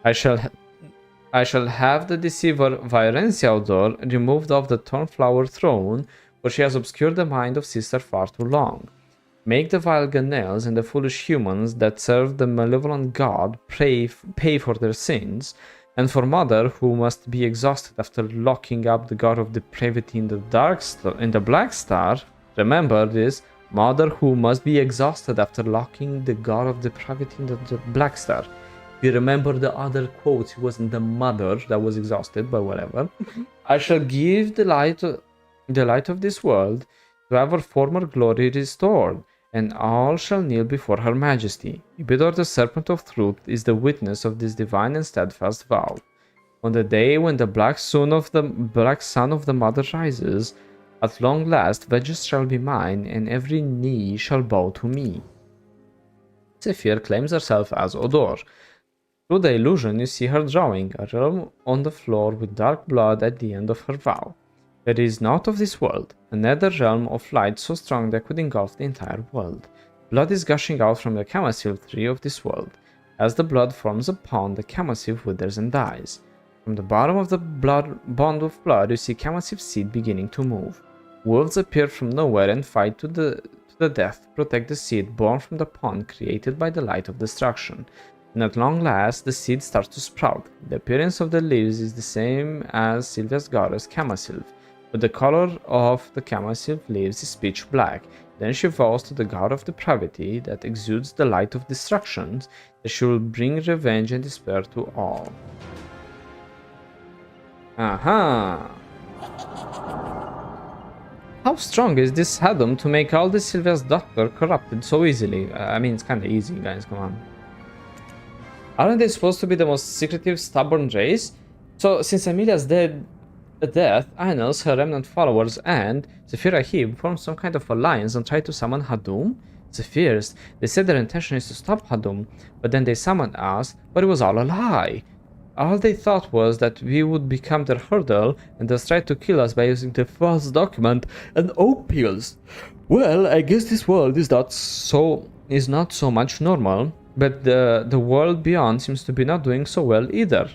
I shall have the deceiver Viorencia Odor removed off the Thornflower throne, for she has obscured the mind of sister far too long. Make the vile Ganels and the foolish humans that serve the malevolent god pay for their sins, and for mother who must be exhausted after locking up the god of depravity in the Black Star. Remember this, mother who must be exhausted after locking the god of depravity in the Black Star. If you remember the other quotes, it wasn't the mother that was exhausted, but whatever. I shall give the light of this world to have her former glory restored, and all shall kneel before her majesty. Ibidor, the serpent of truth, is the witness of this divine and steadfast vow. On the day when the black sun of the mother rises, at long last vengeance shall be mine, and every knee shall bow to me. Sephir claims herself as Odor. Through the illusion you see her drawing a realm on the floor with dark blood at the end of her vow. There is naught of this world, another realm of light so strong that could engulf the entire world. Blood is gushing out from the Kamasylv tree of this world. As the blood forms a pond, the Kamasylv withers and dies. From the bottom of the bond of blood, you see Kamasylv's seed beginning to move. Wolves appear from nowhere and fight to the death to protect the seed born from the pond created by the light of destruction. And at long last, the seed starts to sprout. The appearance of the leaves is the same as Sylvia's goddess Kamasylv, but the color of the Kamasylv leaves is pitch black. Then she vows to the god of depravity that exudes the light of destruction that she will bring revenge and despair to all. Aha! How strong is this Hadum to make all the Sylvia's daughter corrupted so easily? I mean, it's kinda easy, guys, come on. Aren't they supposed to be the most secretive, stubborn race? So, since Amelia's death, Ainels, her remnant followers, and Sephir Ahib formed some kind of alliance and tried to summon Hadum? Zephyrs, they said their intention is to stop Hadum, but then they summoned us, but it was all a lie. All they thought was that we would become their hurdle, and thus tried to kill us by using the false document and oak peels. Well, I guess this world is not so much normal, but the world beyond seems to be not doing so well either.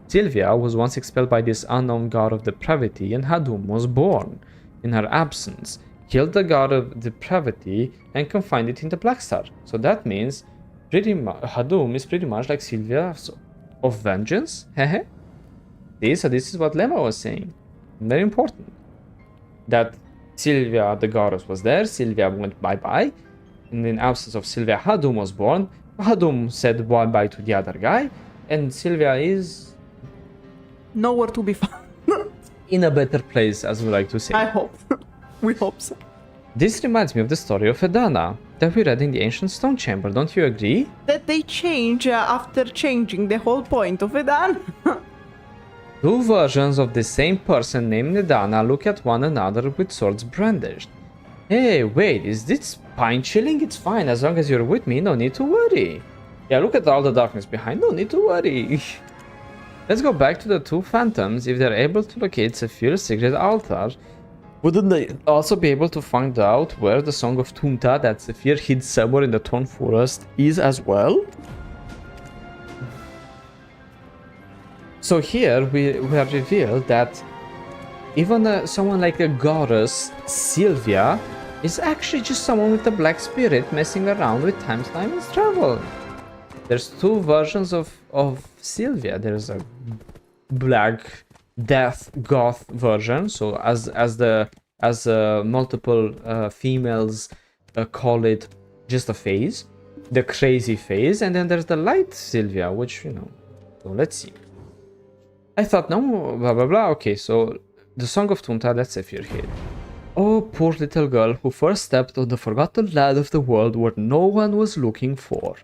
Sylvia was once expelled by this unknown god of depravity, and Hadum was born. In her absence, killed the god of depravity and confined it in the Black Star. So that means Hadum is pretty much like Sylvia of vengeance. Hehe. So this is what Lema was saying. Very important. That Sylvia, the goddess, was there. Sylvia went bye-bye. And in absence of Sylvia, Hadum was born. Hadum said bye-bye to the other guy. And Sylvia is... nowhere to be found. in a better place, as we like to say. I hope. We hope so. This reminds me of the story of Edana that we read in the Ancient Stone Chamber, don't you agree? That they change after changing the whole point of Edan. Two versions of the same person named Edana look at one another with swords brandished. Hey, wait, is this spine chilling? It's fine, as long as you're with me, no need to worry. Yeah, look at all the darkness behind, no need to worry. Let's go back to the two phantoms. If they're able to locate Sephir's secret altar, wouldn't they also be able to find out where the Song of Tunta that Sephir hid somewhere in the Thorn Forest is as well? So here we are revealed that even someone like a goddess, Sylvia, is actually just someone with a black spirit messing around with time, and travel. There's two versions of Sylvia. There's a black death goth version. So as multiple females call it, just a phase, the crazy phase, and then there's the light Sylvia, which, you know. So let's see. I thought, no, blah blah blah. Okay, so the Song of Tunta, that's Sephir here. Oh, poor little girl who first stepped on the forgotten land of the world where no one was looking for.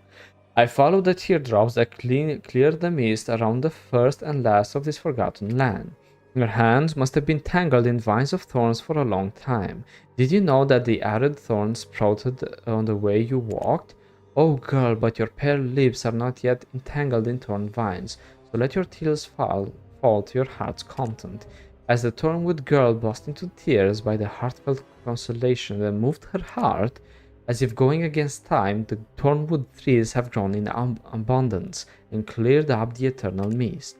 I followed the teardrops that cleared the mist around the first and last of this forgotten land. Your hands must have been tangled in vines of thorns for a long time. Did you know that the arid thorns sprouted on the way you walked? Oh girl, but your pale lips are not yet entangled in thorn vines, so let your tears fall to your heart's content. As the Thornwood girl burst into tears by the heartfelt consolation that moved her heart, as if going against time, the Thornwood trees have grown in abundance and cleared up the eternal mist.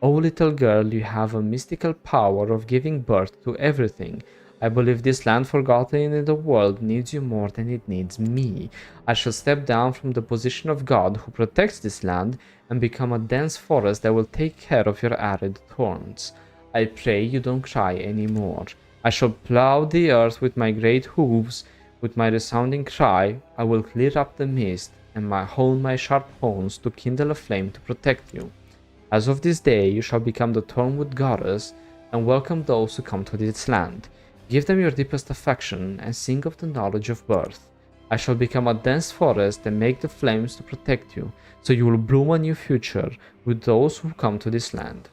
Oh little girl, you have a mystical power of giving birth to everything. I believe this land forgotten in the world needs you more than it needs me. I shall step down from the position of God who protects this land and become a dense forest that will take care of your arid thorns. I pray you don't cry anymore. I shall plow the earth with my great hooves. With my resounding cry, I will clear up the mist and hold my sharp horns to kindle a flame to protect you. As of this day, you shall become the Thornwood goddess and welcome those who come to this land. Give them your deepest affection and sing of the knowledge of birth. I shall become a dense forest and make the flames to protect you, so you will bloom a new future with those who come to this land.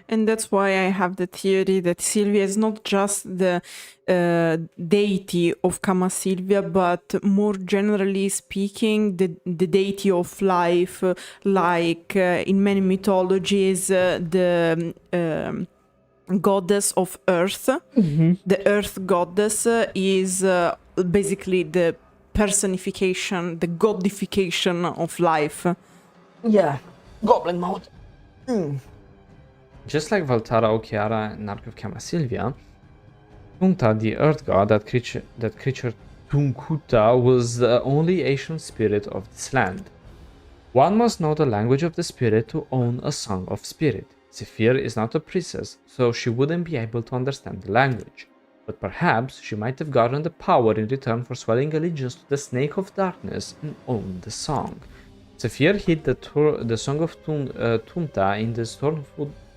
And that's why I have the theory that Sylvia is not just the deity of Kamasylvia, but more generally speaking, the deity of life, like in many mythologies, the goddess of earth. The earth goddess is basically the personification, the godification of life. Yeah, goblin mode. Just like Valtara, Okiara, and Ark of Kamasylvia, Tunta, the earth god, that creature Tunkuta, was the only ancient spirit of this land. One must know the language of the spirit to own a song of spirit. Sephir is not a princess, so she wouldn't be able to understand the language. But perhaps she might have gotten the power in return for swelling allegiance to the Snake of Darkness and own the song. Sephir hid the Song of Tunta in the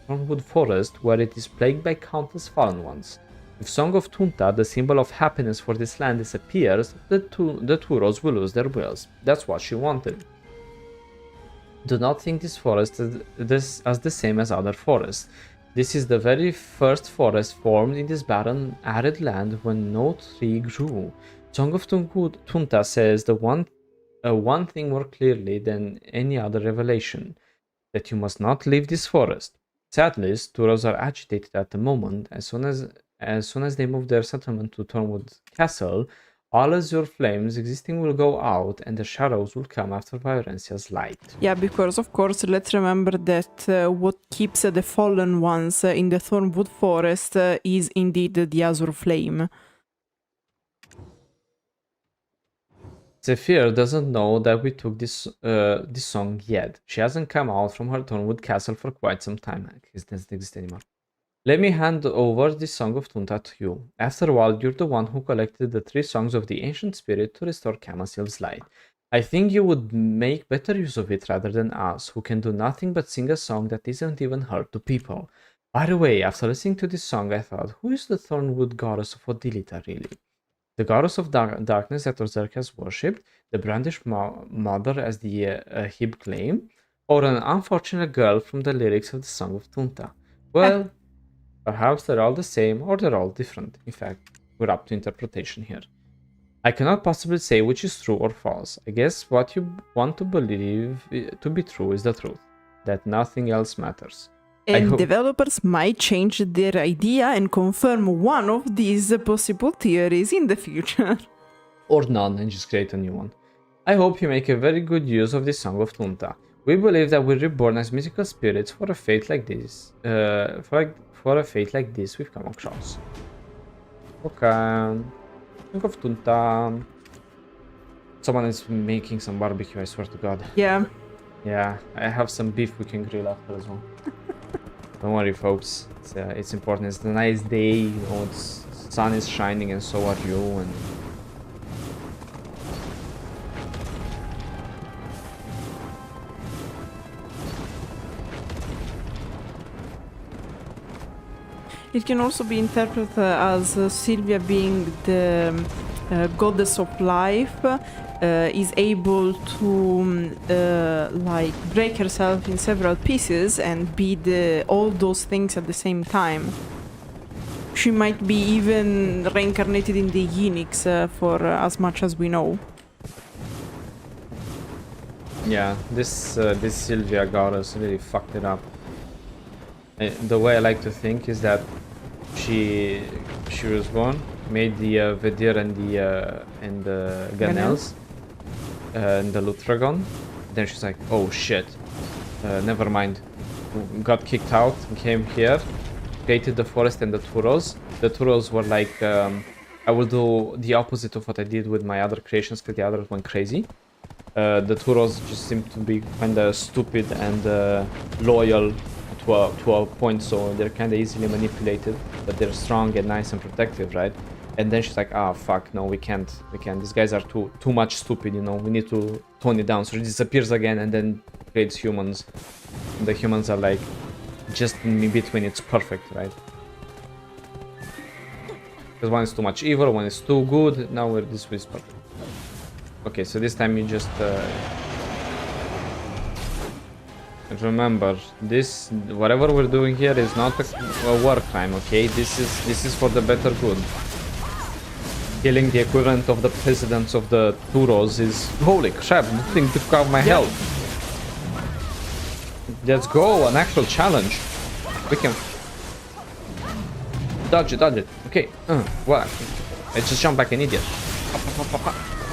Thornwood Forest, where it is plagued by countless fallen ones. If Song of Tunta, the symbol of happiness for this land, disappears, the Turos will lose their wills. That's what she wanted. Do not think this forest as the same as other forests. This is the very first forest formed in this barren, arid land when no tree grew. Song of Tunta says the one thing more clearly than any other revelation, that you must not leave this forest. Sadly, Turos are agitated at the moment. As soon as they move their settlement to Thornwood Castle, all azure flames existing will go out and the shadows will come after Viorencia's light. Yeah, because of course, let's remember that what keeps the fallen ones in the Thornwood Forest is indeed the azure flame. Sephir doesn't know that we took this song yet. She hasn't come out from her Thornwood Castle for quite some time. It doesn't exist anymore. Let me hand over the Song of Tunta to you. After all, you're the one who collected the 3 songs of the Ancient Spirit to restore Kamasyl's light. I think you would make better use of it rather than us, who can do nothing but sing a song that isn't even heard to people. By the way, after listening to this song, I thought, who is the Thornwood goddess of Odilita really? The goddess of darkness that Orzeca has worshipped, the brandished mother as the Ahib claim, or an unfortunate girl from the lyrics of the Song of Tunta? Well, perhaps they're all the same or they're all different. In fact, we're up to interpretation here. I cannot possibly say which is true or false. I guess what you want to believe to be true is the truth, that nothing else matters. And developers might change their idea and confirm one of these possible theories in the future. Or none, and just create a new one. I hope you make a very good use of this Song of Tunta. We believe that we're reborn as mythical spirits for a fate like this. For a fate like this we've come across. Okay. Song of Tunta. Someone is making some barbecue, I swear to God. Yeah. Yeah, I have some beef we can grill after as well. Don't worry, folks. It's important. It's a nice day. You know, it's sun is shining, and so are you. And It can also be interpreted as Sylvia being the goddess of life, is able to like break herself in several pieces and be all those things at the same time. She might be even reincarnated in the Phoenix for as much as we know. yeah, this Sylvia goddess really fucked it up. The way I like to think is that she was born, made the Vedir and the Ganels and the Lutragon. Then she's like, oh shit, never mind. Got kicked out and came here, created the forest and the Turos. The Turos were like, I will do the opposite of what I did with my other creations because the others went crazy. The Turos just seem to be kind of stupid and loyal to a point, so they're kind of easily manipulated, but they're strong and nice and protective, right? And then she's like, ah, fuck, no, we can't. These guys are too much stupid, you know. We need to tone it down. So she disappears again and then creates humans. And the humans are like just in between. It's perfect, right? Because one is too much evil, one is too good. Now this is perfect. Okay, so this time you just remember, this whatever we're doing here is not a war crime, okay? This is for the better good. Killing the equivalent of the presidents of the Turos is holy crap, nothing to cover my health. Let's go, an actual challenge. We can dodge it. Okay, what? I just jumped like an idiot.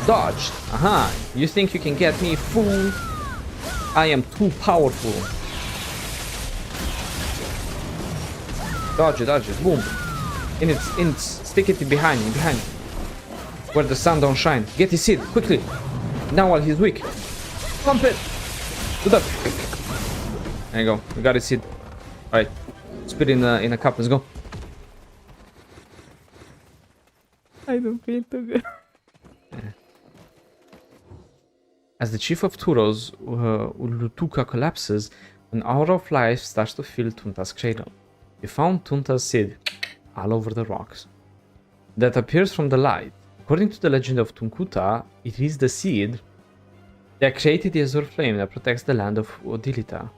Dodged. Aha! You think you can get me, fool? I am too powerful. Dodge it. Boom. In it. Stick it behind. Where the sun don't shine. Get his seed, quickly. Now while he's weak. Pump it. Do that. There you go. We got his seed. Alright. Spit in a cup. Let's go. I don't feel too good. As the chief of Turos, Ulutuka collapses, an aura of life starts to fill Tunta's cradle. You found Tunta's seed all over the rocks. That appears from the light. According to the legend of Tunkuta, it is the seed that created the azure flame that protects the land of Odilita,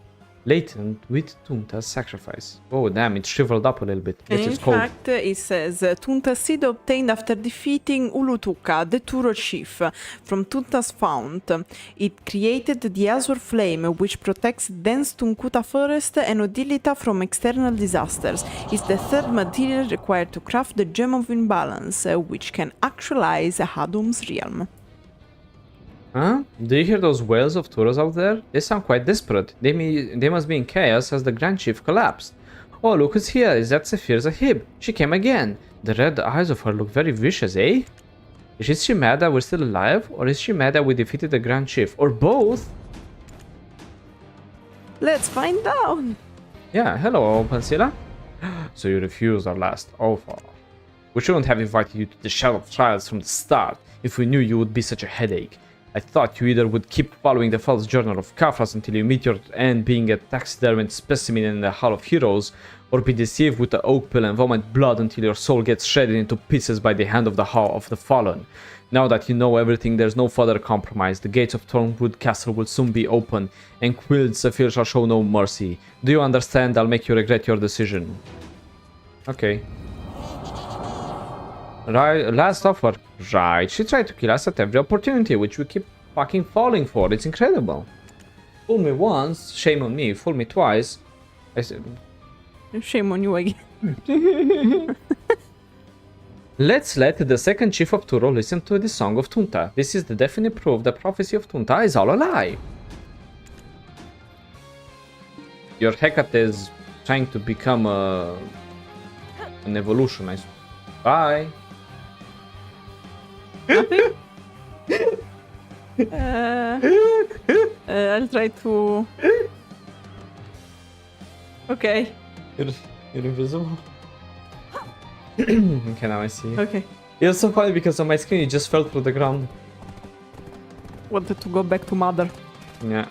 latent with Tunta's sacrifice. Oh damn, it shriveled up a little bit. And Yes, in it's cold. fact, it says Tunta's seed obtained after defeating Ulutuka, the Turo chief, from Tunta's fount. It created the azure flame, which protects dense Tunkuta forest and Odilita from external disasters. It's the third material required to craft the Gem of Imbalance, which can actualize Hadum's realm. Huh? Do you hear those wails of Turos out there? They sound quite desperate. They must be in chaos as the Grand Chief collapsed. Oh, look who's here. Is that Sephir's Ahib? She came again. The red eyes of her look very vicious, eh? Is she mad that we're still alive? Or is she mad that we defeated the Grand Chief? Or both? Let's find out! Yeah, hello, Pansila. So you refused our last offer. We shouldn't have invited you to the Shadow of Trials from the start if we knew you would be such a headache. I thought you either would keep following the false journal of Kafras until you meet your end being a taxidermied specimen in the Hall of Heroes, or be deceived with the oak pill and vomit blood until your soul gets shredded into pieces by the hand of the Hall of the Fallen. Now that you know everything, there's no further compromise. The gates of Thornwood Castle will soon be open, and Quilled Sephir shall show no mercy. Do you understand? I'll make you regret your decision. Okay. Right, last offer. Right, she tried to kill us at every opportunity, which we keep fucking falling for. It's incredible. Fool me once, shame on me. Fool me twice. I said, Shame on you again. let's let the second chief of Turo listen to the song of Tunta. This is the definite proof the prophecy of Tunta is all a lie. Your Hecate is trying to become an evolution. Bye. Nothing? I'll try to... Okay. You're invisible? Okay, now I see you. Okay. It was so funny because on my screen you just fell through the ground. Wanted to go back to mother. Yeah.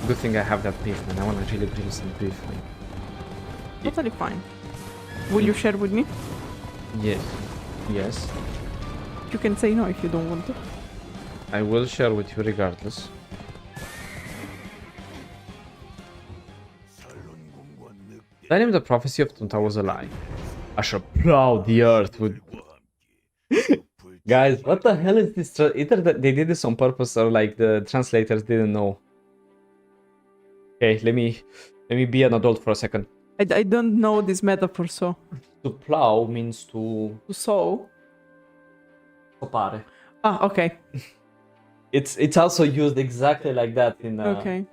Good thing I have that beef, man. I want to really grill some beef. Like. Totally fine. Will you share with me? Yes. Yes. You can say no if you don't want to. I will share with you regardless. Telling him the prophecy of Tunta was a lie. I shall plow the earth with... Guys, what the hell is this? Either they did this on purpose or like the translators didn't know. Okay, let me be an adult for a second. I don't know this metaphor, so. To plow means to... To sow? Copare. Ah, okay. It's also used exactly like that in... Okay.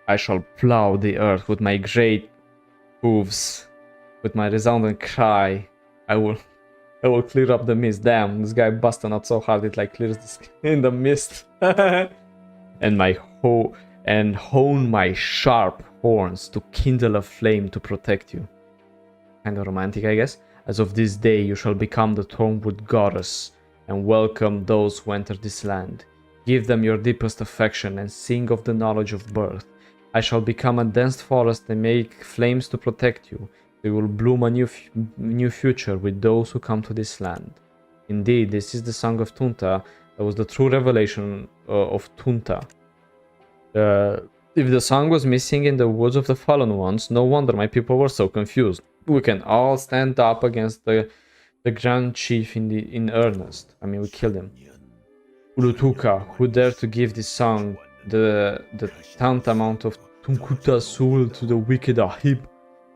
I shall plow the earth with my great hooves, with my resounding cry. I will clear up the mist. Damn, this guy busted not so hard it like clears the skin in the mist. And hone my sharp horns to kindle a flame to protect you. Kinda romantic, I guess. As of this day, you shall become the Thornwood goddess and welcome those who enter this land. Give them your deepest affection and sing of the knowledge of birth. I shall become a dense forest and make flames to protect you. We will bloom a new future with those who come to this land. Indeed, this is the song of Tunta. That was the true revelation of Tunta. If the song was missing in the woods of the fallen ones, no wonder my people were so confused. We can all stand up against the Grand Chief in earnest. I mean, we killed him. Ulutuka, who dared to give this song the tantamount of Tunkuta's soul to the wicked Ahib,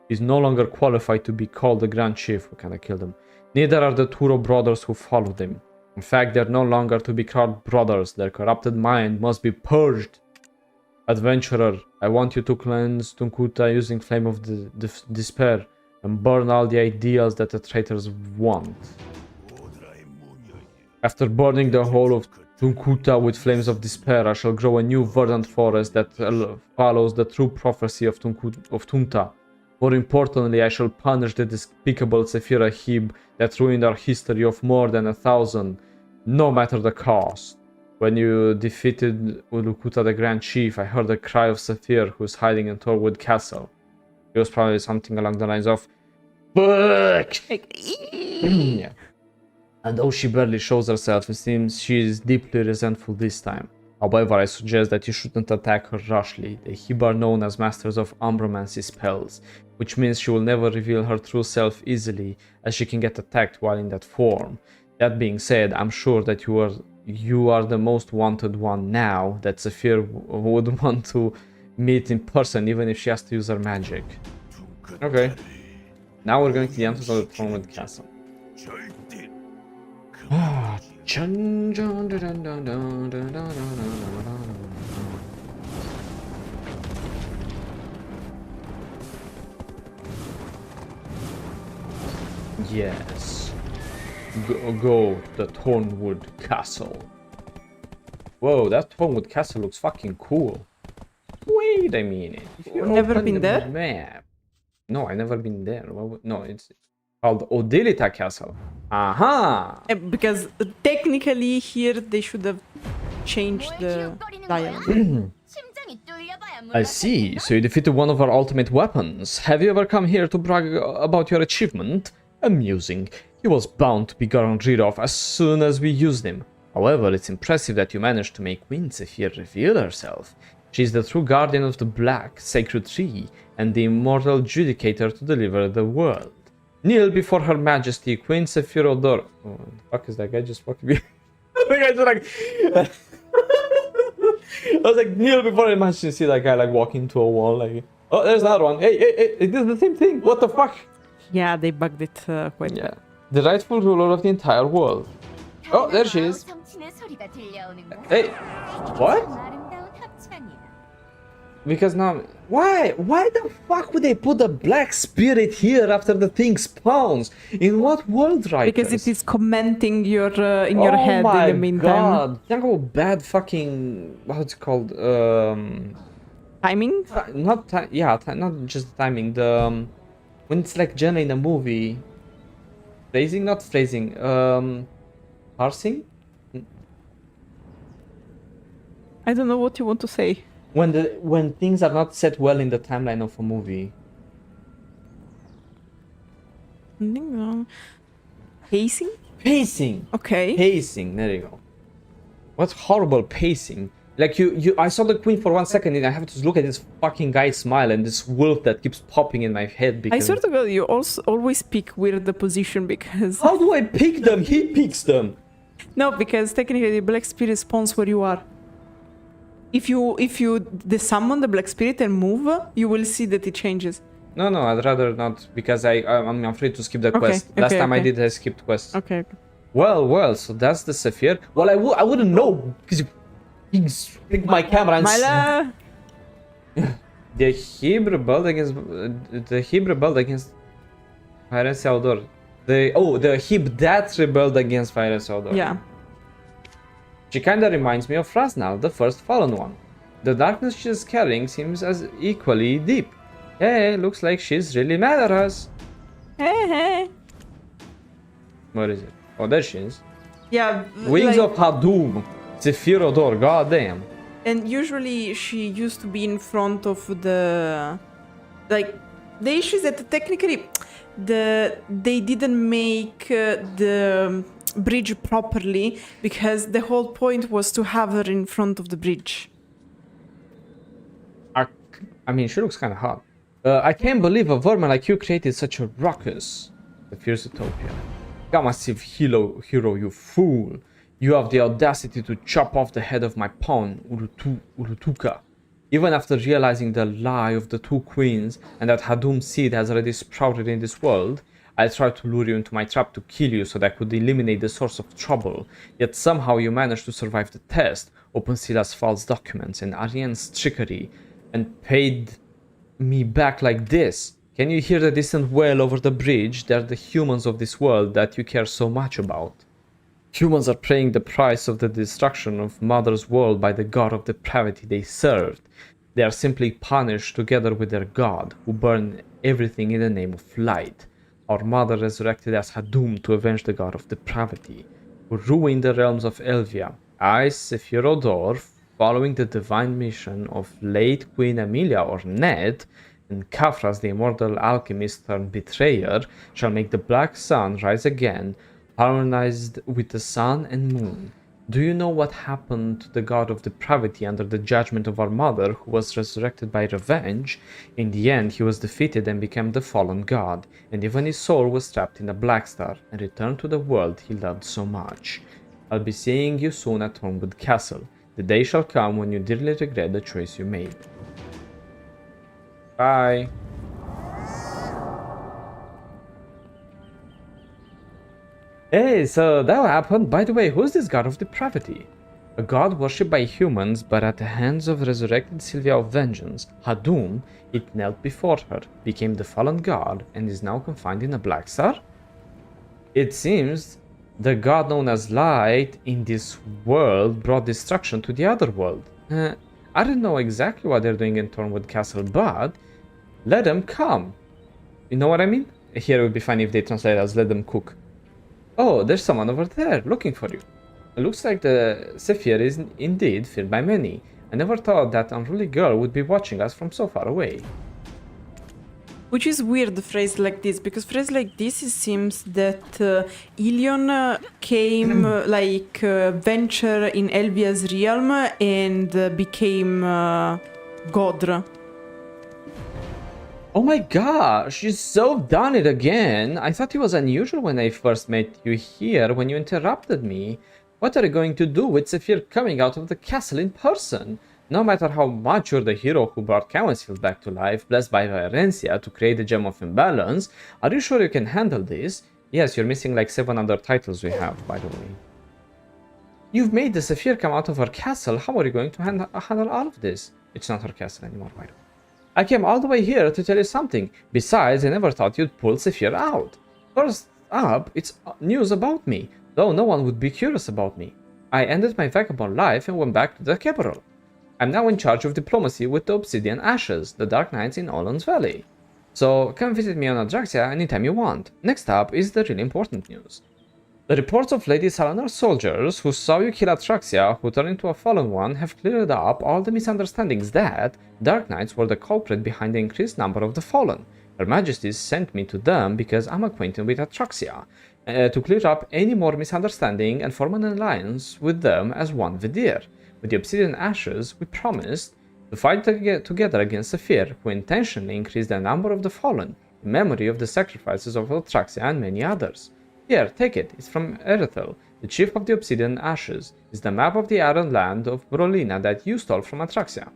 is no longer qualified to be called the Grand Chief. We kinda killed him. Neither are the Turo brothers who followed him. In fact, they're no longer to be called brothers. Their corrupted mind must be purged. Adventurer, I want you to cleanse Tunkuta using Flame of Despair and burn all the ideals that the traitors want. After burning the whole of Tunkuta with flames of despair, I shall grow a new verdant forest that follows the true prophecy of Tunta. More importantly, I shall punish the despicable Sephir Ahib that ruined our history of more than 1,000, no matter the cost. When you defeated Ulukuta the Grand Chief, I heard the cry of Sephir, who is hiding in Torwood Castle. It was probably something along the lines of, "Fuck!" Yeah. And though she barely shows herself, it seems she is deeply resentful this time. However, I suggest that you shouldn't attack her rashly. The Ahib are known as masters of umbromancy spells, which means she will never reveal her true self easily, as she can get attacked while in that form. That being said, I'm sure that you are the most wanted one now that Sephir would want to meet in person, even if she has to use her magic. Okay. Now we're going to the entrance of the Thornwood Castle. Yes. Go to the Thornwood Castle. Whoa, that Thornwood Castle looks fucking cool. Wait a minute. You've never been there? Map. No, I never been there. No, it's called Odilita Castle. Aha! Because technically here they should have changed the dialogue. I see. So you defeated one of our ultimate weapons. Have you ever come here to brag about your achievement? Amusing. He was bound to be gotten rid of as soon as we used him. However, it's impressive that you managed to make Queen Sephir reveal herself. She is the true guardian of the black, sacred tree, and the immortal judicator to deliver the world. Kneel before her majesty, Queen Sephir Odor... Oh, the fuck is that guy just fucking me? The guy just like... I was like, kneel before her majesty, see that guy like walking into a wall like... Oh, there's another one. Hey, it did the same thing. What the fuck? Yeah, they bugged it quite. Yeah. The rightful ruler of the entire world. Oh, there she is. Hey, what? Because now Why? Why the fuck would they put a black spirit here after the thing spawns? In what world, right? Because it is commenting your in your head in the meantime. God! Think about bad fucking what's it called? Timing? Not not just the timing. The when it's like Jenna in a movie. Phrasing, not phrasing. Parsing. I don't know what you want to say. When things are not set well in the timeline of a movie. Pacing? Pacing. Okay. Pacing. There you go. What horrible pacing. Like I saw the queen for 1 second and I have to look at this fucking guy smile and this wolf that keeps popping in my head because... I swear to God, you also always pick weird the position because... How do I pick them? He picks them. No, because technically the black spirit spawns where you are. If you desummon the black spirit and move, you will see that it changes. No, I'd rather not because I'm afraid to skip the quest. Last time I did, I skipped quests. Okay. Well, so that's the Sephir. Well, I wouldn't know because you pick my camera and... Myla! The Ahib rebelled against Viorencia. The Ahib that rebelled against Viorencia. Yeah. She kinda reminds me of Rhasia, the first fallen one. The darkness she's carrying seems as equally deep. Hey, looks like she's really mad at us. Hey. Where is it? Oh, there she is. Yeah. Wings of Hadum. Sephir odor, goddamn. And usually she used to be in front of the... Like, the issue is that technically they didn't make the bridge properly because the whole point was to have her in front of the bridge. I mean, she looks kind of hot. I can't believe a vermin like you created such a ruckus. The fierce utopia. Kamasylvia hero, you fool. You have the audacity to chop off the head of my pawn, Urutuka. Even after realizing the lie of the two queens and that Hadum's seed has already sprouted in this world, I tried to lure you into my trap to kill you so that I could eliminate the source of trouble, yet somehow you managed to survive the test, open Sila's false documents and Ariane's trickery, and paid me back like this. Can you hear the distant wail over the bridge? They're the humans of this world that you care so much about. Humans are paying the price of the destruction of Mother's world by the god of depravity they served. They are simply punished together with their god, who burned everything in the name of light. Our mother resurrected as Hadum to avenge the god of depravity, who ruined the realms of Elvia. I, Sephir, following the divine mission of late Queen Emilia Ornette, and Khafras, the immortal alchemist turned betrayer, shall make the black sun rise again, harmonized with the sun and moon. Do you know what happened to the god of depravity under the judgment of our mother, who was resurrected by revenge? In the end, he was defeated and became the fallen god, and even his soul was trapped in a black star and returned to the world he loved so much. I'll be seeing you soon at Thornwood Castle. The day shall come when you dearly regret the choice you made. Bye. Hey, so that happened. By the way, who's this god of depravity? A god worshipped by humans, but at the hands of resurrected Sylvia of Vengeance, Hadum, it knelt before her, became the fallen god, and is now confined in a black star? It seems the god known as Light in this world brought destruction to the other world. I don't know exactly what they're doing in Thornwood Castle, but let them come. You know what I mean? Here it would be fine if they translate as let them cook. Oh, there's someone over there looking for you. It looks like the Sephir is indeed feared by many. I never thought that unruly girl would be watching us from so far away. Which is weird, the phrase like this, because phrase like this, it seems that Ilion came venture in Elvia's realm and became Godra. Oh my gosh, you so done it again. I thought it was unusual when I first met you here when you interrupted me. What are you going to do with Sephir coming out of the castle in person? No matter how much you're the hero who brought Kamasylvia back to life, blessed by Viorencia to create the Gem of Imbalance, are you sure you can handle this? Yes, you're missing like 7 other titles we have, by the way. You've made the Sephir come out of her castle, how are you going to handle all of this? It's not her castle anymore, by the way. I came all the way here to tell you something. Besides, I never thought you'd pull Sephir out. First up, it's news about me, though no one would be curious about me. I ended my vagabond life and went back to the capital. I'm now in charge of diplomacy with the Obsidian Ashes, the Dark Knights in Olun's Valley. So come visit me on Adraxia anytime you want. Next up is the really important news. The reports of Lady Salanar's soldiers who saw you kill Atraxia, who turned into a fallen one, have cleared up all the misunderstandings that Dark Knights were the culprit behind the increased number of the fallen. Her Majesties sent me to them because I'm acquainted with Atraxia, to clear up any more misunderstanding and form an alliance with them as one Vidir. With the Obsidian Ashes, we promised to fight together against Sephir, who intentionally increased the number of the fallen, in memory of the sacrifices of Atraxia and many others. Here, take it. It's from Arethel, the chief of the Obsidian Ashes. It's the map of the Arid Land of Brolina that you stole from Atraxia.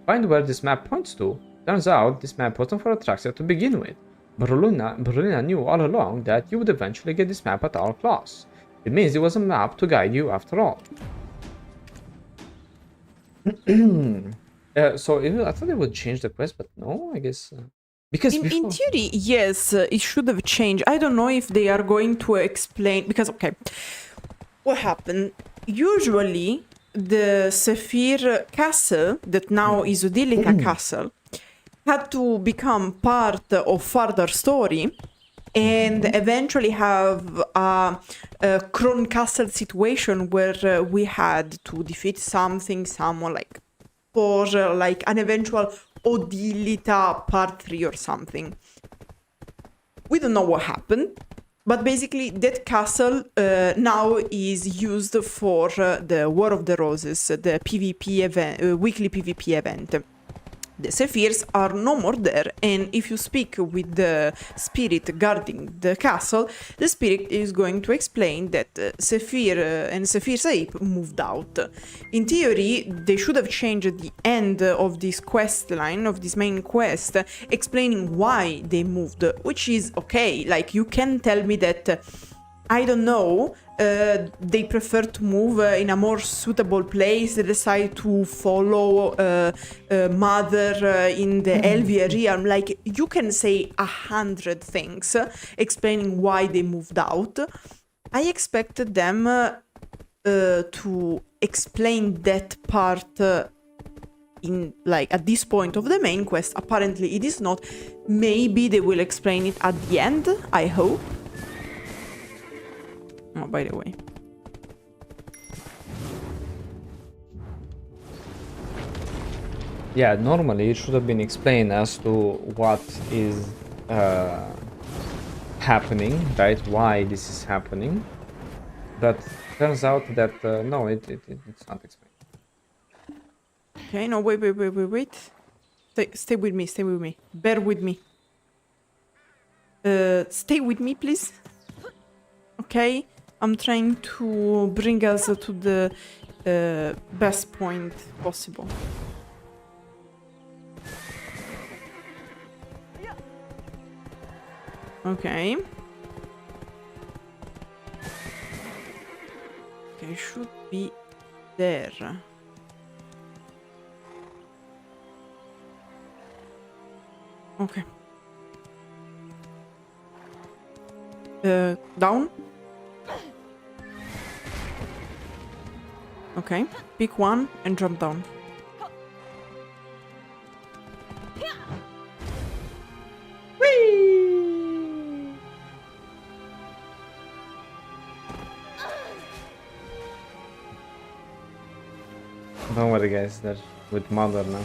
Find where this map points to. Turns out, this map wasn't for Atraxia to begin with. Brolina knew all along that you would eventually get this map at all costs. It means it was a map to guide you after all. So I thought it would change the quest, but no, I guess... Because in theory, yes, it should have changed. I don't know if they are going to explain, because, okay, what happened? Usually, the Sephir castle, that now is Odilica castle, had to become part of further story and eventually have a Crown Castle situation where we had to defeat someone like for like an eventual Odilita part 3 or something. We don't know what happened, but basically that castle now is used for the War of the Roses, the PvP event, weekly PvP event. The Sephirs are no more there, and if you speak with the spirit guarding the castle, the spirit is going to explain that Sephir and Sephir's Ahib moved out. In theory, they should have changed the end of this quest line, of this main quest, explaining why they moved, which is okay. Like, you can tell me that, I don't know, they prefer to move in a more suitable place, they decide to follow Mother in the Elvia realm. Like, you can say 100 things explaining why they moved out. I expected them to explain that part in, like, at this point of the main quest. Apparently it is not. Maybe they will explain it at the end, I hope. Oh, by the way. Yeah, normally it should have been explained as to what is happening, right? Why this is happening. But turns out that no, it's not explained. Okay, no, wait. Stay with me. Bear with me. Stay with me, please. Okay? I'm trying to bring us to the best point possible. Okay. Okay, should be there. Okay. Down? Okay, pick one and jump down. Whee! Don't worry, guys, they're with Mother now.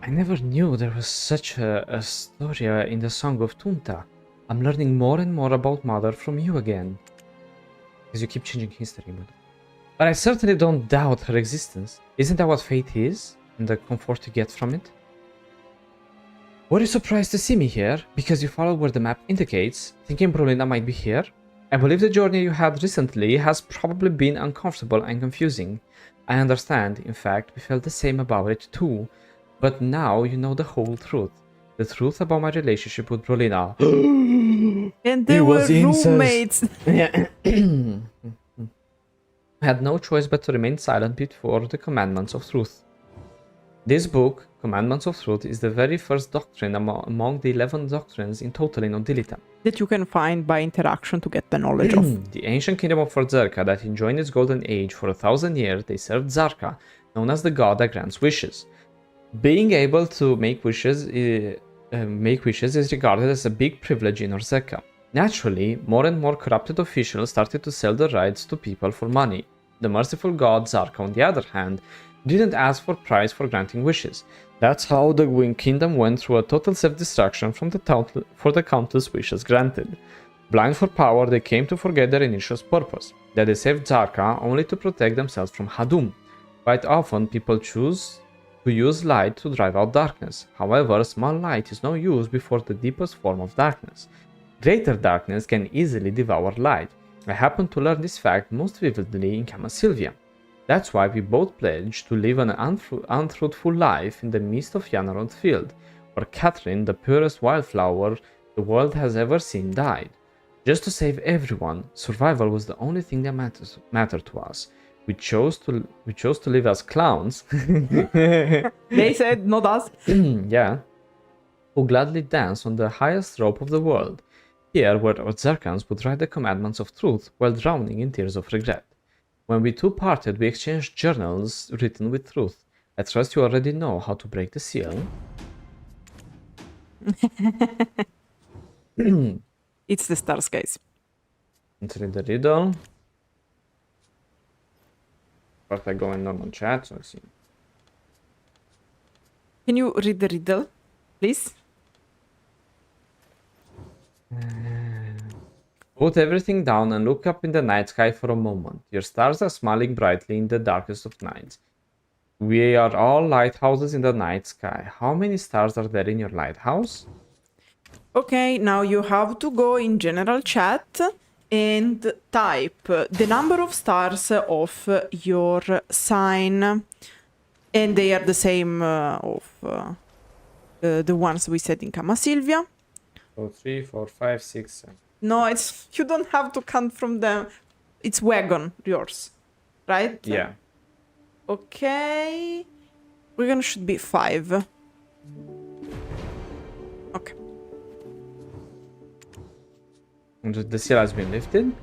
I never knew there was such a story in the Song of Tunta. I'm learning more and more about Mother from you again. Because you keep changing history, but I certainly don't doubt her existence. Isn't that what fate is? And the comfort you get from it? Were you surprised to see me here? Because you followed where the map indicates, thinking Brolina might be here? I believe the journey you had recently has probably been uncomfortable and confusing. I understand, in fact, we felt the same about it too. But now you know the whole truth. The truth about my relationship with Brolina. And they were roommates. Yeah. had no choice but to remain silent before the commandments of truth. This book, Commandments of Truth, is the very first doctrine among the 11 doctrines in total in Odilita. That you can find by interaction to get the knowledge of. The ancient kingdom of Orzeca that enjoyed its golden age for 1,000 years, they served Zarka, known as the god that grants wishes. Being able to make wishes is regarded as a big privilege in Orzeca. Naturally, more and more corrupted officials started to sell their rights to people for money. The merciful god Zarka, on the other hand, didn't ask for price for granting wishes. That's how the kingdom went through a total self-destruction for the countless wishes granted. Blind for power, they came to forget their initial purpose, that they saved Zarka only to protect themselves from Hadum. Quite often, people choose to use light to drive out darkness. However, small light is no use before the deepest form of darkness. Greater darkness can easily devour light. I happened to learn this fact most vividly in Kamasylvia. That's why we both pledged to live an unfruitful life in the midst of Yanarod Field, where Catherine, the purest wildflower the world has ever seen, died. Just to save everyone, survival was the only thing that mattered to us. We chose to live as clowns. They said, not us. Yeah. Who gladly dance on the highest rope of the world. Here, where Orzecans would write the commandments of truth while drowning in tears of regret. When we two parted, we exchanged journals written with truth. I trust you already know how to break the seal. It's the stars, guys. Let's read the riddle. First I go in normal chat, so let's see. Can you read the riddle, please? Put everything down and look up in the night sky for a moment. Your stars are smiling brightly in the darkest of nights. We are all lighthouses in the night sky. How many stars are there in your lighthouse? Okay, now you have to go in general chat and type the number of stars of your sign. And they are the same of the ones we said in Kamasylvia. So 3, 4, 5, 6, 7. No, it's you don't have to count from them. It's wagon, yours, right? Yeah. Okay. Wagon should be 5. Okay. And the seal has been lifted.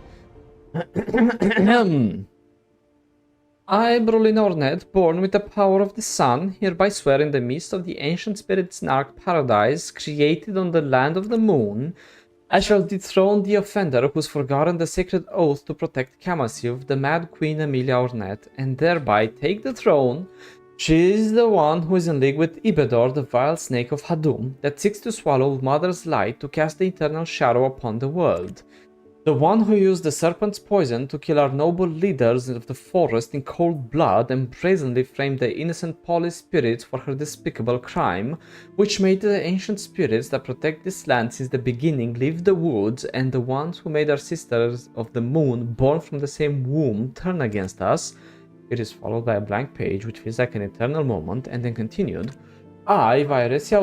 I, Brolina Ornette, born with the power of the sun, hereby swear in the midst of the ancient spirit's narc paradise created on the land of the moon, I shall dethrone the offender who's forgotten the sacred oath to protect Kamasylvia, the mad Queen Emilia Ornette, and thereby take the throne. She is the one who is in league with Ibedor, the vile snake of Hadum, that seeks to swallow Mother's light to cast the eternal shadow upon the world. The one who used the serpent's poison to kill our noble leaders of the forest in cold blood and brazenly framed the innocent Polish spirits for her despicable crime, which made the ancient spirits that protect this land since the beginning leave the woods, and the ones who made our sisters of the moon, born from the same womb, turn against us. It is followed by a blank page which feels like an eternal moment, and then continued. I, Viorencia,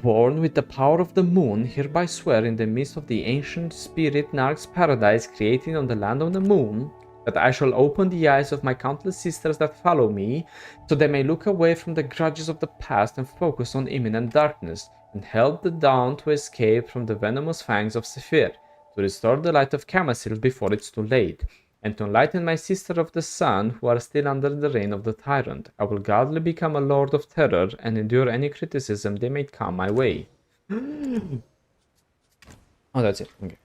born with the power of the moon, hereby swear in the midst of the ancient spirit Narc's paradise created on the land of the moon, that I shall open the eyes of my countless sisters that follow me, so they may look away from the grudges of the past and focus on imminent darkness, and help the dawn to escape from the venomous fangs of Sephir, to restore the light of Kamasylvia before it's too late, and to enlighten my sister of the sun who are still under the reign of the tyrant. I will gladly become a lord of terror and endure any criticism they may come my way. Oh, that's it. Okay.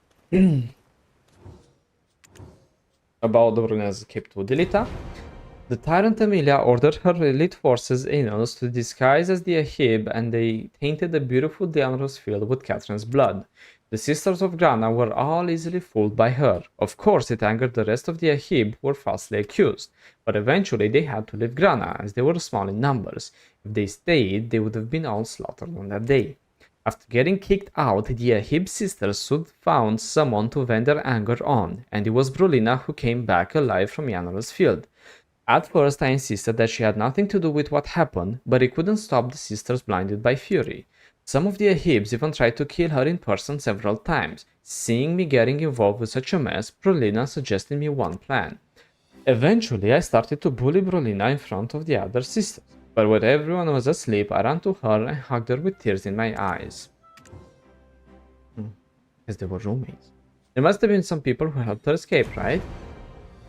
About Brolina's escape to Odilita. The tyrant Emilia ordered her elite forces Anos to disguise as the Ahib, and they tainted the beautiful Delmira's field with Catherine's blood. The sisters of Grana were all easily fooled by her. Of course, it angered the rest of the Ahib who were falsely accused, but eventually they had to leave Grana, as they were small in numbers. If they stayed, they would have been all slaughtered on that day. After getting kicked out, the Ahib sisters soon found someone to vent their anger on, and it was Brolina who came back alive from Yanara's field. At first, I insisted that she had nothing to do with what happened, but it couldn't stop the sisters blinded by fury. Some of the Ahibs even tried to kill her in person several times. Seeing me getting involved with such a mess, Brolina suggested me one plan. Eventually, I started to bully Brolina in front of the other sisters, but when everyone was asleep, I ran to her and hugged her with tears in my eyes. Because they were roommates. There must have been some people who helped her escape, right?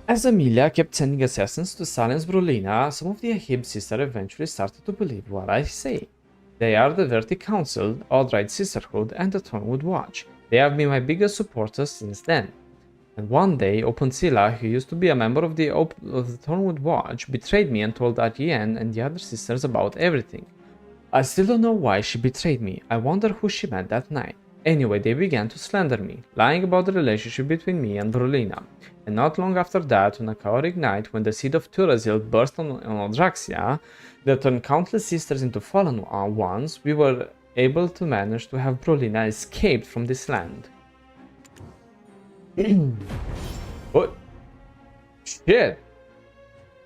As Amelia kept sending assassins to silence Brolina, some of the Ahib sisters eventually started to believe what I say. They are the Verti Council, Outright Sisterhood, and the Thornwood Watch. They have been my biggest supporters since then. And one day, Opensila, who used to be a member of the Thornwood Watch, betrayed me and told Ariane and the other sisters about everything. I still don't know why she betrayed me. I wonder who she met that night. Anyway, they began to slander me, lying about the relationship between me and Brolina. And not long after that, on a chaotic night when the seed of Turosil burst on Rhasia, that turned countless sisters into fallen ones, we were able to manage to have Brolina escaped from this land. What? Shit!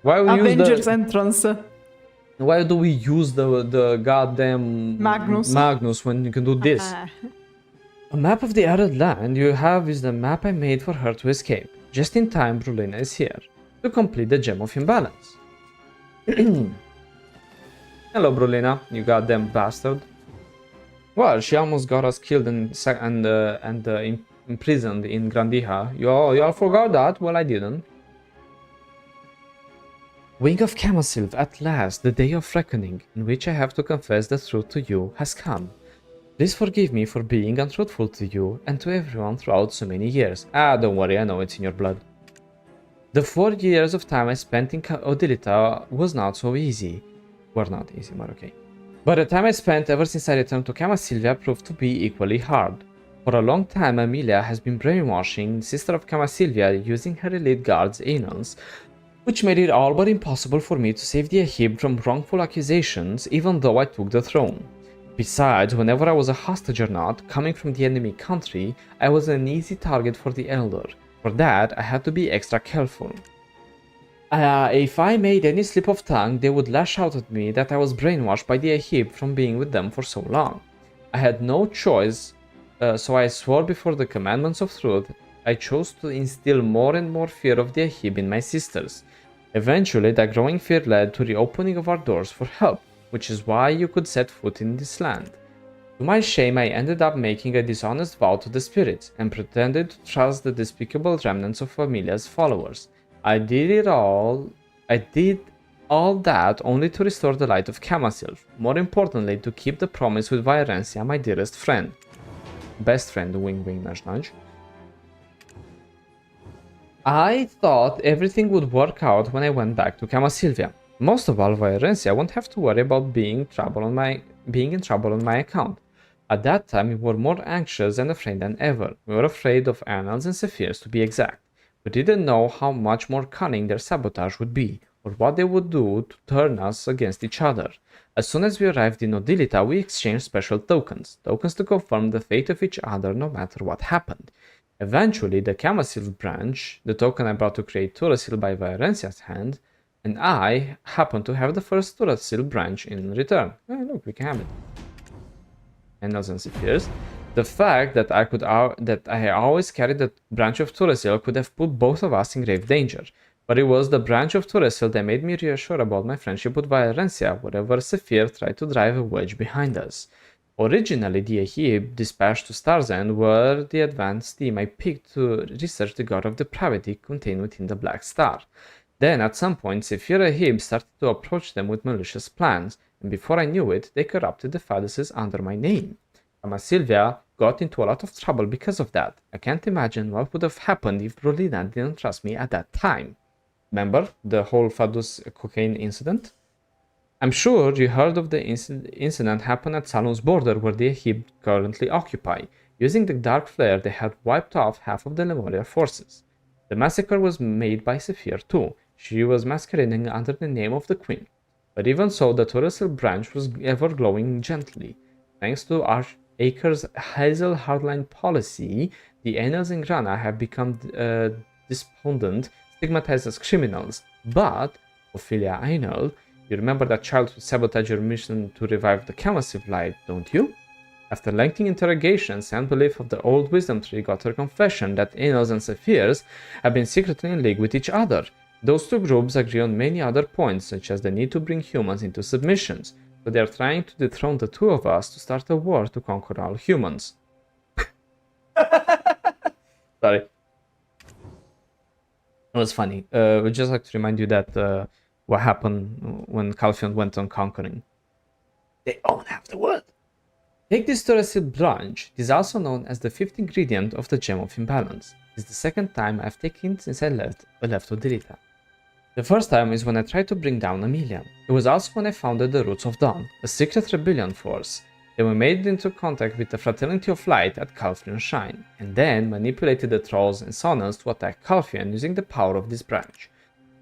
Why we Avengers entrance. Why do we use the goddamn Magnus when you can do this? A map of the Arid Land you have is the map I made for her to escape. Just in time, Brolina is here to complete the Gem of Imbalance. Hello, Brolina, you goddamn bastard. Well, she almost got us killed and imprisoned in Grandiha. You all forgot that? Well, I didn't. Queen of Kamasylvia, at last, the day of reckoning, in which I have to confess the truth to you, has come. Please forgive me for being untruthful to you and to everyone throughout so many years. Don't worry, I know it's in your blood. The 4 years of time I spent in Odilita was not so easy. Were not easy, but okay. But the time I spent ever since I returned to Kamasylvia proved to be equally hard. For a long time, Amelia has been brainwashing Sister of Kamasylvia using her elite guards, Anons, which made it all but impossible for me to save the Ahib from wrongful accusations, even though I took the throne. Besides, whenever I was a hostage or not, coming from the enemy country, I was an easy target for the Elder. For that, I had to be extra careful. If I made any slip of tongue, they would lash out at me that I was brainwashed by the Ahib from being with them for so long. I had no choice, so I swore before the commandments of truth. I chose to instill more and more fear of the Ahib in my sisters. Eventually, that growing fear led to the opening of our doors for help, which is why you could set foot in this land. To my shame, I ended up making a dishonest vow to the spirits and pretended to trust the despicable remnants of Amelia's followers. I did all that only to restore the light of Kamasylvia. More importantly, to keep the promise with Viorencia, my dearest friend. Best friend, wing wing nudge nudge. I thought everything would work out when I went back to Kamasylvia. Most of all, Viorencia won't have to worry about being in trouble on my account. At that time, we were more anxious and afraid than ever. We were afraid of Arethel and Sephirs, to be exact. We didn't know how much more cunning their sabotage would be, or what they would do to turn us against each other. As soon as we arrived in Odilita, we exchanged special tokens to confirm the fate of each other no matter what happened. Eventually, the Kamasylvia branch, the token I brought to create Turosil by Viorencia's hand, and I happened to have the first Turosil branch in return. Oh, look, we can have it. Arethel and Sephirs. The fact that I always carried the branch of Turosil could have put both of us in grave danger, but it was the branch of Turosil that made me reassure about my friendship with Viorencia whenever Sephir tried to drive a wedge behind us. Originally, the Ahib dispatched to Starzend were the advanced team I picked to research the god of depravity contained within the Black Star. Then, at some point, Sephir Ahib started to approach them with malicious plans, and before I knew it, they corrupted the Phaduses under my name. Kamasylvia got into a lot of trouble because of that. I can't imagine what would have happened if Brolina didn't trust me at that time. Remember the whole Phadus cocaine incident? I'm sure you heard of the incident happened at Salon's border where the Ahib currently occupy. Using the dark flare, they had wiped off half of the Lemuria forces. The massacre was made by Sephir too. She was masquerading under the name of the Queen. But even so, the Turosil branch was ever glowing gently. Thanks to Archaker's hazel hardline policy, the Anels in Grana have become despondent, stigmatized as criminals. But, Ophelia Anel, you remember that child who sabotaged your mission to revive the Kamasylvia light, don't you? After lengthy interrogations and belief of the old wisdom tree got her confession that Anels and Sephirs have been secretly in league with each other. Those two groups agree on many other points, such as the need to bring humans into submissions, but they are trying to dethrone the two of us to start a war to conquer all humans. Sorry. It was funny. We'd just like to remind you that what happened when Calphion went on conquering. They own half the world. Take this Turosil branch. It is also known as the fifth ingredient of the Gem of Imbalance. It is the second time I've taken it since I left Odelita. The first time is when I tried to bring down Amelia. It was also when I founded the Roots of Dawn, a secret rebellion force. Then we made into contact with the Fraternity of Light at Calphion Shrine, and then manipulated the Trolls and Sonans to attack Calphion using the power of this branch.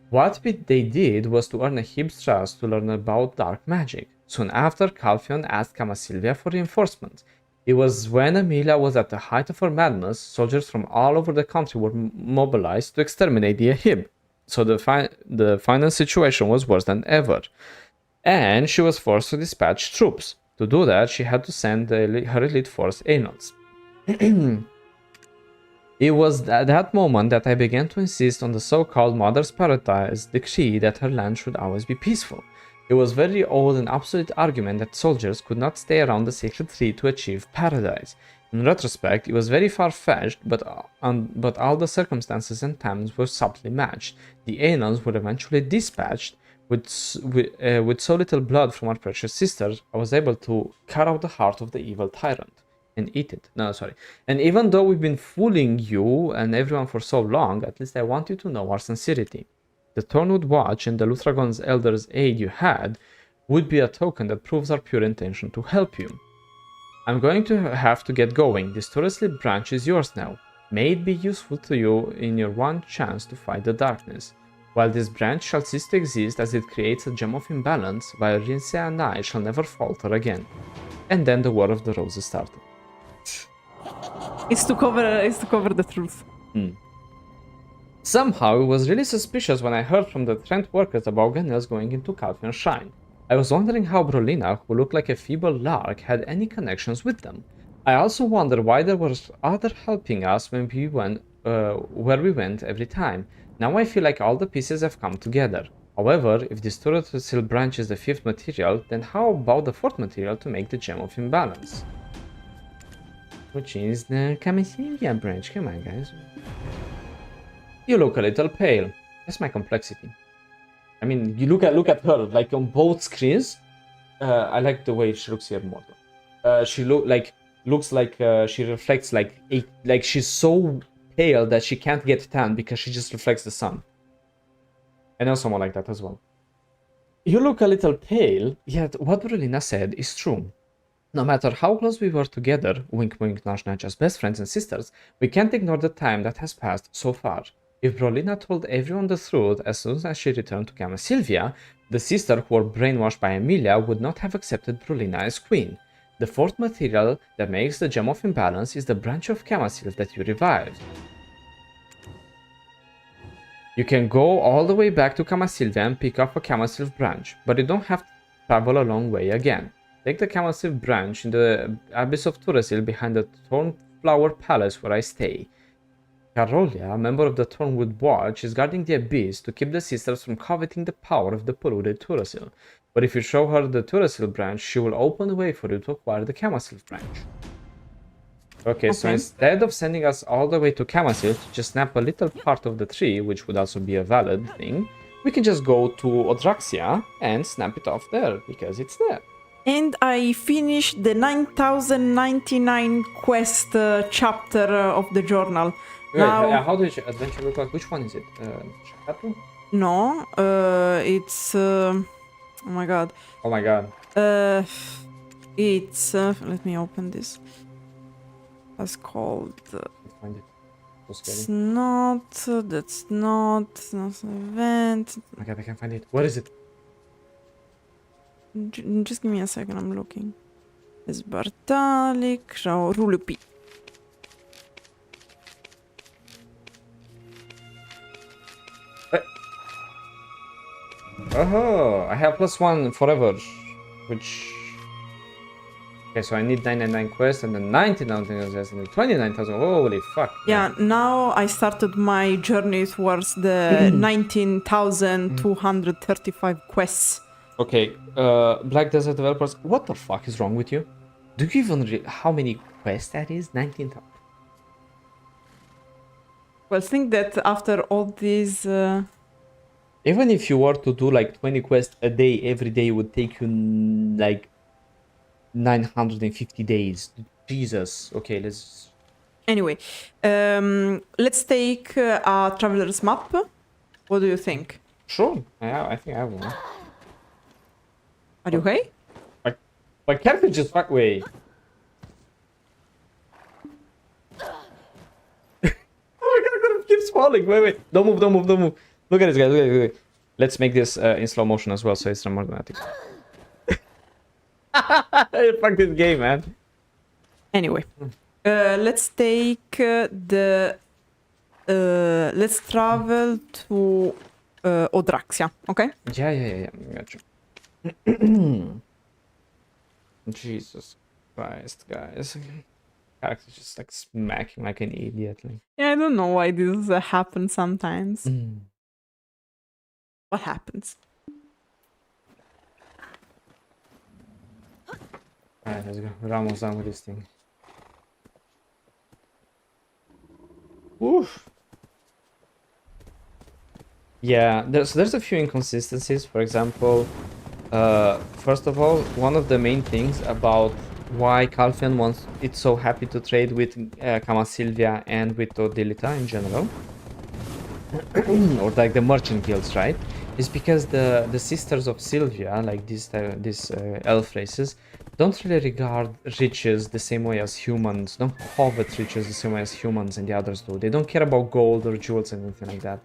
What they did was to earn Ahib's trust to learn about dark magic. Soon after, Calphion asked Kamasylvia for reinforcements. It was when Amelia was at the height of her madness, soldiers from all over the country were mobilized to exterminate the Ahib. So the final situation was worse than ever. And she was forced to dispatch troops. To do that, she had to send her elite force Anons. It was at that moment that I began to insist on the so-called Mother's Paradise decree that her land should always be peaceful. It was very old and obsolete argument that soldiers could not stay around the sacred tree to achieve paradise. In retrospect, it was very far-fetched, but all the circumstances and times were subtly matched. The Anons were eventually dispatched. With so little blood from our precious sisters, I was able to cut out the heart of the evil tyrant and eat it. No, sorry. And even though we've been fooling you and everyone for so long, at least I want you to know our sincerity. The Thornwood Watch and the Luthragon's Elder's aid you had would be a token that proves our pure intention to help you. I'm going to have to get going. This Turosil branch is yours now. May it be useful to you in your one chance to fight the darkness. While this branch shall cease to exist as it creates a Gem of Imbalance, Viorencia and I shall never falter again. And then the War of the Roses started. It's to cover the truth. Somehow, it was really suspicious when I heard from the Trent workers about Ganel's going into Calphion Shrine. I was wondering how Brolina, who looked like a feeble lark, had any connections with them. I also wondered why there was other helping us when we went where we went every time. Now I feel like all the pieces have come together. However, if this Turosil branch is the fifth material, then how about the fourth material to make the Gem of Imbalance? Which is the Kamasylvia branch. Come on, guys. You look a little pale. That's my complexity. I mean, you look at her, like on both screens. I like the way she looks here more. She looks like she reflects like she's so pale that she can't get tan because she just reflects the sun. I know someone like that as well. You look a little pale, yet what Brolina said is true. No matter how close we were together, wink wink nash nash as best friends and sisters, we can't ignore the time that has passed so far. If Brolina told everyone the truth as soon as she returned to Kamasylvia, the sister who were brainwashed by Amelia would not have accepted Brolina as queen. The fourth material that makes the Gem of Imbalance is the branch of Kamasylvia that you revived. You can go all the way back to Kamasylvia and pick up a Kamasylvia branch, but you don't have to travel a long way again. Take the Kamasylvia branch in the abyss of Turosil behind the Thornflower Palace where I stay. Carolia, a member of the Thornwood Watch, is guarding the abyss to keep the sisters from coveting the power of the polluted Turosil. But if you show her the Turosil branch, she will open the way for you to acquire the Kamasylvia branch. Okay, so instead of sending us all the way to Kamasylvia to just snap a little part of the tree, which would also be a valid thing, we can just go to Orzeca and snap it off there, because it's there. And I finished the 9099 quest chapter of the journal. Wait, Now, how does adventure look like? Which one is it? Chapter? no, it's oh my god. Oh my god. It's let me open this. It's called. Find it. So scary. It's not. That's not. It's not an event. Oh my god, I can't find it. What is it? Just give me a second. I'm looking. It's Bartalik Rulupi. Oh, I have +1 forever, which Okay, so I need 999 quests and then 99,000 quests and then 29,000. Holy fuck. Yeah, now I started my journey towards the 19,235 quests. Okay, Black Desert developers, what the fuck is wrong with you? Do you even how many quests that is? 19,000. Well, think that after all these... Even if you were to do like 20 quests a day, every day would take you like 950 days. Jesus. Okay, let's... Anyway, let's take a traveler's map. What do you think? Sure. Yeah, I think I have one. Are you okay? My character just fuck way. Oh my god, it keeps falling. Wait. Don't move. Look at this guy. Look at this. Let's make this in slow motion as well, so it's more dramatic. Fuck this game, man. Anyway, let's take let's travel to Odraxia, okay? Yeah. Gotcha. Jesus Christ, guys. Character's just like smacking like an idiot. Like. Yeah, I don't know why this happens sometimes. What happens? Alright, let's go. We're almost done with this thing. Oof. Yeah, there's a few inconsistencies. For example, first of all, one of the main things about why Calfian wants it's so happy to trade with Kamasylvia and with Odilita in general, or like the merchant guilds, right? Is because the sisters of Sylvia, like these elf races, don't really regard riches the same way as humans. Don't covet riches the same way as humans and the others do. They don't care about gold or jewels and anything like that.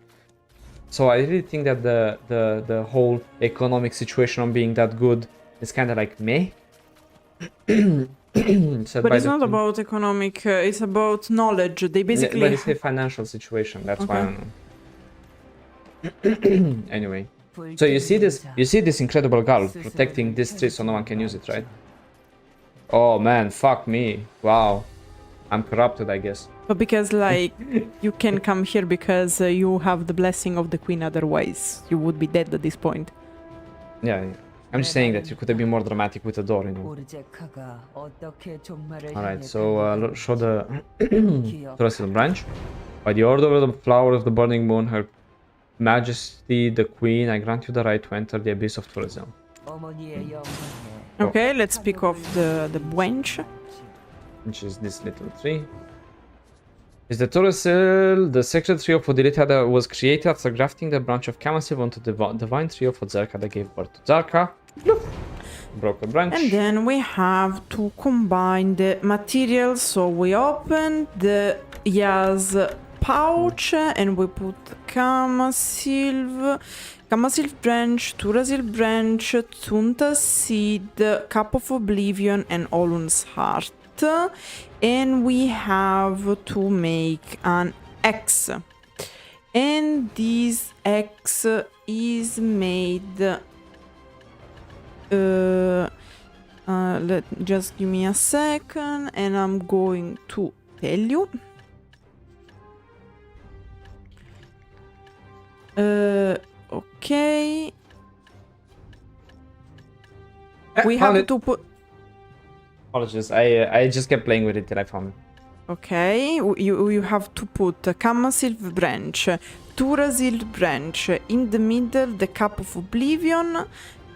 So I really think that the whole economic situation on being that good is kind of like meh. But it's not about economic. It's about knowledge. They basically. But it's a financial situation. That's why I don't know. Anyway, so you see this incredible girl protecting this tree so no one can use it, right? Oh man, fuck me. Wow, I'm corrupted, I guess. But because like you can come here because you have the blessing of the queen, otherwise you would be dead at this point. Yeah, I'm just saying that you could have been more dramatic with the door, you know. Alright, so show the Turos branch. By the order of the flower of the burning moon, Her Majesty the Queen, I grant you the right to enter the abyss of tourism. Okay, let's pick off the branch. Which is this little tree. Is the Turosil the sacred tree of Odilita that was created after grafting the branch of Kamasylvia onto the divine tree of Orzeca that gave birth to Zarka? Broke a branch. And then we have to combine the materials. So we open the Yaz pouch and we put Kamasylv branch, Turosil branch, Tunta seed, Cup of Oblivion, and Olun's heart. And we have to make an X. And this X is made. Just give me a second, and I'm going to tell you. Okay. We have to put. Apologies, I just kept playing with it till I found it. Okay, you have to put Kamasylv branch, Turosil branch, in the middle the Cup of Oblivion,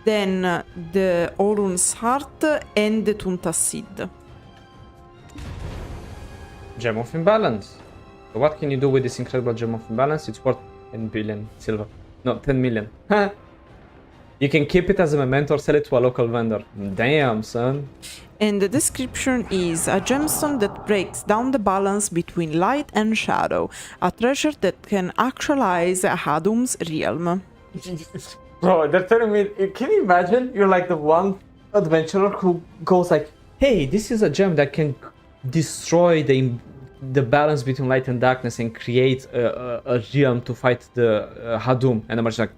then the Olun's heart and the Tunta seed. Gem of Imbalance. So what can you do with this incredible Gem of Imbalance? It's worth 10 billion silver. No, 10 million. You can keep it as a memento or sell it to a local vendor. Damn, son. And the description is a gemstone that breaks down the balance between light and shadow, a treasure that can actualize Hadum's realm. Bro, they're telling me, can you imagine? You're like the one adventurer who goes like, hey, this is a gem that can destroy the balance between light and darkness and create a realm to fight the Hadum. And I'm just like,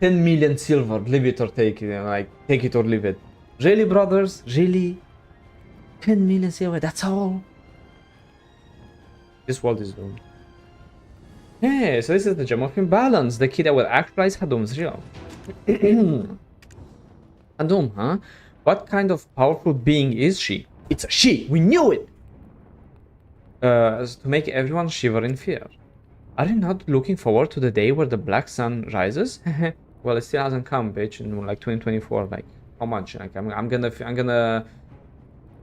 10 million silver, leave it or take it, like, take it or leave it. Really, brothers? Really? 10 million silver, that's all. This world is doomed. Yeah, so this is the Gem of Imbalance, the key that will actualize Hadum's realm. Hadum, huh? What kind of powerful being is she? It's a she! We knew it! To make everyone shiver in fear. Are you not looking forward to the day where the black sun rises? Well, it still hasn't come, bitch, in like 2024. Like, how much? Like, I'm gonna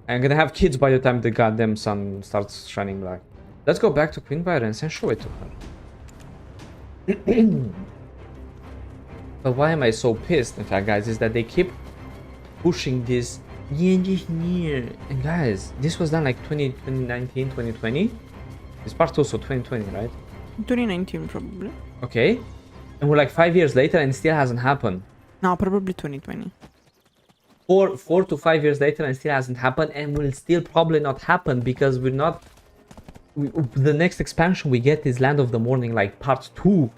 have kids by the time the goddamn sun starts shining black. Let's go back to Queen Viorencia and show it to her. But why am I so pissed, in fact, guys, is that they keep pushing this. And guys, this was done like 2019, 2020. This part also 2020, right? 2019 probably. Okay. And we're like 5 years later and it still hasn't happened. No, probably 2020. 4 to 5 years later and it still hasn't happened, and will still probably not happen because we're not... the next expansion we get is Land of the Morning, like part 2.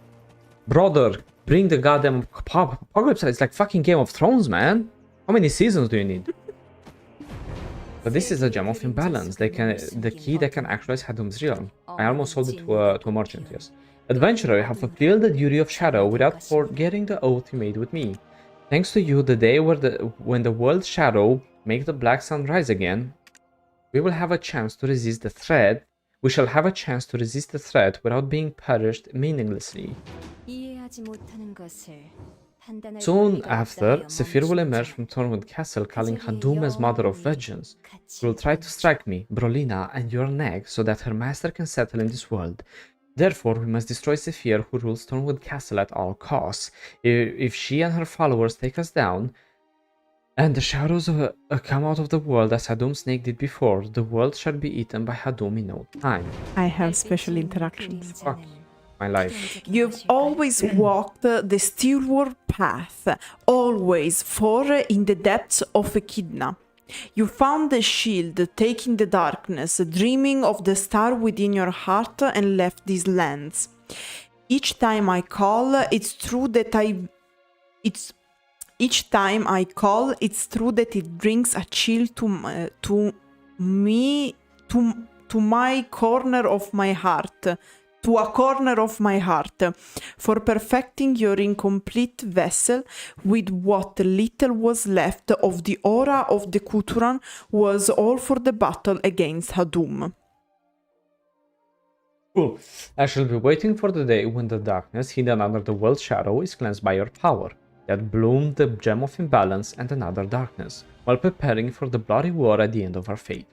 Brother, bring the goddamn apocalypse. It's like fucking Game of Thrones, man. How many seasons do you need? But this is a Gem of Imbalance. The key that can actualize Hadum's realm. I almost sold it to a merchant, yes. Adventurer, you have fulfilled the duty of shadow without forgetting the oath you made with me. Thanks to you, the day when the world's shadow makes the black sun rise again, we will have a chance to resist the threat. We shall have a chance to resist the threat without being perished meaninglessly. Soon after, Sephir will emerge from Thornwood Castle calling Hadum as Mother of Vengeance. She will try to strike me, Brolina, and your neck so that her master can settle in this world. Therefore, we must destroy Sephir, who rules Thornwood Castle at all costs. If she and her followers take us down, and the shadows come out of the world as Hadum's snake did before, the world shall be eaten by Hadum in no time. I have special interactions. Fuck my life. You've always walked the steelward path, always, for in the depths of Echidna. You found the shield, taking the darkness, dreaming of the star within your heart, and left these lands. Each time I call, it's true that it brings a chill to my corner of my heart. To a corner of my heart, for perfecting your incomplete vessel with what little was left of the aura of the Kuturan was all for the battle against Hadum. Cool. I shall be waiting for the day when the darkness hidden under the world's shadow is cleansed by your power, that bloomed the Gem of Imbalance and another darkness, while preparing for the bloody war at the end of our fate.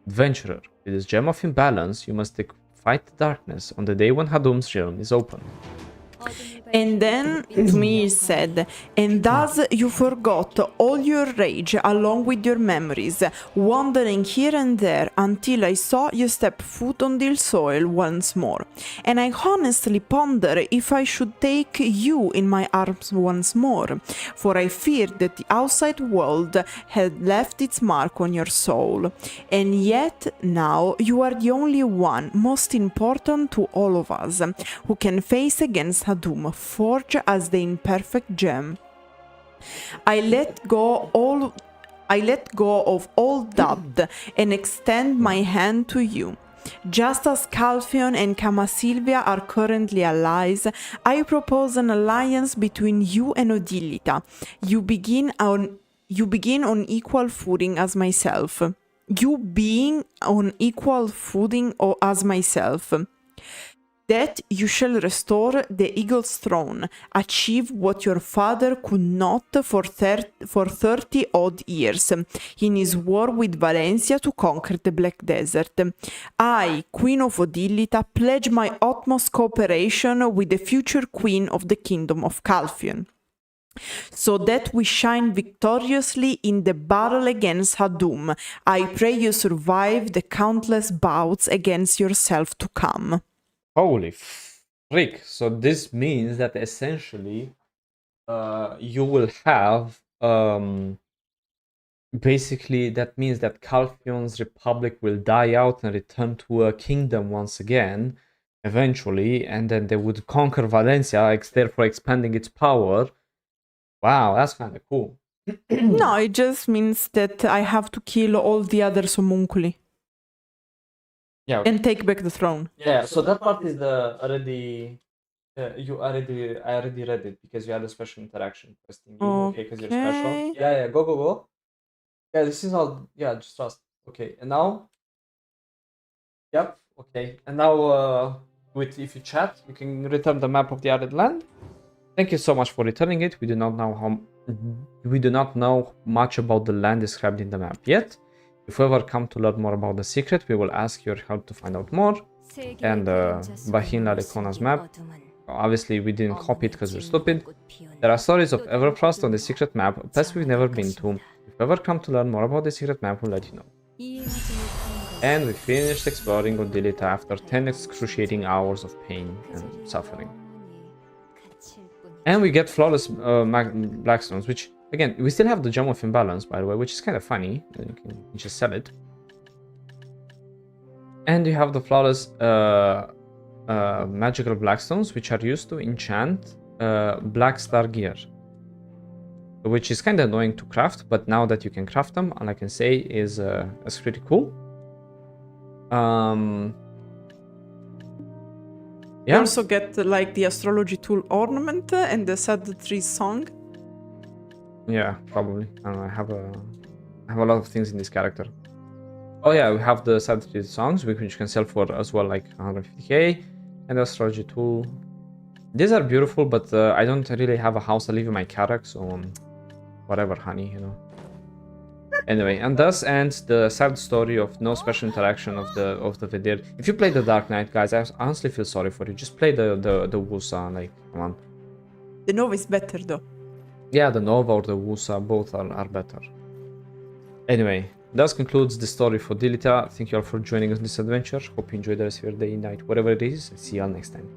Adventurer, with this Gem of Imbalance, you must fight the darkness on the day when Hadum's realm is open. And then to me he said, and thus you forgot all your rage along with your memories, wandering here and there until I saw you step foot on the soil once more. And I honestly ponder if I should take you in my arms once more, for I feared that the outside world had left its mark on your soul. And yet now you are the only one, most important to all of us, who can face against Hadum, forged as the imperfect gem. I let go of all doubt and extend my hand to you. Just as Calphion and Kamasylvia are currently allies, I propose an alliance between you and Odilita. You begin on equal footing as myself. You being on equal footing as myself. That you shall restore the eagle's throne, achieve what your father could not for 30 odd years, in his war with Viorencia to conquer the Black Desert. I, Queen of Odilita, pledge my utmost cooperation with the future Queen of the Kingdom of Calphion, so that we shine victoriously in the battle against Hadum. I pray you survive the countless bouts against yourself to come. Holy frick. So this means that essentially you will have basically that means that Calphion's republic will die out and return to a kingdom once again eventually, and then they would conquer Viorencia, therefore expanding its power. Wow, that's kind of cool. No, it just means that I have to kill all the other homunculi Yeah. Okay. and take back the throne. Yeah. So that part is the already. I already read it because you had a special interaction questing you. Okay, because you're special. Okay. Yeah. Go. Yeah, this is all. Yeah, just trust. Okay, and now. Yep. Okay, and now if you chat, you can return the map of the Arid Land. Thank you so much for returning it. We do not know much about the land described in the map yet. If we ever come to learn more about the secret, we will ask your help to find out more. And Bahin La Recona's map. Obviously, we didn't copy it because we're stupid. There are stories of Everfrost on the secret map, a place we've never been to. If we ever come to learn more about the secret map, we'll let you know. And we finished exploring Odilita after 10 excruciating hours of pain and suffering. And we get flawless blackstones, which, again, we still have the Gem of Imbalance, by the way, which is kind of funny. You can just sell it. And you have the flawless magical blackstones, which are used to enchant black star gear, which is kind of annoying to craft, but now that you can craft them, all I can say is it's pretty cool. You Yeah. also get like the astrology tool ornament and the sad tree song. Yeah, probably. I don't know, I have a lot of things in this character. Oh yeah, we have the sad tree songs, which you can sell for as well, like 150k, and the astrology tool. These are beautiful, but I don't really have a house I live in my character, so whatever, honey, you know. Anyway, and thus ends the sad story of no special interaction of the Vidir. If you play the Dark Knight, guys, I honestly feel sorry for you. Just play the Wusa, like, come on. The Nova is better though. Yeah, the Nova or the Wusa, both are better. Anyway, that concludes the story for Dilita. Thank you all for joining us in this adventure. Hope you enjoyed the rest of your day, night, whatever it is. See you all next time.